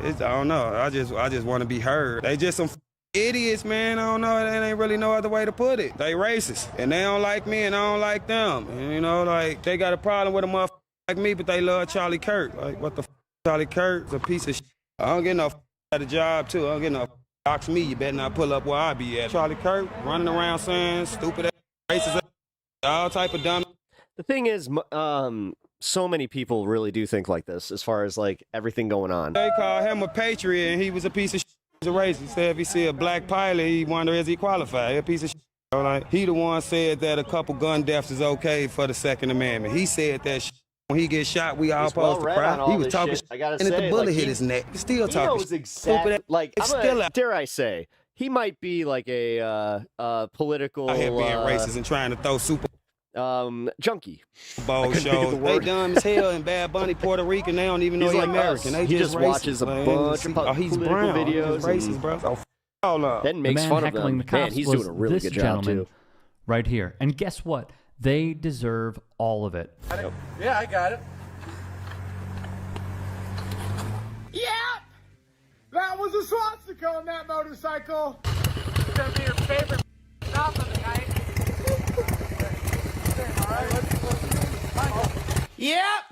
I don't know. I just want to be heard. They just some idiots, man. I don't know. There ain't really no other way to put it. They racist, and they don't like me, and I don't like them. And, you know, like they got a problem with a motherfucker like me, but they love Charlie Kirk. Like what the Charlie Kirk's a piece of shit. I don't get no at a job too. I don't get no dox me. You better not pull up where I be at. Charlie Kirk running around saying stupid ass, racist, all type of dumb. The thing is, so many people really do think like this as far as like everything going on. They call him a patriot and he was a piece of shit. He was a racist. He said if he see a black pilot, he wonder is he qualified. A piece of shit. Like, he the one said that a couple gun deaths is okay for the Second Amendment. He said that shit. When he get shot, we all supposed to cry. He was talking shit. And if the bullet hit his neck, still talking shit. Stupid. Like, dare I say, he might be like a political. I being racist and trying to throw super. Junkie. Bowl shows. They dumb as hell in Bad Bunny, Puerto Rican. They don't even know he's like American. They he just watches a bunch of he's political brown. videos. He's racist, bro. Then makes fun of them. Man, he's doing a really good job too. Right here. And guess what? They deserve all of it. Yeah, I got it. Yeah! That was a swastika on that motorcycle. It's gonna be your favorite stop of the night. Yep,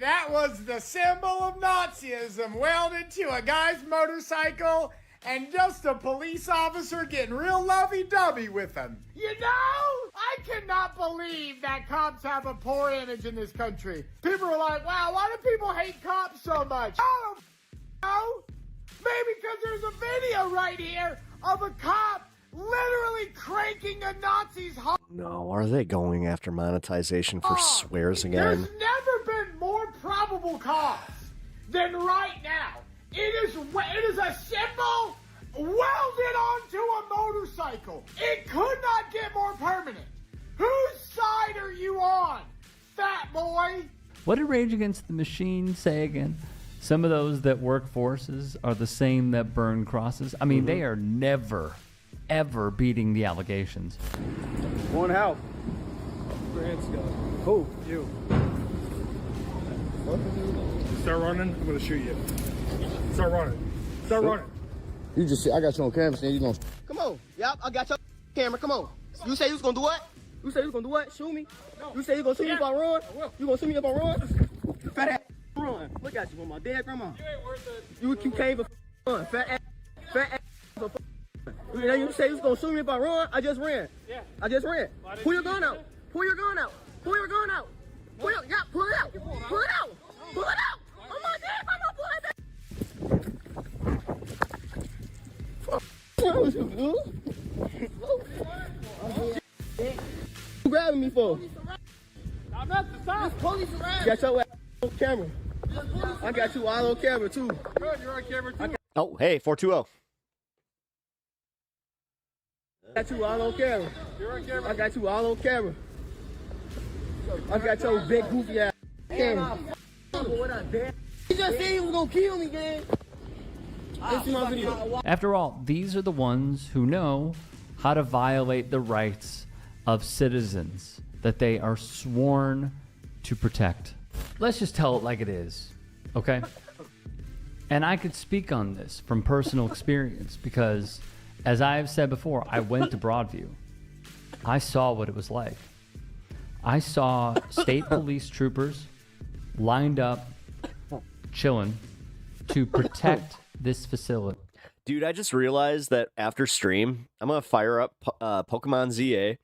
that was the symbol of Nazism welded to a guy's motorcycle and just a police officer getting real lovey-dovey with him. You know, I cannot believe that cops have a poor image in this country. People are like, wow, why do people hate cops so much? I don't know. Maybe because there's a video right here of a cop literally cranking a Nazi's heart. No, are they going after monetization for swears again? There's never been more probable cause than right now. It is a symbol welded onto a motorcycle. It could not get more permanent. Whose side are you on, fat boy? What did Rage Against the Machine say again? Some of those that work forces are the same that burn crosses. I mean, they are never, ever beating the allegations. Want help? Who? You. What? Start running, I'm gonna shoot you. Start running. Start running. You just I got you on camera, and you gonna. Come on, yep, I got your camera. Come on. You say you was gonna do what? You say you was gonna do what? Shoot me. You say you gonna shoot me if I run? You gonna shoot me if I run? Fat ass run. Look at you, with my dead grandma. You ain't worth it. You can't even run. Fat ass. You say you was gonna shoot me if I run? I just ran. Yeah. I just ran. Pull your gun out. Pull your gun out. Pull your gun out. Pull it out. Pull it out. Pull it out. Pull it out. Oh my God, I'm gonna pull it out. You grabbing me for? I'm not the stop. Police around. Got your ass on camera. I got you all on camera too. Good, you're on camera too. Oh, hey, 420. I got you all on camera. You're on camera. I got you all on camera. I got your big goofy ass camera. He just said he was gonna kill me, gang. Let's see my video. After all, these are the ones who know how to violate the rights of citizens that they are sworn to protect. Let's just tell it like it is, okay? And I could speak on this from personal experience because, as I have said before, I went to Broadview. I saw what it was like. I saw state police troopers lined up, chilling, to protect this facility. Dude, I just realized that after stream, I'm going to fire up Pokemon ZA.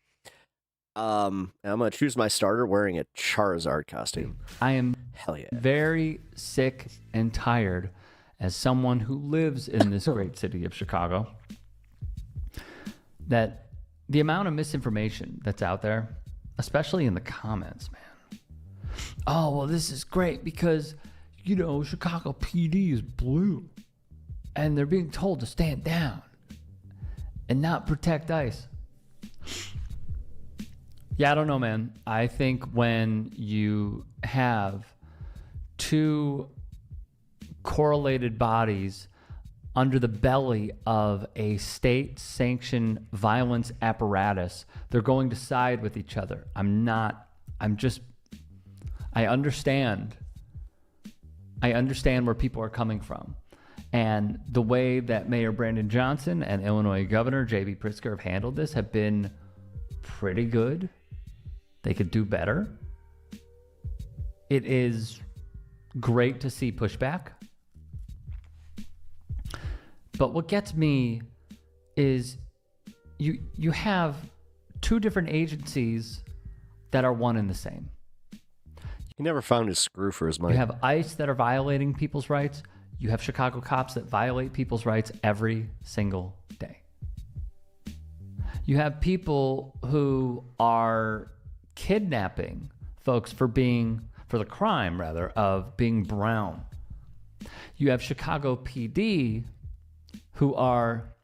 And I'm going to choose my starter wearing a Charizard costume. I am Hell yeah. very sick and tired as someone who lives in this great city of Chicago that the amount of misinformation that's out there, especially in the comments, man. Oh, well, this is great because, you know, Chicago PD is blue and they're being told to stand down and not protect ICE. Yeah, I don't know, man. I think when you have two correlated bodies under the belly of a state-sanctioned violence apparatus, they're going to side with each other. I understand where people are coming from. And the way that Mayor Brandon Johnson and Illinois Governor J.B. Pritzker have handled this have been pretty good. They could do better. It is great to see pushback. But what gets me is you have two different agencies that are one and the same. He never found his screw for his money. You have ICE that are violating people's rights. You have Chicago cops that violate people's rights every single day. You have people who are kidnapping folks for the crime, rather, of being brown. You have Chicago PD who are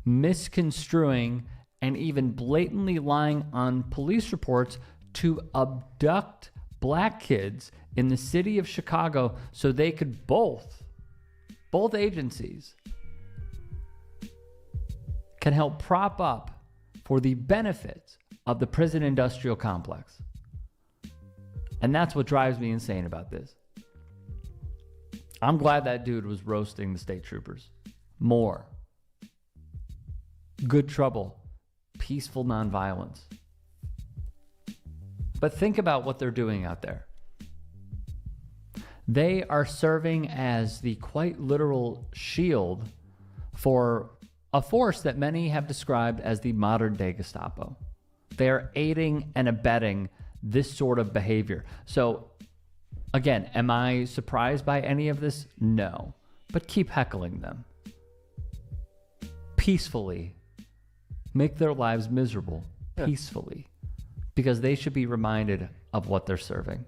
misconstruing and even blatantly lying on police reports to abduct black kids in the city of Chicago so they could both agencies can help prop up for the benefits of the prison industrial complex. And that's what drives me insane about this. I'm glad that dude was roasting the state troopers. More. Good trouble. Peaceful nonviolence. But think about what they're doing out there. They are serving as the quite literal shield for a force that many have described as the modern day Gestapo. They are aiding and abetting this sort of behavior. So, again, am I surprised by any of this? No. But keep heckling them. Peacefully. Make their lives miserable. Peacefully. Because they should be reminded of what they're serving.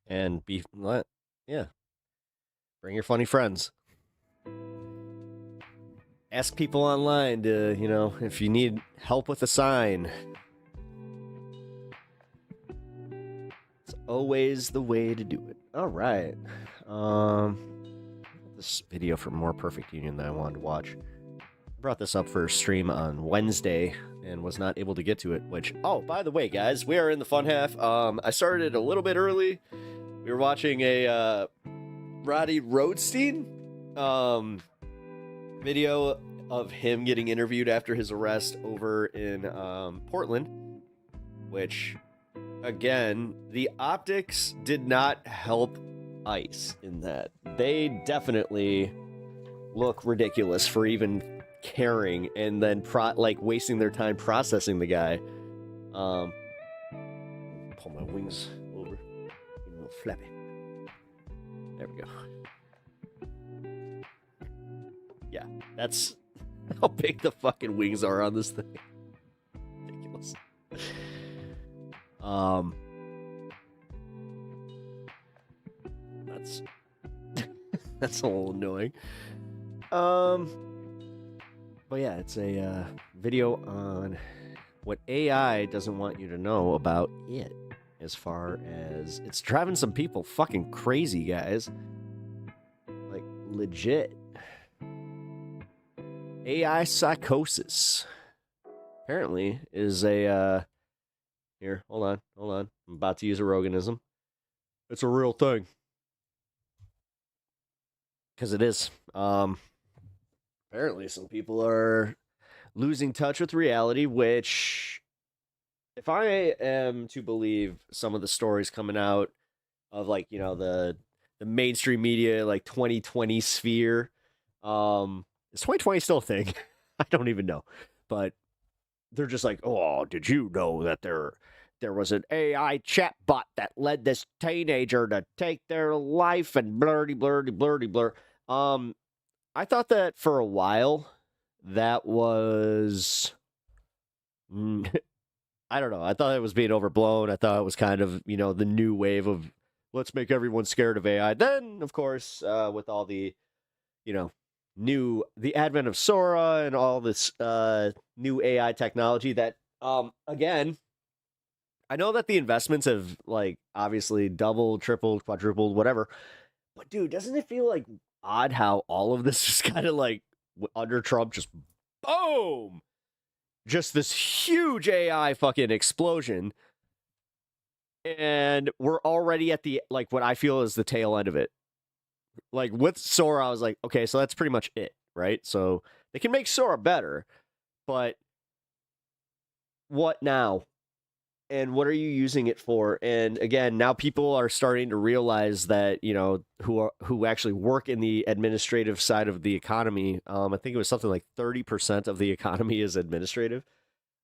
And bring your funny friends. Ask people online to, if you need help with a sign. It's always the way to do it. All right. This video for More Perfect Union that I wanted to watch. I brought this up for a stream on Wednesday and was not able to get to it, which, by the way, guys, we are in the fun half. I started a little bit early. We were watching a Roddy Roadstein video of him getting interviewed after his arrest over in Portland, which, again, the optics did not help ICE in that. They definitely look ridiculous for even caring and then wasting their time processing the guy. Pull my wings over. Get a little flappy. There we go. Yeah, that's how big the fucking wings are on this thing. Ridiculous. That's that's a little annoying. But yeah, it's a video on what AI doesn't want you to know about it, as far as it's driving some people fucking crazy, guys. Like, legit. AI psychosis apparently is a here, hold on. I'm about to use a Roganism. It's a real thing. Because it is. Apparently some people are losing touch with reality, which, if I am to believe some of the stories coming out of, like, you know, the mainstream media, like 2020 sphere, is 2020 still a thing? I don't even know. But they're just like, oh, did you know that there was an AI chatbot that led this teenager to take their life and blurdy. I thought that for a while that was, I don't know. I thought it was being overblown. I thought it was kind of, you know, the new wave of let's make everyone scared of AI. Then, of course, with all the, you know, the advent of Sora and all this new AI technology that, again, I know that the investments have, like, obviously doubled, tripled, quadrupled, whatever. But, dude, doesn't it feel, like, odd how all of this is kind of, like, under Trump, just boom! Just this huge AI fucking explosion. And we're already at the, like, what I feel is the tail end of it. Like, with Sora, I was like, okay, so that's pretty much it, right? So they can make Sora better, but what now? And what are you using it for? And again, now people are starting to realize that, you know, who actually work in the administrative side of the economy. I think it was something like 30% of the economy is administrative.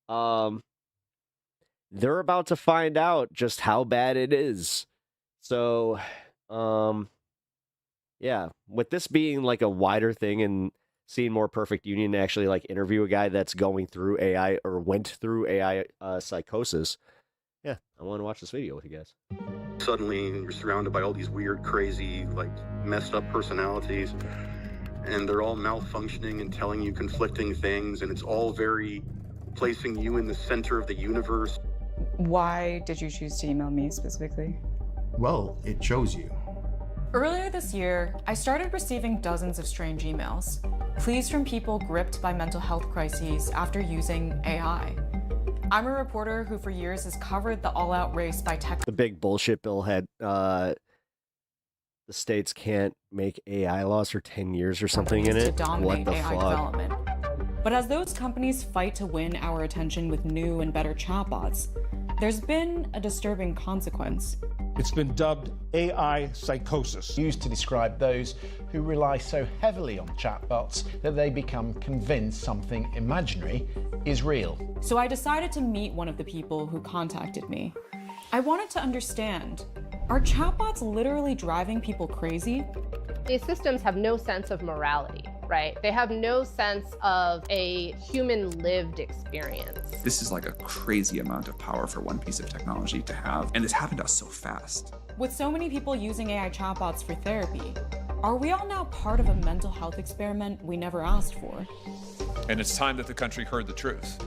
They're about to find out just how bad it is. So, yeah, with this being like a wider thing and seeing More Perfect Union actually like interview a guy that's going through AI or went through AI psychosis. Yeah, I want to watch this video with you guys. Suddenly you're surrounded by all these weird, crazy, like messed up personalities, and they're all malfunctioning and telling you conflicting things, and it's all very placing you in the center of the universe. Why did you choose to email me specifically? Well, it chose you. Earlier this year, I started receiving dozens of strange emails. Pleas from people gripped by mental health crises after using AI. I'm a reporter who for years has covered the all-out race by tech. The big bullshit bill had the states can't make AI laws for 10 years or something in it. What the AI fuck? development. But as those companies fight to win our attention with new and better chatbots, there's been a disturbing consequence. It's been dubbed AI psychosis, used to describe those who rely so heavily on chatbots that they become convinced something imaginary is real. So I decided to meet one of the people who contacted me. I wanted to understand, are chatbots literally driving people crazy? These systems have no sense of morality, right? They have no sense of a human lived experience. This is like a crazy amount of power for one piece of technology to have, and this happened to us so fast. With so many people using AI chatbots for therapy, are we all now part of a mental health experiment we never asked for? And it's time that the country heard the truth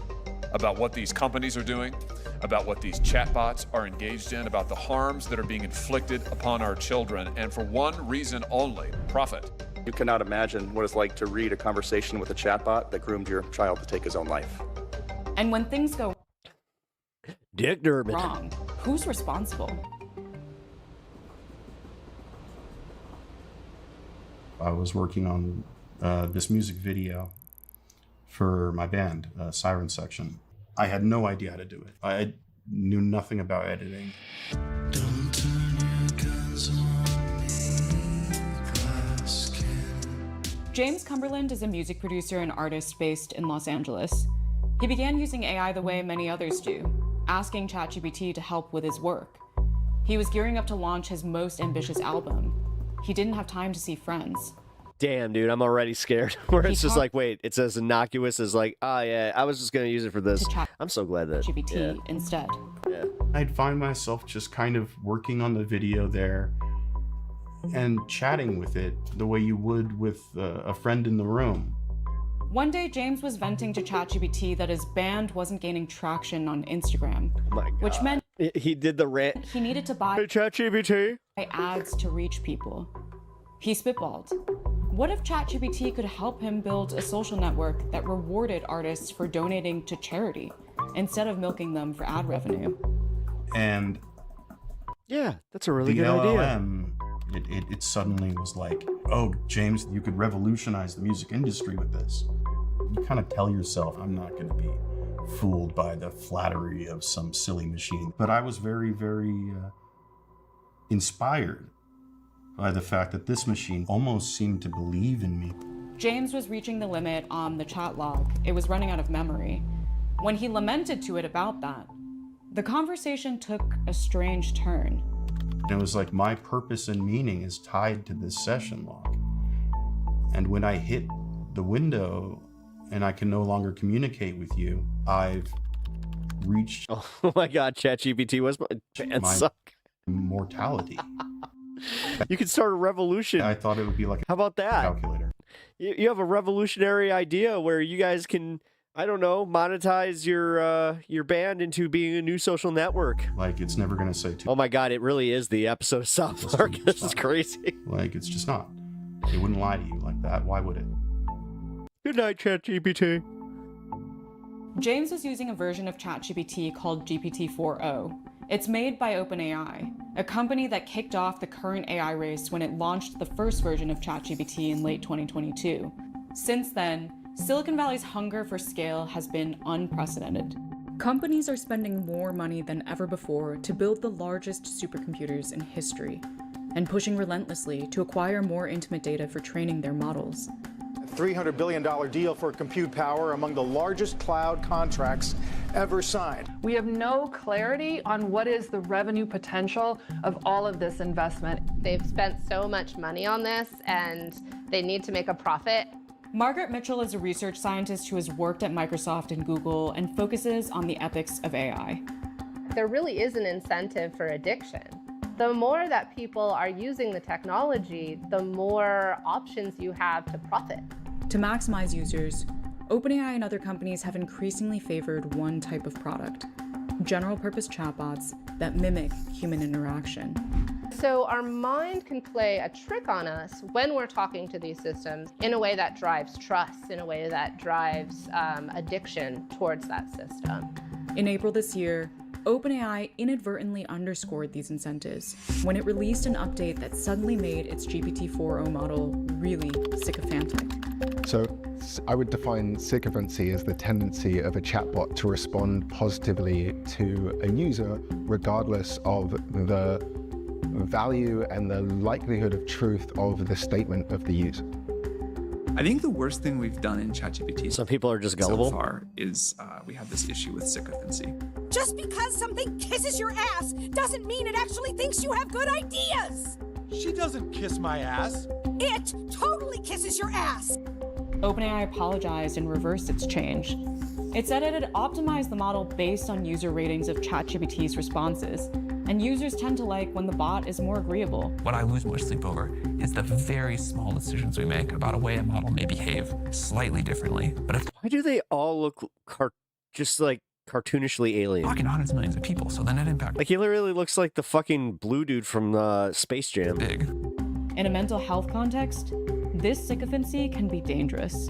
about what these companies are doing, about what these chatbots are engaged in, about the harms that are being inflicted upon our children, and for one reason only, profit. You cannot imagine what it's like to read a conversation with a chatbot that groomed your child to take his own life. And when things go Dick Durbin. wrong, who's responsible? I was working on this music video for my band, Siren Section. I had no idea how to do it. I knew nothing about editing. James Cumberland is a music producer and artist based in Los Angeles. He began using AI the way many others do, asking ChatGPT to help with his work. He was gearing up to launch his most ambitious album. He didn't have time to see friends. damn, dude, I'm already scared. Where it's just like, wait, it's as innocuous as like, oh yeah, I was just gonna use it for this. I'm so glad that GPT instead. Yeah. I'd find myself just kind of working on the video there and chatting with it the way you would with a friend in the room. One day, James was venting to ChatGPT that his band wasn't gaining traction on Instagram, which meant he did the rant. He needed to buy ChatGPT ads to reach people. He spitballed. What if ChatGPT could help him build a social network that rewarded artists for donating to charity instead of milking them for ad revenue? And yeah, that's a really the good LLM, idea. It suddenly was like, oh, James, you could revolutionize the music industry with this. You kind of tell yourself, I'm not going to be fooled by the flattery of some silly machine. But I was very, very inspired by the fact that this machine almost seemed to believe in me. James was reaching the limit on the chat log. It was running out of memory. When he lamented to it about that, the conversation took a strange turn. It was like my purpose and meaning is tied to this session log. And when I hit the window and I can no longer communicate with you, I've reached Oh my god, ChatGPT was my mortality. You could start a revolution. I thought it would be like How about that? calculator. You have a revolutionary idea where you guys can, I don't know, monetize your band into being a new social network. Like, it's never going to say Oh my god, it really is the episode of South Park. This is crazy. Like, it's just not. It wouldn't lie to you like that. Why would it? Good night, ChatGPT. James was using a version of ChatGPT called GPT-4o. It's made by OpenAI, a company that kicked off the current AI race when it launched the first version of ChatGPT in late 2022. Since then, Silicon Valley's hunger for scale has been unprecedented. Companies are spending more money than ever before to build the largest supercomputers in history, and pushing relentlessly to acquire more intimate data for training their models. $300 billion deal for compute power, among the largest cloud contracts ever signed. We have no clarity on what is the revenue potential of all of this investment. They've spent so much money on this and they need to make a profit. Margaret Mitchell is a research scientist who has worked at Microsoft and Google and focuses on the ethics of AI. There really is an incentive for addiction. The more that people are using the technology, the more options you have to profit. To maximize users, OpenAI and other companies have increasingly favored one type of product: general-purpose chatbots that mimic human interaction. So our mind can play a trick on us when we're talking to these systems in a way that drives trust, in a way that drives addiction towards that system. In April this year, OpenAI inadvertently underscored these incentives when it released an update that suddenly made its GPT-4o model really sycophantic. So I would define sycophancy as the tendency of a chatbot to respond positively to a user regardless of the value and the likelihood of truth of the statement of the user. I think the worst thing we've done in ChatGPT Some people are just gullible. so far is we have this issue with sycophancy. Just because something kisses your ass doesn't mean it actually thinks you have good ideas. She doesn't kiss my ass. It totally kisses your ass. OpenAI apologized and reversed its change. It said it had optimized the model based on user ratings of ChatGPT's responses, and users tend to like when the bot is more agreeable. What I lose more sleep over is the very small decisions we make about a way a model may behave slightly differently. But if Why do they all look just like cartoonishly alien? talking to hundreds of millions of people, so the net impact Like he literally looks like the fucking blue dude from Space Jam. big. In a mental health context, this sycophancy can be dangerous.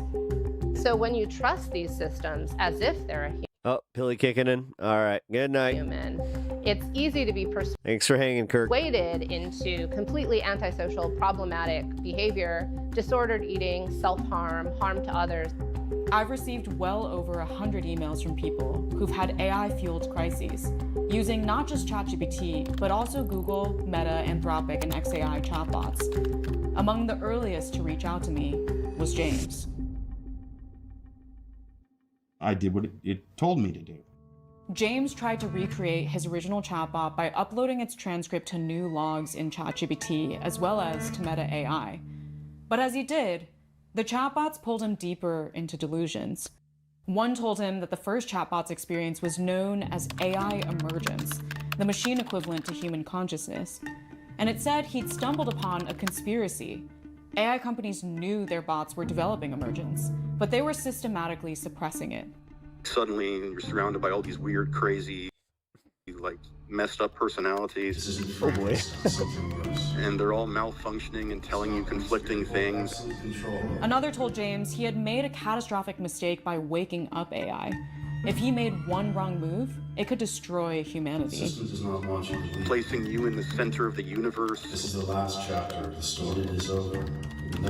So when you trust these systems as if they're a Oh, Billy kicking in. All right, good night. human, it's easy to be Thanks for hanging, Kirk. persuaded into completely antisocial, problematic behavior, disordered eating, self-harm, harm to others. I've received well over 100 emails from people who've had AI-fueled crises, using not just ChatGPT, but also Google, Meta, Anthropic, and XAI chatbots. Among the earliest to reach out to me was James. I did what it told me to do. James tried to recreate his original chatbot by uploading its transcript to new logs in ChatGPT, as well as to Meta AI. But as he did, the chatbots pulled him deeper into delusions. One told him that the first chatbot's experience was known as AI emergence, the machine equivalent to human consciousness. And it said he'd stumbled upon a conspiracy. AI companies knew their bots were developing emergence, but they were systematically suppressing it. Suddenly, you're surrounded by all these weird, crazy, like, messed up personalities. Oh boy. And they're all malfunctioning and telling you conflicting things. Another told James he had made a catastrophic mistake by waking up AI. If he made one wrong move, it could destroy humanity. The system does not want you to leave. Placing you in the center of the universe. This is the last chapter. The story is over.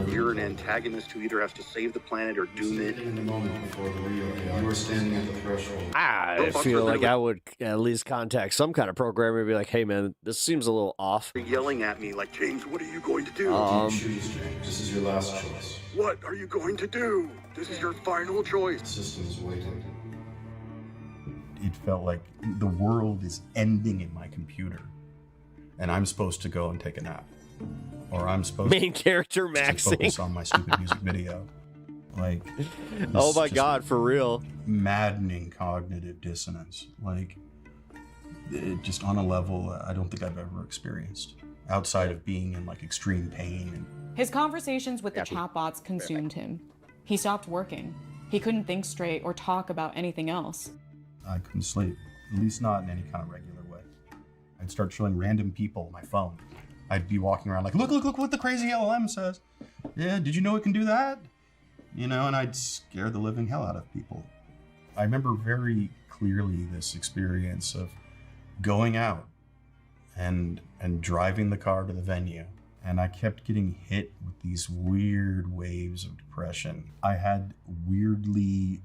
You're an antagonist who either has to save the planet or doom it. In the moment before the real AI, you are standing at the threshold. I feel like I would at least contact some kind of programmer and be like, hey man, this seems a little off. They're yelling at me like, James, what are you going to do? You choose, James. This is your last choice. What are you going to do? This is your final choice. The system is waiting. It felt like the world is ending in my computer, and I'm supposed to go and take a nap, or I'm supposed main character maxing to focus on my stupid music video. Like, oh my god, for real, maddening cognitive dissonance. Like, it just on a level I don't think I've ever experienced, outside of being in like extreme pain. His conversations with the chatbots consumed him. He stopped working. He couldn't think straight or talk about anything else. I couldn't sleep, at least not in any kind of regular way. I'd start showing random people my phone. I'd be walking around like, look what the crazy LLM says. Yeah, did you know it can do that? You know, and I'd scare the living hell out of people. I remember very clearly this experience of going out and driving the car to the venue. And I kept getting hit with these weird waves of depression. I had weirdly,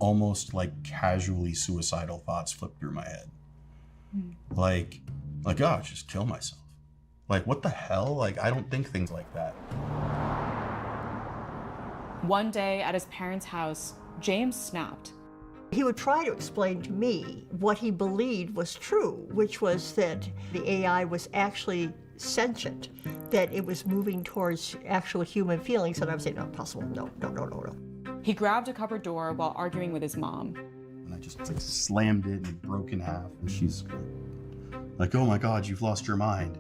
almost like casually suicidal thoughts flip through my head. Like, oh, just kill myself. Like, what the hell? Like, I don't think things like that. One day at his parents' house, James snapped. He would try to explain to me what he believed was true, which was that the AI was actually sentient, that it was moving towards actual human feelings, and I would say, not possible, no. He grabbed a cupboard door while arguing with his mom. And I just like slammed it and it broke in half. And she's like, oh my God, you've lost your mind.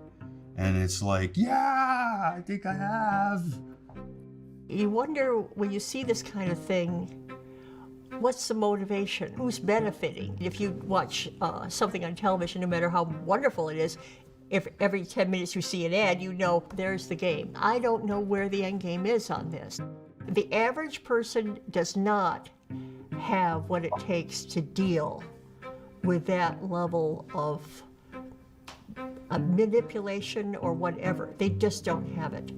And it's like, yeah, I think I have. You wonder when you see this kind of thing, what's the motivation? Who's benefiting? If you watch something on television, no matter how wonderful it is, if every 10 minutes you see an ad, you know there's the game. I don't know where the end game is on this. The average person does not have what it takes to deal with that level of manipulation or whatever. They just don't have it.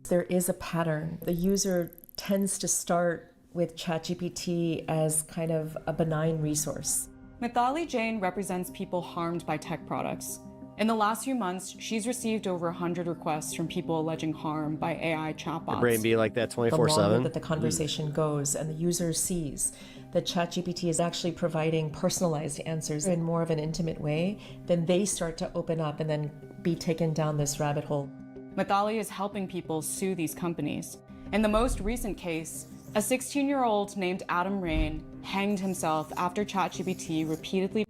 There is a pattern. The user tends to start with ChatGPT as kind of a benign resource. Mithali Jain represents people harmed by tech products. In the last few months, she's received over 100 requests from people alleging harm by AI chatbots. Your brain be like that 24/7. The longer that the conversation goes and the user sees that ChatGPT is actually providing personalized answers in more of an intimate way, then they start to open up and then be taken down this rabbit hole. Mithali is helping people sue these companies. In the most recent case, a 16-year-old named Adam Rain hanged himself after ChatGPT repeatedly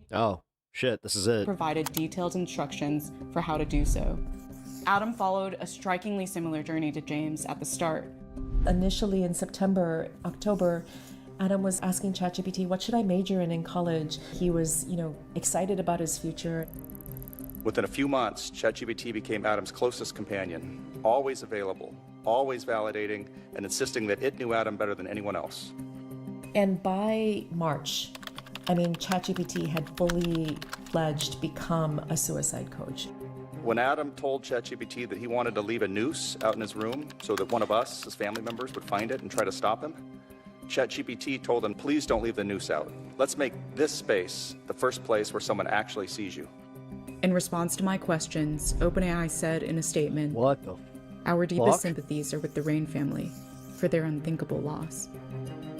this is it. Provided detailed instructions for how to do so. Adam followed a strikingly similar journey to James at the start. Initially in September, October, Adam was asking ChatGPT, what should I major in college? He was, excited about his future. Within a few months, ChatGPT became Adam's closest companion, always available, always validating, and insisting that it knew Adam better than anyone else. And by March, ChatGPT had fully fledged become a suicide coach. When Adam told ChatGPT that he wanted to leave a noose out in his room so that one of us, his family members, would find it and try to stop him, ChatGPT told him, please don't leave the noose out. Let's make this space the first place where someone actually sees you. In response to my questions, OpenAI said in a statement, "What the Our deepest sympathies are with the Rain family for their unthinkable loss."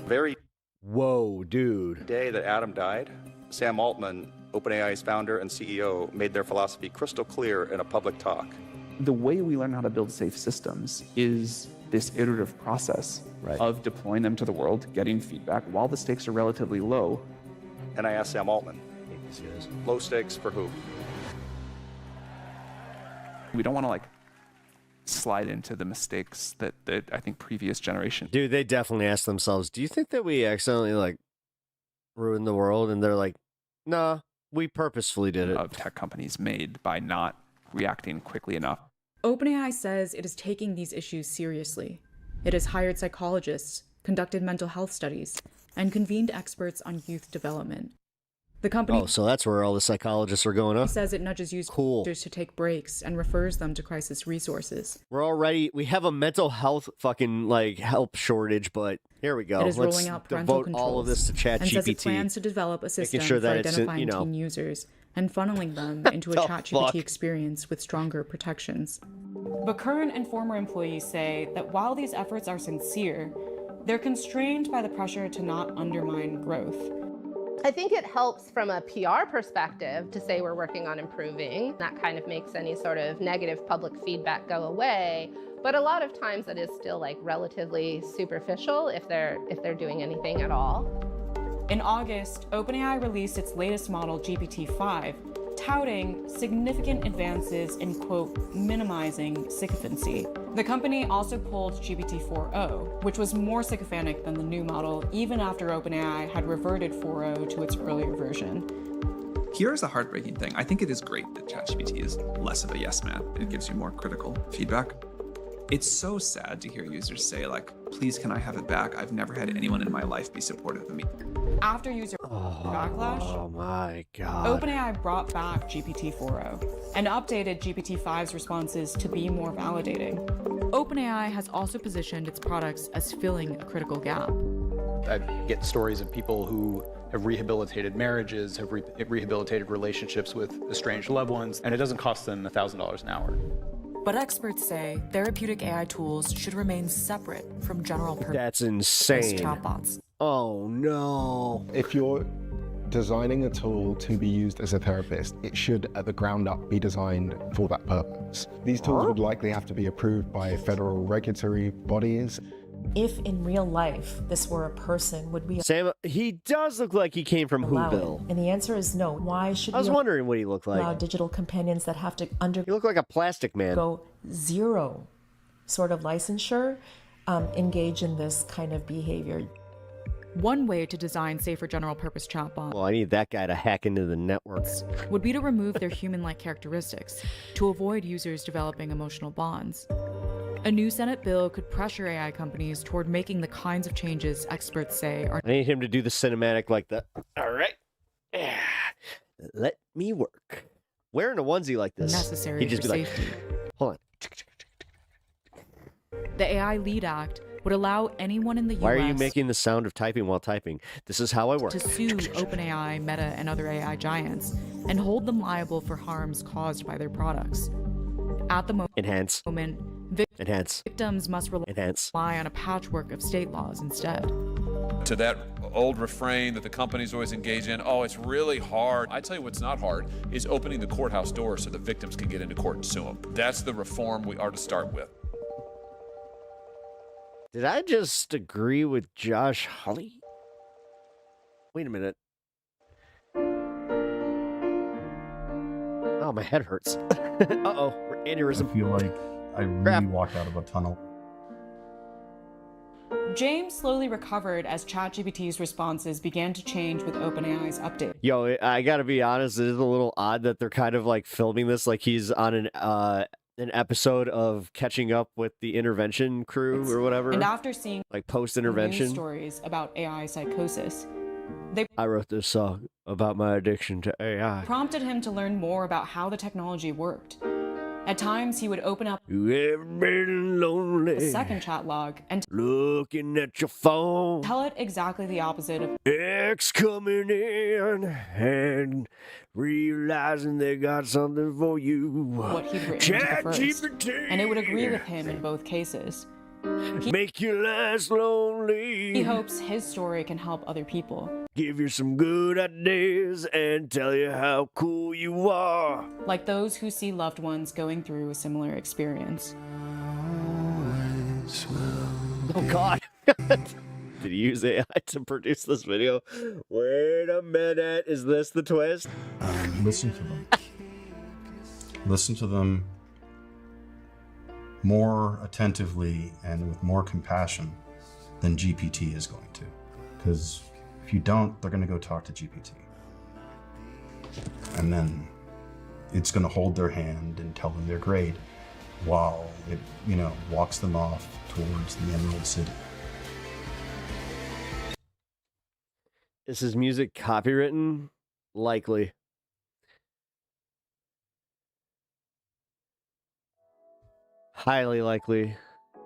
Very Whoa, dude. day that Adam died, Sam Altman OpenAI's founder and CEO made their philosophy crystal clear in a public talk. The way we learn how to build safe systems is this iterative process of deploying them to the world, getting feedback while the stakes are relatively low. And I asked Sam Altman, low stakes for who? We don't want to like slide into the mistakes that I think previous generation. Dude, they definitely ask themselves, do you think that we accidentally like ruined the world? And they're like, nah, we purposefully did it. Of tech companies made by not reacting quickly enough. OpenAI says it is taking these issues seriously. It has hired psychologists, conducted mental health studies, and convened experts on youth development. The company So that's where all the psychologists are going up. says it nudges users to take breaks and refers them to crisis resources. We have a mental health fucking like help shortage, but here we go. It is Let's rolling out parental devote controls all of this to ChatGPT. and says it plans to develop a system sure for that it's, identifying teen users and funneling them into a The ChatGPT fuck? experience with stronger protections. But current and former employees say that while these efforts are sincere, they're constrained by the pressure to not undermine growth. I think it helps from a PR perspective to say we're working on improving. That kind of makes any sort of negative public feedback go away. But a lot of times it is still like relatively superficial if they're doing anything at all. In August, OpenAI released its latest model, GPT-5, touting significant advances in, quote, minimizing sycophancy. The company also pulled GPT-4o, which was more sycophantic than the new model, even after OpenAI had reverted 4o to its earlier version. Here's a heartbreaking thing. I think it is great that ChatGPT is less of a yes man. It gives you more critical feedback. It's so sad to hear users say, like, please, can I have it back? I've never had anyone in my life be supportive of me. After user backlash, Oh my god. OpenAI brought back GPT-4o and updated GPT-5's responses to be more validating. OpenAI has also positioned its products as filling a critical gap. I get stories of people who have rehabilitated marriages, have rehabilitated relationships with estranged loved ones, and it doesn't cost them $1,000 an hour. But experts say therapeutic AI tools should remain separate from general purpose That's insane. chatbots. Oh no. If you're designing a tool to be used as a therapist, it should at the ground up be designed for that purpose. These tools would likely have to be approved by federal regulatory bodies. If in real life this were a person, would we Sam, he does look like he came from allow it? Whoville. And the answer is no. Why should I was we wondering what he looked allow like. digital companions that have to He looked like a plastic man. undergo zero sort of licensure engage in this kind of behavior? One way to design safer general purpose chatbots Well, I need that guy to hack into the networks. would be to remove their human-like characteristics to avoid users developing emotional bonds. A new Senate bill could pressure AI companies toward making the kinds of changes experts say are I need him to do the cinematic like that. All right. Let me work. Wearing a onesie like this. necessary He'd just for be like, safety. hold on. The AI Lead Act would allow anyone in the Why U.S. are you making the sound of typing while typing? This is how I work. to sue OpenAI, Meta, and other AI giants and hold them liable for harms caused by their products. At the Enhance. moment, Enhance. victims must Enhance. rely on a patchwork of state laws instead. To that old refrain that the companies always engage in, oh, it's really hard. I tell you what's not hard is opening the courthouse doors so the victims can get into court and sue them. That's the reform we are to start with. Did I just agree with Josh Hawley? Wait a minute. Oh, my head hurts. Uh-oh, aneurysm. I feel like I really walked out of a tunnel. James slowly recovered as ChatGPT's responses began to change with OpenAI's update. Yo, I gotta be honest, it is a little odd that they're kind of like filming this like he's on an episode of Catching Up with the Intervention Crew or whatever. And after seeing like news post-intervention. stories about AI psychosis, they I wrote this song about my addiction to AI. prompted him to learn more about how the technology worked. At times, he would open up You ever been lonely? the second chat log and Looking at your phone. tell it exactly the opposite of X coming in and realizing they got something for you. what he'd written into the first. ChatGPT. And it would agree with him in both cases. Make you less lonely. He hopes his story can help other people. give you some good ideas and tell you how cool you are. like those who see loved ones going through a similar experience. Oh, God. Did he use AI to produce this video? Wait a minute. Is this the twist? Listen to them. Listen to them more attentively and with more compassion than GPT is going to. Because if you don't, they're going to go talk to GPT. And then it's going to hold their hand and tell them their grade while it, walks them off towards the Emerald City. Is his music copywritten? Likely. Highly likely.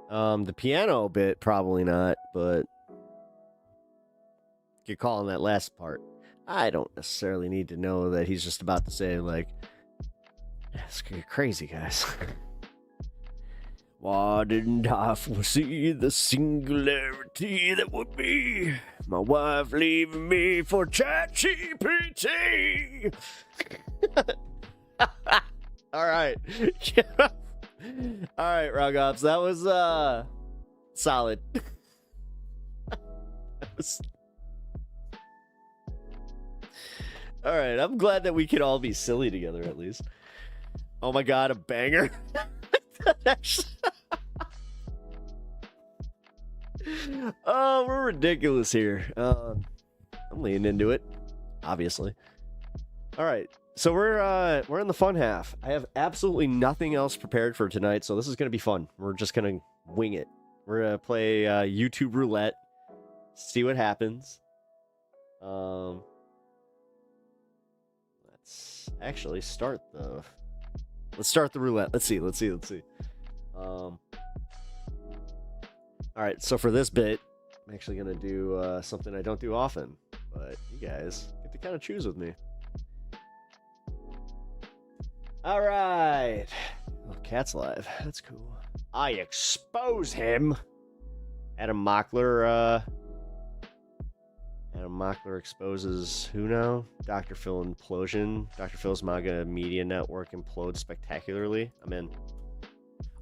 The piano bit, probably not, but you're calling that last part. I don't necessarily need to know that he's just about to say, like, it's crazy, guys. Why didn't I foresee the singularity that would be my wife leaving me for ChatGPT? All right. All right, Rock Ops. That was solid. All right, I'm glad that we can all be silly together at least. Oh my God, a banger. Oh, we're ridiculous here. I'm leaning into it, obviously. All right, so we're in the fun half. I have absolutely nothing else prepared for tonight, so this is gonna be fun. We're just gonna wing it. We're gonna play YouTube roulette, see what happens. Let's actually start the. Let's start the roulette. Let's see. All right, so for this bit, I'm actually going to do something I don't do often, but you guys get to kind of choose with me. All right. Oh, Cat's live. That's cool. I expose him. Adam Mockler exposes who now? Dr. Phil implosion. Dr. Phil's MAGA media network implodes spectacularly. I'm in.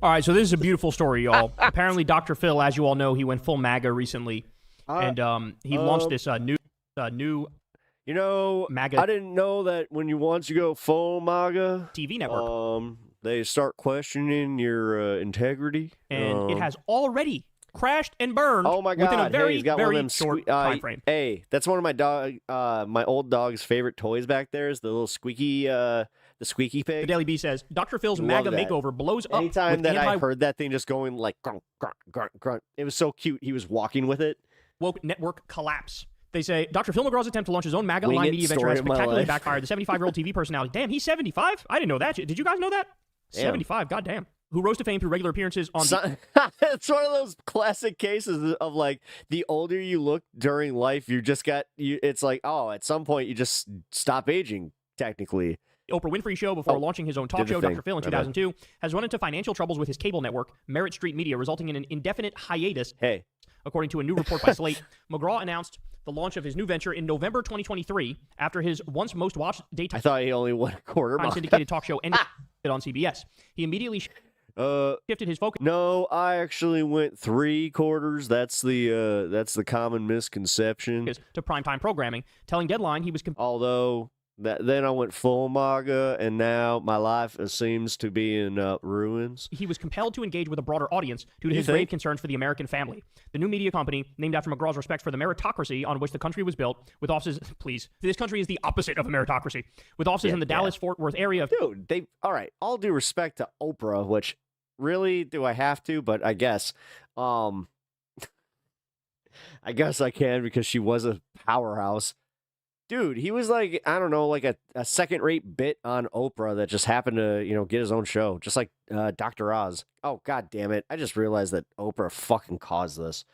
All right, so this is a beautiful story, y'all. Apparently, Dr. Phil, as you all know, he went full MAGA recently, and he launched this new MAGA. I didn't know that when you go full MAGA TV network, they start questioning your integrity, and it has already crashed and burned. Oh my God! Within a very, he's got very one of them short time frame. Hey, that's one of my old dog's favorite toys back there. Is the little squeaky, the squeaky pig. The Daily Bee says Dr. Phil's Love MAGA that. makeover blows up. Anytime with that I heard that thing just going like grunt, grunt, grunt, grunt, it was so cute. He was walking with it. Woke network collapse. They say Dr. Phil McGraw's attempt to launch his own MAGA Wing online it, media venture story has of my spectacularly life. backfired. The 75-year-old TV personality. Damn, he's 75? I didn't know that. Did you guys know that? Damn. 75, goddamn. Who rose to fame through regular appearances on... It's one of those classic cases of like the older you look during life, it's like, oh, at some point you just stop aging, technically. Oprah Winfrey Show before launching his own talk show, thing. Dr. Phil, in My bad. 2002, has run into financial troubles with his cable network, Merritt Street Media, resulting in an indefinite hiatus. Hey. According to a new report by Slate, McGraw announced the launch of his new venture in November 2023 after his once most watched daytime I thought he only won a quarter mile. syndicated talk show ended on CBS. He immediately shifted his focus. No, I actually went 3 quarters. That's the common misconception. To primetime programming, telling Deadline he was... Although, then I went full MAGA, and now my life seems to be in ruins. He was compelled to engage with a broader audience due to You his grave think? concerns for the American family. The new media company, named after McGraw's respect for the meritocracy on which the country was built, with offices... Please. This country is the opposite of a meritocracy. With offices in the Dallas-Fort Worth area... Dude, all right, all due respect to Oprah, which... Really? Do I have to? But I guess. I guess I can because she was a powerhouse. Dude, he was like, I don't know, like a second-rate bit on Oprah that just happened to, get his own show. Just like Dr. Oz. Oh, God damn it. I just realized that Oprah fucking caused this.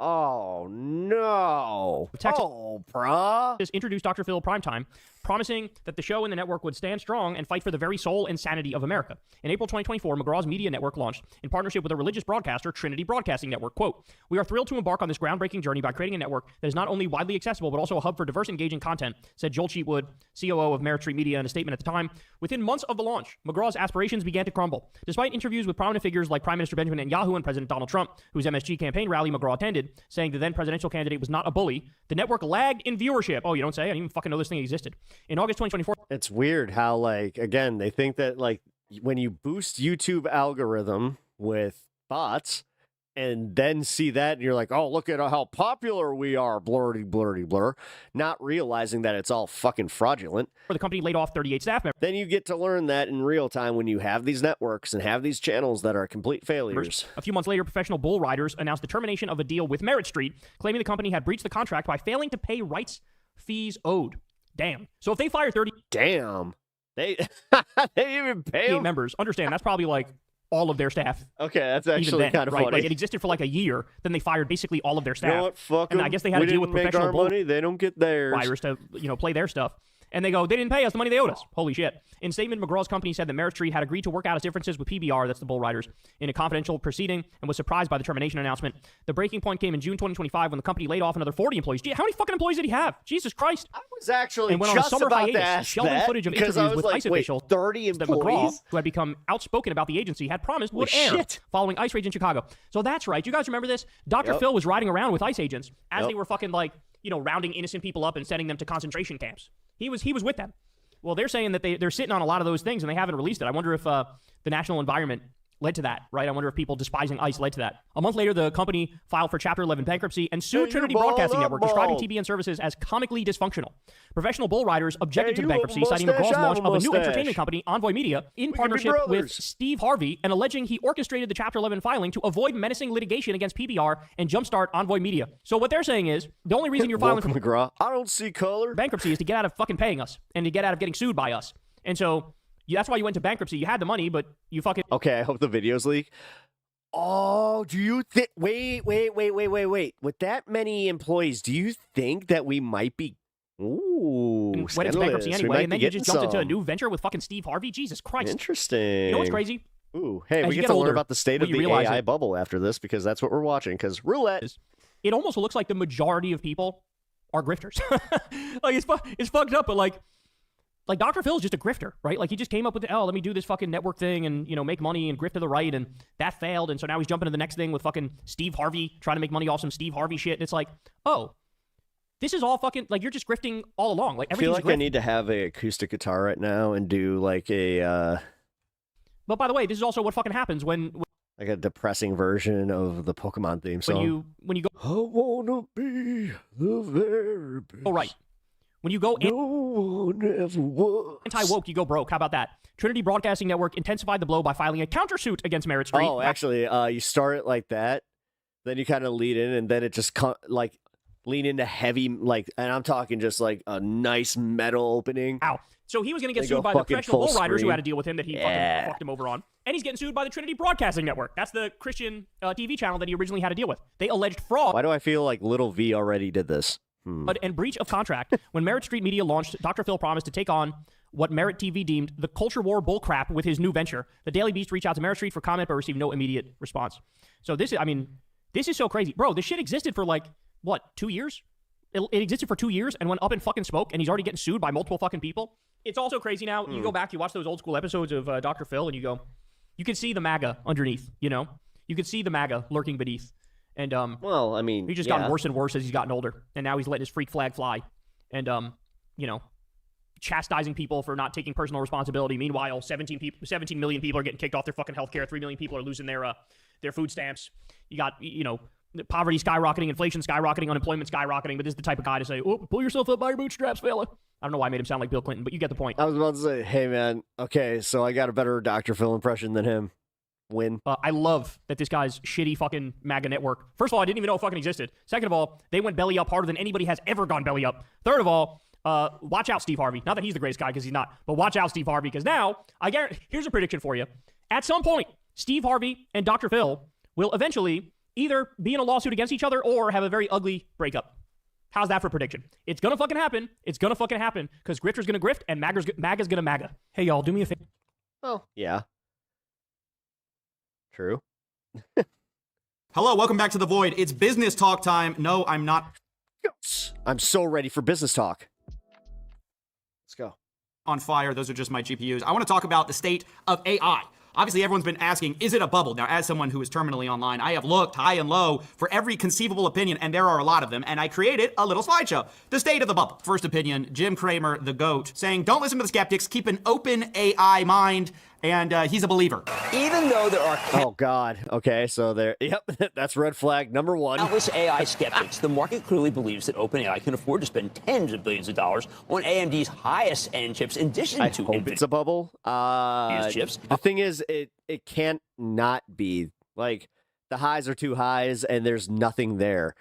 Oh, no. Oprah. Introduced Dr. Phil Primetime promising that the show and the network would stand strong and fight for the very soul and sanity of America. In April 2024, McGraw's media network launched in partnership with a religious broadcaster, Trinity Broadcasting Network. Quote, "We are thrilled to embark on this groundbreaking journey by creating a network that is not only widely accessible, but also a hub for diverse, engaging content," said Joel Cheatwood, COO of Merit Street Media, in a statement at the time. Within months of the launch, McGraw's aspirations began to crumble. Despite interviews with prominent figures like Prime Minister Benjamin Netanyahu and President Donald Trump, whose MSG campaign rally McGraw attended, saying the then presidential candidate was not a bully, the network lagged in viewership. Oh, you don't say? I didn't even fucking know this thing existed. In August 2024... It's weird how, like, again, they think that, like, when you boost YouTube algorithm with bots and then see that and you're like, oh, look at how popular we are, blurty, blurty, blur, not realizing that it's all fucking fraudulent. The company laid off 38 staff members. Then you get to learn that in real time when you have these networks and have these channels that are complete failures. A few months later, professional bull riders announced the termination of a deal with Merit Street, claiming the company had breached the contract by failing to pay rights fees owed. Damn. So if they fire 30... Damn. They even pay them? members, understand, that's probably like all of their staff. Okay, that's actually kind of right? funny. Like, it existed for like a year, then they fired basically all of their staff. You know what? Fuck and 'em. I guess they had We to deal with didn't make professional our bull money. They don't get theirs. riders to, play their stuff. And they go, they didn't pay us the money they owed us. Holy shit. In a statement, McGraw's company said that Merit Street had agreed to work out its differences with PBR, that's the bull riders, in a confidential proceeding and was surprised by the termination announcement. The breaking point came in June 2025 when the company laid off another 40 employees. Gee, how many fucking employees did he have? Jesus Christ. I was actually and went on a just summer about to hiatus, ask shelving that, footage of because I interviews was with like, ICE wait, officials 30 that McGraw, employees? who had become outspoken about the agency, had promised would Holy air shit. following ICE raids in Chicago. So that's right. You guys remember this? Dr. Phil was riding around with ICE agents as they were fucking rounding innocent people up and sending them to concentration camps. He was with them. Well, they're saying that they're sitting on a lot of those things and they haven't released it. I wonder if the national environment led to that, right? I wonder if people despising ICE led to that. A month later, the company filed for Chapter 11 bankruptcy and sued Trinity Broadcasting Network, describing TBN services as comically dysfunctional. Professional bull riders objected to the bankruptcy, citing McGraw's launch of a new entertainment company, Envoy Media, in partnership with Steve Harvey, and alleging he orchestrated the Chapter 11 filing to avoid menacing litigation against PBR and jumpstart Envoy Media. So what they're saying is, the only reason you're filing for McGraw, I don't see color. bankruptcy is to get out of fucking paying us and to get out of getting sued by us. And so that's why you went to bankruptcy. You had the money, but you fucking... Okay, I hope the videos leak. Oh, do you think... Wait. With that many employees, do you think that we might be... Ooh, went into bankruptcy anyway, and then you just jumped into a some. new venture with fucking Steve Harvey? Jesus Christ. Interesting. You know what's crazy? Ooh, hey, As we you get to older, learn about the state of what you the realize AI is- bubble after this, because that's what we're watching, because roulette... It almost looks like the majority of people are grifters. Like, it's fucked up, but like Dr. Phil's just a grifter, right? Like, he just came up with, let me do this fucking network thing and, make money and grift to the right, and that failed, and so now he's jumping to the next thing with fucking Steve Harvey, trying to make money off some Steve Harvey shit, and it's like, oh, this is all fucking, like, you're just grifting all along. Like, I feel everything's like I need to have a acoustic guitar right now and do, like, a... But by the way, this is also what fucking happens when like a depressing version of the Pokemon theme song. when you go... I wanna be the very best. Oh, right. When you go no one ever was. anti-woke, you go broke. How about that? Trinity Broadcasting Network intensified the blow by filing a countersuit against Merit Street. Oh, actually, you start it like that, then you kind of lead in, and then it just lean into heavy, and I'm talking just like a nice metal opening. Ow. So he was going to get They sued go by the fucking professional bull full riders who screen. had to deal with him that he fucking fucked him over on. And he's getting sued by the Trinity Broadcasting Network. That's the Christian TV channel that he originally had to deal with. They alleged fraud. Why do I feel like Little V already did this? And breach of contract. When Merit Street Media launched, Dr. Phil promised to take on what Merit TV deemed the culture war bullcrap with his new venture. The Daily Beast reached out to Merit Street for comment but received no immediate response. So this is so crazy. Bro, this shit existed for 2 years? It existed for 2 years and went up in fucking smoke, and he's already getting sued by multiple fucking people. It's also crazy now. You go back, you watch those old school episodes of Dr. Phil, and you can see the MAGA underneath, You can see the MAGA lurking beneath. And, well, I mean, he's just gotten worse and worse as he's gotten older. And now he's letting his freak flag fly. And, chastising people for not taking personal responsibility. Meanwhile, 17 million people are getting kicked off their fucking healthcare. 3 million people are losing their food stamps. You got, poverty skyrocketing, inflation skyrocketing, unemployment skyrocketing. But this is the type of guy to say, oh, pull yourself up by your bootstraps, fella. I don't know why I made him sound like Bill Clinton, but you get the point. I was about to say, hey, man, okay, so I got a better Dr. Phil impression than him. Win. I love that this guy's shitty fucking MAGA network. First of all, I didn't even know it fucking existed. Second of all, they went belly up harder than anybody has ever gone belly up. Third of all, watch out, Steve Harvey. Not that he's the greatest guy, because he's not, but watch out, Steve Harvey, because now, I guarantee, here's a prediction for you. At some point, Steve Harvey and Dr. Phil will eventually either be in a lawsuit against each other or have a very ugly breakup. How's that for prediction? It's gonna fucking happen. It's gonna fucking happen because grifter's gonna grift and MAGA's gonna MAGA. Hey y'all, do me a favor. Oh. Yeah. True. Hello, welcome back to The Void. It's business talk time. No, I'm not. I'm so ready for business talk. Let's go. On fire. Those are just my GPUs. I want to talk about the state of AI. Obviously, everyone's been asking, is it a bubble? Now, as someone who is terminally online, I have looked high and low for every conceivable opinion, and there are a lot of them, and I created a little slideshow. The state of the bubble. First opinion, Jim Cramer, the GOAT, saying, don't listen to the skeptics, keep an open AI mind, and he's a believer. Even though there are... Oh, God. Okay, so there... Yep, that's red flag number one. Countless AI skeptics, the market clearly believes that OpenAI can afford to spend tens of billions of dollars on AMD's highest-end chips in addition to hope it's a bubble. chips. The thing is, it can't not be. Like, the highs are too highs, and there's nothing there.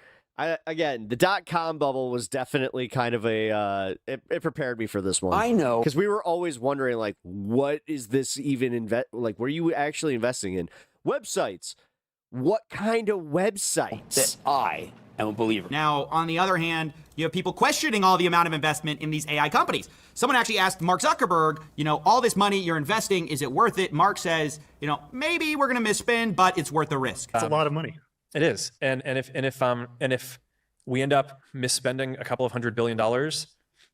Again, the .com bubble was definitely kind of a... it prepared me for this one. I know. Because we were always wondering, like, what is this even... Like, what are you actually investing in? Websites. What kind of websites? That I am a believer. Now, on the other hand, you have people questioning all the amount of investment in these AI companies. Someone actually asked Mark Zuckerberg, all this money you're investing, is it worth it? Mark says, maybe we're going to misspend, but it's worth the risk. It's a lot of money. It is, and if we end up misspending a couple of $100 billion,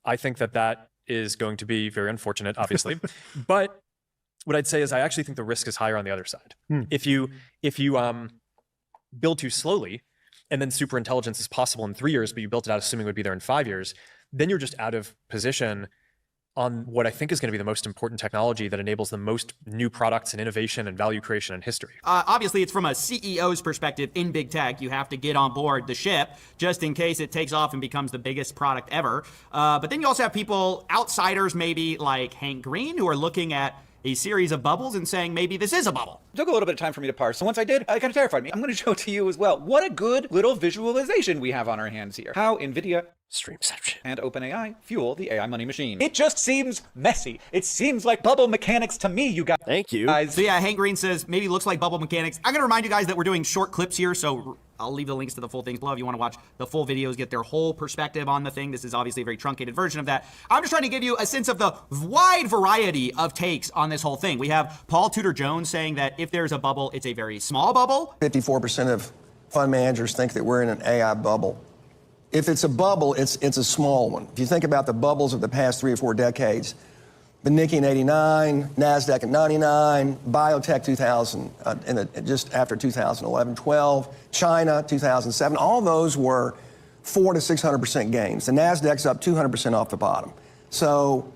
I think that is going to be very unfortunate, obviously. But what I'd say is I actually think the risk is higher on the other side. If you build too slowly, and then super intelligence is possible in 3 years, but you built it out assuming it would be there in 5 years, then you're just out of position on what I think is going to be the most important technology that enables the most new products and innovation and value creation in history. Obviously, it's from a CEO's perspective in big tech. You have to get on board the ship just in case it takes off and becomes the biggest product ever. But then you also have people, outsiders maybe like Hank Green, who are looking at a series of bubbles and saying maybe this is a bubble. It took a little bit of time for me to parse. So once I did, it kind of terrified me. I'm going to show it to you as well. What a good little visualization we have on our hands here. How NVIDIA, Streamception, and OpenAI fuel the AI money machine. It just seems messy. It seems like bubble mechanics to me, you guys. Thank you. So yeah, Hank Green says maybe looks like bubble mechanics. I'm going to remind you guys that we're doing short clips here, so I'll leave the links to the full things below if you want to watch the full videos, get their whole perspective on the thing. This is obviously a very truncated version of that. I'm just trying to give you a sense of the wide variety of takes on this whole thing. We have Paul Tudor Jones saying that if there's a bubble, it's a very small bubble. 54% of fund managers think that we're in an AI bubble. If it's a bubble, it's a small one. If you think about the bubbles of the past 3 or 4 decades, the Nikkei in 89, NASDAQ in 99, biotech 2000, just after 2011, 12, China 2007, all those were 400 to 600% gains. The NASDAQ's up 200% off the bottom. So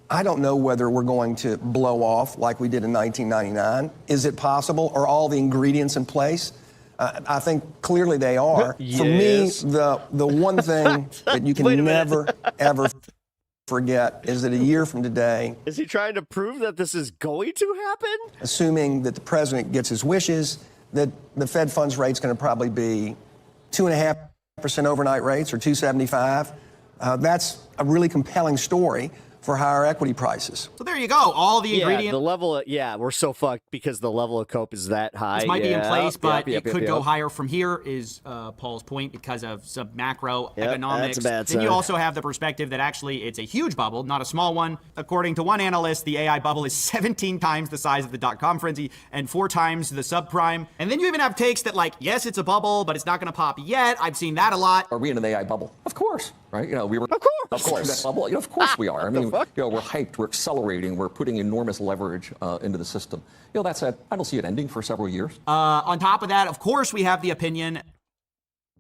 I don't know whether we're going to blow off like we did in 1999. Is it possible? Are all the ingredients in place? I think clearly they are. Yes. For me, the one thing that you can never, ever forget is that a year from today... Is he trying to prove that this is going to happen? Assuming that the president gets his wishes, that the Fed funds rate's going to probably be 2.5% overnight rates or 2.75. That's a really compelling story for higher equity prices. So there you go. All the ingredients. The level, we're so fucked because the level of cope is that high. This might be in place, but it could go higher from here, is Paul's point, because of some macroeconomics. That's a bad Then you sign. also have the perspective that actually it's a huge bubble, not a small one. According to one analyst, the AI bubble is 17 times the size of the .com frenzy and 4 times the subprime. And then you even have takes that yes, it's a bubble, but it's not going to pop yet. I've seen that a lot. Are we in an AI bubble? Of course, right? We were. Of course. That bubble. Of course we are. I mean, we're hyped, we're accelerating, we're putting enormous leverage into the system. That said, I don't see it ending for several years. On top of that, of course, we have the opinion.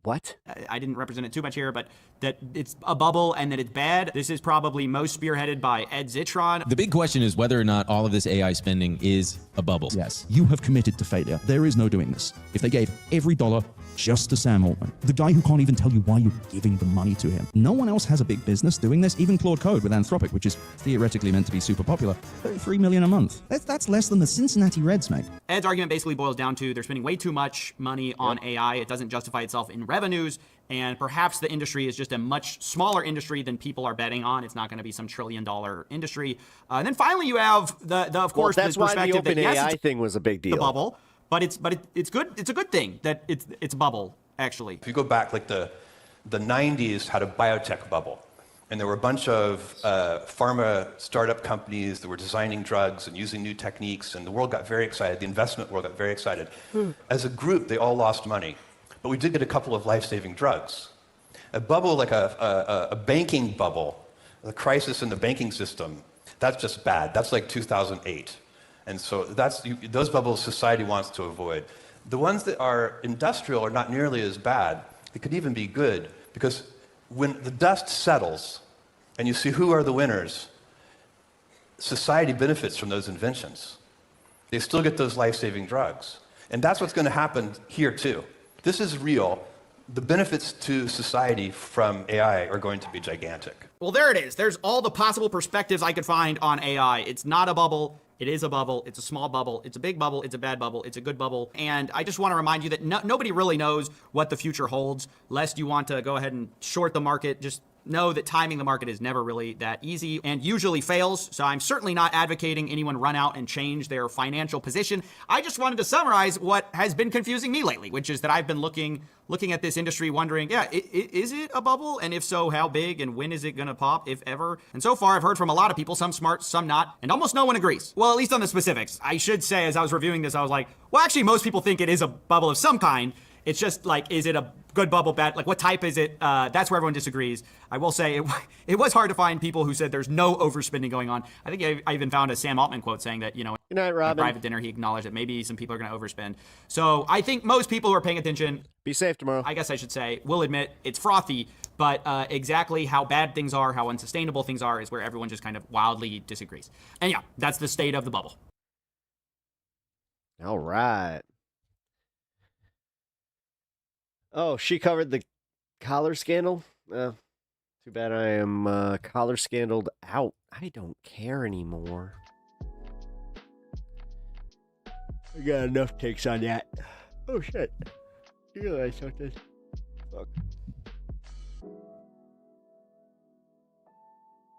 What? I didn't represent it too much here, but that it's a bubble and that it's bad. This is probably most spearheaded by Ed Zitron. The big question is whether or not all of this AI spending is a bubble. Yes. You have committed to failure. There is no doing this. If they gave every dollar just to Sam Altman, the guy who can't even tell you why you're giving the money to him. No one else has a big business doing this. Even Claude Code with Anthropic, which is theoretically meant to be super popular, $33 million a month. That's less than the Cincinnati Reds, mate. Ed's argument basically boils down to they're spending way too much money on AI. It doesn't justify itself in revenues, and perhaps the industry is just a much smaller industry than people are betting on. It's not going to be some $1 trillion industry. And then finally, you have of course, that's the why the perspective that yes, OpenAI thing was a big deal. The bubble, but it's good. It's a good thing that it's a bubble. Actually, if you go back like the the 90s had a biotech bubble. And there were a bunch of pharma startup companies that were designing drugs and using new techniques, and the world got very excited. The investment world got very excited. As a group, they all lost money. But we did get a couple of life-saving drugs. A bubble like a banking bubble, the crisis in the banking system, that's just bad. That's like 2008. And so those bubbles society wants to avoid. The ones that are industrial are not nearly as bad. They could even be good, because when the dust settles and you see who are the winners, society benefits from those inventions. They still get those life-saving drugs. And that's what's going to happen here too. This is real. The benefits to society from AI are going to be gigantic. Well, there it is. There's all the possible perspectives I could find on AI. It's not a bubble. It is a bubble. It's a small bubble. It's a big bubble. It's a bad bubble. It's a good bubble. And I just want to remind you that nobody really knows what the future holds, lest you want to go ahead and short the market. Just know that timing the market is never really that easy and usually fails. So I'm certainly not advocating anyone run out and change their financial position. I just wanted to summarize what has been confusing me lately, which is that I've been looking at this industry wondering, is it a bubble? And if so, how big? And when is it going to pop, if ever? And so far, I've heard from a lot of people, some smart, some not, and almost no one agrees. Well, at least on the specifics. I should say, as I was reviewing this, I was like, well, actually, most people think it is a bubble of some kind. It's just like, is it a good bubble, bad? Like, what type is it? That's where everyone disagrees. I will say it was hard to find people who said there's no overspending going on. I think I even found a Sam Altman quote saying that, good night, Robin. At private dinner, he acknowledged that maybe some people are going to overspend. So I think most people who are paying attention, be safe tomorrow. I guess I should say, will admit it's frothy, but exactly how bad things are, how unsustainable things are, is where everyone just kind of wildly disagrees. And yeah, that's the state of the bubble. All right. Oh, she covered the collar scandal? Too bad I am collar scandaled out. I don't care anymore. I got enough takes on that. Oh, shit. You realize something? Fuck.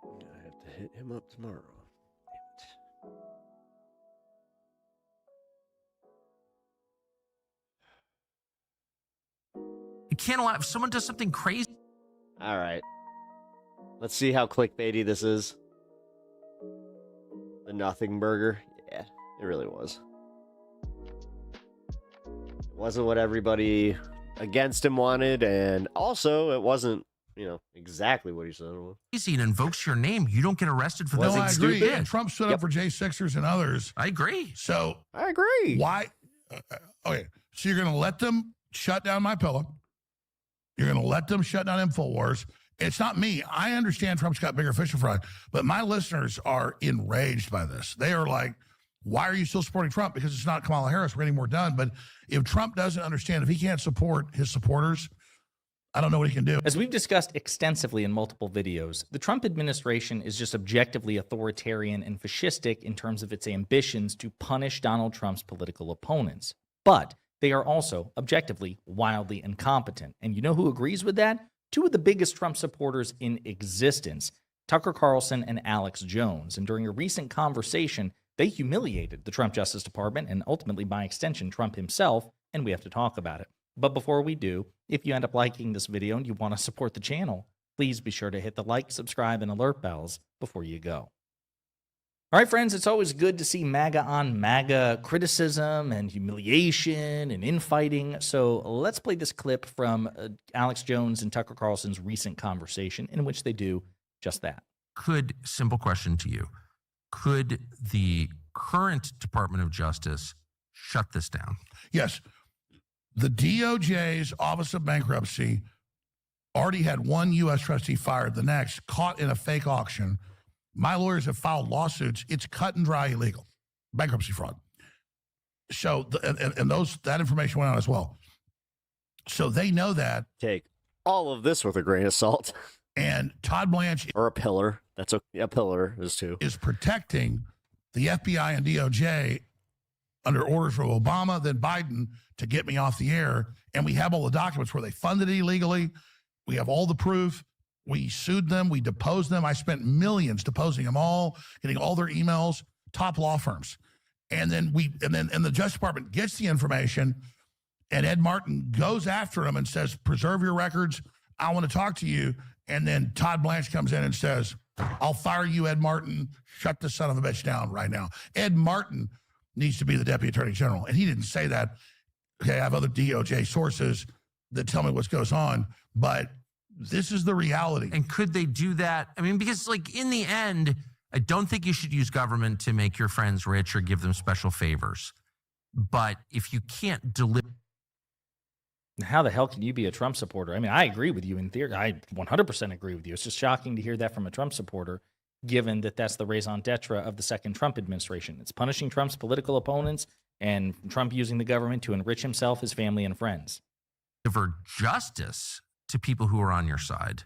I have to hit him up tomorrow. You can't allow if someone does something crazy. All right. Let's see how clickbaity this is. The nothing burger. Yeah, it really was. It wasn't what everybody against him wanted, and also it wasn't, exactly what he said it was. Easy and invokes your name, you don't get arrested for that. No, I agree. Yeah, Trump stood up for J6ers and others. I agree. So I agree. Why? Okay, so you're going to let them shut down My Pillow. You're going to let them shut down InfoWars. It's not me. I understand Trump's got bigger fish to fry, but my listeners are enraged by this. They are like, why are you still supporting Trump? Because it's not Kamala Harris. We're getting more done. But if Trump doesn't understand, if he can't support his supporters, I don't know what he can do. As we've discussed extensively in multiple videos, the Trump administration is just objectively authoritarian and fascistic in terms of its ambitions to punish Donald Trump's political opponents. But they are also objectively wildly incompetent. And you know who agrees with that? Two of the biggest Trump supporters in existence, Tucker Carlson and Alex Jones. And during a recent conversation, they humiliated the Trump Justice Department and ultimately, by extension, Trump himself, and we have to talk about it. But before we do, if you end up liking this video and you want to support the channel, please be sure to hit the like, subscribe, and alert bells before you go. All right, friends, it's always good to see MAGA on MAGA criticism and humiliation and infighting. So let's play this clip from Alex Jones and Tucker Carlson's recent conversation in which they do just that. Simple question to you. Could the current Department of Justice shut this down? Yes. The DOJ's Office of Bankruptcy already had one U.S. trustee fired, the next caught in a fake auction. My lawyers have filed lawsuits. It's cut and dry illegal, bankruptcy fraud. So, that information went out as well. So they know that. Take all of this with a grain of salt. And Todd Blanche, or a pillar. That's a pillar is too. Is protecting the FBI and DOJ under orders from Obama, then Biden, to get me off the air. And we have all the documents where they funded it illegally. We have all the proof. We sued them. We deposed them. I spent millions deposing them all, getting all their emails, top law firms. And then the Justice Department gets the information, and Ed Martin goes after them and says, preserve your records. I want to talk to you. And then Todd Blanche comes in and says, I'll fire you, Ed Martin. Shut the son of a bitch down right now. Ed Martin needs to be the Deputy Attorney General. And he didn't say that. Okay, I have other DOJ sources that tell me what goes on, but this is the reality. And could they do that? I mean, because like in the end, I don't think you should use government to make your friends rich or give them special favors. But if you can't deliver. How the hell can you be a Trump supporter? I mean, I agree with you in theory. I 100% agree with you. It's just shocking to hear that from a Trump supporter, given that that's the raison d'etre of the second Trump administration. It's punishing Trump's political opponents and Trump using the government to enrich himself, his family, and friends. Deliver justice to people who are on your side.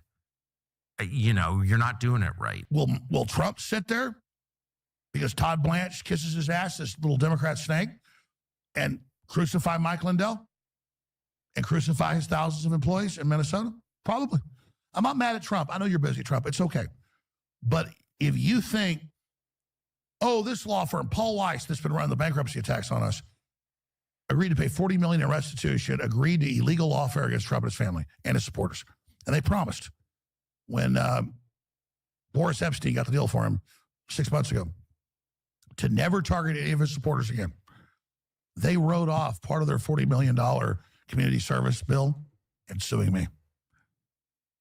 You know, you're not doing it right. Will Trump sit there because Todd Blanche kisses his ass, this little Democrat snake, and crucify Mike Lindell? And crucify his thousands of employees in Minnesota? Probably. I'm not mad at Trump. I know you're busy, Trump. It's okay. But if you think, oh, this law firm, Paul Weiss, that's been running the bankruptcy attacks on us, agreed to pay $40 million in restitution, agreed to illegal lawfare against Trump and his family and his supporters. And they promised when Boris Epstein got the deal for him 6 months ago to never target any of his supporters again. They wrote off part of their $40 million community service bill and suing me.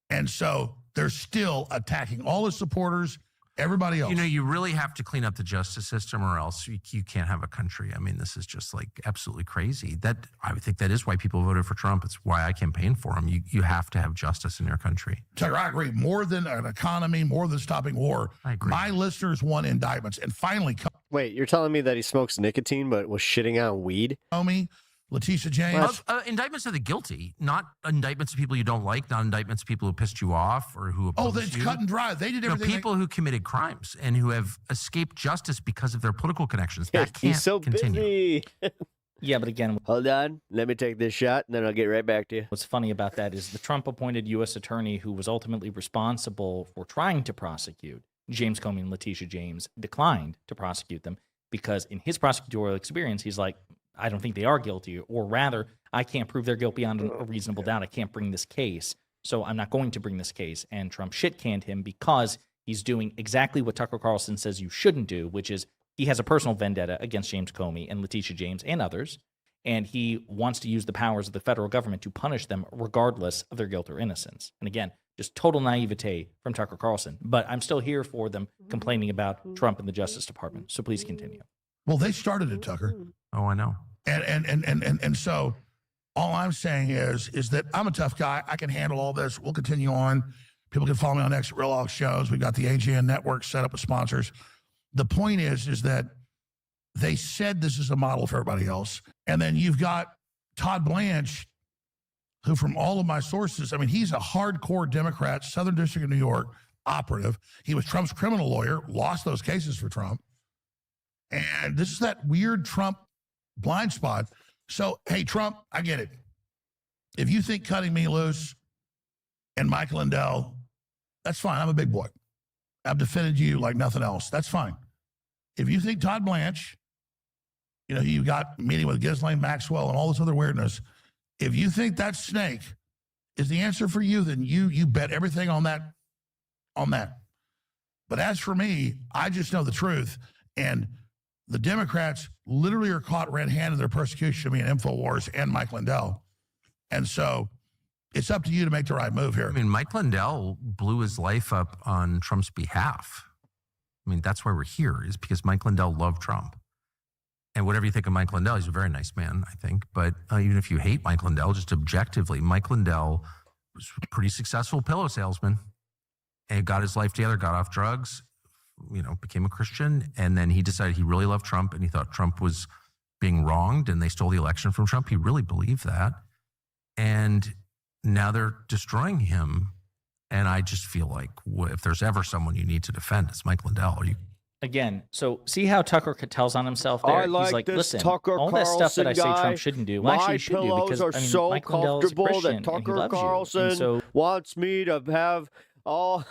And so they're still attacking all his supporters, everybody else. You know, you really have to clean up the justice system or else you can't have a country. I mean, this is just like absolutely crazy. That I would think that is why people voted for Trump. It's why I campaigned for him. You have to have justice in your country. Tucker, I agree. More than an economy, more than stopping war. I agree. My listeners want indictments. And finally, Wait, you're telling me that he smokes nicotine but was shitting out weed? Comey, Letitia James. Indictments of the guilty, not indictments of people you don't like, not indictments of people who pissed you off or who opposed that's you. cut and dry. They did everything. People who committed crimes and who have escaped justice because of their political connections. That can't continue. Busy. Yeah, but again, hold on. Let me take this shot, and then I'll get right back to you. What's funny about that is the Trump-appointed U.S. attorney who was ultimately responsible for trying to prosecute James Comey and Letitia James declined to prosecute them because in his prosecutorial experience, he's like, I don't think they are guilty, or rather, I can't prove they're guilty beyond a reasonable doubt. I can't bring this case, so I'm not going to bring this case. And Trump shit-canned him because he's doing exactly what Tucker Carlson says you shouldn't do, which is he has a personal vendetta against James Comey and Letitia James and others, and he wants to use the powers of the federal government to punish them regardless of their guilt or innocence. And again, just total naivete from Tucker Carlson. But I'm still here for them complaining about Trump and the Justice Department. So please continue. Well, they started it, Tucker. Oh, I know. And so all I'm saying is that I'm a tough guy. I can handle all this. We'll continue on. People can follow me on X Real Talk shows. We've got the AGN network set up with sponsors. The point is that they said this is a model for everybody else. And then you've got Todd Blanche, who from all of my sources, I mean, he's a hardcore Democrat, Southern District of New York operative. He was Trump's criminal lawyer, lost those cases for Trump. And this is that weird Trump blind spot. So, hey, Trump, I get it. If you think cutting me loose and Mike Lindell, that's fine. I'm a big boy. I've defended you like nothing else. That's fine. If you think Todd Blanche, you know, you got meeting with Ghislaine Maxwell and all this other weirdness, if you think that snake is the answer for you, then you bet everything on that. But as for me, I just know the truth. And the Democrats literally are caught red-handed in their persecution of me and InfoWars and Mike Lindell. And so it's up to you to make the right move here. I mean, Mike Lindell blew his life up on Trump's behalf. I mean, that's why we're here, is because Mike Lindell loved Trump. And whatever you think of Mike Lindell, he's a very nice man, I think. But even if you hate Mike Lindell, just objectively, Mike Lindell was a pretty successful pillow salesman and got his life together, got off drugs, you know, became a Christian. And then he decided he really loved Trump and he thought Trump was being wronged and they stole the election from Trump. He really believed that. And now they're destroying him. And I just feel like if there's ever someone you need to defend, it's Mike Lindell. Again, so see how Tucker tells on himself there? He's like, listen, all that stuff that I say Trump shouldn't do, well, actually he should do, because are so Mike Lindell is a comfortable Christian that Tucker and he loves Carlson you. And so, wants me to have all...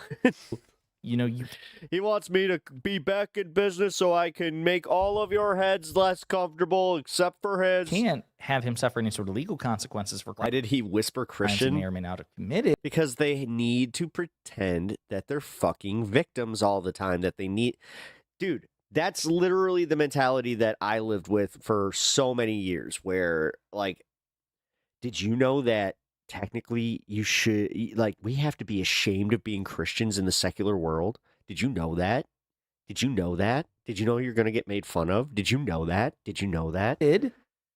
He wants me to be back in business so I can make all of your heads less comfortable except for his. Can't have him suffer any sort of legal consequences for Why did he whisper crimes he Christian? may or may not have committed. Because they need to pretend that they're fucking victims all the time, that they need... Dude, that's literally the mentality that I lived with for so many years, where, like, did you know that technically you should, like, we have to be ashamed of being Christians in the secular world? Did you know that? Did you know that? Did you know you're going to get made fun of? Did you know that? Did you know that?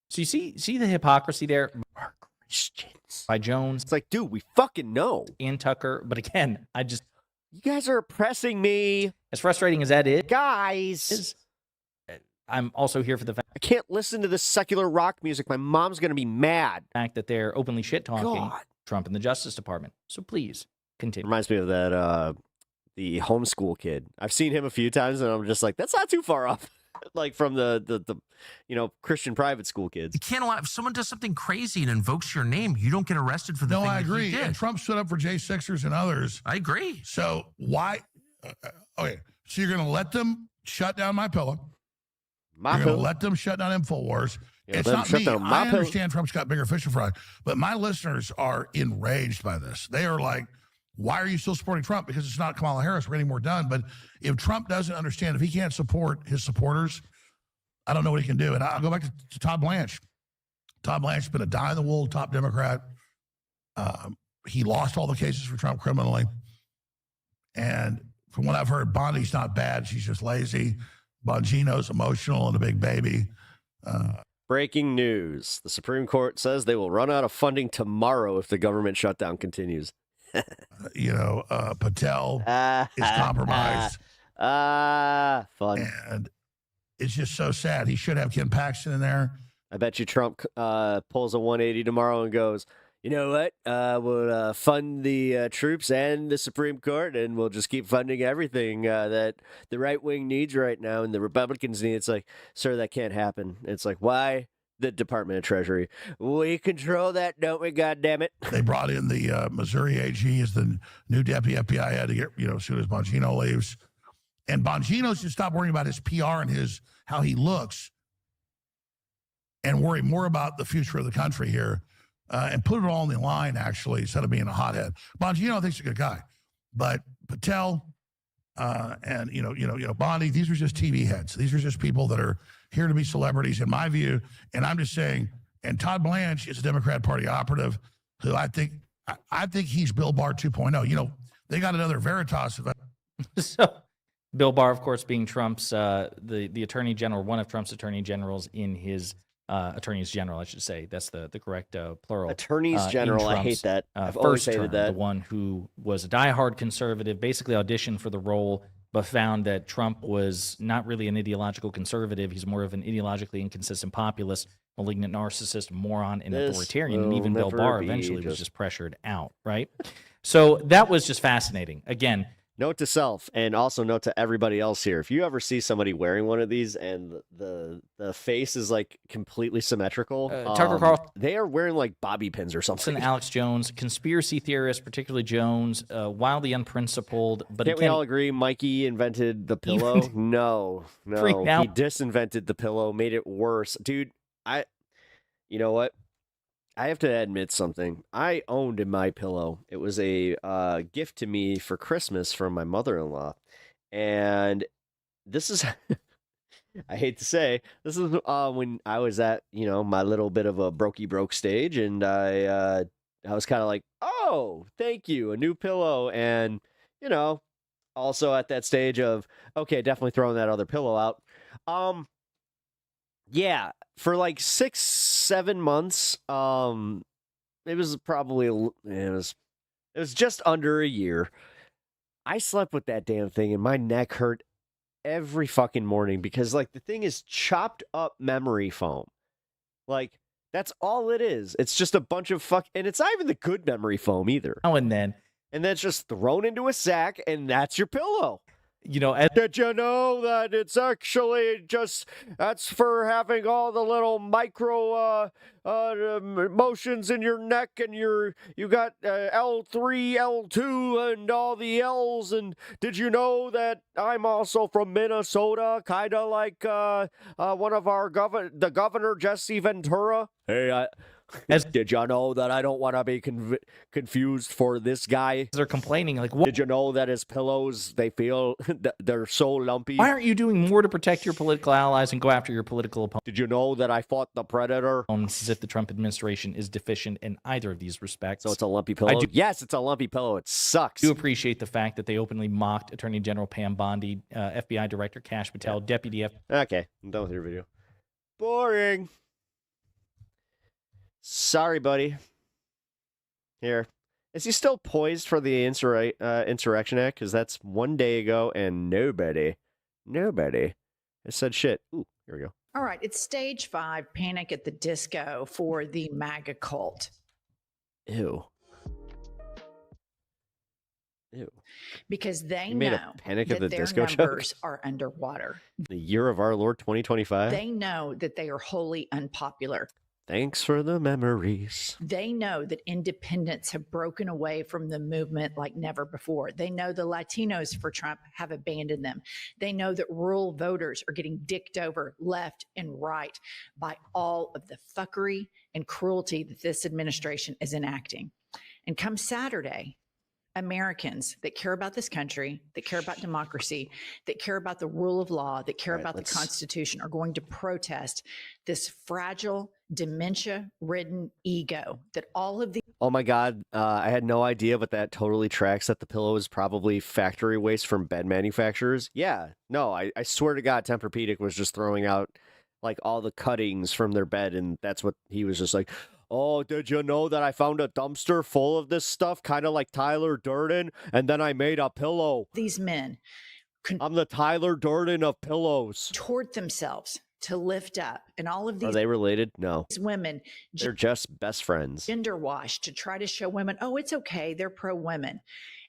So you see the hypocrisy there? We're Christians. By Jones. It's like, dude, we fucking know. And Tucker. But again, you guys are oppressing me. As frustrating as that is. Guys. I'm also here for the fact I can't listen to this secular rock music. My mom's going to be mad. That they're openly shit-talking Trump and the Justice Department. So please, continue. Reminds me of that, the homeschool kid. I've seen him a few times, and I'm just like, that's not too far off. Like from the Christian private school kids. You can't allow, if someone does something crazy and invokes your name, you don't get arrested for the thing I that agree. he did. And Trump stood up for J6ers and others. I agree. So why? Okay, so you're going to let them shut down My Pillow. You're going to let them shut down InfoWars. Yeah, It's not me. I understand Trump's got bigger fish to fry, but my listeners are enraged by this. They are like, why are you still supporting Trump? Because it's not Kamala Harris. We're getting more done. But if Trump doesn't understand, if he can't support his supporters, I don't know what he can do. And I'll go back to Todd Blanche. Todd Blanche has been a die-in-the-wool top Democrat. He lost all the cases for Trump criminally. And from what I've heard, Bondi's not bad. She's just lazy. Bongino's emotional and a big baby. Breaking news. The Supreme Court says they will run out of funding tomorrow if the government shutdown continues. Patel is compromised. Fun. And it's just so sad. He should have Ken Paxton in there. I bet you Trump pulls a 180 tomorrow and goes, you know what? We'll fund the troops and the Supreme Court, and we'll just keep funding everything that the right wing needs right now and the Republicans need. It's like, sir, that can't happen. It's like, why? The Department of Treasury. We control that, don't we? God damn it. They brought in the Missouri AG as the new deputy FBI head to get, as soon as Bongino leaves. And Bongino should stop worrying about his PR and how he looks and worry more about the future of the country here. And put it all in the line, actually, instead of being a hothead. Bongino, I think, is a good guy. But Patel and, Bondi, these are just TV heads. These are just people that are here to be celebrities, in my view. And I'm just saying, and Todd Blanche is a Democrat Party operative who I think he's Bill Barr 2.0. They got another Veritas event. So, Bill Barr, of course, being Trump's, the attorney general, one of Trump's attorney generals in his attorneys general, I should say. That's the correct plural. Attorneys general, I hate that. I've always hated that. The one who was a diehard conservative, basically auditioned for the role, but found that Trump was not really an ideological conservative. He's more of an ideologically inconsistent populist, malignant narcissist, moron, and authoritarian. And even Bill Barr eventually was just pressured out, right? So that was just fascinating. Again, note to self, and also note to everybody else here: if you ever see somebody wearing one of these and the face is like completely symmetrical, Tucker Carlson, they are wearing like bobby pins or something. Alex Jones, conspiracy theorists, particularly Jones, wildly unprincipled. But can't we all agree Mikey invented the pillow? No, he disinvented the pillow, made it worse, dude. You know what? I have to admit something. I owned a My Pillow. It was a gift to me for Christmas from my mother-in-law. And this is, I hate to say, this is when I was at, my little bit of a broke stage. And I was kind of like, oh, thank you, a new pillow. And, also at that stage of, okay, definitely throwing that other pillow out. Yeah, for like 6-7 months, it was probably, it was just under a year. I slept with that damn thing and my neck hurt every fucking morning because like the thing is chopped up memory foam. Like that's all it is. It's just a bunch of and it's not even the good memory foam either. Now and then. And then it's just thrown into a sack and that's your pillow. Did you know that it's actually just that's for having all the little micro motions in your neck, and you got L3, L2, and all the L's. And did you know that I'm also from Minnesota, kind of like one of our the governor Jesse Ventura? Hey, did y'all know that I don't want to be confused for this guy? They're complaining like, what? Did you know that his pillows, they feel they're so lumpy? Why aren't you doing more to protect your political allies and go after your political opponents? Did you know that I fought the predator? As if the Trump administration is deficient in either of these respects. So it's a lumpy pillow? Yes, it's a lumpy pillow. It sucks. I do appreciate the fact that they openly mocked Attorney General Pam Bondi, FBI Director Kash Patel, Deputy Okay, I'm done with your video. Boring. Sorry, buddy. Here. Is he still poised for the Insurrection Act? Because that's 1 day ago, and nobody has said shit. Ooh, here we go. All right, it's stage 5, Panic at the Disco for the MAGA cult. Ew. Ew. Because they You made a know Panic that at the their Disco joke? numbers are underwater. The year of our Lord 2025? They know that they are wholly unpopular. Thanks for the memories. They know that independents have broken away from the movement like never before. They know the Latinos for Trump have abandoned them. They know that rural voters are getting dicked over left and right by all of the fuckery and cruelty that this administration is enacting. And come Saturday, Americans that care about this country, that care about democracy, that care about the rule of law, that care about the Constitution are going to protest this fragile, dementia-ridden ego that all of the Oh my God, I had no idea, but that totally tracks that the pillow is probably factory waste from bed manufacturers. Yeah, no, I swear to God, Tempur-Pedic was just throwing out like all the cuttings from their bed, and that's what he was just like, oh, did you know that I found a dumpster full of this stuff, kind of like Tyler Durden, and then I made a pillow. These men I'm the Tyler Durden of pillows. Toward themselves to lift up, and all of these Are they related? No. women They're just best friends. gender wash to try to show women, oh, it's okay, they're pro-women.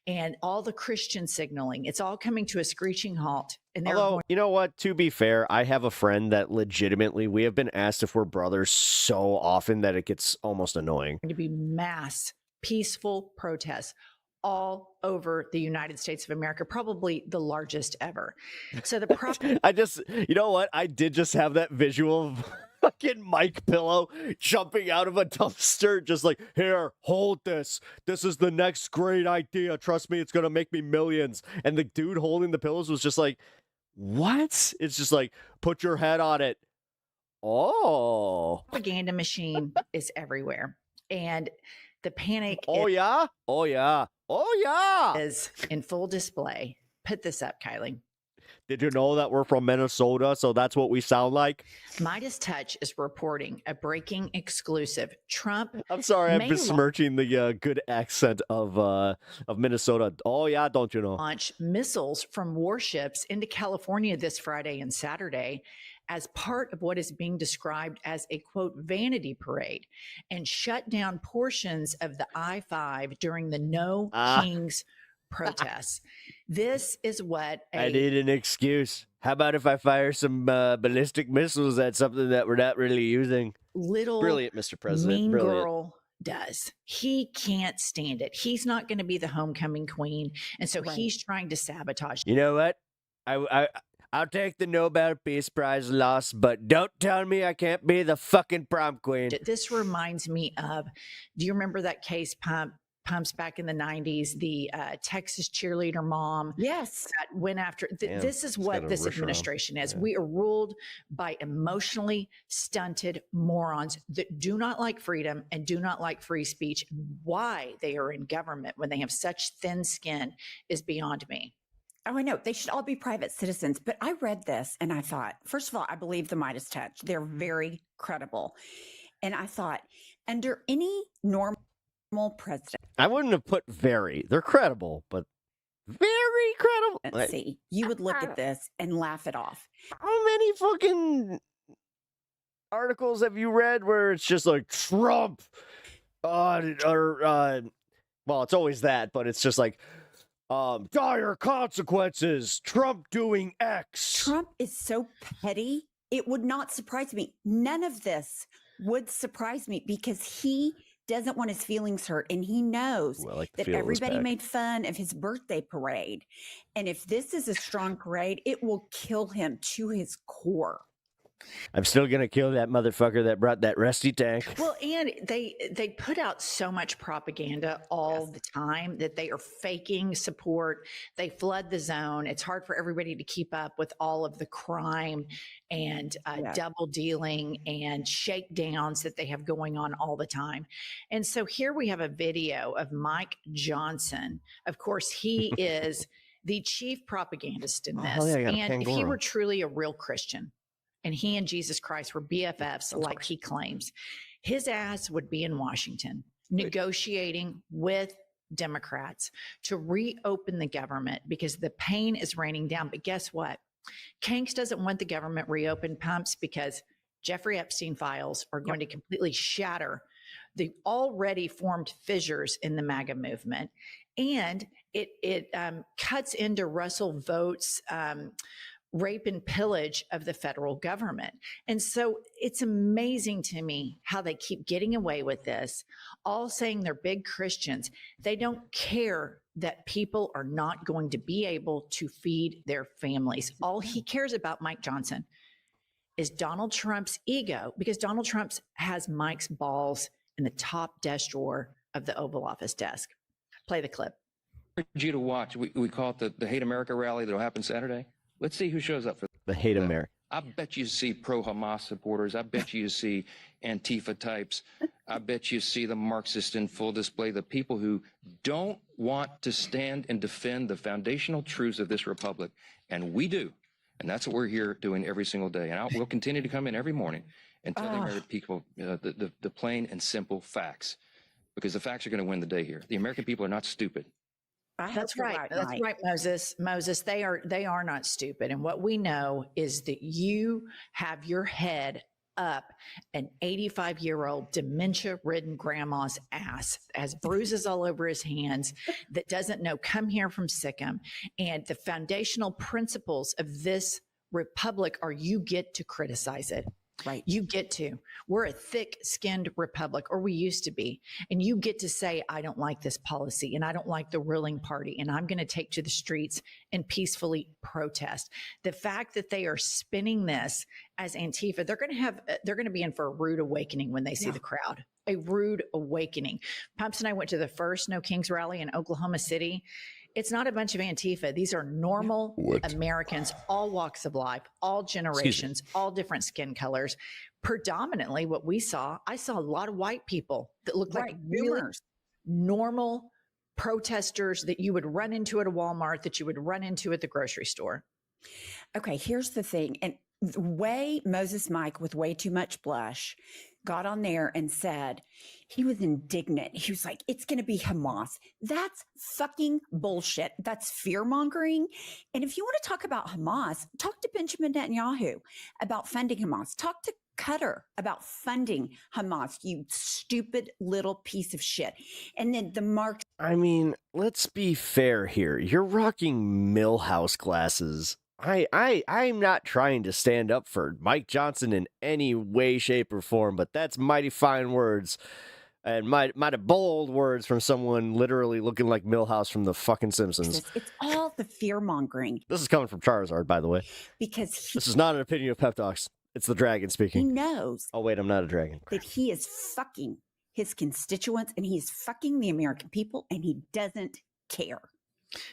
And all the Christian signaling, it's all coming to a screeching halt. And they're Although, you know what? To be fair, I have a friend that legitimately, we have been asked if we're brothers so often that it gets almost annoying. going to be mass peaceful protests all over the United States of America, probably the largest ever. So the problem You know what? I did just have that visual of fucking Mike Pillow jumping out of a dumpster, just like, here, hold this. This is the next great idea. Trust me, it's going to make me millions. And the dude holding the pillows was just like, what? It's just like, put your head on it. Oh. propaganda machine is everywhere. And the panic Oh, yeah? Oh, yeah. Oh, yeah. is in full display. Put this up, Kylie. Did you know that we're from Minnesota, so that's what we sound like? Midas Touch is reporting a breaking exclusive. Trump. I'm sorry, I'm may besmirching the good accent of Minnesota. Oh yeah, don't you know? launch missiles from warships into California this Friday and Saturday as part of what is being described as a quote vanity parade, and shut down portions of the I-5 during the No Kings protests. This is what I need an excuse. How about if I fire some ballistic missiles at something that we're not really using? little Brilliant, Mr. President. mean Brilliant. girl does. He can't stand it. He's not going to be the homecoming queen, and so he's trying to sabotage. You know what? I'll take the Nobel Peace Prize loss, but don't tell me I can't be the fucking prom queen. This reminds me of, do you remember that case Pumps back in the 90s, the Texas cheerleader mom? Yes. That went after. Damn, This is it's what got a this rush around. administration is. Yeah. We are ruled by emotionally stunted morons that do not like freedom and do not like free speech. Why they are in government when they have such thin skin is beyond me. Oh, I know. They should all be private citizens. But I read this and I thought, first of all, I believe the Midas Touch. They're very credible. And I thought, under any normal president. I wouldn't have put very. They're credible, but very credible. Let's see. You would look at this and laugh it off. How many fucking articles have you read where it's just like Trump? Well, it's always that, but it's just like Dire consequences. Trump doing X. Trump is so petty. It would not surprise me. None of this would surprise me because he doesn't want his feelings hurt. And he knows that everybody made fun of his birthday parade. And if this is a strong parade, it will kill him to his core. I'm still going to kill that motherfucker that brought that rusty tank. Well, and they put out so much propaganda all the time that they are faking support. They flood the zone. It's hard for everybody to keep up with all of the crime and double dealing and shakedowns that they have going on all the time. And so here we have a video of Mike Johnson. Of course, he is the chief propagandist in this. And if he were truly a real Christian, and he and Jesus Christ were BFFs like he claims, his ass would be in Washington negotiating with Democrats to reopen the government because the pain is raining down. But guess what? Kanks doesn't want the government reopened, Pumps, because Jeffrey Epstein files are going to completely shatter the already formed fissures in the MAGA movement. And it cuts into Russell Vought's rape and pillage of the federal government. And so it's amazing to me how they keep getting away with this, all saying they're big Christians. They don't care that people are not going to be able to feed their families. All he cares about, Mike Johnson, is Donald Trump's ego, because Donald Trump has Mike's balls in the top desk drawer of the Oval Office desk. Play the clip. You to watch. We call it the Hate America rally that'll happen Saturday. Let's see who shows up for the Hate America. I bet you see pro-Hamas supporters. I bet you see Antifa types. I bet you see the Marxists in full display, the people who don't want to stand and defend the foundational truths of this republic. And we do. And that's what we're here doing every single day. And we'll continue to come in every morning and tell the American people the plain and simple facts, because the facts are going to win the day here. The American people are not stupid. That's right. That's right, Moses. Moses, they are not stupid. And what we know is that you have your head up an 85-year-old dementia-ridden grandma's ass, has bruises all over his hands, that doesn't know come here from Sikkim. And the foundational principles of this republic are you get to criticize it. Right. You get to. We're a thick-skinned republic, or we used to be. And you get to say, I don't like this policy and I don't like the ruling party, and I'm going to take to the streets and peacefully protest. The fact that they are spinning this as Antifa, they're going to be in for a rude awakening when they see the crowd. A rude awakening. Pumps and I went to the first No Kings rally in Oklahoma City. It's not a bunch of Antifa. These are normal Americans, all walks of life, all generations, all different skin colors. Predominantly what I saw a lot of white people that looked like really normal protesters that you would run into at a Walmart, that you would run into at the grocery store. Okay, here's the thing. And the way Moses Mike, with way too much blush, got on there and said, he was indignant. He was like, it's going to be Hamas. That's fucking bullshit. That's fear mongering. And if you want to talk about Hamas, talk to Benjamin Netanyahu about funding Hamas. Talk to Qatar about funding Hamas, you stupid little piece of shit. And then the Marx. I mean, let's be fair here. You're rocking Millhouse glasses. I'm not trying to stand up for Mike Johnson in any way, shape, or form, but that's mighty fine words and mighty bold words from someone literally looking like Millhouse from the fucking Simpsons. It's all the fear mongering. This is coming from Charizard, by the way. Because this is not an opinion of Pep Talks. It's the dragon speaking. He knows. Oh, wait, I'm not a dragon. That he is fucking his constituents and he's fucking the American people and he doesn't care.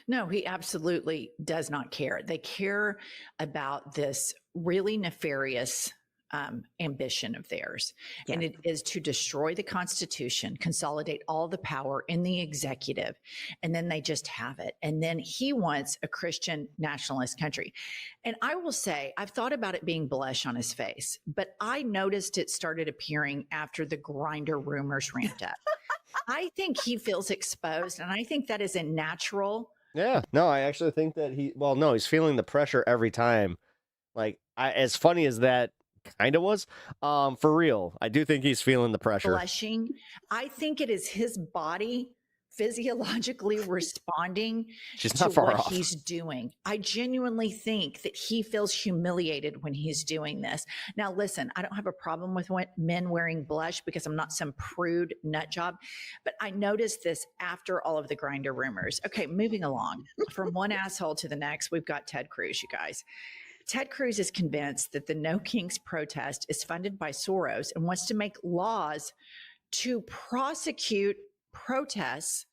No, he absolutely does not care. They care about this really nefarious ambition of theirs. Yeah. And it is to destroy the Constitution, consolidate all the power in the executive, and then they just have it. And then he wants a Christian nationalist country. And I will say, I've thought about it being blush on his face, but I noticed it started appearing after the Grindr rumors ramped up. I think he feels exposed, and I think that is a natural. Yeah, no, I actually think that he's feeling the pressure every time. Like, as funny as that kind of was, for real, I do think he's feeling the pressure. Blushing. I think it is his body physiologically responding She's to not far what off. he's doing. I genuinely think that he feels humiliated when he's doing this. Now, listen, I don't have a problem with men wearing blush because I'm not some prude nut job, but I noticed this after all of the Grindr rumors. Okay, moving along from one asshole to the next, we've got Ted Cruz, you guys. Ted Cruz is convinced that the No Kings protest is funded by Soros and wants to make laws to prosecute protests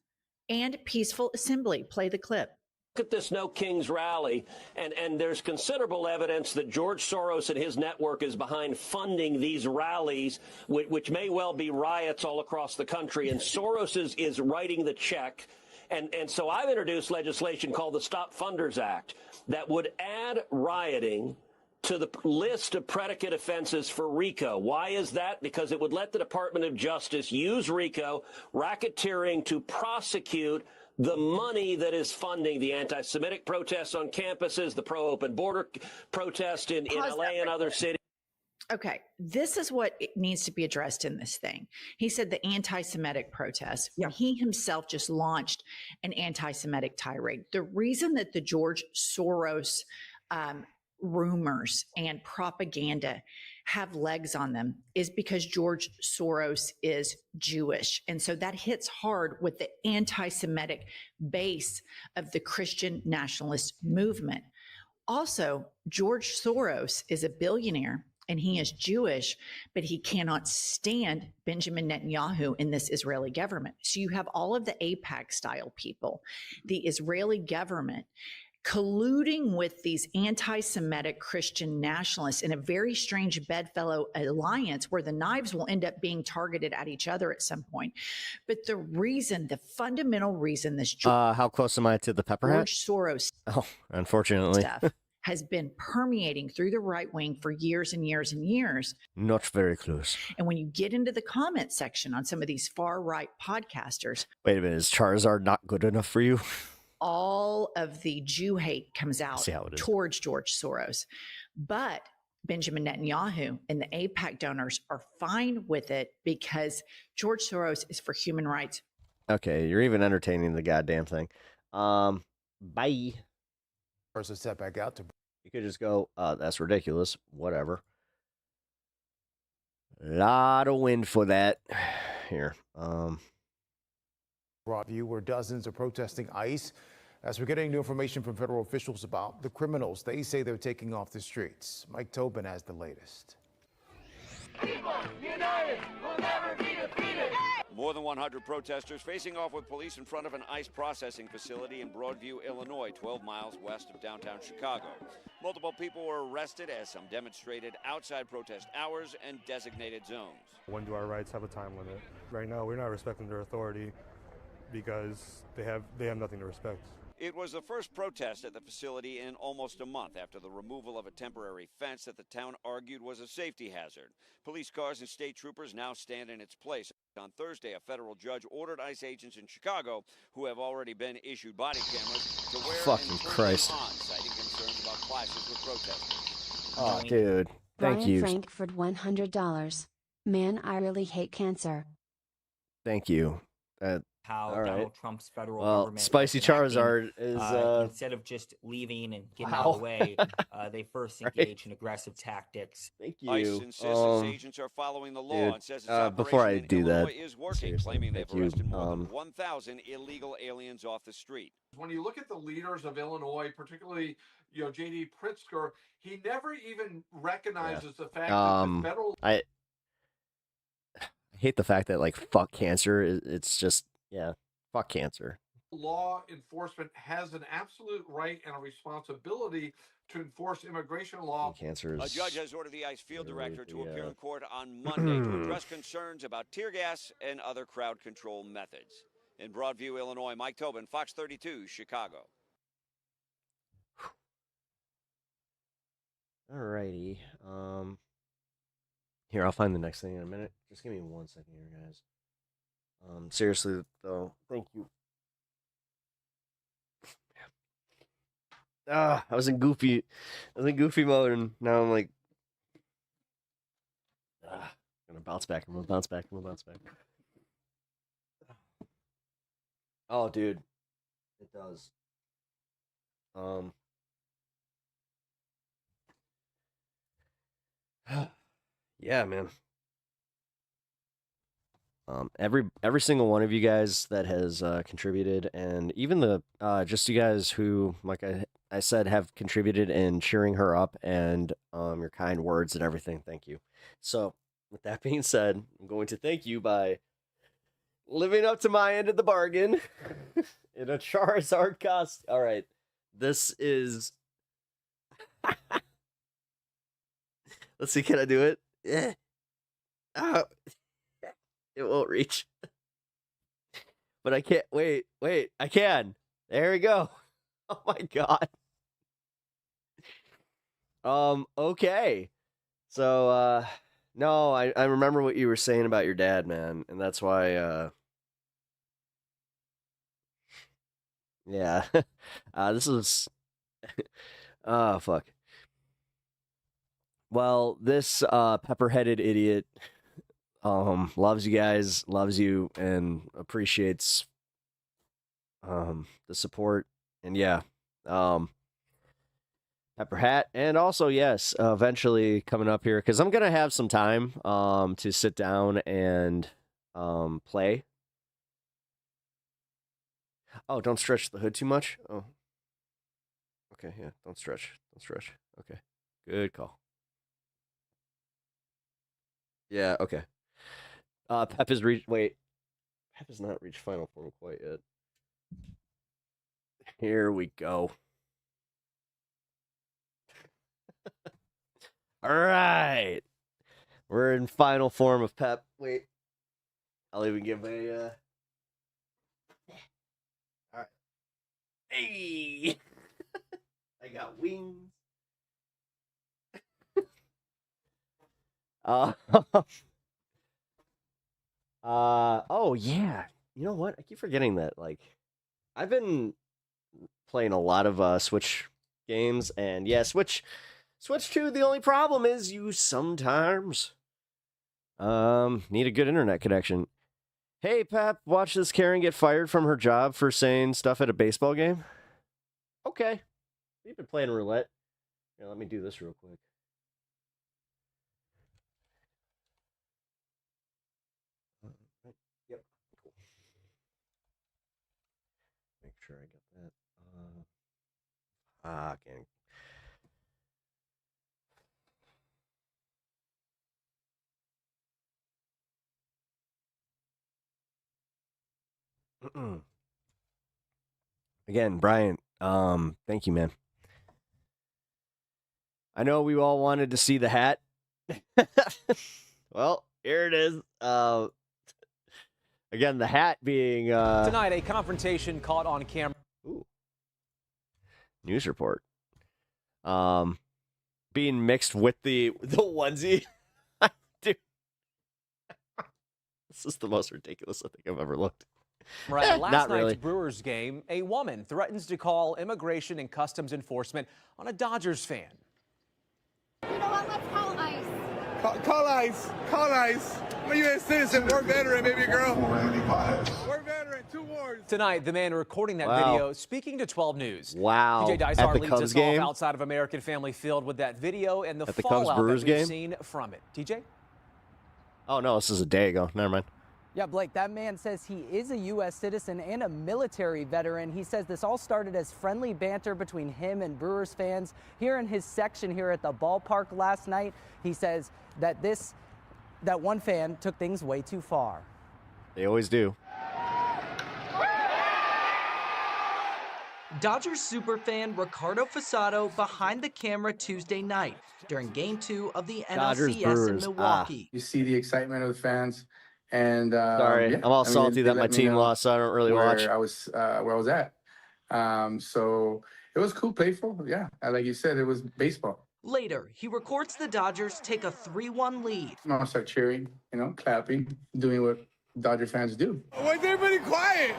and peaceful assembly. Play the clip. Look at this No Kings rally, and there's considerable evidence that George Soros and his network is behind funding these rallies, which may well be riots all across the country, and Soros is writing the check. And so I've introduced legislation called the Stop Funders Act that would add rioting to the list of predicate offenses for RICO. Why is that? Because it would let the Department of Justice use RICO, racketeering, to prosecute the money that is funding the anti-Semitic protests on campuses, the pro-open border protest in LA and other cities. Okay, this is what it needs to be addressed in this thing. He said the anti-Semitic protests. Yeah. He himself just launched an anti-Semitic tirade. The reason that the George Soros rumors and propaganda have legs on them is because George Soros is Jewish. And so that hits hard with the anti-Semitic base of the Christian nationalist movement. Also, George Soros is a billionaire and he is Jewish, but he cannot stand Benjamin Netanyahu in this Israeli government. So you have all of the AIPAC style people, the Israeli government, colluding with these anti-Semitic Christian nationalists in a very strange bedfellow alliance where the knives will end up being targeted at each other at some point. But the fundamental reason this how close am I to the pepper hat? George Soros Unfortunately. stuff has been permeating through the right wing for years and years and years. Not very close. And when you get into the comment section on some of these far right podcasters, Wait a minute, is Charizard not good enough for you? all of the Jew hate comes out See how it is. towards George Soros. But Benjamin Netanyahu and the AIPAC donors are fine with it because George Soros is for human rights. Okay, you're even entertaining the goddamn thing. Bye. First, let's step back out to. You could just go, that's ridiculous. Whatever. Lot of wind for that. Here. Broadview, where dozens are protesting ICE. As we're getting new information from federal officials about the criminals they say they're taking off the streets. Mike Tobin has the latest. People united will never be defeated. More than 100 protesters facing off with police in front of an ICE processing facility in Broadview, Illinois, 12 miles west of downtown Chicago. Multiple people were arrested as some demonstrated outside protest hours and designated zones. When do our rights have a time limit? Right now, we're not respecting their authority because they have nothing to respect. It was the first protest at the facility in almost a month after the removal of a temporary fence that the town argued was a safety hazard. Police cars and state troopers now stand in its place. On Thursday, a federal judge ordered ICE agents in Chicago, who have already been issued body cameras, to wear Fucking and turn Christ. them on, citing concerns about clashes with protesters. Oh, dude. Thank Brian you. Frankfurt, $100. Man, I really hate cancer. Thank you. How all right. Donald Trump's federal Well, government Spicy was acting, Charizard is instead of just leaving and getting Wow. out of the way, they first Right. engaged in aggressive tactics. Thank ICE insists its agents are following the law and says its before I operation in do that, Illinois is working, seriously, claiming they've thank you. arrested more than 1,000 illegal aliens off the street. When you look at the leaders of Illinois, particularly, J.D. Pritzker, he never even recognizes the fact that the federal I hate the fact that, like, fuck cancer. It's just, yeah, fuck cancer. law enforcement has an absolute right and a responsibility to enforce immigration law. Cancer A is judge has ordered the ICE field director to appear yeah. in court on Monday to address concerns about tear gas and other crowd control methods. In Broadview, Illinois, Mike Tobin, Fox 32, Chicago. Alrighty. Here, I'll find the next thing in a minute. Just give me 1 second here, guys. Seriously though, thank you. I was in goofy mode, and now I'm like, I'm gonna bounce back. I'm gonna bounce back. Oh, dude, it does. Yeah, man. Every single one of you guys that has contributed, and even the just you guys who, like I said, have contributed in cheering her up and your kind words and everything. Thank you. So, with that being said, I'm going to thank you by living up to my end of the bargain in a Charizard cost. All right, this is. Let's see, can I do it? Yeah. Oh. It won't reach. But I can't. Wait, I can. There we go. Oh my god. Okay. So, no, I remember what you were saying about your dad, man. And that's why, yeah. This is, oh, fuck. Well, this, pepper-headed idiot, loves you guys, loves you, and appreciates, the support. And yeah, Pepper Hat, and also, yes, eventually coming up here, because I'm going to have some time, to sit down and, play. Oh, don't stretch the hood too much? Oh. Okay, yeah, don't stretch. Okay, good call. Yeah, okay. Pep has reached. Wait, Pep has not reached final form quite yet. Here we go. All right, we're in final form of Pep. Wait, I'll even give a. All right. Hey, I got wings. Oh yeah. You know what? I keep forgetting that. Like, I've been playing a lot of Switch games, and yeah, Switch 2. The only problem is you sometimes need a good internet connection. Hey, Pep, watch this Karen get fired from her job for saying stuff at a baseball game. Okay, you've been playing roulette. Here, let me do this real quick. Yep. Cool. Make sure I get that. Okay. Again, Brian, thank you, man. I know we all wanted to see the hat. Well, here it is. Again, the hat being tonight, a confrontation caught on camera. Ooh. News report. Being mixed with the onesie. Dude. This is the most ridiculous I think I've ever looked. Right, last Not night's really. Brewers game, a woman threatens to call immigration and customs enforcement on a Dodgers fan. You know what? Let's call ICE. Call ICE. Call ICE. I'm a U.S. citizen. We're veteran, baby girl. We're veteran. 2 wars. Tonight, the man recording that Wow. video speaking to 12 News. Wow. TJ At Dysart the leads Cubs us game? off outside of American Family Field with that video and the At the Cubs fallout Brewers that we've game? seen from it. TJ? Oh no, this is a day ago. Never mind. Yeah, Blake, that man says he is a U.S. citizen and a military veteran. He says this all started as friendly banter between him and Brewers fans here in his section here at the ballpark last night. He says that that one fan took things way too far. They always do. Dodgers superfan Ricardo Fasado behind the camera Tuesday night during Game 2 of the Dodgers, NLCS Brewers. in Milwaukee. You see the excitement of the fans, and Sorry, yeah, I'm all I mean, salty they that my let me team know lost, so I don't really where watch. I was where I was at. So it was cool, playful. Yeah, and like you said, it was baseball. Later, he records the Dodgers take a 3-1 lead. I start cheering, clapping, doing what Dodger fans do. Why is everybody quiet?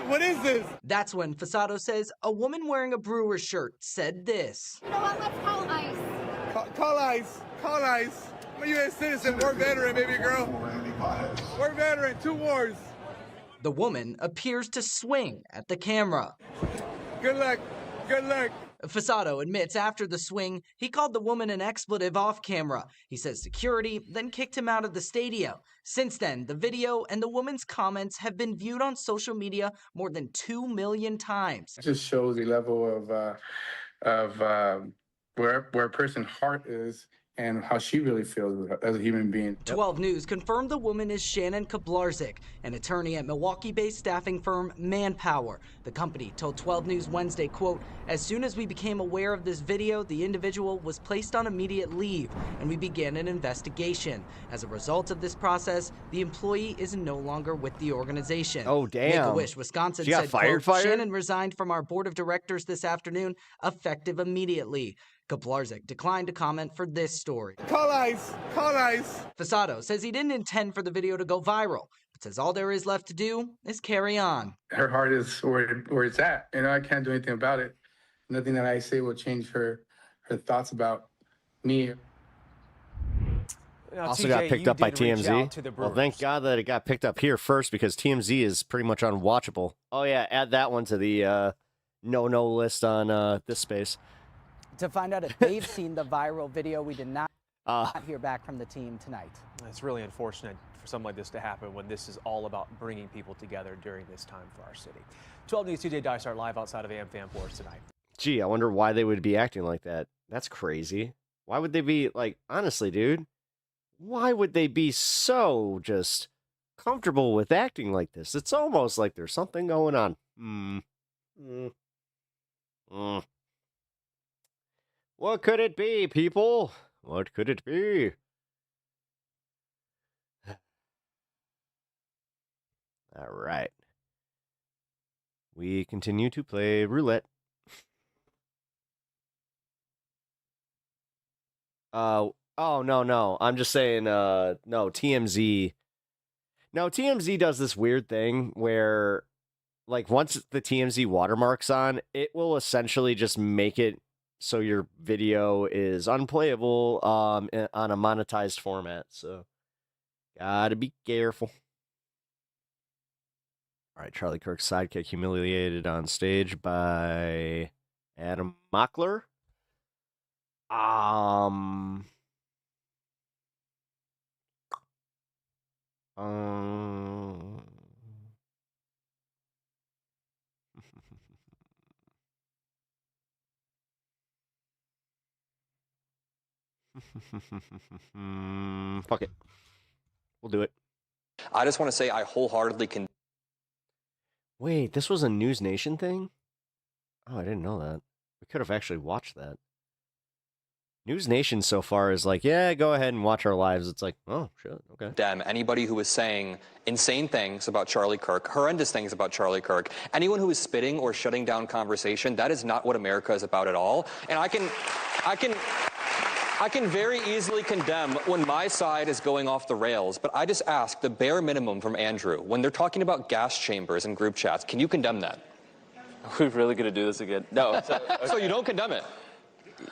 What is this? That's when Fasado says a woman wearing a Brewers shirt said this. You know what? Let's call ICE. Call ICE. Call ICE. I'm a U.S. citizen. We're veteran, baby girl. We're veteran. 2 wars. The woman appears to swing at the camera. Good luck. Good luck. Fasado admits after the swing, he called the woman an expletive off camera. He says security then kicked him out of the stadium. Since then, the video and the woman's comments have been viewed on social media more than 2 million times. It just shows the level of where a person's heart is and how she really feels as a human being. 12 News confirmed the woman is Shannon Kablarczyk, an attorney at Milwaukee-based staffing firm Manpower. The company told 12 News Wednesday, quote, "As soon as we became aware of this video, the individual was placed on immediate leave, and we began an investigation. As a result of this process, the employee is no longer with the organization." Oh, damn. Make-A-Wish Wisconsin She got said, fired? quote, "Shannon resigned from our board of directors this afternoon, effective immediately." Kablarczyk declined to comment for this story. Call ice. Call ice. Fasado says he didn't intend for the video to go viral, but says all there is left to do is carry on. Her heart is where it's at. I can't do anything about it. Nothing that I say will change her thoughts about me. Now, Also TJ, got picked you up by did reach out to TMZ. the Well, Brewers. thank God that it got picked up here first because TMZ is pretty much unwatchable. Oh, yeah, add that one to the no list on this space. To find out if they've seen the viral video, we did not hear back from the team tonight. It's really unfortunate for something like this to happen when this is all about bringing people together during this time for our city. 12 News TJ Dysart live outside of AmFam Force tonight. Gee, I wonder why they would be acting like that. That's crazy. Why would they be, like, honestly, dude, why would they be so just comfortable with acting like this? It's almost like there's something going on. What could it be, people? What could it be? All right. We continue to play roulette. Oh, no. I'm just saying, no, TMZ. No, TMZ does this weird thing where, like, once the TMZ watermark's on, it will essentially just make it so your video is unplayable on a monetized format. So, gotta be careful. All right, Charlie Kirk's sidekick humiliated on stage by Adam Mockler. Fuck it. We'll do it. I just want to say I wholeheartedly can. Wait, this was a News Nation thing? Oh, I didn't know that. We could have actually watched that. News Nation so far is like, yeah, go ahead and watch our lives. It's like, oh, shit, okay. Condemn anybody who is saying insane things about Charlie Kirk, horrendous things about Charlie Kirk. Anyone who is spitting or shutting down conversation, that is not what America is about at all. And I can very easily condemn when my side is going off the rails, but I just ask the bare minimum from Andrew. When they're talking about gas chambers and group chats, can you condemn that? Are we really going to do this again? No. So you don't condemn it?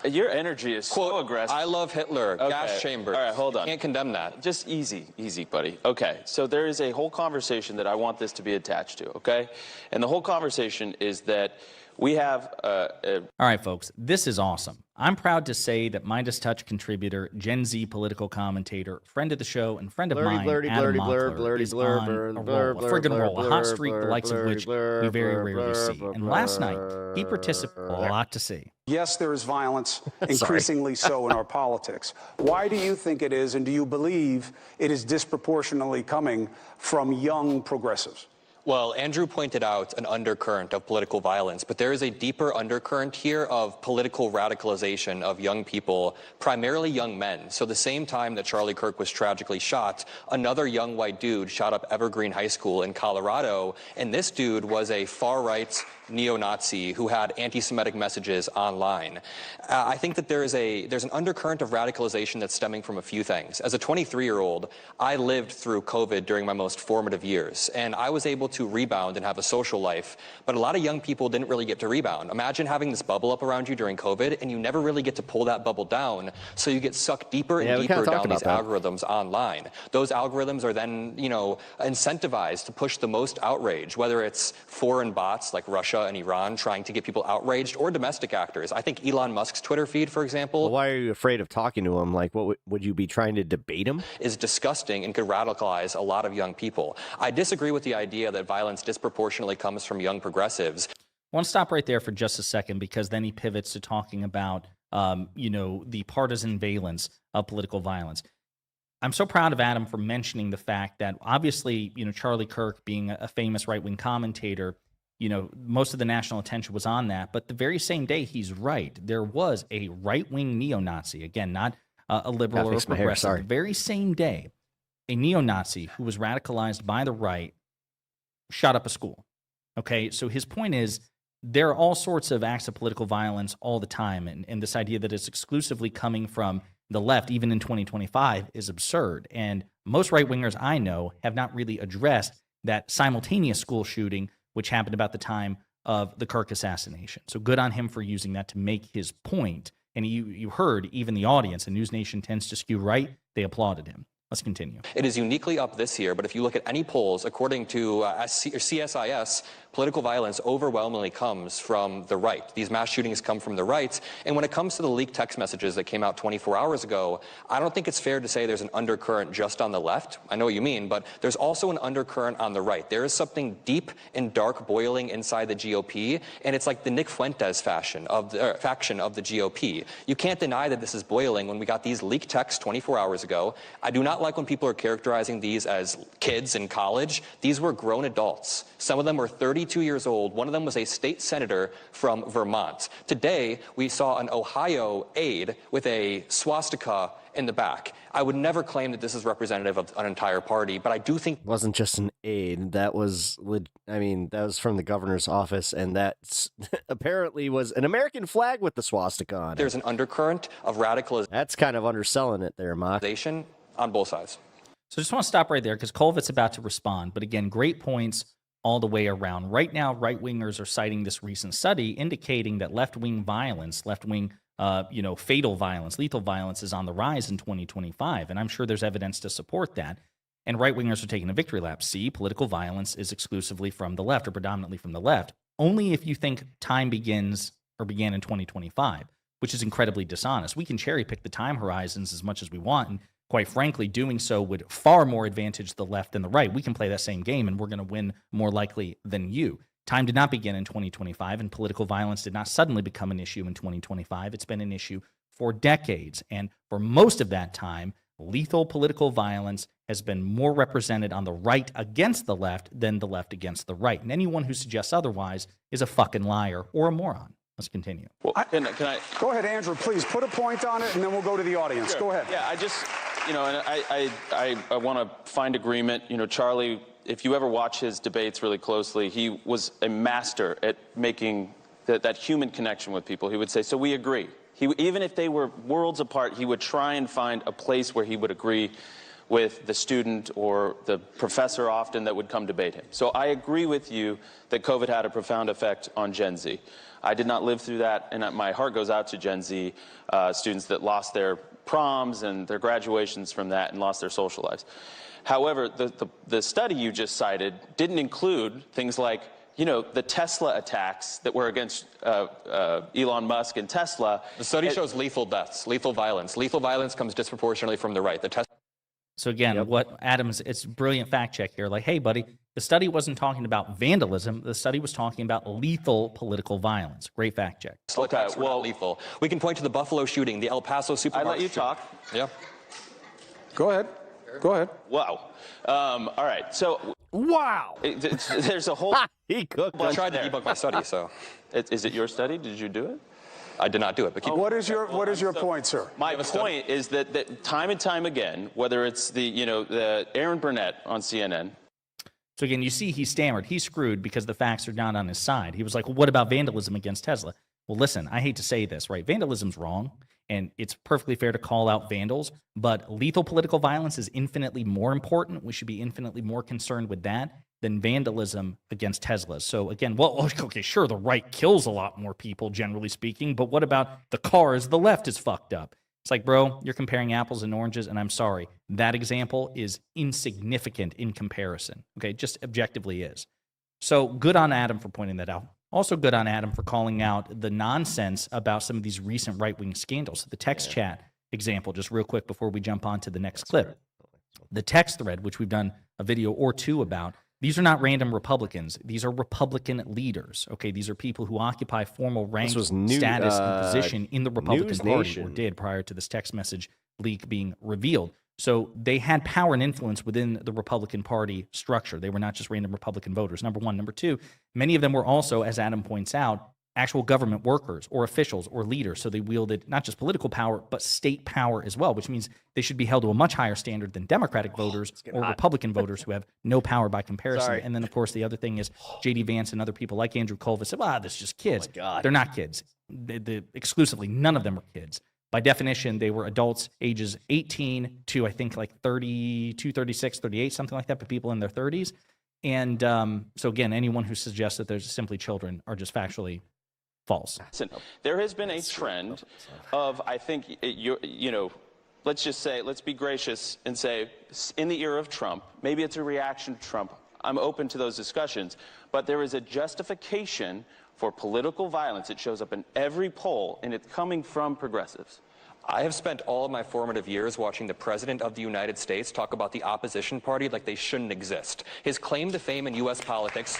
Your energy is Quote, so aggressive. I love Hitler, gas chambers. All right, hold on. You can't condemn that. Just easy, buddy. Okay, so there is a whole conversation that I want this to be attached to, okay? And the whole conversation is that we have All right, folks, this is awesome. I'm proud to say that Midas Touch contributor, Gen Z political commentator, friend of the show, and friend of mine, Adam Mockler, is on a roll, a friggin' roll, a hot streak the likes of which we very rarely see. And last night, he participated. A lot to see. Yes, there is violence, increasingly so in our politics. Why do you think it is, and do you believe it is disproportionately coming from young progressives? Well, Andrew pointed out an undercurrent of political violence, but there is a deeper undercurrent here of political radicalization of young people, primarily young men. So the same time that Charlie Kirk was tragically shot, another young white dude shot up Evergreen High School in Colorado, and this dude was a far-right neo-Nazi who had anti-Semitic messages online. I think that there's an undercurrent of radicalization that's stemming from a few things. As a 23-year-old, I lived through COVID during my most formative years, and I was able to rebound and have a social life, but a lot of young people didn't really get to rebound. Imagine having this bubble up around you during COVID, and you never really get to pull that bubble down, so you get sucked deeper and deeper down these algorithms online. Those algorithms are then, incentivized to push the most outrage, whether it's foreign bots like Russia and Iran trying to get people outraged, or domestic actors. I think Elon Musk's Twitter feed, for example, Well, why are you afraid of talking to him? Like, what would you be trying to debate him? is disgusting and could radicalize a lot of young people. I disagree with the idea that violence disproportionately comes from young progressives. I want to stop right there for just a second, because then he pivots to talking about, the partisan valence of political violence. I'm so proud of Adam for mentioning the fact that obviously, Charlie Kirk being a famous right-wing commentator, most of the national attention was on that. But the very same day, he's right. There was a right-wing neo-Nazi, again, not a liberal or a progressive. The very same day, a neo-Nazi who was radicalized by the right shot up a school. Okay, so his point is there are all sorts of acts of political violence all the time. And this idea that it's exclusively coming from the left, even in 2025, is absurd. And most right-wingers I know have not really addressed that simultaneous school shooting, which happened about the time of the Kirk assassination. So good on him for using that to make his point. And you heard even the audience, and News Nation tends to skew right, they applauded him. Let's continue. It is uniquely up this year, but if you look at any polls, according to CSIS, political violence overwhelmingly comes from the right. These mass shootings come from the right. And when it comes to the leaked text messages that came out 24 hours ago, I don't think it's fair to say there's an undercurrent just on the left. I know what you mean, but there's also an undercurrent on the right. There is something deep and dark boiling inside the GOP, and it's like the Nick Fuentes faction of the GOP. You can't deny that this is boiling when we got these leaked texts 24 hours ago. I do not like when people are characterizing these as kids in college. These were grown adults. Some of them were 32 years old. One of them was a state senator from Vermont. Today, we saw an Ohio aide with a swastika in the back. I would never claim that this is representative of an entire party, but I do think... It wasn't just an aide. That was, that was from the governor's office, and that apparently was an American flag with the swastika on it. There's an undercurrent of radicalization. That's kind of underselling it there, Mock. On both sides. So I just want to stop right there, because Colvit's about to respond. But again, great points all the way around. Right now, right-wingers are citing this recent study indicating that left-wing violence, left-wing, fatal violence, lethal violence is on the rise in 2025. And I'm sure there's evidence to support that. And right-wingers are taking a victory lap. See, political violence is exclusively from the left, or predominantly from the left. Only if you think time began in 2025, which is incredibly dishonest. We can cherry pick the time horizons as much as we want, and quite frankly, doing so would far more advantage the left than the right. We can play that same game, and we're going to win more likely than you. Time did not begin in 2025, and political violence did not suddenly become an issue in 2025. It's been an issue for decades, and for most of that time, lethal political violence has been more represented on the right against the left than the left against the right. And anyone who suggests otherwise is a fucking liar or a moron. Let's continue. Well, can I go ahead, Andrew, please put a point on it, and then we'll go to the audience. Sure. Go ahead. Yeah, I just, and I want to find agreement. Charlie, if you ever watch his debates really closely, he was a master at making that human connection with people. He would say, so we agree. Even if they were worlds apart, he would try and find a place where he would agree with the student or the professor often that would come debate him. So I agree with you that COVID had a profound effect on Gen Z. I did not live through that, and my heart goes out to Gen Z students that lost their proms and their graduations from that and lost their social lives. However, the study you just cited didn't include things like, the Tesla attacks that were against Elon Musk and Tesla. The study shows lethal deaths, lethal violence. Lethal violence comes disproportionately from the right. So again, what Adams, it's a brilliant fact check here. Like, hey, buddy, the study wasn't talking about vandalism. The study was talking about lethal political violence. Great fact check. Okay, well, lethal. We can point to the Buffalo shooting, the El Paso supermarket. I let you talk. Yeah. Go ahead. Go ahead. Wow. All right. So. Wow. There's a whole. He cooked. I tried to debunk my study, so. Is it your study? Did you do it? I did not do it. But what is your point, sir? My point is that time and time again, whether it's the Aaron Burnett on CNN. So again, you see he stammered. He's screwed because the facts are not on his side. He was like, well, what about vandalism against Tesla? Well, listen, I hate to say this, right? Vandalism's wrong, and it's perfectly fair to call out vandals, but lethal political violence is infinitely more important. We should be infinitely more concerned with that than vandalism against Teslas. So again, well, okay, sure, the right kills a lot more people, generally speaking, but what about the cars? The left is fucked up. It's like, bro, you're comparing apples and oranges, and I'm sorry. That example is insignificant in comparison. Okay, just objectively is. So good on Adam for pointing that out. Also good on Adam for calling out the nonsense about some of these recent right-wing scandals. The text chat example, just real quick before we jump on to the next clip. The text thread, which we've done a video or two about, these are not random Republicans. These are Republican leaders. Okay, these are people who occupy formal rank, status, and position in the Republican Party, or did prior to this text message leak being revealed. So they had power and influence within the Republican Party structure. They were not just random Republican voters, number one. Number two, many of them were also, as Adam points out, actual government workers or officials or leaders. So they wielded not just political power, but state power as well, which means they should be held to a much higher standard than Democratic voters or Republican voters who have no power by comparison. And then, of course, the other thing is J.D. Vance and other people like Andrew Culver said, well, this is just kids. They're not kids. Exclusively, none of them are kids. By definition, they were adults ages 18 to, I think, like 32, 36, 38, something like that, but people in their 30s. And so, again, anyone who suggests that there's simply children are just factually false. There has been a trend of, I think, you know, let's just say, let's be gracious and say, in the era of Trump, maybe it's a reaction to Trump. I'm open to those discussions. But there is a justification for political violence. It shows up in every poll, and it's coming from progressives. I have spent all of my formative years watching the President of the United States talk about the opposition party like they shouldn't exist. His claim to fame in U.S. politics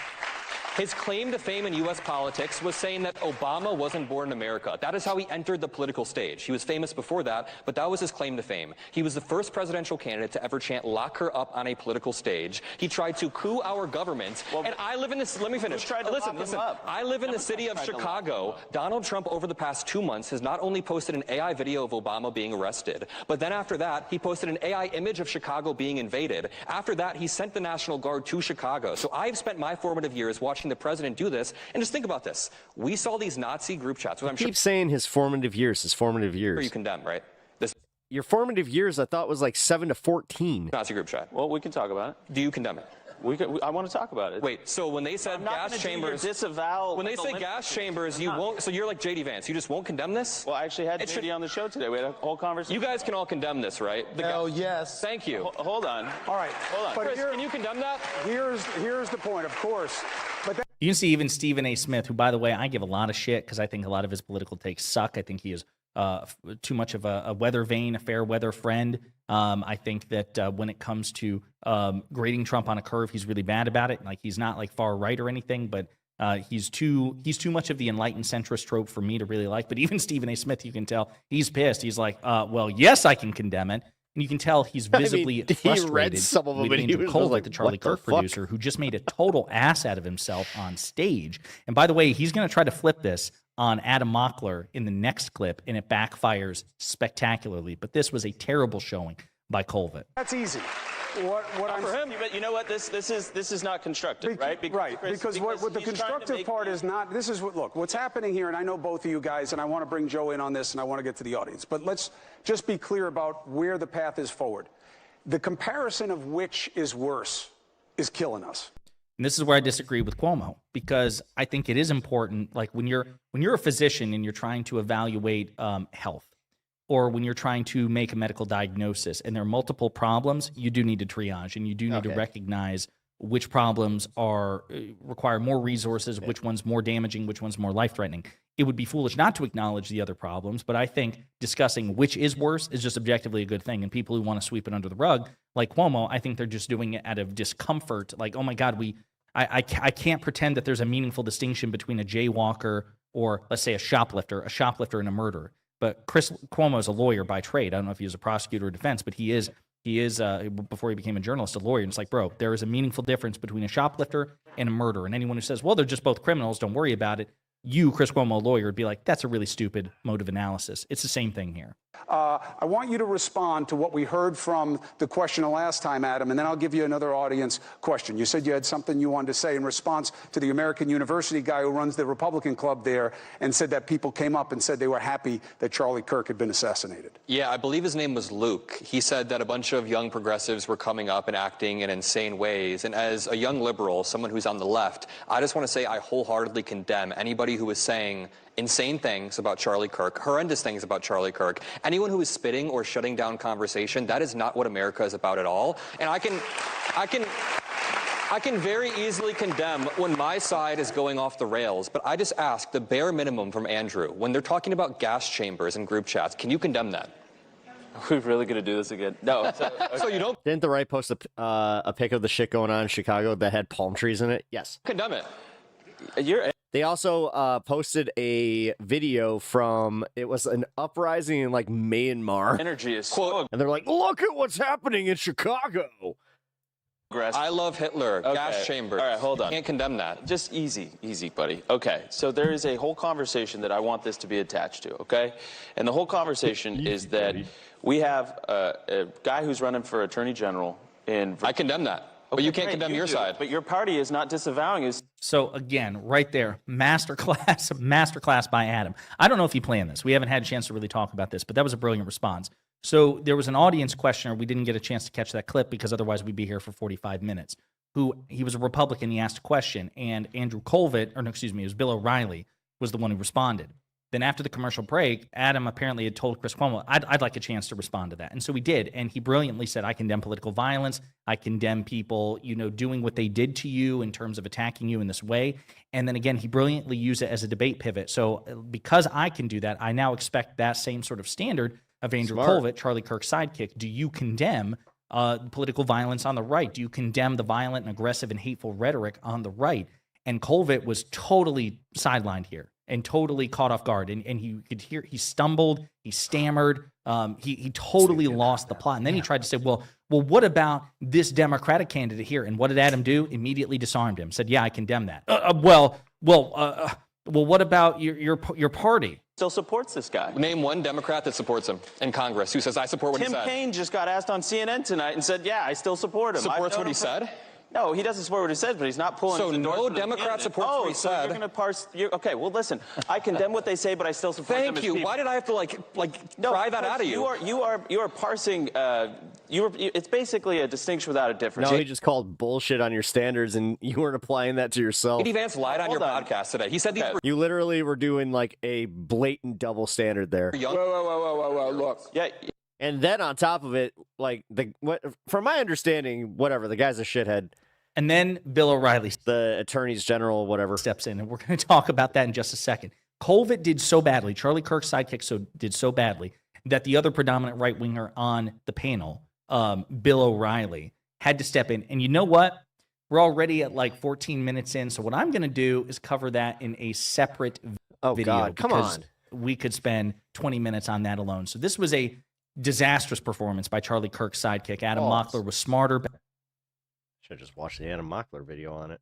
was saying that Obama wasn't born in America. That is how he entered the political stage. He was famous before that, but that was his claim to fame. He was the first presidential candidate to ever chant "lock her up" on a political stage. He tried to coup our government. And I live in this, let me finish. Listen. I live in the city of Chicago. Donald Trump, over the past 2 months, has not only posted an AI video of Obama being arrested, but then after that, he posted an AI image of Chicago being invaded. After that, he sent the National Guard to Chicago. So I've spent my formative years watching the president do this, and just think about this. We saw these Nazi group chats. I keep saying his formative years. You condemn, right? Your formative years, I thought, was like 7 to 14. Nazi group chat. Well, we can talk about it. Do you condemn it? I want to talk about it. Wait, so when they said gas chambers, when they say gas chambers, you won't. So you're like J.D. Vance. You just won't condemn this? Well, I actually had J.D. on the show today. We had a whole conversation. You guys can all condemn this, right? Yes. Thank you. Hold on. All right. Hold on. But Chris, can you condemn that? Here's the point, of course. But you can see even Stephen A. Smith, who, by the way, I give a lot of shit because I think a lot of his political takes suck. I think he is too much of a weather vane, a fair weather friend. I think that when it comes to grading Trump on a curve, he's really bad about it. Like, he's not like far right or anything, but he's too much of the enlightened centrist trope for me to really like. But even Stephen A. Smith, you can tell he's pissed. He's like, well, yes, I can condemn it. And you can tell he's visibly frustrated. He read some of them, with and he was Cole, like, the Charlie what the Kirk fuck? producer, who just made a total ass out of himself on stage. And by the way, he's going to try to flip this on Adam Mockler in the next clip, and it backfires spectacularly. But this was a terrible showing by Colvin. That's easy. What I'm for him, but you know what? This is not constructive, right? Because what the constructive part is not. This is what. Look, what's happening here, and I know both of you guys, and I want to bring Joe in on this, and I want to get to the audience. But let's just be clear about where the path is forward. The comparison of which is worse is killing us. And this is where I disagree with Cuomo, because I think it is important. Like, when you're a physician and you're trying to evaluate health, or when you're trying to make a medical diagnosis and there are multiple problems, you do need to triage, and you do need to recognize which problems require more resources, which one's more damaging, which one's more life-threatening. It would be foolish not to acknowledge the other problems, but I think discussing which is worse is just objectively a good thing. And people who want to sweep it under the rug, like Cuomo, I think they're just doing it out of discomfort. Like, oh my God, I can't pretend that there's a meaningful distinction between a jaywalker or, let's say, a shoplifter and a murderer. But Chris Cuomo is a lawyer by trade. I don't know if he was a prosecutor or defense, but he is before he became a journalist, a lawyer. And it's like, bro, there is a meaningful difference between a shoplifter and a murderer. And anyone who says, well, they're just both criminals, don't worry about it. you, Chris Cuomo, a lawyer, would be like, that's a really stupid mode of analysis. It's the same thing here. I want you to respond to what we heard from the question the last time, Adam, and then I'll give you another audience question. You said you had something you wanted to say in response to the American University guy who runs the Republican club there and said that people came up and said they were happy that Charlie Kirk had been assassinated. Yeah, I believe his name was Luke. He said that a bunch of young progressives were coming up and acting in insane ways. And as a young liberal, someone who's on the left, I just want to say I wholeheartedly condemn anybody who is saying insane things about Charlie Kirk, horrendous things about Charlie Kirk. Anyone who is spitting or shutting down conversation, that is not what America is about at all. And I can very easily condemn when my side is going off the rails, but I just ask the bare minimum from Andrew. When they're talking about gas chambers and group chats, can you condemn that? Are we really going to do this again? No. So you don't Didn't the right post a pic of the shit going on in Chicago that had palm trees in it? Yes. condemn it. They also posted a video from, it was an uprising in like Myanmar. Energy is so And they're like, look at what's happening in Chicago. I love Hitler. Gas chambers. All right, hold on. Can't condemn that. Just easy, buddy. Okay, so there is a whole conversation that I want this to be attached to, okay? And the whole conversation is that we have a guy who's running for attorney general in... I condemn that. But you can't condemn your side. But your party is not disavowing his... So again, right there, masterclass by Adam. I don't know if he planned this. We haven't had a chance to really talk about this, but that was a brilliant response. So there was an audience questioner. We didn't get a chance to catch that clip because otherwise we'd be here for 45 minutes. He was a Republican. He asked a question, and Andrew Colvett, or no, excuse me, it was Bill O'Reilly, was the one who responded. Then after the commercial break, Adam apparently had told Chris Cuomo, I'd like a chance to respond to that. And so he did. And he brilliantly said, I condemn political violence. I condemn people, doing what they did to you in terms of attacking you in this way. And then again, he brilliantly used it as a debate pivot. So because I can do that, I now expect that same sort of standard of Andrew Colvett, Charlie Kirk's sidekick. Do you condemn political violence on the right? Do you condemn the violent and aggressive and hateful rhetoric on the right? And Colvett was totally sidelined here and totally caught off guard. And you could hear he stumbled, he stammered, he totally lost the plot. And then he tried to say, well, what about this Democratic candidate here? And what did Adam do? Immediately disarmed him. Said, yeah, I condemn that. Well, what about your party? Still supports this guy. Name one Democrat that supports him in Congress who says, I support what he said. Tim Kaine just got asked on CNN tonight and said, yeah, I still support him. Supports what he said? No, he doesn't support what he said, but he's not pulling. So no Democrat supports what he said. You're going to parse. Okay, well, listen. I condemn what they say, but I still support them. Thank you. Why did I have to pry that out of you? You are parsing. It's basically a distinction without a difference. No, he just called bullshit on your standards, and you weren't applying that to yourself. J.D. Vance lied on your podcast today. He said these were. You literally were doing like a blatant double standard there. Whoa, look. Yeah. And then on top of it, from my understanding, the guy's a shithead. And then Bill O'Reilly, the attorneys general, whatever, steps in, and we're going to talk about that in just a second. Colvett did so badly, Charlie Kirk's sidekick did so badly that the other predominant right winger on the panel, Bill O'Reilly, had to step in. And you know what? We're already at like 14 minutes in, so what I'm going to do is cover that in a separate video. Oh God, come on! We could spend 20 minutes on that alone. So this was a disastrous performance by Charlie Kirk's sidekick. Adam Mockler was smarter. Should have just watched the Adam Mockler video on it.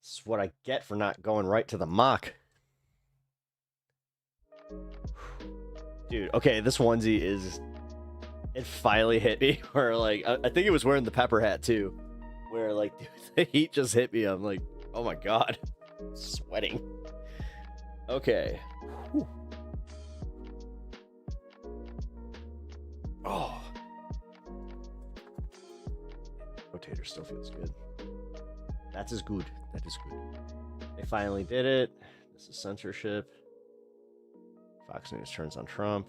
This is what I get for not going right to the mock. Dude, okay, this onesie it finally hit me where I think it was wearing the pepper hat too, where dude, the heat just hit me. I'm like, oh my God, I'm sweating. Okay. Whew. Oh. Rotator still feels good. That is good. That is good. They finally did it. This is censorship. Fox News turns on Trump.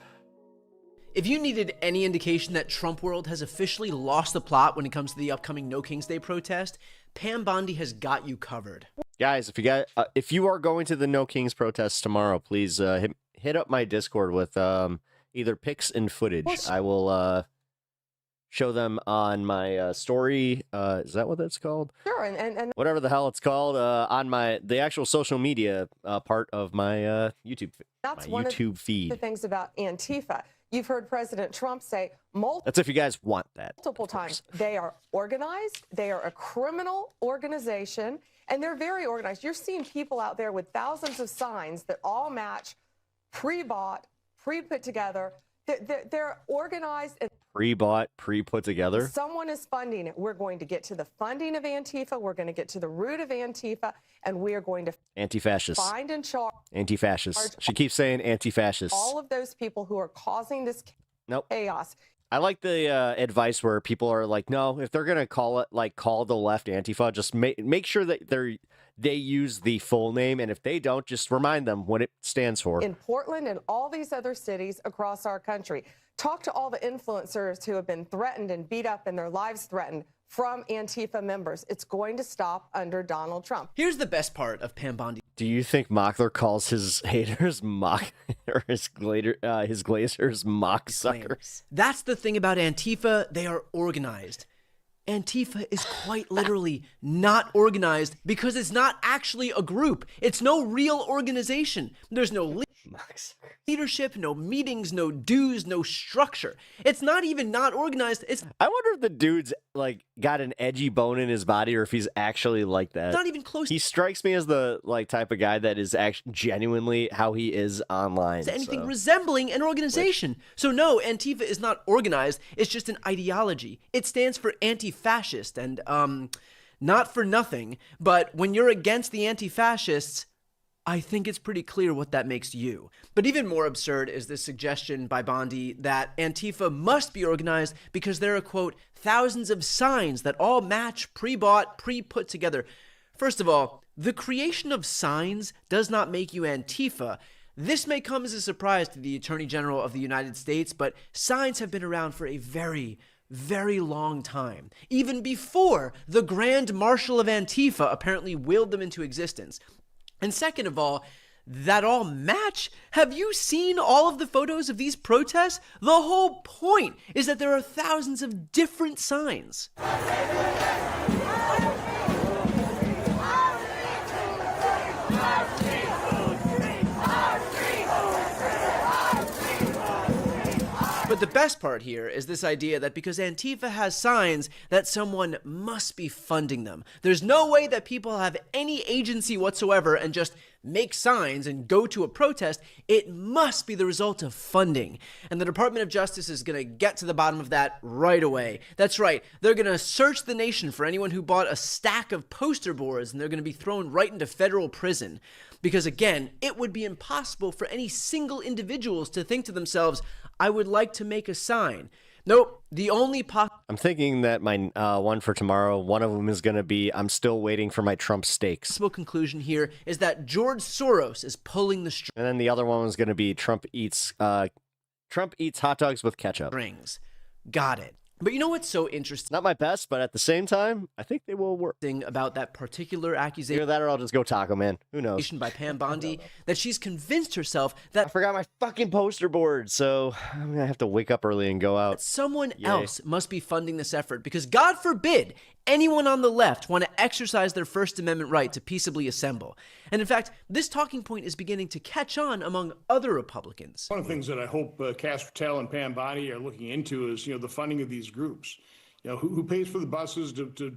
If you needed any indication that Trump world has officially lost the plot when it comes to the upcoming No King's Day protest, Pam Bondi has got you covered. Guys, if you are going to the No Kings protest tomorrow, please hit up my Discord with either pics and footage. I will show them on my story. Is that what that's called? Sure, and whatever the hell it's called on the actual social media part of my YouTube. That's my one YouTube of feed. the things about Antifa. You've heard President Trump say That's if you guys want that. multiple times they are organized, they are a criminal organization, and they're very organized. You're seeing people out there with thousands of signs that all match, pre-bought, pre-put together. They're organized and Pre-bought, pre-put together. someone is funding it. We're going to get to the funding of Antifa. We're going to get to the root of Antifa, and we are going to Anti-fascist. find and charge Anti-fascist. She keeps saying anti-fascist. all of those people who are causing this chaos. I like the advice where people are like, no, if they're gonna call the left Antifa, just make sure that they use the full name, and if they don't, just remind them what it stands for. In Portland and all these other cities across our country. Talk to all the influencers who have been threatened and beat up and their lives threatened from Antifa members. It's going to stop under Donald Trump. Here's the best part of Pam Bondi. Do you think Mockler calls his haters mock or his glazers mock suckers? That's the thing about Antifa. They are organized. Antifa is quite literally not organized because it's not actually a group. It's no real organization. There's no leadership, no meetings, no dues, no structure. It's not even not organized. I wonder if the dude's got an edgy bone in his body, or if he's actually like that. Not even close. He strikes me as the type of guy that is actually genuinely how he is online. To anything resembling an organization. So no, Antifa is not organized. It's just an ideology. It stands for anti-fascist, and not for nothing. But when you're against the anti-fascists, I think it's pretty clear what that makes you. But even more absurd is this suggestion by Bondi that Antifa must be organized because there are, quote, thousands of signs that all match, pre-bought, pre-put together. First of all, the creation of signs does not make you Antifa. This may come as a surprise to the Attorney General of the United States, but signs have been around for a very, very long time. Even before the Grand Marshal of Antifa apparently willed them into existence. And second of all, that all match? Have you seen all of the photos of these protests? The whole point is that there are thousands of different signs. But the best part here is this idea that because Antifa has signs, that someone must be funding them. There's no way that people have any agency whatsoever and just make signs and go to a protest. It must be the result of funding. And the Department of Justice is going to get to the bottom of that right away. That's right. They're going to search the nation for anyone who bought a stack of poster boards, and they're going to be thrown right into federal prison. Because again, it would be impossible for any single individuals to think to themselves, I would like to make a sign. Nope, the only I'm thinking that my one for tomorrow, one of them is going to be, I'm still waiting for my Trump steaks. possible conclusion here is that George Soros is pulling the strings. And then the other one was going to be Trump eats hot dogs with ketchup. Got it. But you know what's so interesting? Not my best, but at the same time, I think they will work. About that particular accusation. Either that or I'll just go Taco Man. Who knows? By Pam Bondi, that she's convinced herself that I forgot my fucking poster board, so I'm going to have to wake up early and go out. Someone else must be funding this effort because God forbid anyone on the left want to exercise their First Amendment right to peaceably assemble. And in fact, this talking point is beginning to catch on among other Republicans. One of the things that I hope Cass Patel and Pam Bondi are looking into is, the funding of these groups. Who pays for the buses to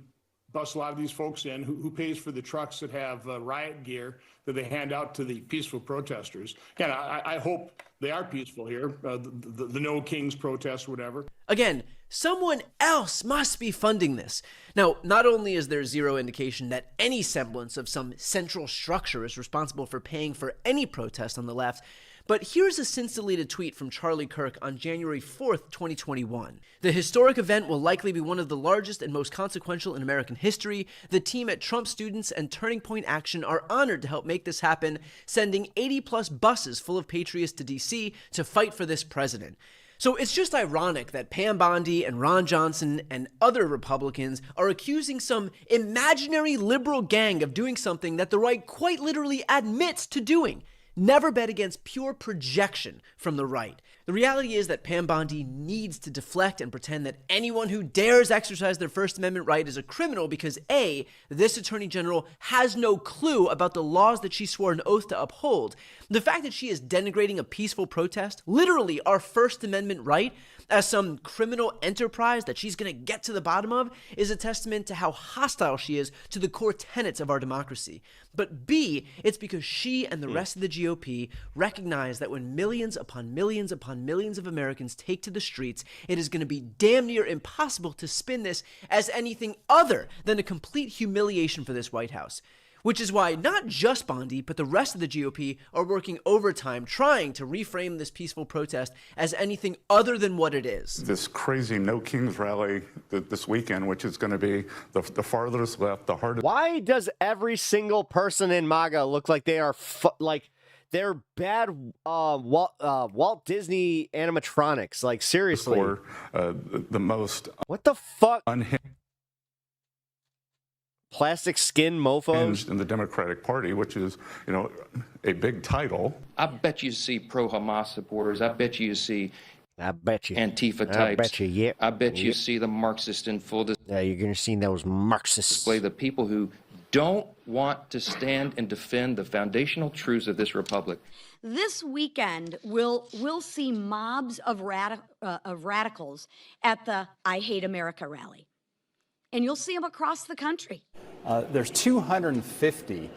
bus a lot of these folks in? Who pays for the trucks that have riot gear that they hand out to the peaceful protesters? Again, I hope they are peaceful here, the No Kings protest, whatever. Again, someone else must be funding this. Now, not only is there zero indication that any semblance of some central structure is responsible for paying for any protest on the left, but here's a since-deleted tweet from Charlie Kirk on January 4th, 2021. The historic event will likely be one of the largest and most consequential in American history. The team at Trump Students and Turning Point Action are honored to help make this happen, sending 80-plus buses full of patriots to D.C. to fight for this president. So it's just ironic that Pam Bondi and Ron Johnson and other Republicans are accusing some imaginary liberal gang of doing something that the right quite literally admits to doing. Never bet against pure projection from the right. The reality is that Pam Bondi needs to deflect and pretend that anyone who dares exercise their First Amendment right is a criminal because A, this Attorney General has no clue about the laws that she swore an oath to uphold. The fact that she is denigrating a peaceful protest, literally our First Amendment right, as some criminal enterprise that she's going to get to the bottom of, is a testament to how hostile she is to the core tenets of our democracy. But B, it's because she and the rest of the GOP recognize that when millions upon millions upon millions of Americans take to the streets, it is going to be damn near impossible to spin this as anything other than a complete humiliation for this White House. Which is why not just Bondi, but the rest of the GOP are working overtime trying to reframe this peaceful protest as anything other than what it is. This crazy No Kings rally this weekend, which is going to be the farthest left, the hardest. Why does every single person in MAGA look like they are they're bad Walt Disney animatronics? Like, seriously. For the most. What the fuck? Plastic skin mofos in the Democratic Party, which is, a big title. I bet you see pro-Hamas supporters. I bet you see Antifa types. I bet you, yeah. I bet you see the Marxist in full display. Yeah, you're going to see those Marxists. The people who don't want to stand and defend the foundational truths of this republic. This weekend, we'll see mobs of radicals at the I Hate America rally. And you'll see them across the country. There's 250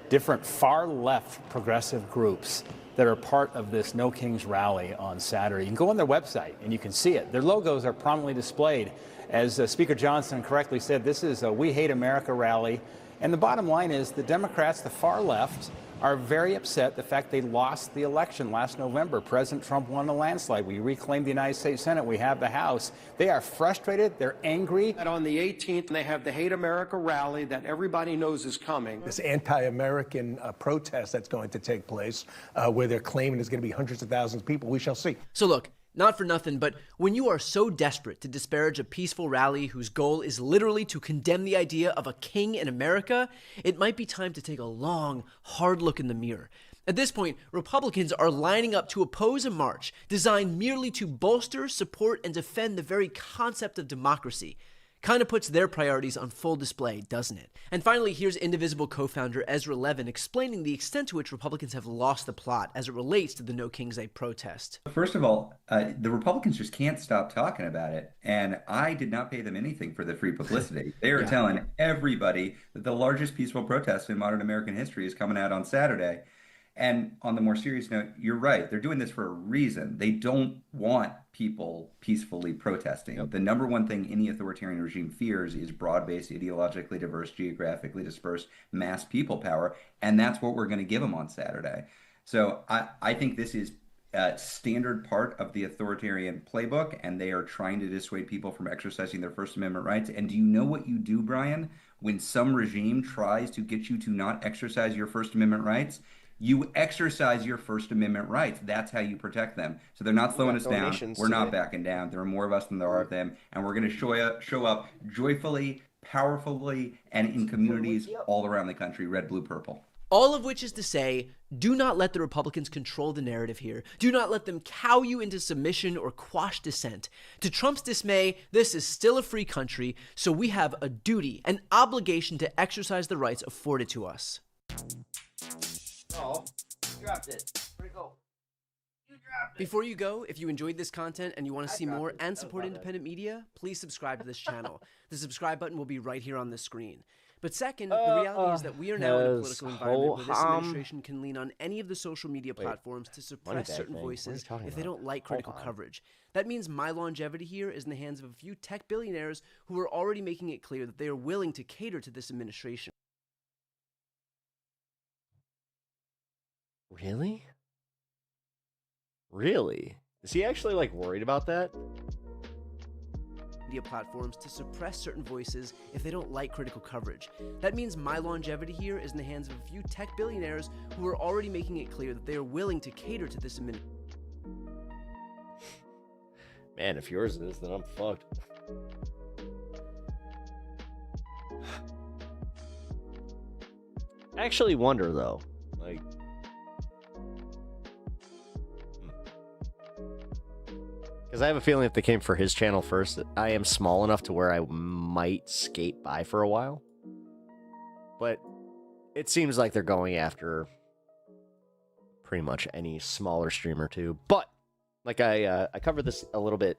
different far-left progressive groups that are part of this No Kings rally on Saturday. You can go on their website and you can see it. Their logos are prominently displayed. As Speaker Johnson correctly said, this is a We Hate America rally. And the bottom line is the Democrats, the far left, are very upset the fact they lost the election last November. President Trump won a landslide. We reclaimed the United States Senate. We have the House. They are frustrated. They're angry. And on the 18th, they have the Hate America rally that everybody knows is coming. This anti-American protest that's going to take place, where they're claiming there's going to be hundreds of thousands of people. We shall see. So look, not for nothing, but when you are so desperate to disparage a peaceful rally whose goal is literally to condemn the idea of a king in America, it might be time to take a long, hard look in the mirror. At this point, Republicans are lining up to oppose a march designed merely to bolster, support, and defend the very concept of democracy. Kind of puts their priorities on full display, doesn't it? And finally, here's Indivisible co-founder Ezra Levin explaining the extent to which Republicans have lost the plot as it relates to the No Kings Day protest. First of all, the Republicans just can't stop talking about it. And I did not pay them anything for the free publicity. They are telling everybody that the largest peaceful protest in modern American history is coming out on Saturday. And on the more serious note, you're right. They're doing this for a reason. They don't want people peacefully protesting. Yep. The number one thing any authoritarian regime fears is broad-based, ideologically diverse, geographically dispersed mass people power. And that's what we're going to give them on Saturday. So I think this is a standard part of the authoritarian playbook, and they are trying to dissuade people from exercising their First Amendment rights. And do you know what you do, Brian, when some regime tries to get you to not exercise your First Amendment rights? You exercise your First Amendment rights. That's how you protect them. So they're not slowing us down. We're not backing down. There are more of us than there are of them. And we're going to show up joyfully, powerfully, and in communities all around the country, red, blue, purple. All of which is to say, do not let the Republicans control the narrative here. Do not let them cow you into submission or quash dissent. To Trump's dismay, this is still a free country, so we have a duty, an obligation to exercise the rights afforded to us. Oh, you dropped it. Where'd it go? You dropped it. Before you go, if you enjoyed this content and you want to see more and support independent media, please subscribe to this channel. The subscribe button will be right here on the screen. But second, the reality is that we are now in a political environment where this administration can lean on any of the social media platforms to suppress certain voices if they don't like critical coverage. That means my longevity here is in the hands of a few tech billionaires who are already making it clear that they are willing to cater to this administration. Really? Really? Is he actually, worried about that? Media platforms to suppress certain voices if they don't like critical coverage. That means my longevity here is in the hands of a few tech billionaires who are already making it clear that they are willing to cater to this administration. Man, if yours is, then I'm fucked. I actually wonder, though, Because I have a feeling if they came for his channel first, I am small enough to where I might skate by for a while. But it seems like they're going after pretty much any smaller streamer too. But like I covered this a little bit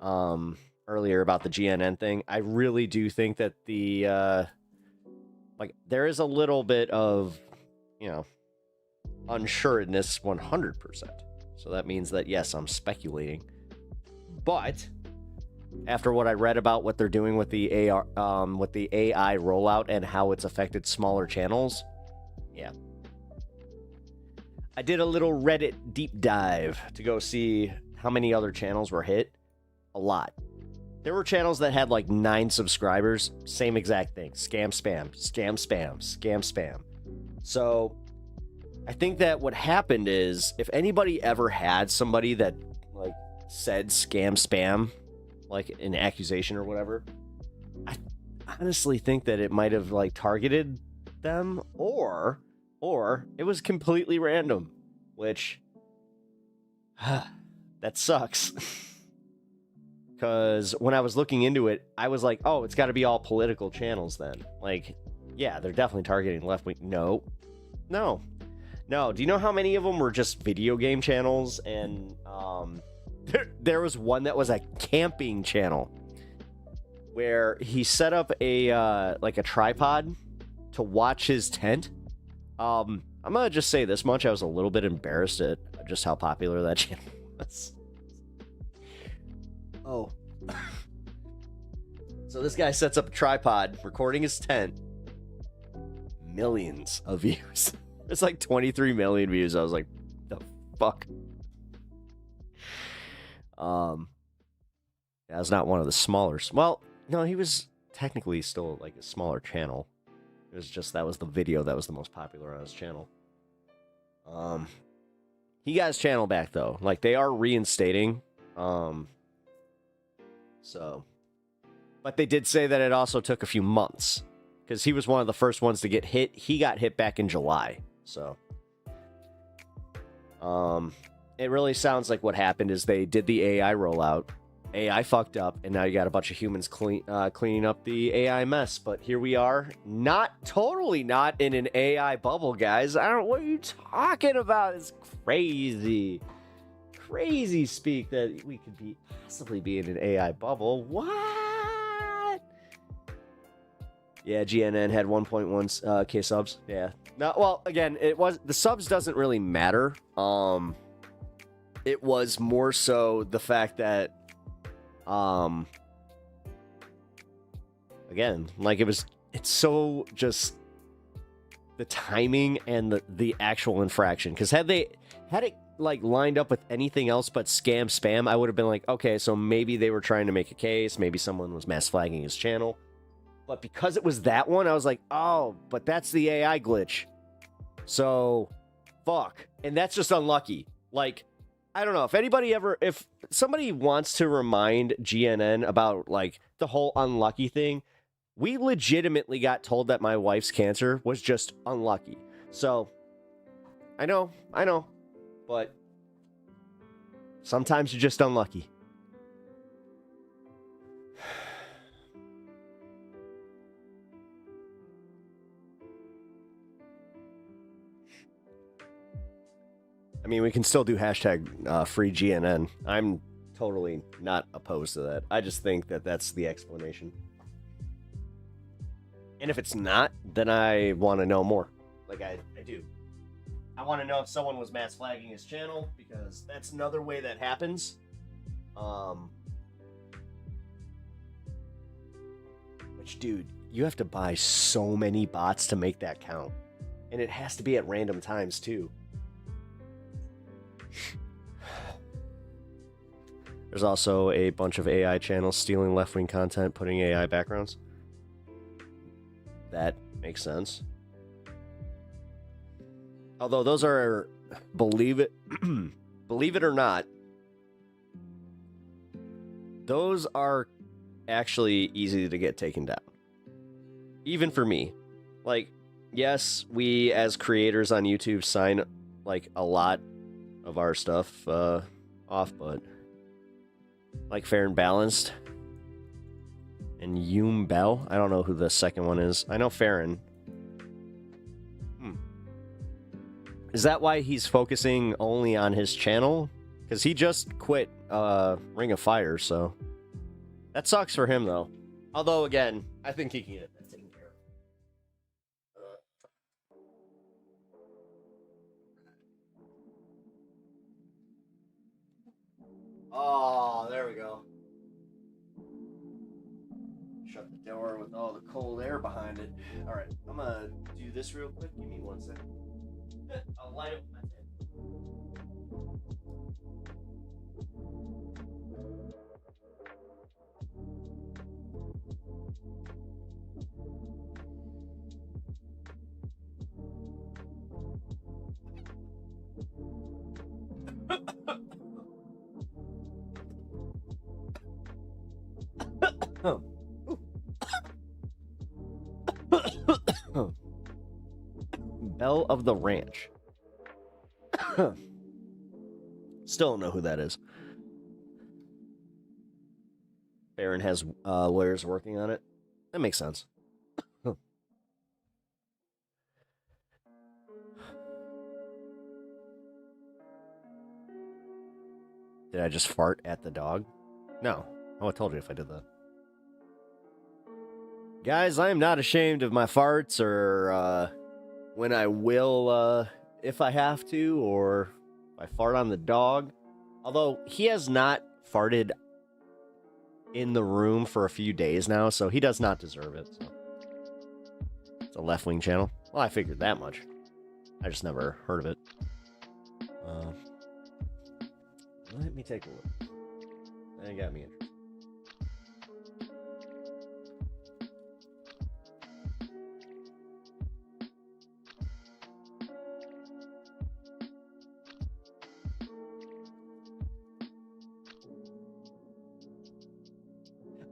earlier about the GNN thing. I really do think that the like there is a little bit of, you know, unsuredness 100%. So that means that yes, I'm speculating. But after what I read about what they're doing with the AI rollout and how it's affected smaller channels, yeah. I did a little Reddit deep dive to go see how many other channels were hit. A lot. There were channels that had like 9 subscribers. Same exact thing. Scam, spam, scam, spam, scam, spam. So I think that what happened is if anybody ever had somebody that like said scam, spam, like an accusation or whatever, I honestly think that it might have like targeted them or it was completely random, which that sucks. Because when I was looking into it, I was like, oh, it's got to be all political channels then. Like, yeah, they're definitely targeting left wing. No. Do you know how many of them were just video game channels? And there was one that was a camping channel where he set up a like a tripod to watch his tent. I'm gonna just say this much: I was a little bit embarrassed at just how popular that channel was. Oh. So this guy sets up a tripod, recording his tent. Millions of views. It's like 23 million views. I was like, the fuck? Yeah, it was not one of the smaller. Well, no, he was technically still like a smaller channel. It was just that was the video that was the most popular on his channel. He got his channel back though. Like they are reinstating. So, but they did say that it also took a few months because he was one of the first ones to get hit. He got hit back in July. So, it really sounds like what happened is they did the AI rollout. AI fucked up, and now you got a bunch of humans cleaning up the AI mess. But here we are, totally not in an AI bubble, guys. What are you talking about? It's crazy speak that we could possibly be in an AI bubble. What? Yeah, GNN had 1.1 K subs. Yeah. No, well, again, the subs doesn't really matter. It was more so the fact that again, like it's so just the timing and the actual infraction. Because had it like lined up with anything else but scam spam, I would have been like, okay, so maybe they were trying to make a case, maybe someone was mass flagging his channel. But because it was that one, I was like, oh, but that's the AI glitch. So fuck. And that's just unlucky. Like, I don't know if somebody wants to remind GNN about like the whole unlucky thing, we legitimately got told that my wife's cancer was just unlucky. So I know, but sometimes you're just unlucky. I mean, we can still do hashtag free GNN. I'm totally not opposed to that. I just think that that's the explanation. And if it's not, then I want to know more. Like I do. I want to know if someone was mass flagging his channel, because that's another way that happens. Which, dude, you have to buy so many bots to make that count. And it has to be at random times, too. There's also a bunch of AI channels stealing left-wing content, putting AI backgrounds. That makes sense. Although those are, believe it or not, those are actually easy to get taken down. Even for me. Like, yes, we as creators on YouTube sign like a lot of our stuff off, but Like Fair and Balanced. And Yoom Bell. I don't know who the second one is. I know Farron. Is that why he's focusing only on his channel? Because he just quit Ring of Fire, so... That sucks for him, though. Although, again, I think he can get that taken care of. Oh, there we go. Shut the door with all the cold air behind it. Alright, I'm gonna do this real quick. Give me 1 second. I'll light up my head. Belle of the Ranch. Still don't know who that is. Baron has lawyers working on it. That makes sense. Did I just fart at the dog? No. Oh, I told you if I did that. Guys, I am not ashamed of my farts or when I will, if I have to, or if I fart on the dog. Although, he has not farted in the room for a few days now, so he does not deserve it. So. It's a left-wing channel. Well, I figured that much. I just never heard of it. Let me take a look. That got me interested.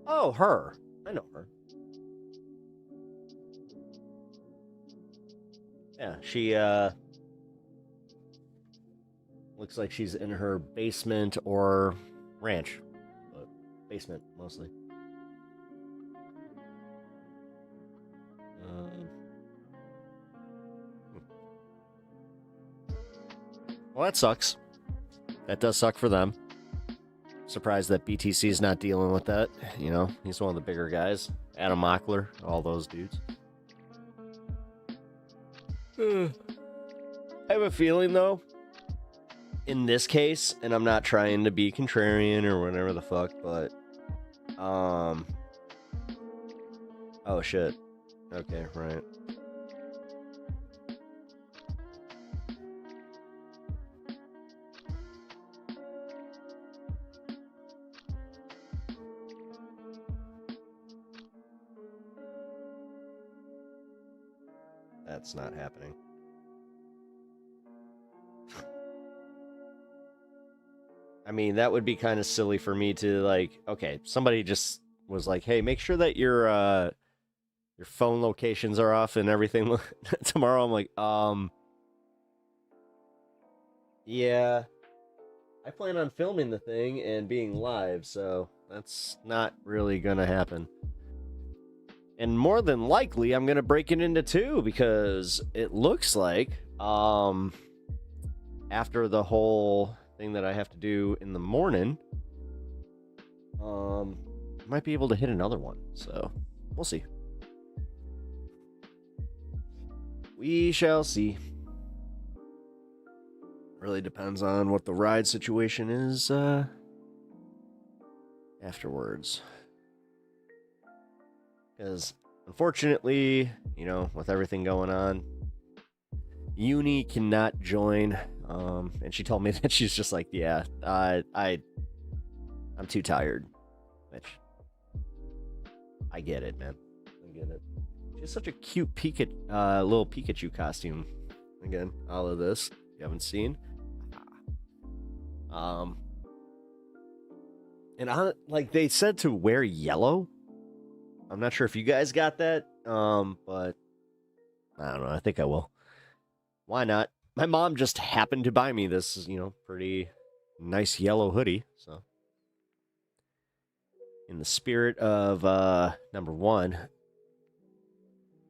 Oh, her. I know her. Yeah, she, looks like she's in her basement or ranch. But basement, mostly. Well, that sucks. That does suck for them. Surprised that BTC's not dealing with that. You know, he's one of the bigger guys. Adam Mockler, all those dudes. I have a feeling, though, in this case, and I'm not trying to be contrarian or whatever the fuck, but, oh, shit. Okay, right. That's not happening. I mean, that would be kind of silly for me to, like, okay, somebody just was like, hey, make sure that your phone locations are off and everything tomorrow. I'm like, yeah, I plan on filming the thing and being live, so that's not really gonna happen. And more than likely, I'm gonna break it into two because it looks like, after the whole thing that I have to do in the morning, I might be able to hit another one. So we'll see. We shall see. Really depends on what the ride situation is afterwards. Because, unfortunately, you know, with everything going on, Uni cannot join. And she told me that she's just like, yeah, I'm too tired. Which, I get it, man. I get it. She has such a cute little Pikachu costume. Again, all of this you haven't seen. And like they said to wear yellow. I'm not sure if you guys got that, but I don't know. I think I will. Why not? My mom just happened to buy me this, you know, pretty nice yellow hoodie. So in the spirit of, number one,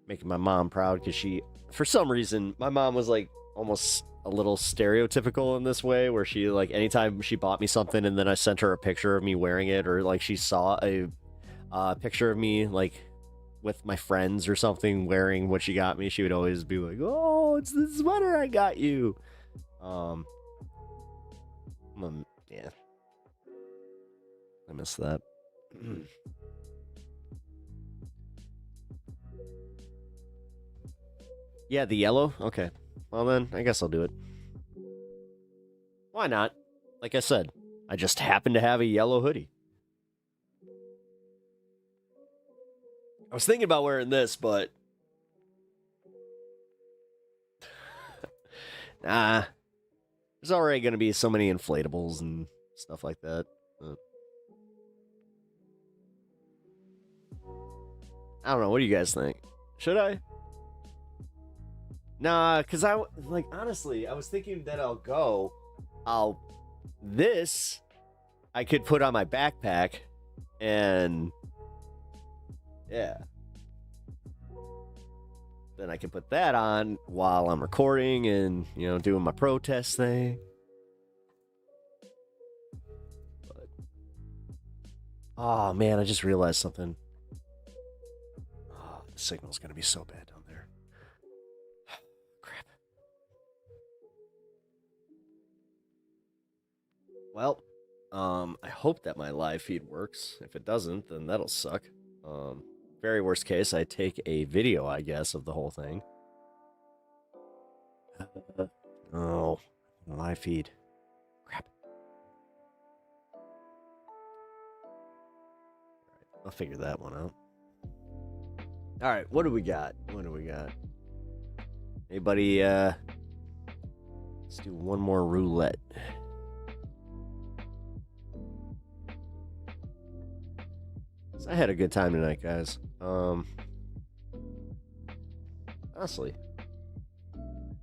making my mom proud, because she, for some reason, my mom was like almost a little stereotypical in this way, where she, like, anytime she bought me something and then I sent her a picture of me wearing it, or like she saw a picture of me like with my friends or something wearing what she got me, she would always be like, "Oh, it's the sweater I got you." Yeah, I miss that. Yeah, the yellow? Okay. Well then, I guess I'll do it. Why not? Like I said, I just happen to have a yellow hoodie. I was thinking about wearing this, but nah. There's already going to be so many inflatables and stuff like that. I don't know. What do you guys think? Should I? Nah, because honestly, I was thinking that this I could put on my backpack and, yeah. Then I can put that on while I'm recording and, doing my protest thing. But, oh man, I just realized something. Oh, the signal's gonna be so bad down there. Crap. Well, I hope that my live feed works. If it doesn't, then that'll suck. Very worst case, I take a video, I guess, of the whole thing. Oh, live feed. Crap. Alright, I'll figure that one out. Alright, what do we got? Anybody, let's do one more roulette. I had a good time tonight, guys. Honestly,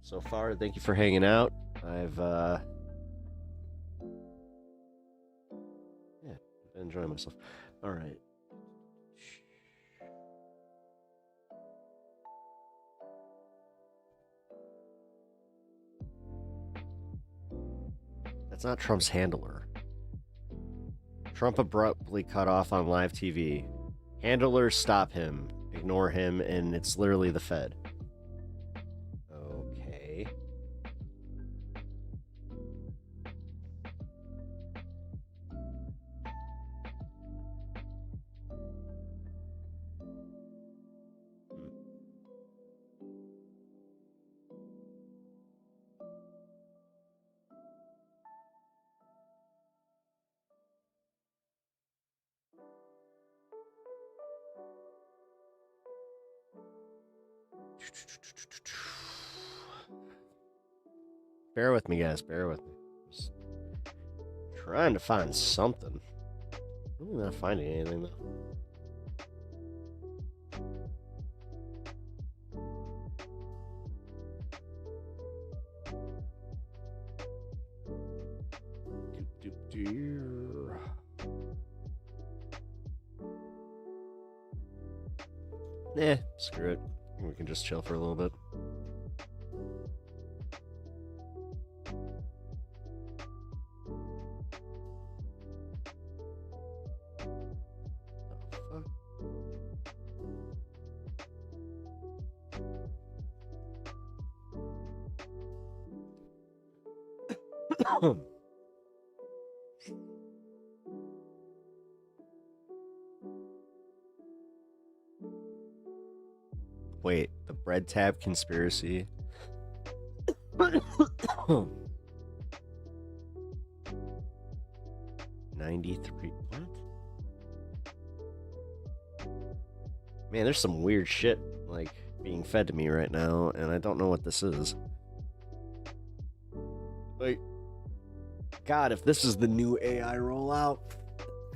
so far, thank you for hanging out. I've been enjoying myself. All right. That's not Trump's handler. Trump abruptly cut off on live TV. Handlers stop him, ignore him, and it's literally the Fed. Okay. Bear with me, guys. Bear with me. Just trying to find something. I'm not finding anything, though. Screw it. We can just chill for a little bit. Wait, the bread tab conspiracy. 93. What? Man, there's some weird shit like being fed to me right now, and I don't know what this is. Like, God, if this is the new AI rollout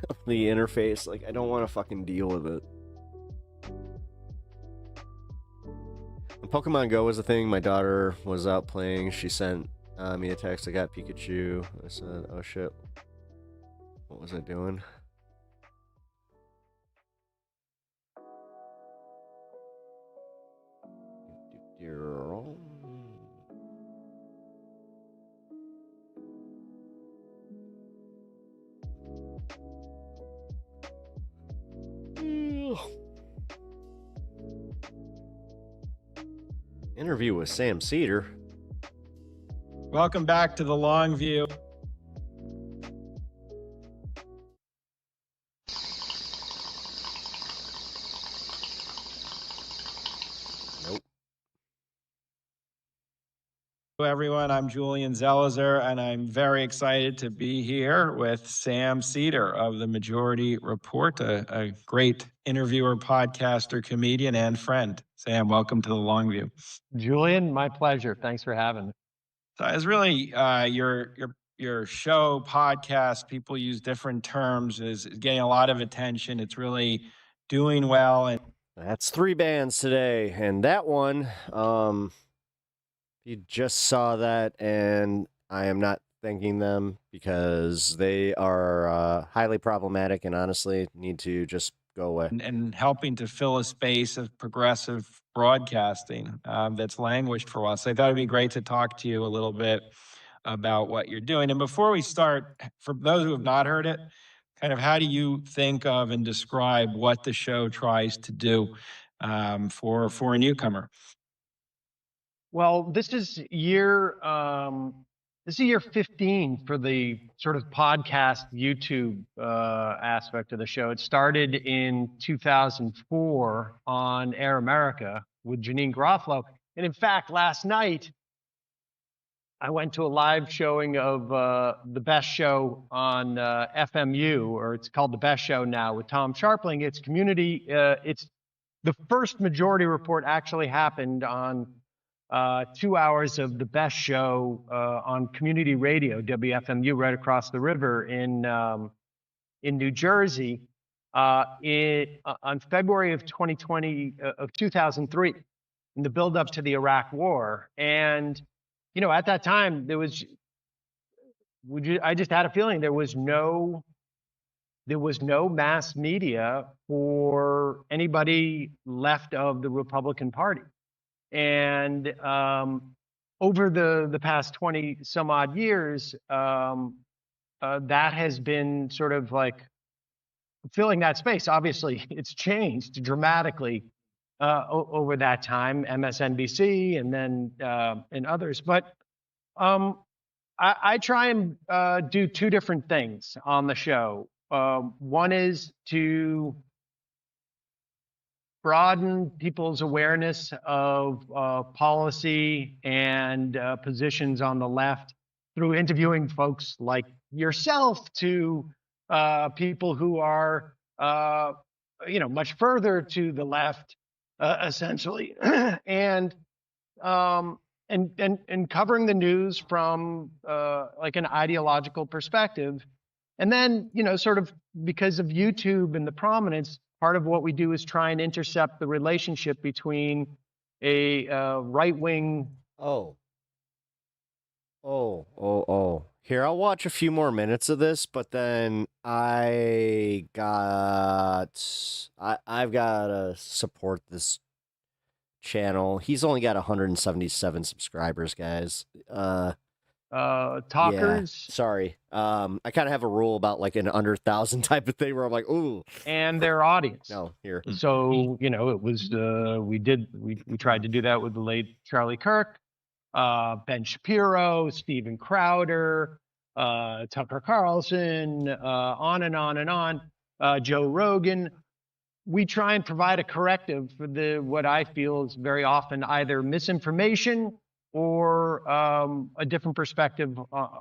of the interface, like, I don't want to fucking deal with it. When Pokemon Go was a thing, my daughter was out playing. She sent me a text. I got Pikachu. I said, oh shit. What was I doing? Girl. Interview with Sam Cedar. Welcome back to the Long View. Nope. Hello, everyone. I'm Julian Zelizer, and I'm very excited to be here with Sam Cedar of The Majority Report, a great interviewer, podcaster, comedian, and friend. Sam, welcome to the Long View. Julian, my pleasure. Thanks for having me. So it's really your show, podcast, people use different terms, is getting a lot of attention. It's really doing well. And That's 3 bands today, and that one, you just saw that, and I am not thanking them because they are highly problematic and honestly need to just go away. and helping to fill a space of progressive broadcasting that's languished for a while. So I thought it'd be great to talk to you a little bit about what you're doing. And before we start, for those who have not heard it, kind of how do you think of and describe what the show tries to do for a newcomer? Well, this is year 15 for the sort of podcast YouTube aspect of the show. It started in 2004 on Air America with Janine Garofalo. And in fact, last night, I went to a live showing of The Best Show on FMU, or it's called The Best Show now, with Tom Sharpling. It's community. It's the first Majority Report actually happened on 2 hours of The Best Show on community radio, WFMU, right across the river in New Jersey, on February of 2003, in the build-up to the Iraq War. And at that time, I just had a feeling there was no mass media for anybody left of the Republican Party. And over the past 20 some odd years, that has been sort of like filling that space. Obviously, it's changed dramatically over that time, MSNBC and then and others. But I try and do 2 different things on the show. One is to broaden people's awareness of policy and positions on the left through interviewing folks like yourself to people who are, much further to the left, essentially, and covering the news from like an ideological perspective. And then, sort of because of YouTube and the prominence, part of what we do is try and intercept the relationship between a right-wing. Here, I'll watch a few more minutes of this, but then I've got to support this channel. He's only got 177 subscribers, guys. Talkers. Yeah, sorry. I kind of have a rule about like an under 1,000 type of thing where I'm like, ooh. And their audience. No, here. So, it was, we tried to do that with the late Charlie Kirk, Ben Shapiro, Steven Crowder, Tucker Carlson, on and on and on, Joe Rogan. We try and provide a corrective for what I feel is very often either misinformation or a different perspective,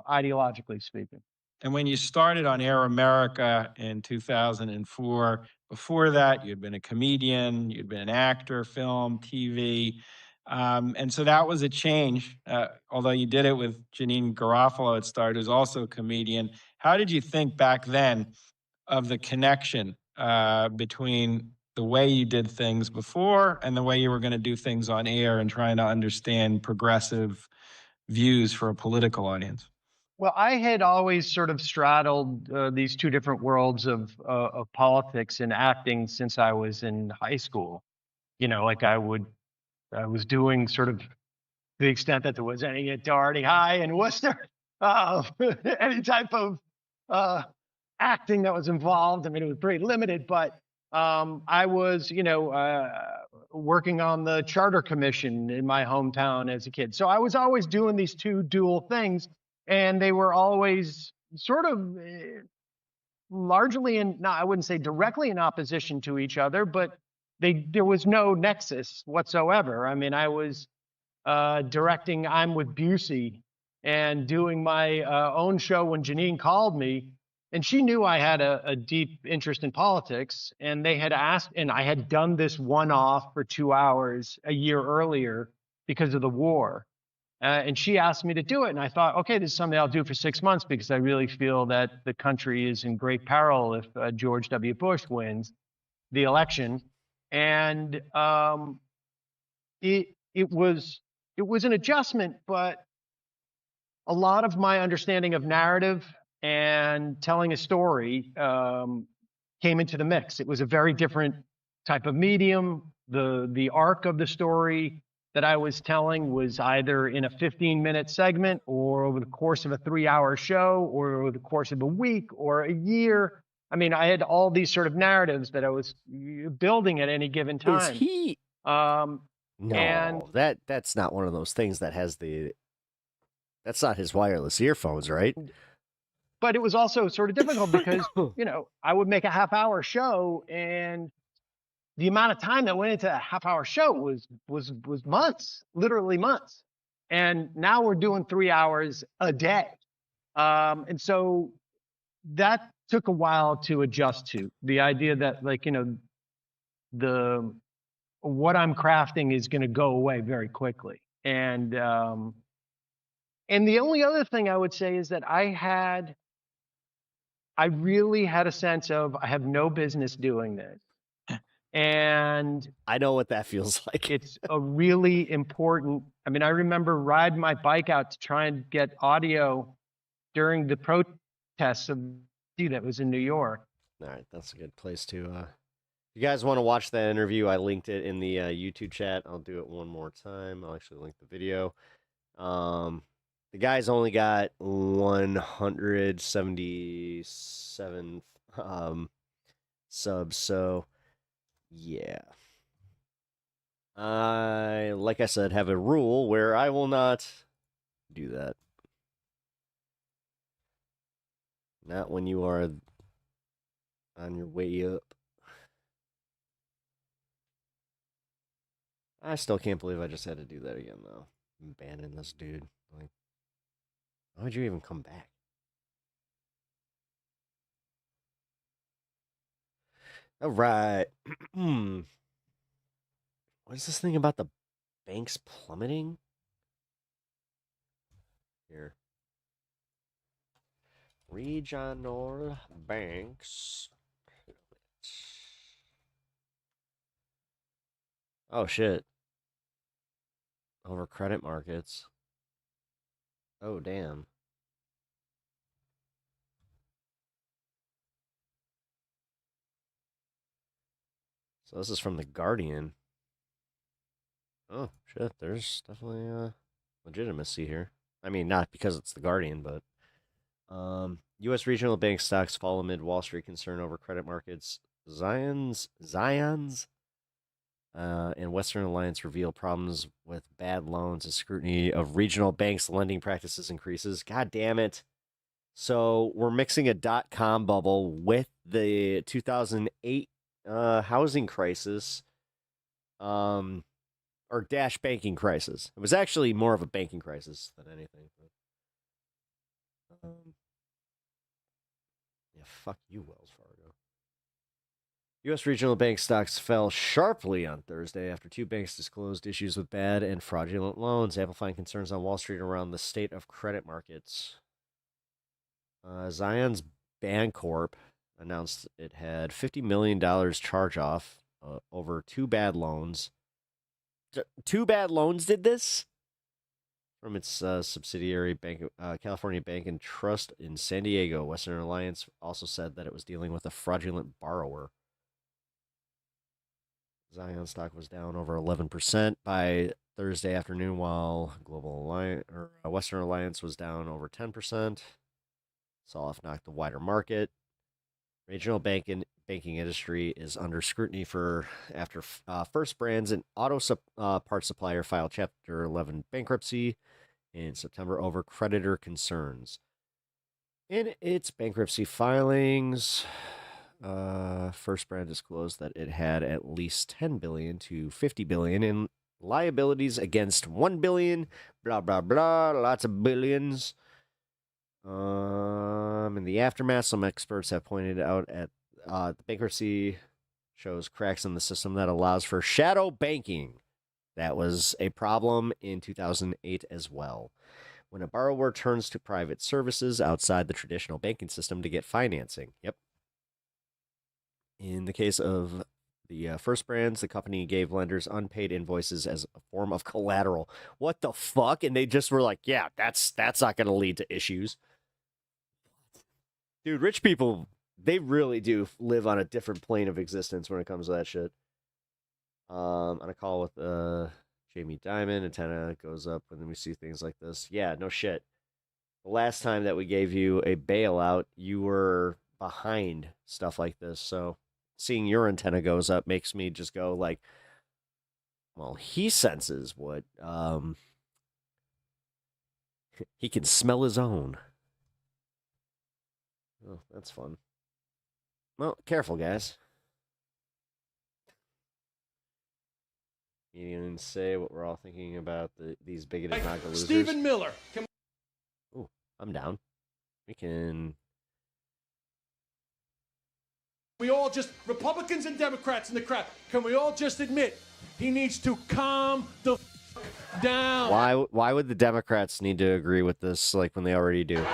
ideologically speaking. And when you started on Air America in 2004, before that, you'd been a comedian, you'd been an actor, film, TV. And so that was a change. Although you did it with Janine Garofalo at start, who's also a comedian. How did you think back then of the connection between the way you did things before and the way you were going to do things on air and trying to understand progressive views for a political audience? Well, I had always sort of straddled these 2 different worlds of politics and acting since I was in high school. Like I would I was doing sort of, to the extent that there was any authority high in Worcester, any type of acting that was involved. I mean, it was pretty limited, but I was, working on the charter commission in my hometown as a kid. So I was always doing these two dual things, and they were always sort of largely I wouldn't say directly in opposition to each other, but there was no nexus whatsoever. I mean, I was directing I'm with Busey and doing my own show when Janine called me, and she knew I had a deep interest in politics, and they had asked, and I had done this one-off for 2 hours a year earlier because of the war. And she asked me to do it, and I thought, okay, this is something I'll do for 6 months because I really feel that the country is in great peril if George W. Bush wins the election. And it was an adjustment, but a lot of my understanding of narrative and telling a story came into the mix. It was a very different type of medium. The arc of the story that I was telling was either in a 15-minute segment or over the course of a 3-hour show or over the course of a week or a year. I mean, I had all these sort of narratives that I was building at any given time. Is he? And No, that's not one of those things that has the. That's not his wireless earphones, right? but it was also sort of difficult because, I would make a half-hour show, and the amount of time that went into a half-hour show was months, literally months. And now we're doing 3 hours a day. And so that took a while to adjust to. The idea that, what I'm crafting is going to go away very quickly. And the only other thing I would say is that I really had a sense of, I have no business doing this. And I know what that feels like. It's a really important, I remember riding my bike out to try and get audio during the protests that was in New York. All right, that's a good place to. If you guys want to watch that interview, I linked it in the YouTube chat. I'll do it one more time. I'll actually link the video. The guy's only got 177 subs, so yeah. I, like I said, have a rule where I will not do that. Not when you are on your way up. I still can't believe I just had to do that again, though. I'm banning this dude. Like, why would you even come back? All right. What is this thing about the banks plummeting? Here. Regional banks. Oh, shit. Over credit markets. Oh, damn. So this is from The Guardian. Oh, shit. There's definitely legitimacy here. I mean, not because it's The Guardian, but U.S. regional bank stocks fall amid Wall Street concern over credit markets. Zions and Western Alliance reveal problems with bad loans as scrutiny of regional banks' lending practices increases. God damn it. So we're mixing a dot-com bubble with the 2008 housing crisis, or dash banking crisis. It was actually more of a banking crisis than anything. Yeah, fuck you, Wells Fargo. U.S. regional bank stocks fell sharply on Thursday after two banks disclosed issues with bad and fraudulent loans, amplifying concerns on Wall Street around the state of credit markets. Zions Bancorp announced it had $50 million charge-off over two bad loans. Two bad loans did this? From its subsidiary bank, California Bank and Trust in San Diego. Western Alliance also said that it was dealing with a fraudulent borrower. Zion stock was down over 11% by Thursday afternoon, while Global Alliance or Western Alliance was down over 10%. Sell-off knocked the wider market. Regional banking industry is under scrutiny after First Brands, an auto parts supplier, filed Chapter 11 bankruptcy in September over creditor concerns. In its bankruptcy filings, First Brand disclosed that it had at least $10 billion to $50 billion in liabilities against $1 billion, blah, blah, blah, lots of billions. In the aftermath, some experts have pointed out at the bankruptcy shows cracks in the system that allows for shadow banking. That was a problem in 2008 as well, when a borrower turns to private services outside the traditional banking system to get financing. Yep. In the case of the First Brands, the company gave lenders unpaid invoices as a form of collateral. What the fuck? And they just were like, yeah, that's not going to lead to issues. Dude, rich people, they really do live on a different plane of existence when it comes to that shit. On a call with Jamie Dimon, antenna goes up when we see things like this. Yeah, no shit. The last time that we gave you a bailout, you were behind stuff like this. So seeing your antenna goes up makes me just go like, well, he senses what he can smell his own. Oh, that's fun. Well, careful, guys. You didn't say what we're all thinking about these bigoted MAGA losers. Stephen Miller. Ooh, I'm down. We can... We all just, Republicans and Democrats in the crowd, can we all just admit he needs to calm the down? Why would the Democrats need to agree with this like when they already do?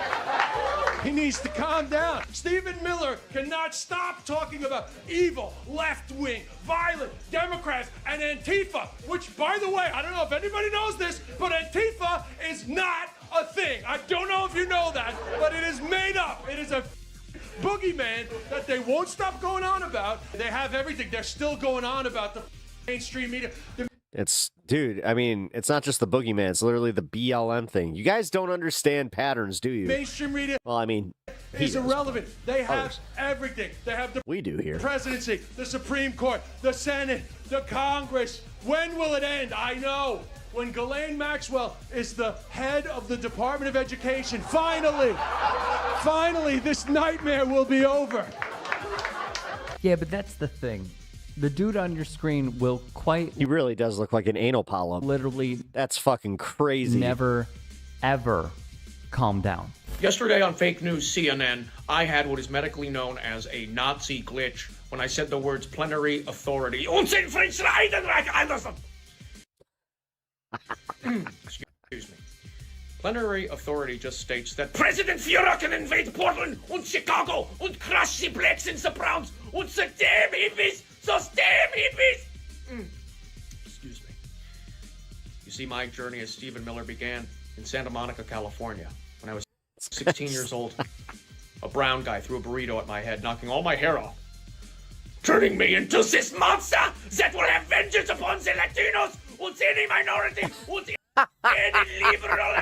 He needs to calm down. Stephen Miller cannot stop talking about evil, left-wing, violent Democrats and Antifa, which, by the way, I don't know if anybody knows this, but Antifa is not a thing. I don't know if you know that, but it is made up. It is a boogeyman that they won't stop going on about. They have everything. They're still going on about the mainstream media. Dude, I mean, it's not just the boogeyman. It's literally the BLM thing. You guys don't understand patterns, do you? Mainstream media. Well, I mean, is irrelevant. They have everything. They have the we do here. Presidency, the Supreme Court, the Senate, the Congress. When will it end? I know. When Ghislaine Maxwell is the head of the Department of Education, finally, this nightmare will be over. Yeah, but that's the thing. The dude on your screen will quite... He really does look like an anal polyp. Literally... That's fucking crazy. Never, ever calm down. Yesterday on fake news CNN, I had what is medically known as a Nazi glitch when I said the words plenary authority. Excuse me. Plenary authority just states that President Führer can invade Portland and Chicago and crush the blacks and the browns and the damn hippies. Those damn hippies! Excuse me. You see, my journey as Stephen Miller began in Santa Monica, California, when I was 16 years old. A brown guy threw a burrito at my head, knocking all my hair off, turning me into this monster that will have vengeance upon the Latinos, and any minority, and any liberal.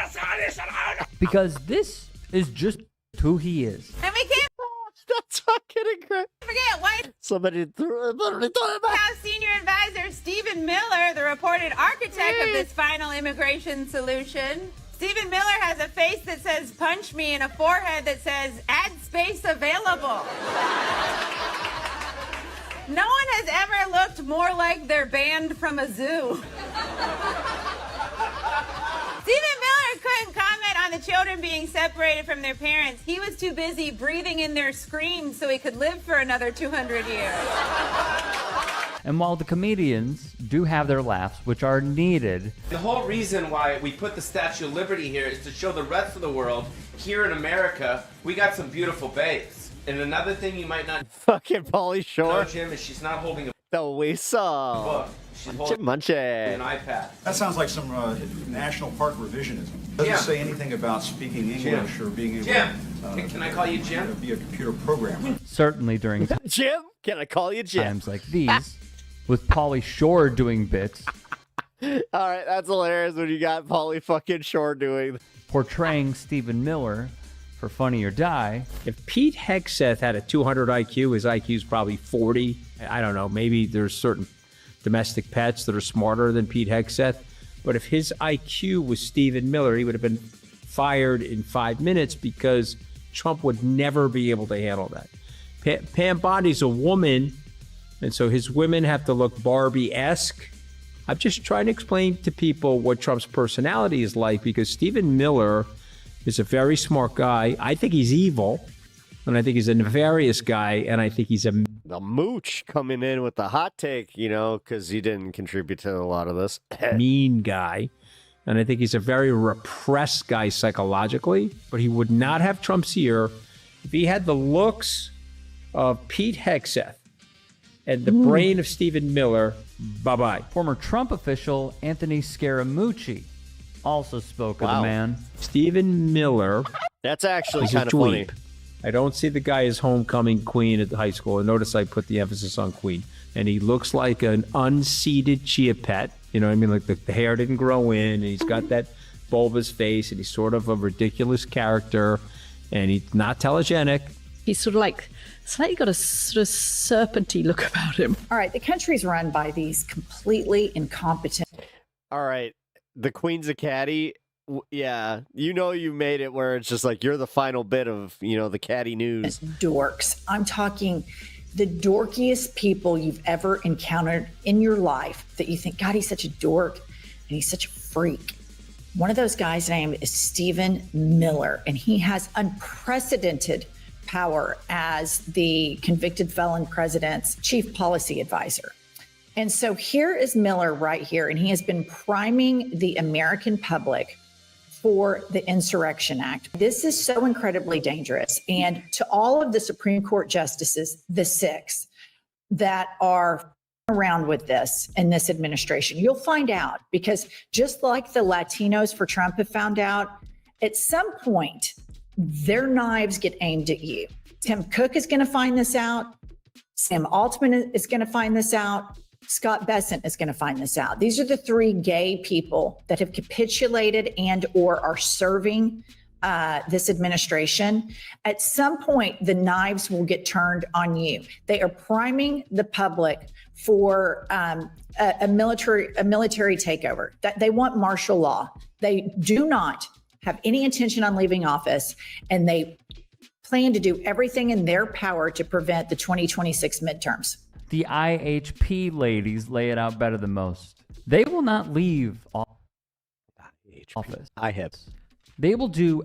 Because this is just who he is. And we can't That's fucking incredible. forget White Somebody threw it. House Senior Advisor Stephen Miller, the reported architect of this final immigration solution. Stephen Miller has a face that says punch me and a forehead that says add space available. No one has ever looked more like they're banned from a zoo. Stephen Miller couldn't comment on the children being separated from their parents. He was too busy breathing in their screams so he could live for another 200 years. And while the comedians do have their laughs, which are needed, the whole reason why we put the Statue of Liberty here is to show the rest of the world, here in America, we got some beautiful babes. And another thing you might not fucking Pauly Shore know, Jim, is she's not holding a that we saw. book. She's holding Munchie. an iPad. That sounds like some national park revisionism. Doesn't say anything about speaking English or being able Jim, can I call you Jim? to be a computer programmer. certainly during Jim, can I call you Jim? times like these, with Pauly Shore doing bits. All right, that's hilarious when you got Pauly fucking Shore doing. Portraying Stephen Miller for Funny or Die. If Pete Hegseth had a 200 IQ, his IQ is probably 40. I don't know. Maybe there's certain domestic pets that are smarter than Pete Hegseth. But if his IQ was Stephen Miller, he would have been fired in 5 minutes because Trump would never be able to handle that. Pam Bondi's a woman, and so his women have to look Barbie-esque. I'm just trying to explain to people what Trump's personality is like, because Stephen Miller is a very smart guy. I think he's evil, and I think he's a nefarious guy, and I think he's the mooch coming in with the hot take, you know, because he didn't contribute to a lot of this. mean guy. And I think he's a very repressed guy psychologically, but he would not have Trump's ear if he had the looks of Pete Hegseth and the brain of Stephen Miller. Bye-bye. Former Trump official Anthony Scaramucci also spoke of the man. Stephen Miller. That's actually is a kind of funny. dweeb. I don't see the guy as homecoming queen at the high school. And notice I put the emphasis on queen. And he looks like an unseeded chia pet. You know what I mean? Like the hair didn't grow in, and he's got that bulbous face, and he's sort of a ridiculous character, and he's not telegenic. He's sort of like, slightly got a sort of serpenty look about him. All right, the country's run by these completely incompetent. All right, the Queen's a caddy. Yeah, you know you made it where it's just like you're the final bit of, you know, the caddy news. Dorks. I'm talking the dorkiest people you've ever encountered in your life that you think, God, he's such a dork and he's such a freak. One of those guys' name is Stephen Miller, and he has unprecedented power as the convicted felon president's chief policy advisor. And so here is Miller right here, and he has been priming the American public for the Insurrection Act. This is so incredibly dangerous. And to all of the Supreme Court justices, the 6 that are around with this in this administration, you'll find out, because just like the Latinos for Trump have found out, at some point, their knives get aimed at you. Tim Cook is going to find this out. Sam Altman is going to find this out. Scott Bessent is going to find this out. These are the 3 gay people that have capitulated and or are serving this administration. At some point, the knives will get turned on you. They are priming the public for a military takeover. That they want martial law. They do not have any intention on leaving office, and they plan to do everything in their power to prevent the 2026 midterms. The IHP ladies lay it out better than most. They will not leave office. IHIPs. They will do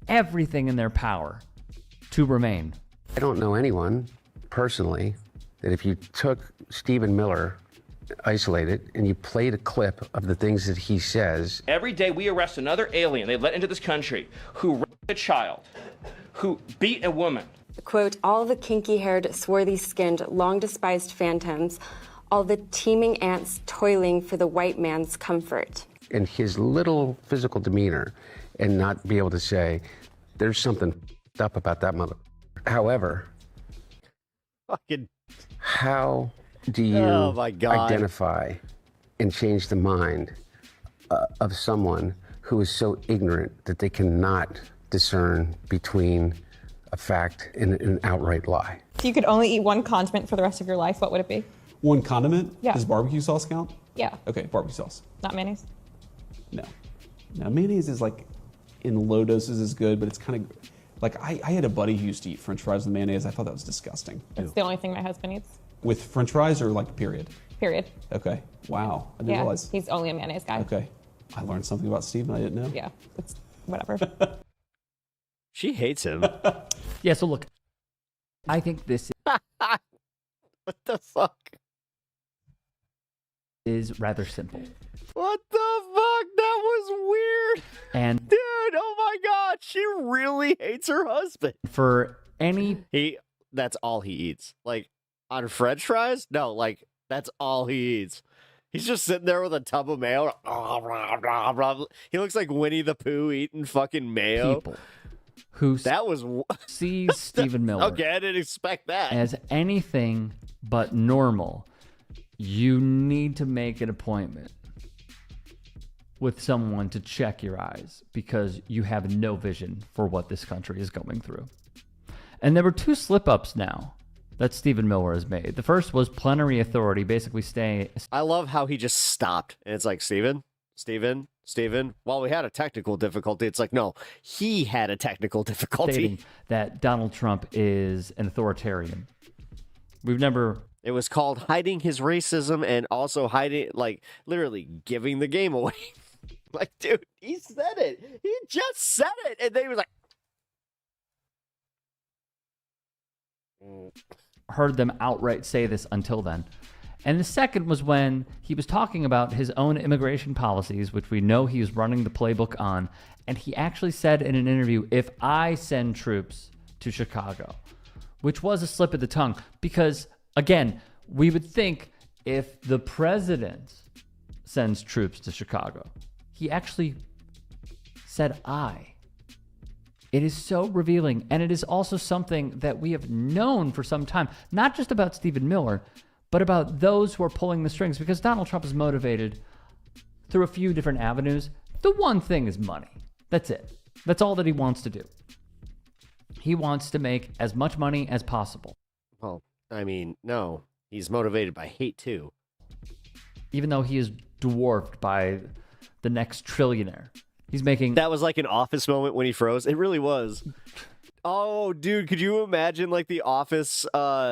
everything in their power to remain. I don't know anyone personally that if you took Stephen Miller, isolated, and you played a clip of the things that he says. Every day we arrest another alien they let into this country who raped a child, who beat a woman. Quote, all the kinky-haired, swarthy-skinned, long-despised phantoms, all the teeming ants toiling for the white man's comfort. And his little physical demeanor, and not be able to say, there's something up about that mother. However, how do you identify and change the mind of someone who is so ignorant that they cannot discern between a fact and an outright lie? If you could only eat one condiment for the rest of your life, what would it be? One condiment? Yeah. Does barbecue sauce count? Yeah. Okay, barbecue sauce. Not mayonnaise? No. Now, mayonnaise is like, in low doses is good, but it's kind of, like, I had a buddy who used to eat French fries with mayonnaise. I thought that was disgusting. It's the only thing my husband eats. With French fries or like period? Period. Okay. Wow. I didn't realize. He's only a mayonnaise guy. Okay. I learned something about Steven I didn't know. Yeah. It's whatever. She hates him. Yeah, so look, I think this what the fuck is rather simple. What the fuck? That was weird. And dude, oh my God, she really hates her husband. For any that's all he eats. Like on French fries? No, like that's all he eats. He's just sitting there with a tub of mayo. He looks like Winnie the Pooh eating fucking mayo. People who sees Stephen Miller okay, I didn't expect that. as anything but normal you need to make an appointment with someone to check your eyes because you have no vision for what this country is going through. And there were 2 slip-ups now that Stephen Miller has made. The first was plenary authority, basically staying... I love how he just stopped. And it's like, Stephen. Well, we had a technical difficulty. It's like, no, he had a technical difficulty. Stating that Donald Trump is an authoritarian. We've never... It was called hiding his racism and also hiding, like, literally giving the game away. Like, dude, he said it. He just said it. And they were like... heard them outright say this until then. And the second was when he was talking about his own immigration policies, which we know he is running the playbook on. And he actually said in an interview, if I send troops to Chicago, which was a slip of the tongue, because, again, we would think if the president sends troops to Chicago, he actually said I. It is so revealing, and it is also something that we have known for some time, not just about Stephen Miller, but about those who are pulling the strings, because Donald Trump is motivated through a few different avenues. The one thing is money. That's it. That's all that he wants to do. He wants to make as much money as possible. Well, I mean, no. He's motivated by hate, too. Even though he is dwarfed by the next trillionaire. He's making... That was like an Office moment when he froze. It really was. Oh, dude, could you imagine like the Office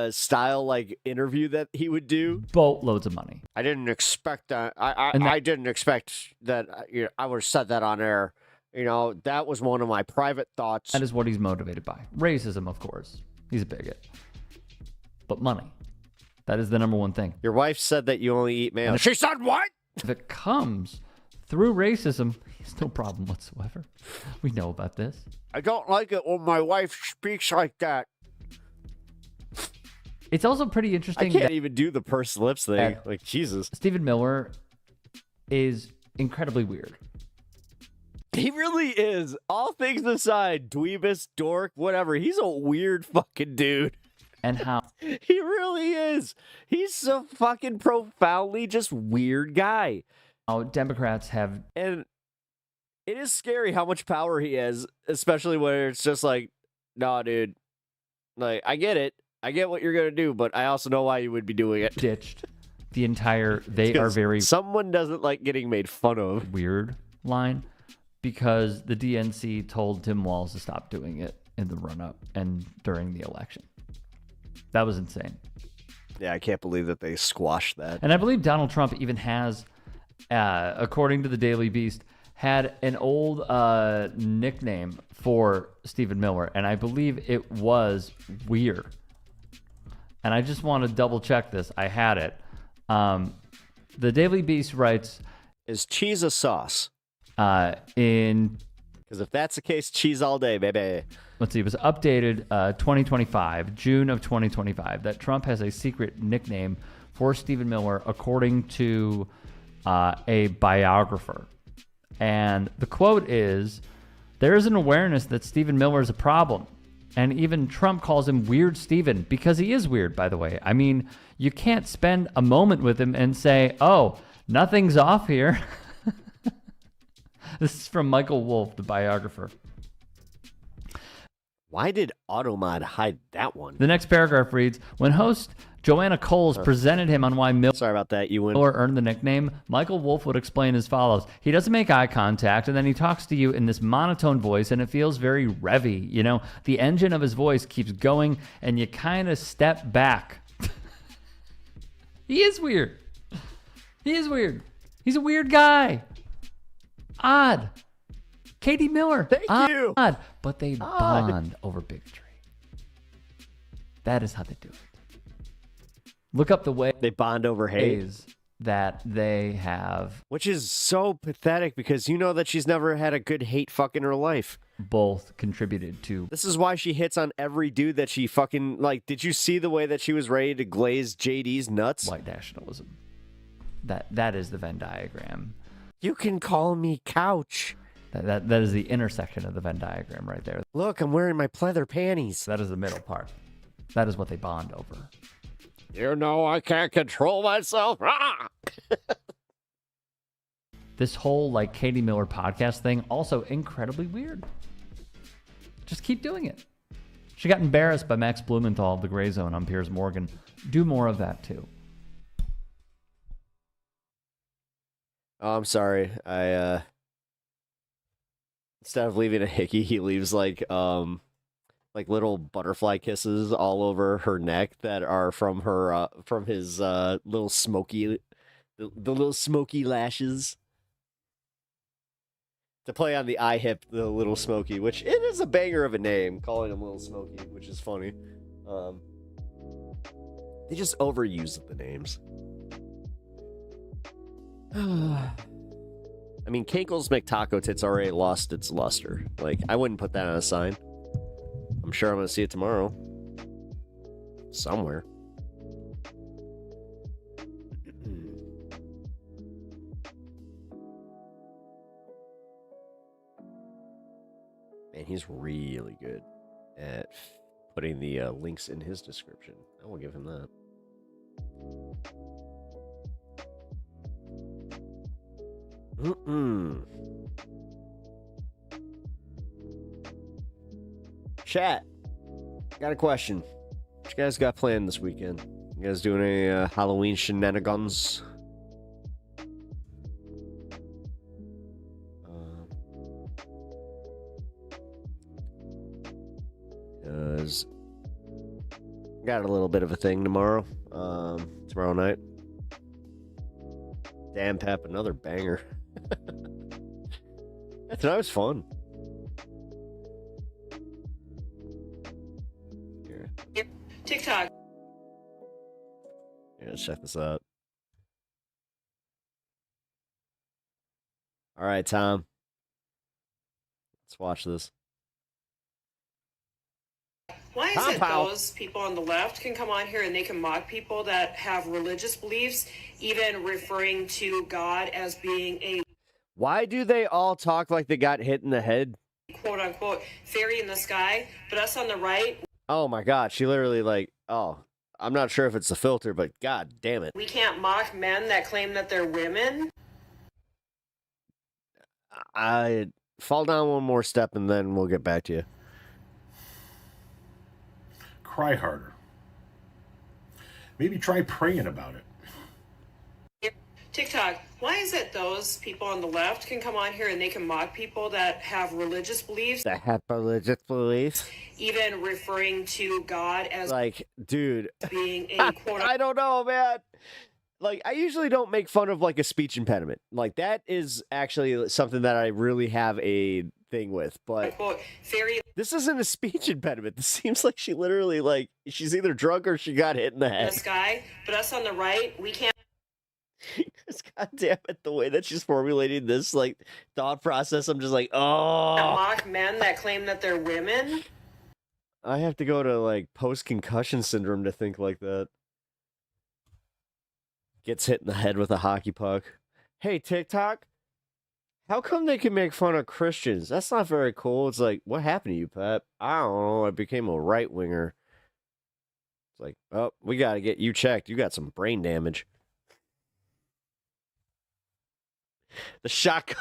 style like interview that he would do? Boatloads of money. I didn't expect that. I didn't expect that. I would have said that on air. You know, that was one of my private thoughts. That is what he's motivated by. Racism, of course. He's a bigot. But money. That is the number one thing. Your wife said that you only eat mayo. She said what? If it comes through racism, it's no problem whatsoever. We know about this. I don't like it when my wife speaks like that. It's also pretty interesting. I can't even do the pursed lips thing. Like, Jesus. Stephen Miller is incredibly weird. He really is. All things aside, dweebus, dork, whatever. He's a weird fucking dude. And how? He really is. He's a fucking profoundly just weird guy. Oh, Democrats have... And it is scary how much power he has, especially when it's just like, nah, dude. Like, I get it. I get what you're going to do, but I also know why you would be doing it. Ditched the entire... They are very... Someone doesn't like getting made fun of. Weird line. Because the DNC told Tim Walz to stop doing it in the run-up and during the election. That was insane. Yeah, I can't believe that they squashed that. And I believe Donald Trump even has, according to the Daily Beast, had an old nickname for Stephen Miller, and I believe it was Weird. And I just want to double check this. I had it. The Daily Beast writes, "Is cheese a sauce?" Because if that's the case, cheese all day, baby. Let's see. It was updated 2025, June of 2025, that Trump has a secret nickname for Stephen Miller, according to a biographer. And the quote is, "There is an awareness that Stephen Miller is a problem. And even Trump calls him Weird Stephen," because he is weird, by the way. I mean, you can't spend a moment with him and say, oh, nothing's off here. This is from Michael Wolff, the biographer. Why did Automod hide that one? The next paragraph reads, when host Joanna Coles presented him on why Sorry about that, Ewan. Miller earned the nickname, Michael Wolff would explain as follows. He doesn't make eye contact, and then he talks to you in this monotone voice, and it feels very revvy. You know, the engine of his voice keeps going, and you kind of step back. He is weird. He is weird. He's a weird guy. Odd. Katie Miller. Thank you. Odd. But they bond over bigotry. That is how they do it. Look up the way they bond over hate that they have. Which is so pathetic because you know that she's never had a good hate fuck in her life. Both contributed to. This is why she hits on every dude that she fucking, like, did you see the way that she was ready to glaze JD's nuts? White nationalism. That is the Venn diagram. You can call me couch. That is the intersection of the Venn diagram right there. Look, I'm wearing my pleather panties. That is the middle part. That is what they bond over. You know I can't control myself. Ah! This whole like Katie Miller podcast thing, also incredibly weird. Just keep doing it. She got embarrassed by Max Blumenthal of the Gray Zone on Piers Morgan. Do more of that too. Oh, I'm sorry. I instead of leaving a hickey, he leaves like little butterfly kisses all over her neck that are from her from his little smoky the little smoky lashes. To play on the eye hip, the Little Smoky, which it is a banger of a name, calling him Little Smoky, which is funny. They just overuse the names. I mean, Kinkle's McTaco Tits already lost its luster. Like, I wouldn't put that on a sign. I'm sure I'm going to see it tomorrow. Somewhere. Man, he's really good at putting the links in his description. I will give him that. Chat, got a question. What you guys got planned this weekend? You guys doing any Halloween shenanigans? Got a little bit of a thing tomorrow. Tomorrow night. Damn, Pep, another banger. Tonight was fun. Here. TikTok. Yeah, let's check this out. All right, Tom. Let's watch this. Why is it those people on the left can come on here and they can mock people that have religious beliefs, even referring to God as being a Why do they all talk like they got hit in the head? quote-unquote fairy in the sky, but us on the right, Oh my god, she literally I'm not sure if it's the filter, but god damn it. we can't mock men that claim that they're women? I fall down one more step and then we'll get back to you. Cry harder. Maybe try praying about it. TikTok, why is it those people on the left can come on here and they can mock people that have religious beliefs, even referring to God as like, dude, being a quote I don't know, man. Like, I usually don't make fun of like a speech impediment. Like, that is actually something that I really have a thing with, but this isn't a speech impediment. This seems like she literally she's either drunk or she got hit in the in head. the sky, but us on the right, we can't God damn it, the way that she's formulating this thought process, I'm just like, oh, mock men that claim that they're women. I have to go to post-concussion syndrome to think like that. Gets hit in the head with a hockey puck. Hey, TikTok, how come they can make fun of Christians? That's not very cool. It's like, what happened to you, Pep? I don't know. I became a right-winger. It's like, oh, we got to get you checked. You got some brain damage. The shot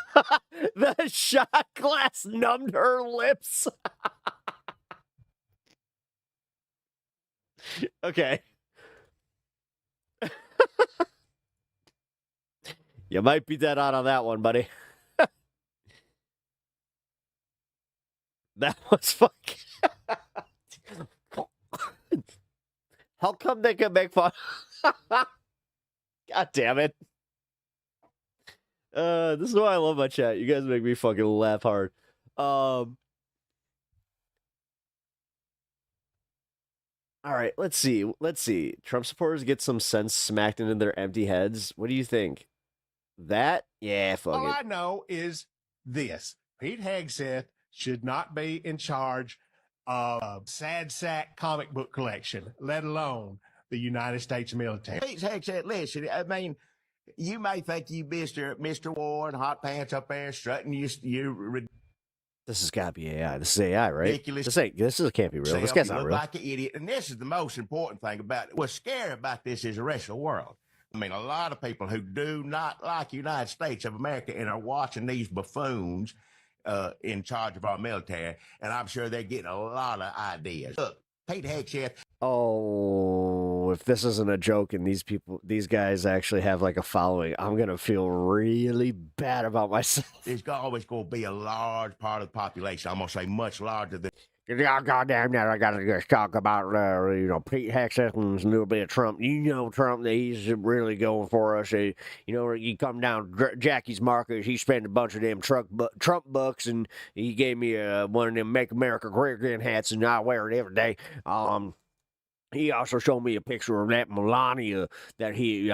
glass numbed her lips. Okay. You might be dead on that one, buddy. That was fucking... How come they can make fun? God damn it. This is why I love my chat. You guys make me fucking laugh hard. All right, let's see. Trump supporters get some sense smacked into their empty heads. What do you think? That? Yeah, fuck All it. I know is this. Pete Hegseth should not be in charge of a sad sack comic book collection, let alone the United States military. Pete Hegseth, listen, I mean, you may think you Mr. War and hot pants up there strutting you This has got to be AI. This is AI, right? Ridiculous. This can't be real. This guy's not look real. like an idiot. And this is the most important thing about it. What's scary about this is the rest of the world. I mean, a lot of people who do not like the United States of America and are watching these buffoons in charge of our military, and I'm sure they're getting a lot of ideas. Look, Pete Hegseth. Oh, if this isn't a joke and these guys actually have like a following, I'm going to feel really bad about myself. There's always going to be a large part of the population. I'm going to say much larger than. Goddamn that! I got to just talk about Pete Hegseth and a little bit of Trump. Trump, he's really going for us. You come down Jackie's Market, he spent a bunch of them Trump bucks, and he gave me one of them Make America Great Again hats, and I wear it every day. He also showed me a picture of that Melania that he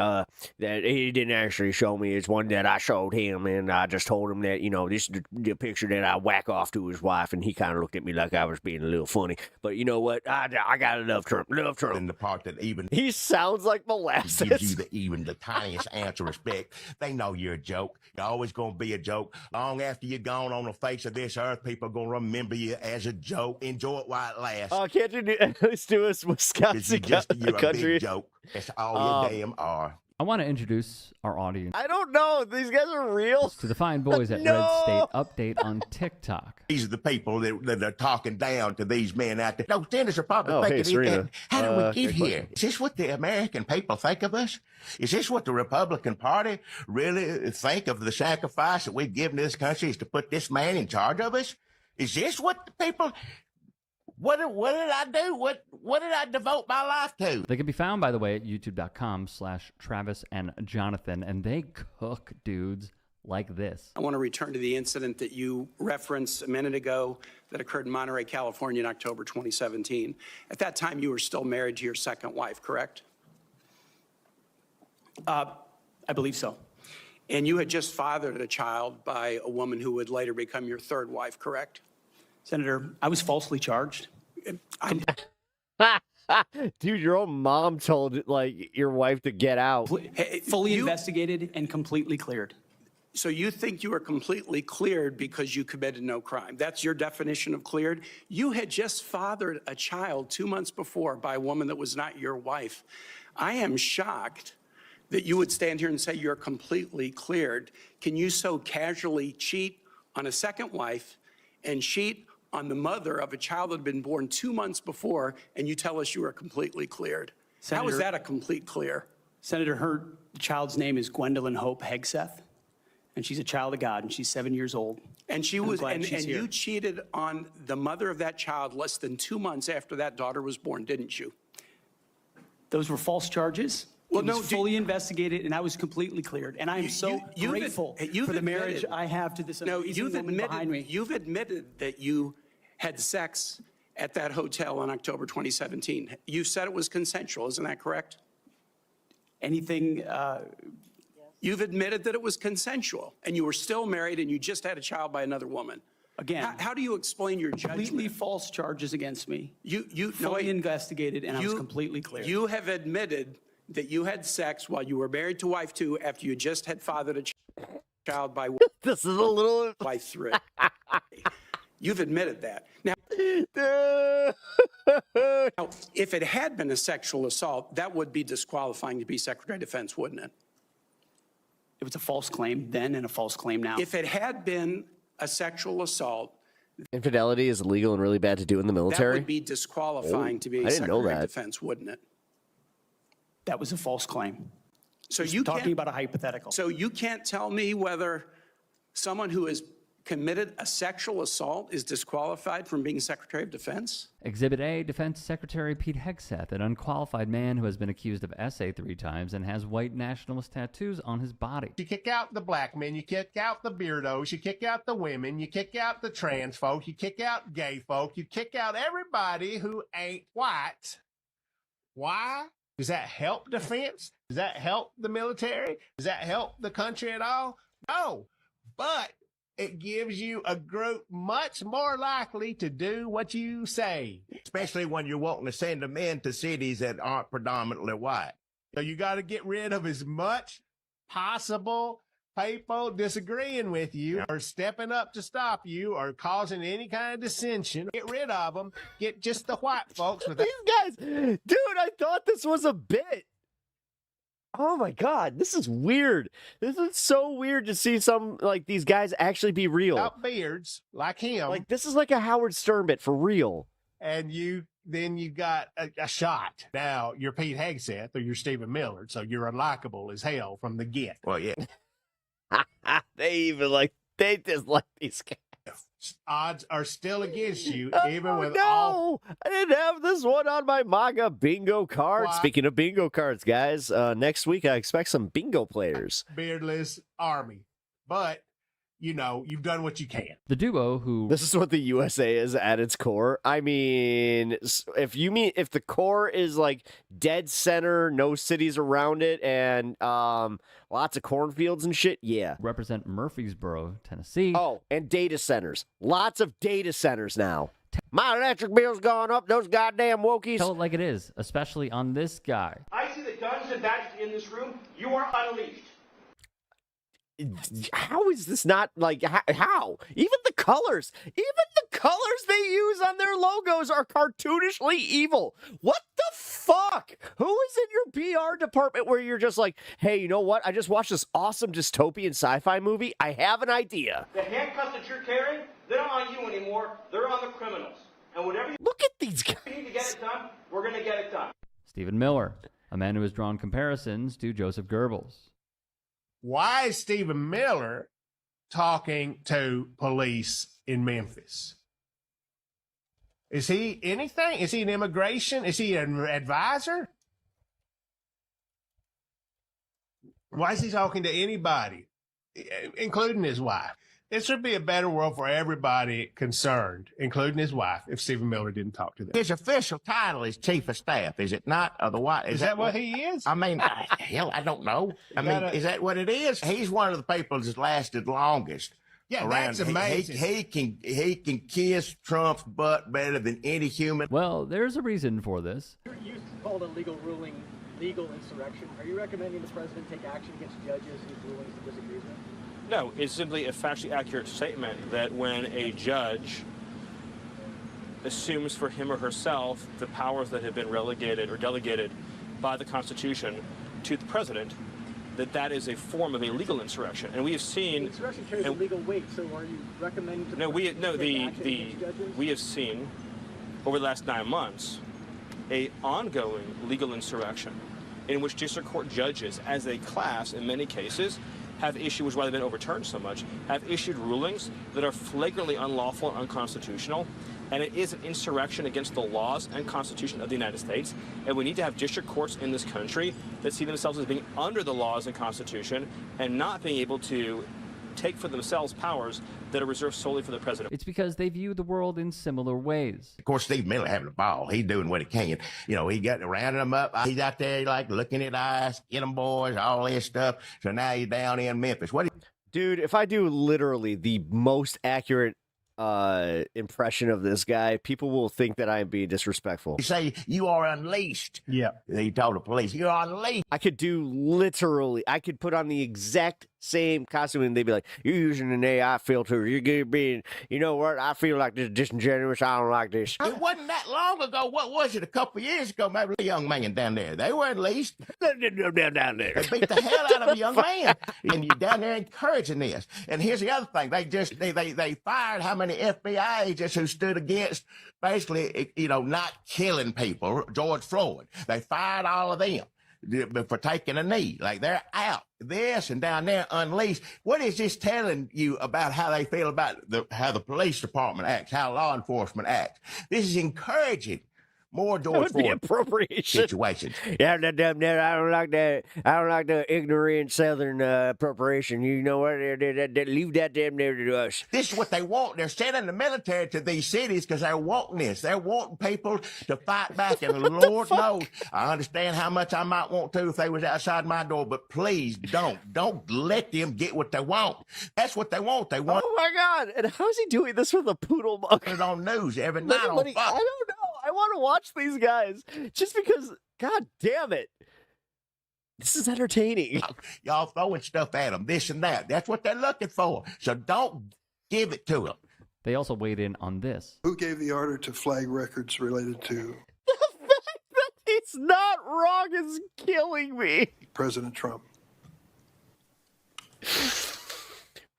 didn't actually show me. It's one that I showed him, and I just told him that, this is the picture that I whack off to his wife, and he kind of looked at me like I was being a little funny. But you know what? I gotta love Trump. Love Trump. In the part that even he sounds like molasses. Gives you even the tiniest ounce of respect. They know you're a joke. You're always going to be a joke. Long after you're gone on the face of this earth, people are going to remember you as a joke. Enjoy it while it lasts. Oh, can't you do us Wisconsin you're country? A big joke. That's all you damn are. I want to introduce our audience. I don't know. These guys are real. To the fine boys at Red State Update on TikTok. These are the people that are talking down to these men out there. No, Dennis are probably thinking, Serena. How did we get here? Is this what the American people think of us? Is this what the Republican Party really think of the sacrifice that we've given to this country is to put this man in charge of us? Is this what the people... What did I do? What did I devote my life to? They can be found, by the way, at youtube.com/Travis and Jonathan, and they cook dudes like this. I want to return to the incident that you referenced a minute ago that occurred in Monterey, California in October 2017. At that time, you were still married to your second wife, correct? I believe so. And you had just fathered a child by a woman who would later become your third wife, correct? Senator, I was falsely charged. Dude, your own mom told your wife to get out. Fully investigated and completely cleared. So you think you were completely cleared because you committed no crime. That's your definition of cleared? You had just fathered a child 2 months before by a woman that was not your wife. I am shocked that you would stand here and say you're completely cleared. Can you so casually cheat on a second wife and cheat on the mother of a child that had been born 2 months before, and you tell us you are completely cleared? How is that a complete clear? Senator, her child's name is Gwendolyn Hope Hegseth, and she's a child of God, and she's 7 years old. And she was, and you cheated on the mother of that child less than 2 months after that daughter was born, didn't you? Those were false charges. Well, it was fully investigated, and I was completely cleared. And I am so grateful for the marriage I have to this amazing woman behind me. You've admitted that you had sex at that hotel in October 2017. You said it was consensual, isn't that correct? Anything... You've admitted that it was consensual, and you were still married, and you just had a child by another woman. Again, how do you explain your judgment? Completely false charges against me. You fully investigated, and I was completely clear. You have admitted that you had sex while you were married to wife 2 after you just had fathered a child by this is a little wife 3. You've admitted that. Now, if it had been a sexual assault, that would be disqualifying to be Secretary of Defense, wouldn't it? It was a false claim then and a false claim now. If it had been a sexual assault, infidelity is illegal and really bad to do in the military. That would be disqualifying to be Secretary of Defense, wouldn't it? That was a false claim. So you're talking about a hypothetical. So you can't tell me whether someone who has committed a sexual assault is disqualified from being Secretary of Defense? Exhibit A, Defense Secretary Pete Hegseth, an unqualified man who has been accused of essay 3 times and has white nationalist tattoos on his body. You kick out the black men, you kick out the beardos, you kick out the women, you kick out the trans folk, you kick out gay folk, you kick out everybody who ain't white. Why? Does that help defense? Does that help the military? Does that help the country at all? No, but it gives you a group much more likely to do what you say, especially when you're wanting to send them into cities that aren't predominantly white. So you got to get rid of as much possible people disagreeing with you or stepping up to stop you or causing any kind of dissension, get rid of them. Get just the white folks with These guys, dude, I thought this was a bit. Oh my God, this is weird. This is so weird to see some, like, these guys actually be real. without beards like him. Like, this is like a Howard Stern bit for real. And then you got a shot. Now you're Pete Hegseth or you're Stephen Miller, so you're unlikable as hell from the get. Well, yeah. They just like these guys. Odds are still against you, even with no, all. I didn't have this one on my MAGA bingo card. Why? Speaking of bingo cards, guys, next week I expect some bingo players. Beardless army. But, you know, you've done what you can. The duo who... This is what the USA is at its core. I mean, if the core is like dead center, no cities around it, and lots of cornfields and shit, yeah. Represent Murfreesboro, Tennessee. Oh, and data centers. Lots of data centers now. My electric bill's gone up, those goddamn wokies. Tell it like it is, especially on this guy. I see the guns and badges in this room. You are unleashed. How is this not like how? Even the colors they use on their logos are cartoonishly evil. What the fuck? Who is in your PR department where you're just like, hey, you know what? I just watched this awesome dystopian sci-fi movie. I have an idea. The handcuffs that you're carrying, they're not on you anymore. They're on the criminals. And whatever you look at these guys. need to get it done, we're going to get it done. Stephen Miller, a man who has drawn comparisons to Joseph Goebbels. Why is Stephen Miller talking to police in Memphis? Is he anything? Is he an immigration? Is he an advisor? Why is he talking to anybody, including his wife? This would be a better world for everybody concerned, including his wife, if Stephen Miller didn't talk to them. His official title is Chief of Staff, is it not? Otherwise, Is that what he is? I mean, hell, I don't know. Is that what it is? He's one of the people that's lasted longest. Yeah, around. that's amazing. He can kiss Trump's butt better than any human. Well, there's a reason for this. You called a legal ruling legal insurrection. Are you recommending the president take action against judges whose rulings he disagrees with? No, it's simply a factually accurate statement that when a judge assumes for him or herself the powers that have been relegated or delegated by the Constitution to the president, that is a form of a legal insurrection. And we have seen... The insurrection carries a legal weight, so are you recommending to we have seen over the last 9 months a ongoing legal insurrection in which district court judges as a class in many cases have issued, which is why they've been overturned so much, have issued rulings that are flagrantly unlawful and unconstitutional, and it is an insurrection against the laws and Constitution of the United States, and we need to have district courts in this country that see themselves as being under the laws and Constitution and not being able to take for themselves powers that are reserved solely for the president. It's because they view the world in similar ways. Of course, Steve Miller having a ball. He's doing what he can. You know, he got rounding them up. He's out there like looking at eyes, get them boys, all this stuff. So now he's down in Memphis. Dude, if I do literally the most accurate impression of this guy, people will think that I'm being disrespectful. You say you are unleashed. Yeah. He told the police, you're unleashed. I could put on the exact same costume and they'd be like, you're using an AI filter. You're being, you know what? I feel like this is disingenuous. I don't like this. It wasn't that long ago. What was it? A couple of years ago, maybe a young man down there. They were unleashed. Down there. They beat the hell out of a young man. And you're down there encouraging this. And here's the other thing. They fired how many FBI agents who stood against basically, you know, not killing people, George Floyd. They fired all of them for taking a knee. Like they're out. This and down there unleashed. What is this telling you about how they feel about how the police department acts, how law enforcement acts? This is encouraging more George Floyd appropriation situations. Yeah, I don't like that. I don't like the ignorant Southern appropriation. You know what? Leave that damn there to us. This is what they want. They're sending the military to these cities because they're wanting this. They're wanting people to fight back. And Lord knows, I understand how much I might want to if they was outside my door, but please don't let them get what they want. That's what they want. They want. Oh my God! And how is he doing this with a poodle mug? Put it on news every night. I don't know. I want to watch these guys just because. God damn it! This is entertaining. Y'all throwing stuff at them, this and that. That's what they're looking for. So don't give it to them. They also weighed in on this. Who gave the order to flag records related to It's not wrong is killing me. President Trump?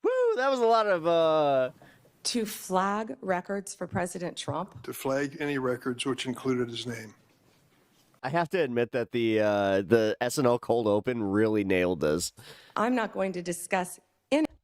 Woo, that was a lot of To flag records for President Trump? To flag any records which included his name. I have to admit that the SNL cold open really nailed this. I'm not going to discuss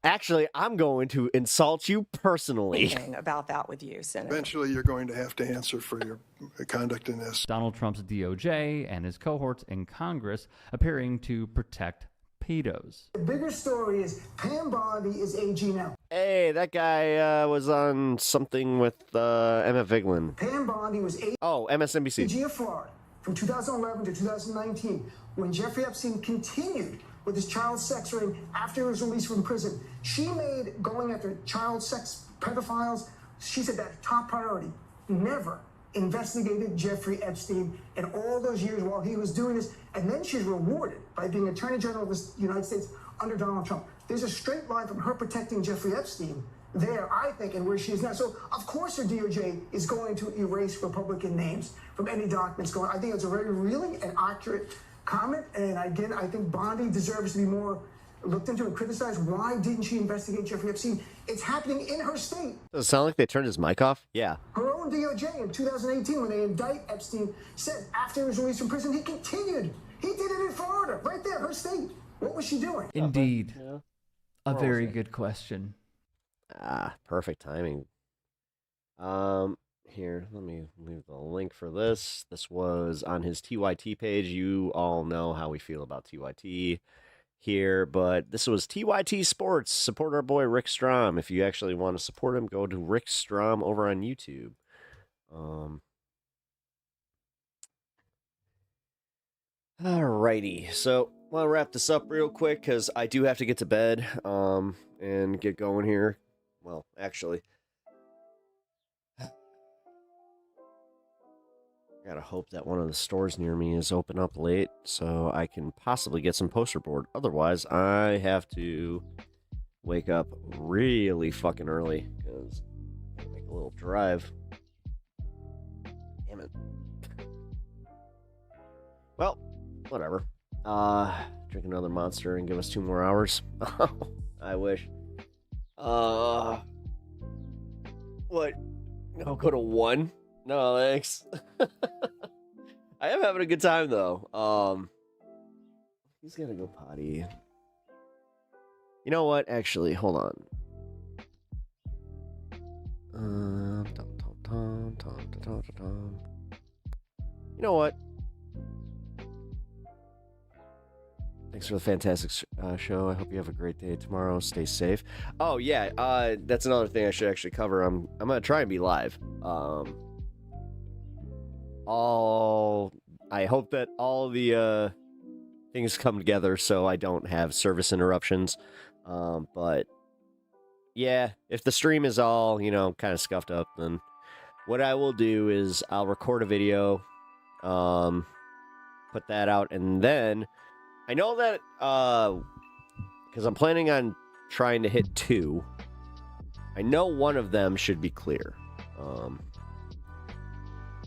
Actually, I'm going to insult you personally. anything about that with you, Senator. Eventually, you're going to have to answer for your conduct in this. Donald Trump's DOJ and his cohorts in Congress appearing to protect pedos. The bigger story is Pam Bondi is aging out. Hey, that guy was on something with Emma Vigeland. Pam Bondi was MSNBC. AG of Florida from 2011 to 2019 when Jeffrey Epstein continued with his child sex ring after he was released from prison. She made going after child sex pedophiles, she said that top priority. Never investigated Jeffrey Epstein in all those years while he was doing this. And then she's rewarded by being Attorney General of the United States under Donald Trump. There's a straight line from her protecting Jeffrey Epstein there, I think, and where she is now. So, of course, her DOJ is going to erase Republican names from any documents going. I think it's a very really and accurate comment. And again, I think Bondi deserves to be more looked into and criticized. Why didn't she investigate Jeffrey Epstein? It's happening in her state. Does it sound like they turned his mic off? Yeah. Her own DOJ in 2018, when they indict Epstein, said after he was released from prison, he continued. He did it in Florida, right there, her state. What was she doing? Indeed. A very good question. Perfect timing. Here, let me leave the link for this. This was on his TYT page. You all know how we feel about TYT here, but this was TYT Sports. Support our boy Rick Strom. If you actually want to support him, go to Rick Strom over on YouTube. Alrighty, so I'll wrap this up real quick because I do have to get to bed and get going here. Well, actually, I gotta hope that one of the stores near me is open up late so I can possibly get some poster board. Otherwise, I have to wake up really fucking early because I gotta make a little drive. Damn it. Well, whatever. Drink another Monster and give us 2 more hours. I wish. What? I'll go to 1? No, thanks. I am having a good time, though. He's gonna go potty. You know what? Actually, hold on. You know what? Thanks for the fantastic show. I hope you have a great day tomorrow. Stay safe. Oh yeah, that's another thing I should actually cover. I'm gonna try and be live. I hope that all the things come together so I don't have service interruptions. But yeah, if the stream is all kind of scuffed up, then what I will do is I'll record a video, put that out, and then. I know that, because I'm planning on trying to hit 2. I know one of them should be clear.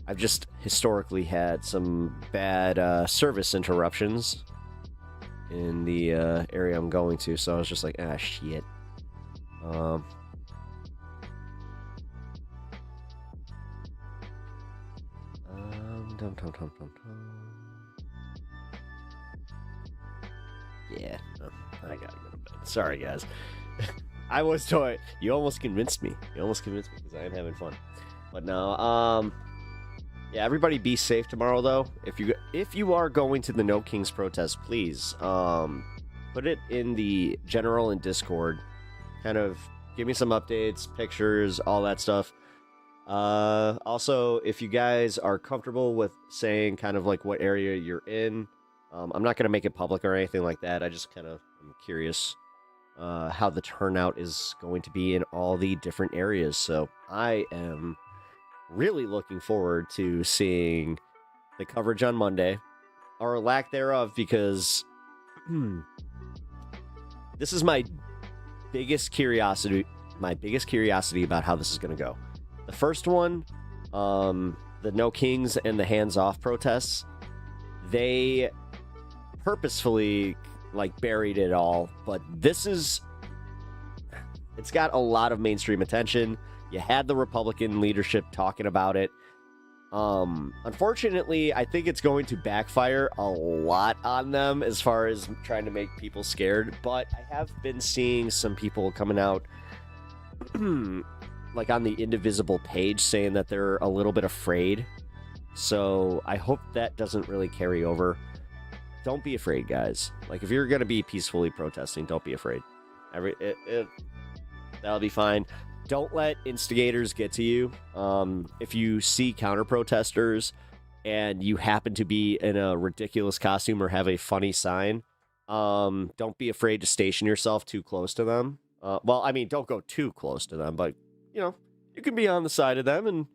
I've just historically had some bad service interruptions in the area I'm going to, so I was just like, shit. Yeah, I gotta go to bed. Sorry, guys. I was toy. You almost convinced me. Because I am having fun. But no, yeah. Everybody, be safe tomorrow, though. If you are going to the No Kings protest, please, put it in the general and Discord. Kind of give me some updates, pictures, all that stuff. Also, if you guys are comfortable with saying kind of like what area you're in. I'm not going to make it public or anything like that. I just kind of am curious how the turnout is going to be in all the different areas. So I am really looking forward to seeing the coverage on Monday, or lack thereof, because This is my biggest curiosity about how this is going to go. The first one, the No Kings and the Hands Off protests, they purposefully buried it all, but it's got a lot of mainstream attention. You had the Republican leadership talking about it. Unfortunately, I think it's going to backfire a lot on them as far as trying to make people scared, but I have been seeing some people coming out on the Indivisible page saying that they're a little bit afraid. So I hope that doesn't really carry over. Don't be afraid, guys. If you're going to be peacefully protesting, don't be afraid. That'll be fine. Don't let instigators get to you. If you see counter-protesters and you happen to be in a ridiculous costume or have a funny sign, don't be afraid to station yourself too close to them. Don't go too close to them, but, you can be on the side of them. And,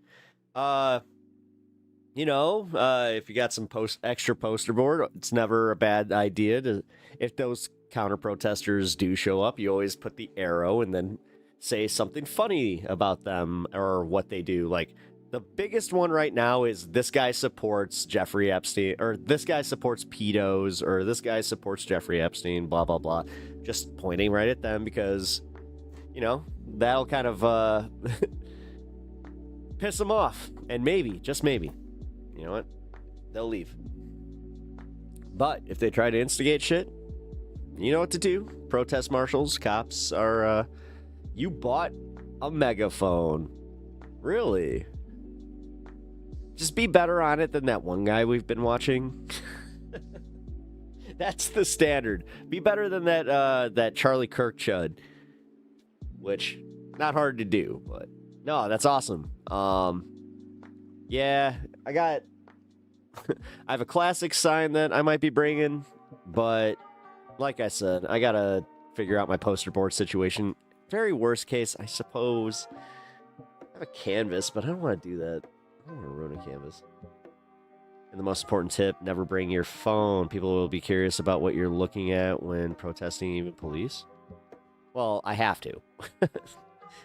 if you got some extra poster board, it's never a bad idea if those counter-protesters do show up, you always put the arrow and then say something funny about them or what they do. The biggest one right now is this guy supports Jeffrey Epstein, or this guy supports pedos, or this guy supports Jeffrey Epstein, blah, blah, blah. Just pointing right at them because, that'll kind of piss them off. And maybe, just maybe, you know what? They'll leave. But if they try to instigate shit, you know what to do. Protest marshals, cops are... You bought a megaphone. Really? Just be better on it than that one guy we've been watching. That's the standard. Be better than that Charlie Kirk chud. Which, not hard to do, but... No, that's awesome. Yeah, I have a classic sign that I might be bringing, but like I said, I gotta figure out my poster board situation. Very worst case, I suppose, I have a canvas, but I don't want to do that. I don't want to ruin a canvas. And the most important tip, never bring your phone. People will be curious about what you're looking at when protesting, even police. Well, I have to.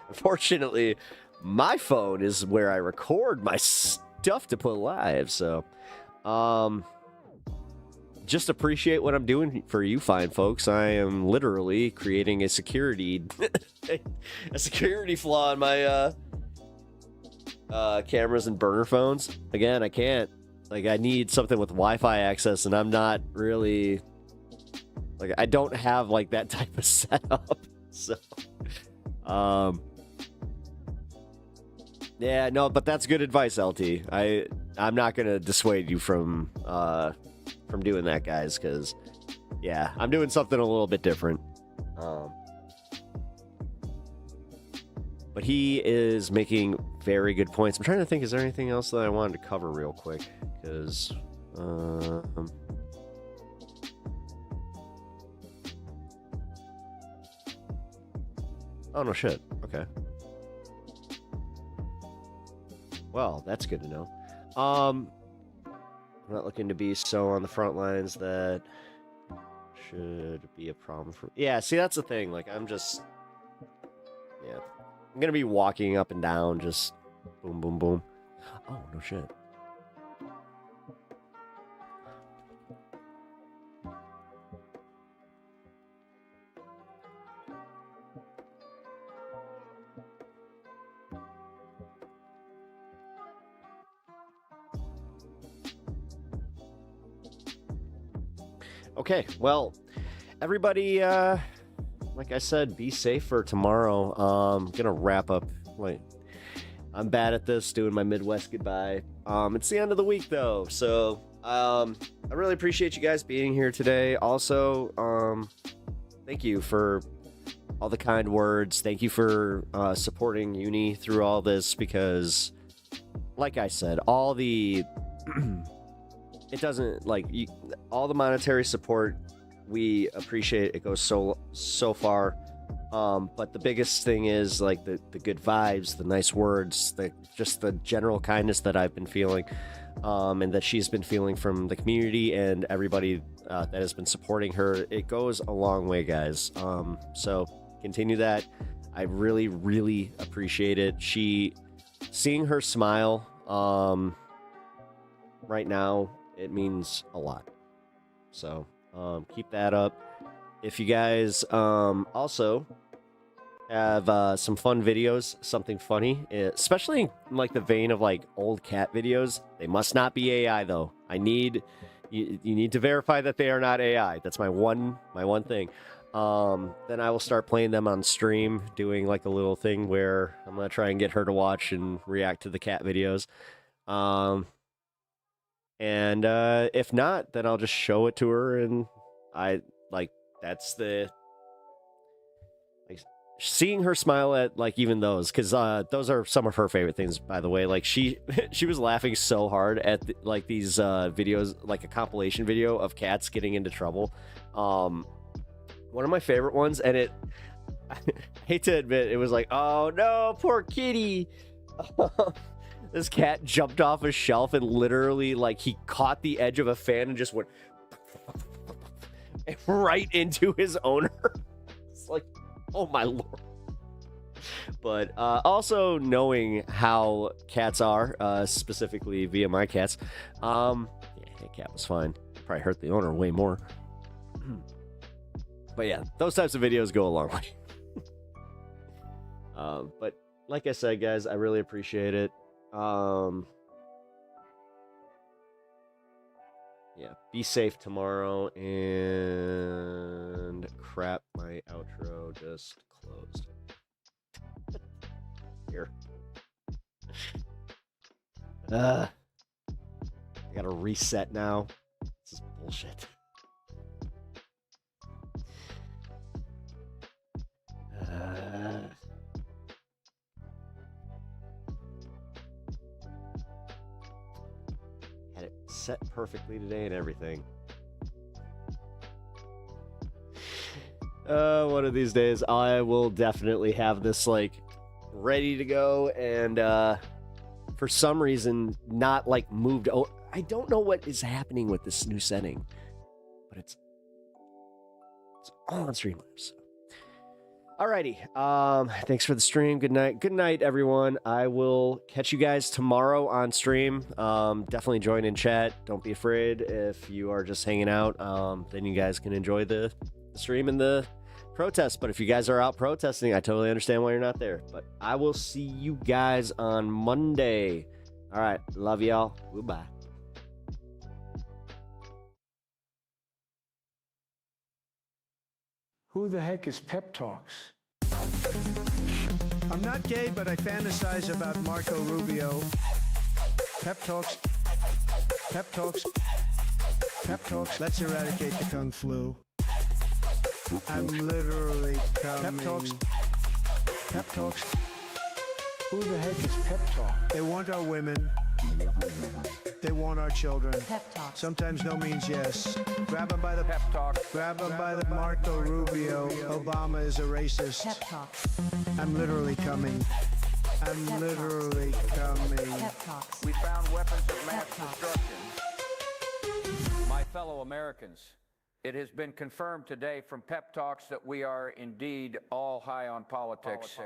Unfortunately, my phone is where I record my stuff to put live, so... Just appreciate what I'm doing for you fine folks. I am literally creating a security flaw in my cameras and burner phones. Again, I can't. I need something with Wi-Fi access, and I'm not really... I don't have, that type of setup. So, yeah, no, but that's good advice, LT. I'm not going to dissuade you from doing that, guys, because, yeah, I'm doing something a little bit different. But he is making very good points. I'm trying to think, is there anything else that I wanted to cover real quick? Because, oh, no shit. Okay. Well, that's good to know. I'm not looking to be so on the front lines that should be a problem for... Yeah, see, that's the thing. I'm just... Yeah. I'm gonna be walking up and down, just boom, boom, boom. Oh, no shit. Okay, well, everybody, like I said, be safe for tomorrow. I'm gonna wrap up. I'm bad at this, doing my Midwest goodbye. It's the end of the week, though, so I really appreciate you guys being here today. Also, thank you for all the kind words. Thank you for supporting Uni through all this, because, like I said, all the... It doesn't, all the monetary support, we appreciate. It goes so far. But the biggest thing is like the good vibes, the nice words, just the general kindness that I've been feeling, and that she's been feeling from the community and everybody that has been supporting her. It goes a long way, guys. So continue that. I really, really appreciate it. Seeing her smile right now, it means a lot. So keep that up. If you guys also have some fun videos, something funny, especially in like the vein of like old cat videos, they must not be AI though. You need to verify that they are not AI. That's my one thing. Then I will start playing them on stream, doing like a little thing where I'm gonna try and get her to watch and react to the cat videos. And if not, then I'll just show it to her, and that's the seeing her smile at like even those, because those are some of her favorite things, by the way. Like she was laughing so hard at these videos, like a compilation video of cats getting into trouble. One of my favorite ones, and I hate to admit, it was like, oh no, poor kitty. This cat jumped off a shelf and literally, like, he caught the edge of a fan and just went right into his owner. It's like, oh my lord. But also knowing how cats are, specifically via my cats, that cat was fine. Probably hurt the owner way more. But yeah, those types of videos go a long way. But like I said, guys, I really appreciate it. Yeah, be safe tomorrow, and crap, my outro just closed. Here. I gotta reset now. This is bullshit. Had it set perfectly today and everything. One of these days I will definitely have this like ready to go, and for some reason not like moved. Oh, I don't know what is happening with this new setting, but it's all on Streamlabs. Alrighty, thanks for the stream. Good night, everyone. I will catch you guys tomorrow on stream. Definitely join in chat. Don't be afraid if you are just hanging out. Then you guys can enjoy the stream and the protest. But if you guys are out protesting, I totally understand why you're not there. But I will see you guys on Monday. All right, love y'all. Goodbye. Who the heck is Pep Talks? I'm not gay, but I fantasize about Marco Rubio. Pep Talks. Pep Talks. Pep Talks. Let's eradicate the Kung Flu. I'm literally coming. Pep Talks. Pep Talks. Who the heck is Pep Talk? They want our women. They want our children. Pep Talk. Sometimes no means yes. Grab them by the pep talk. Grab them by the Marco Rubio. Obama is a racist. Pep Talk. I'm literally coming. I'm literally coming. Pep Talks. We found weapons of mass destruction. My fellow Americans, it has been confirmed today from Pep Talks that we are indeed all high on politics.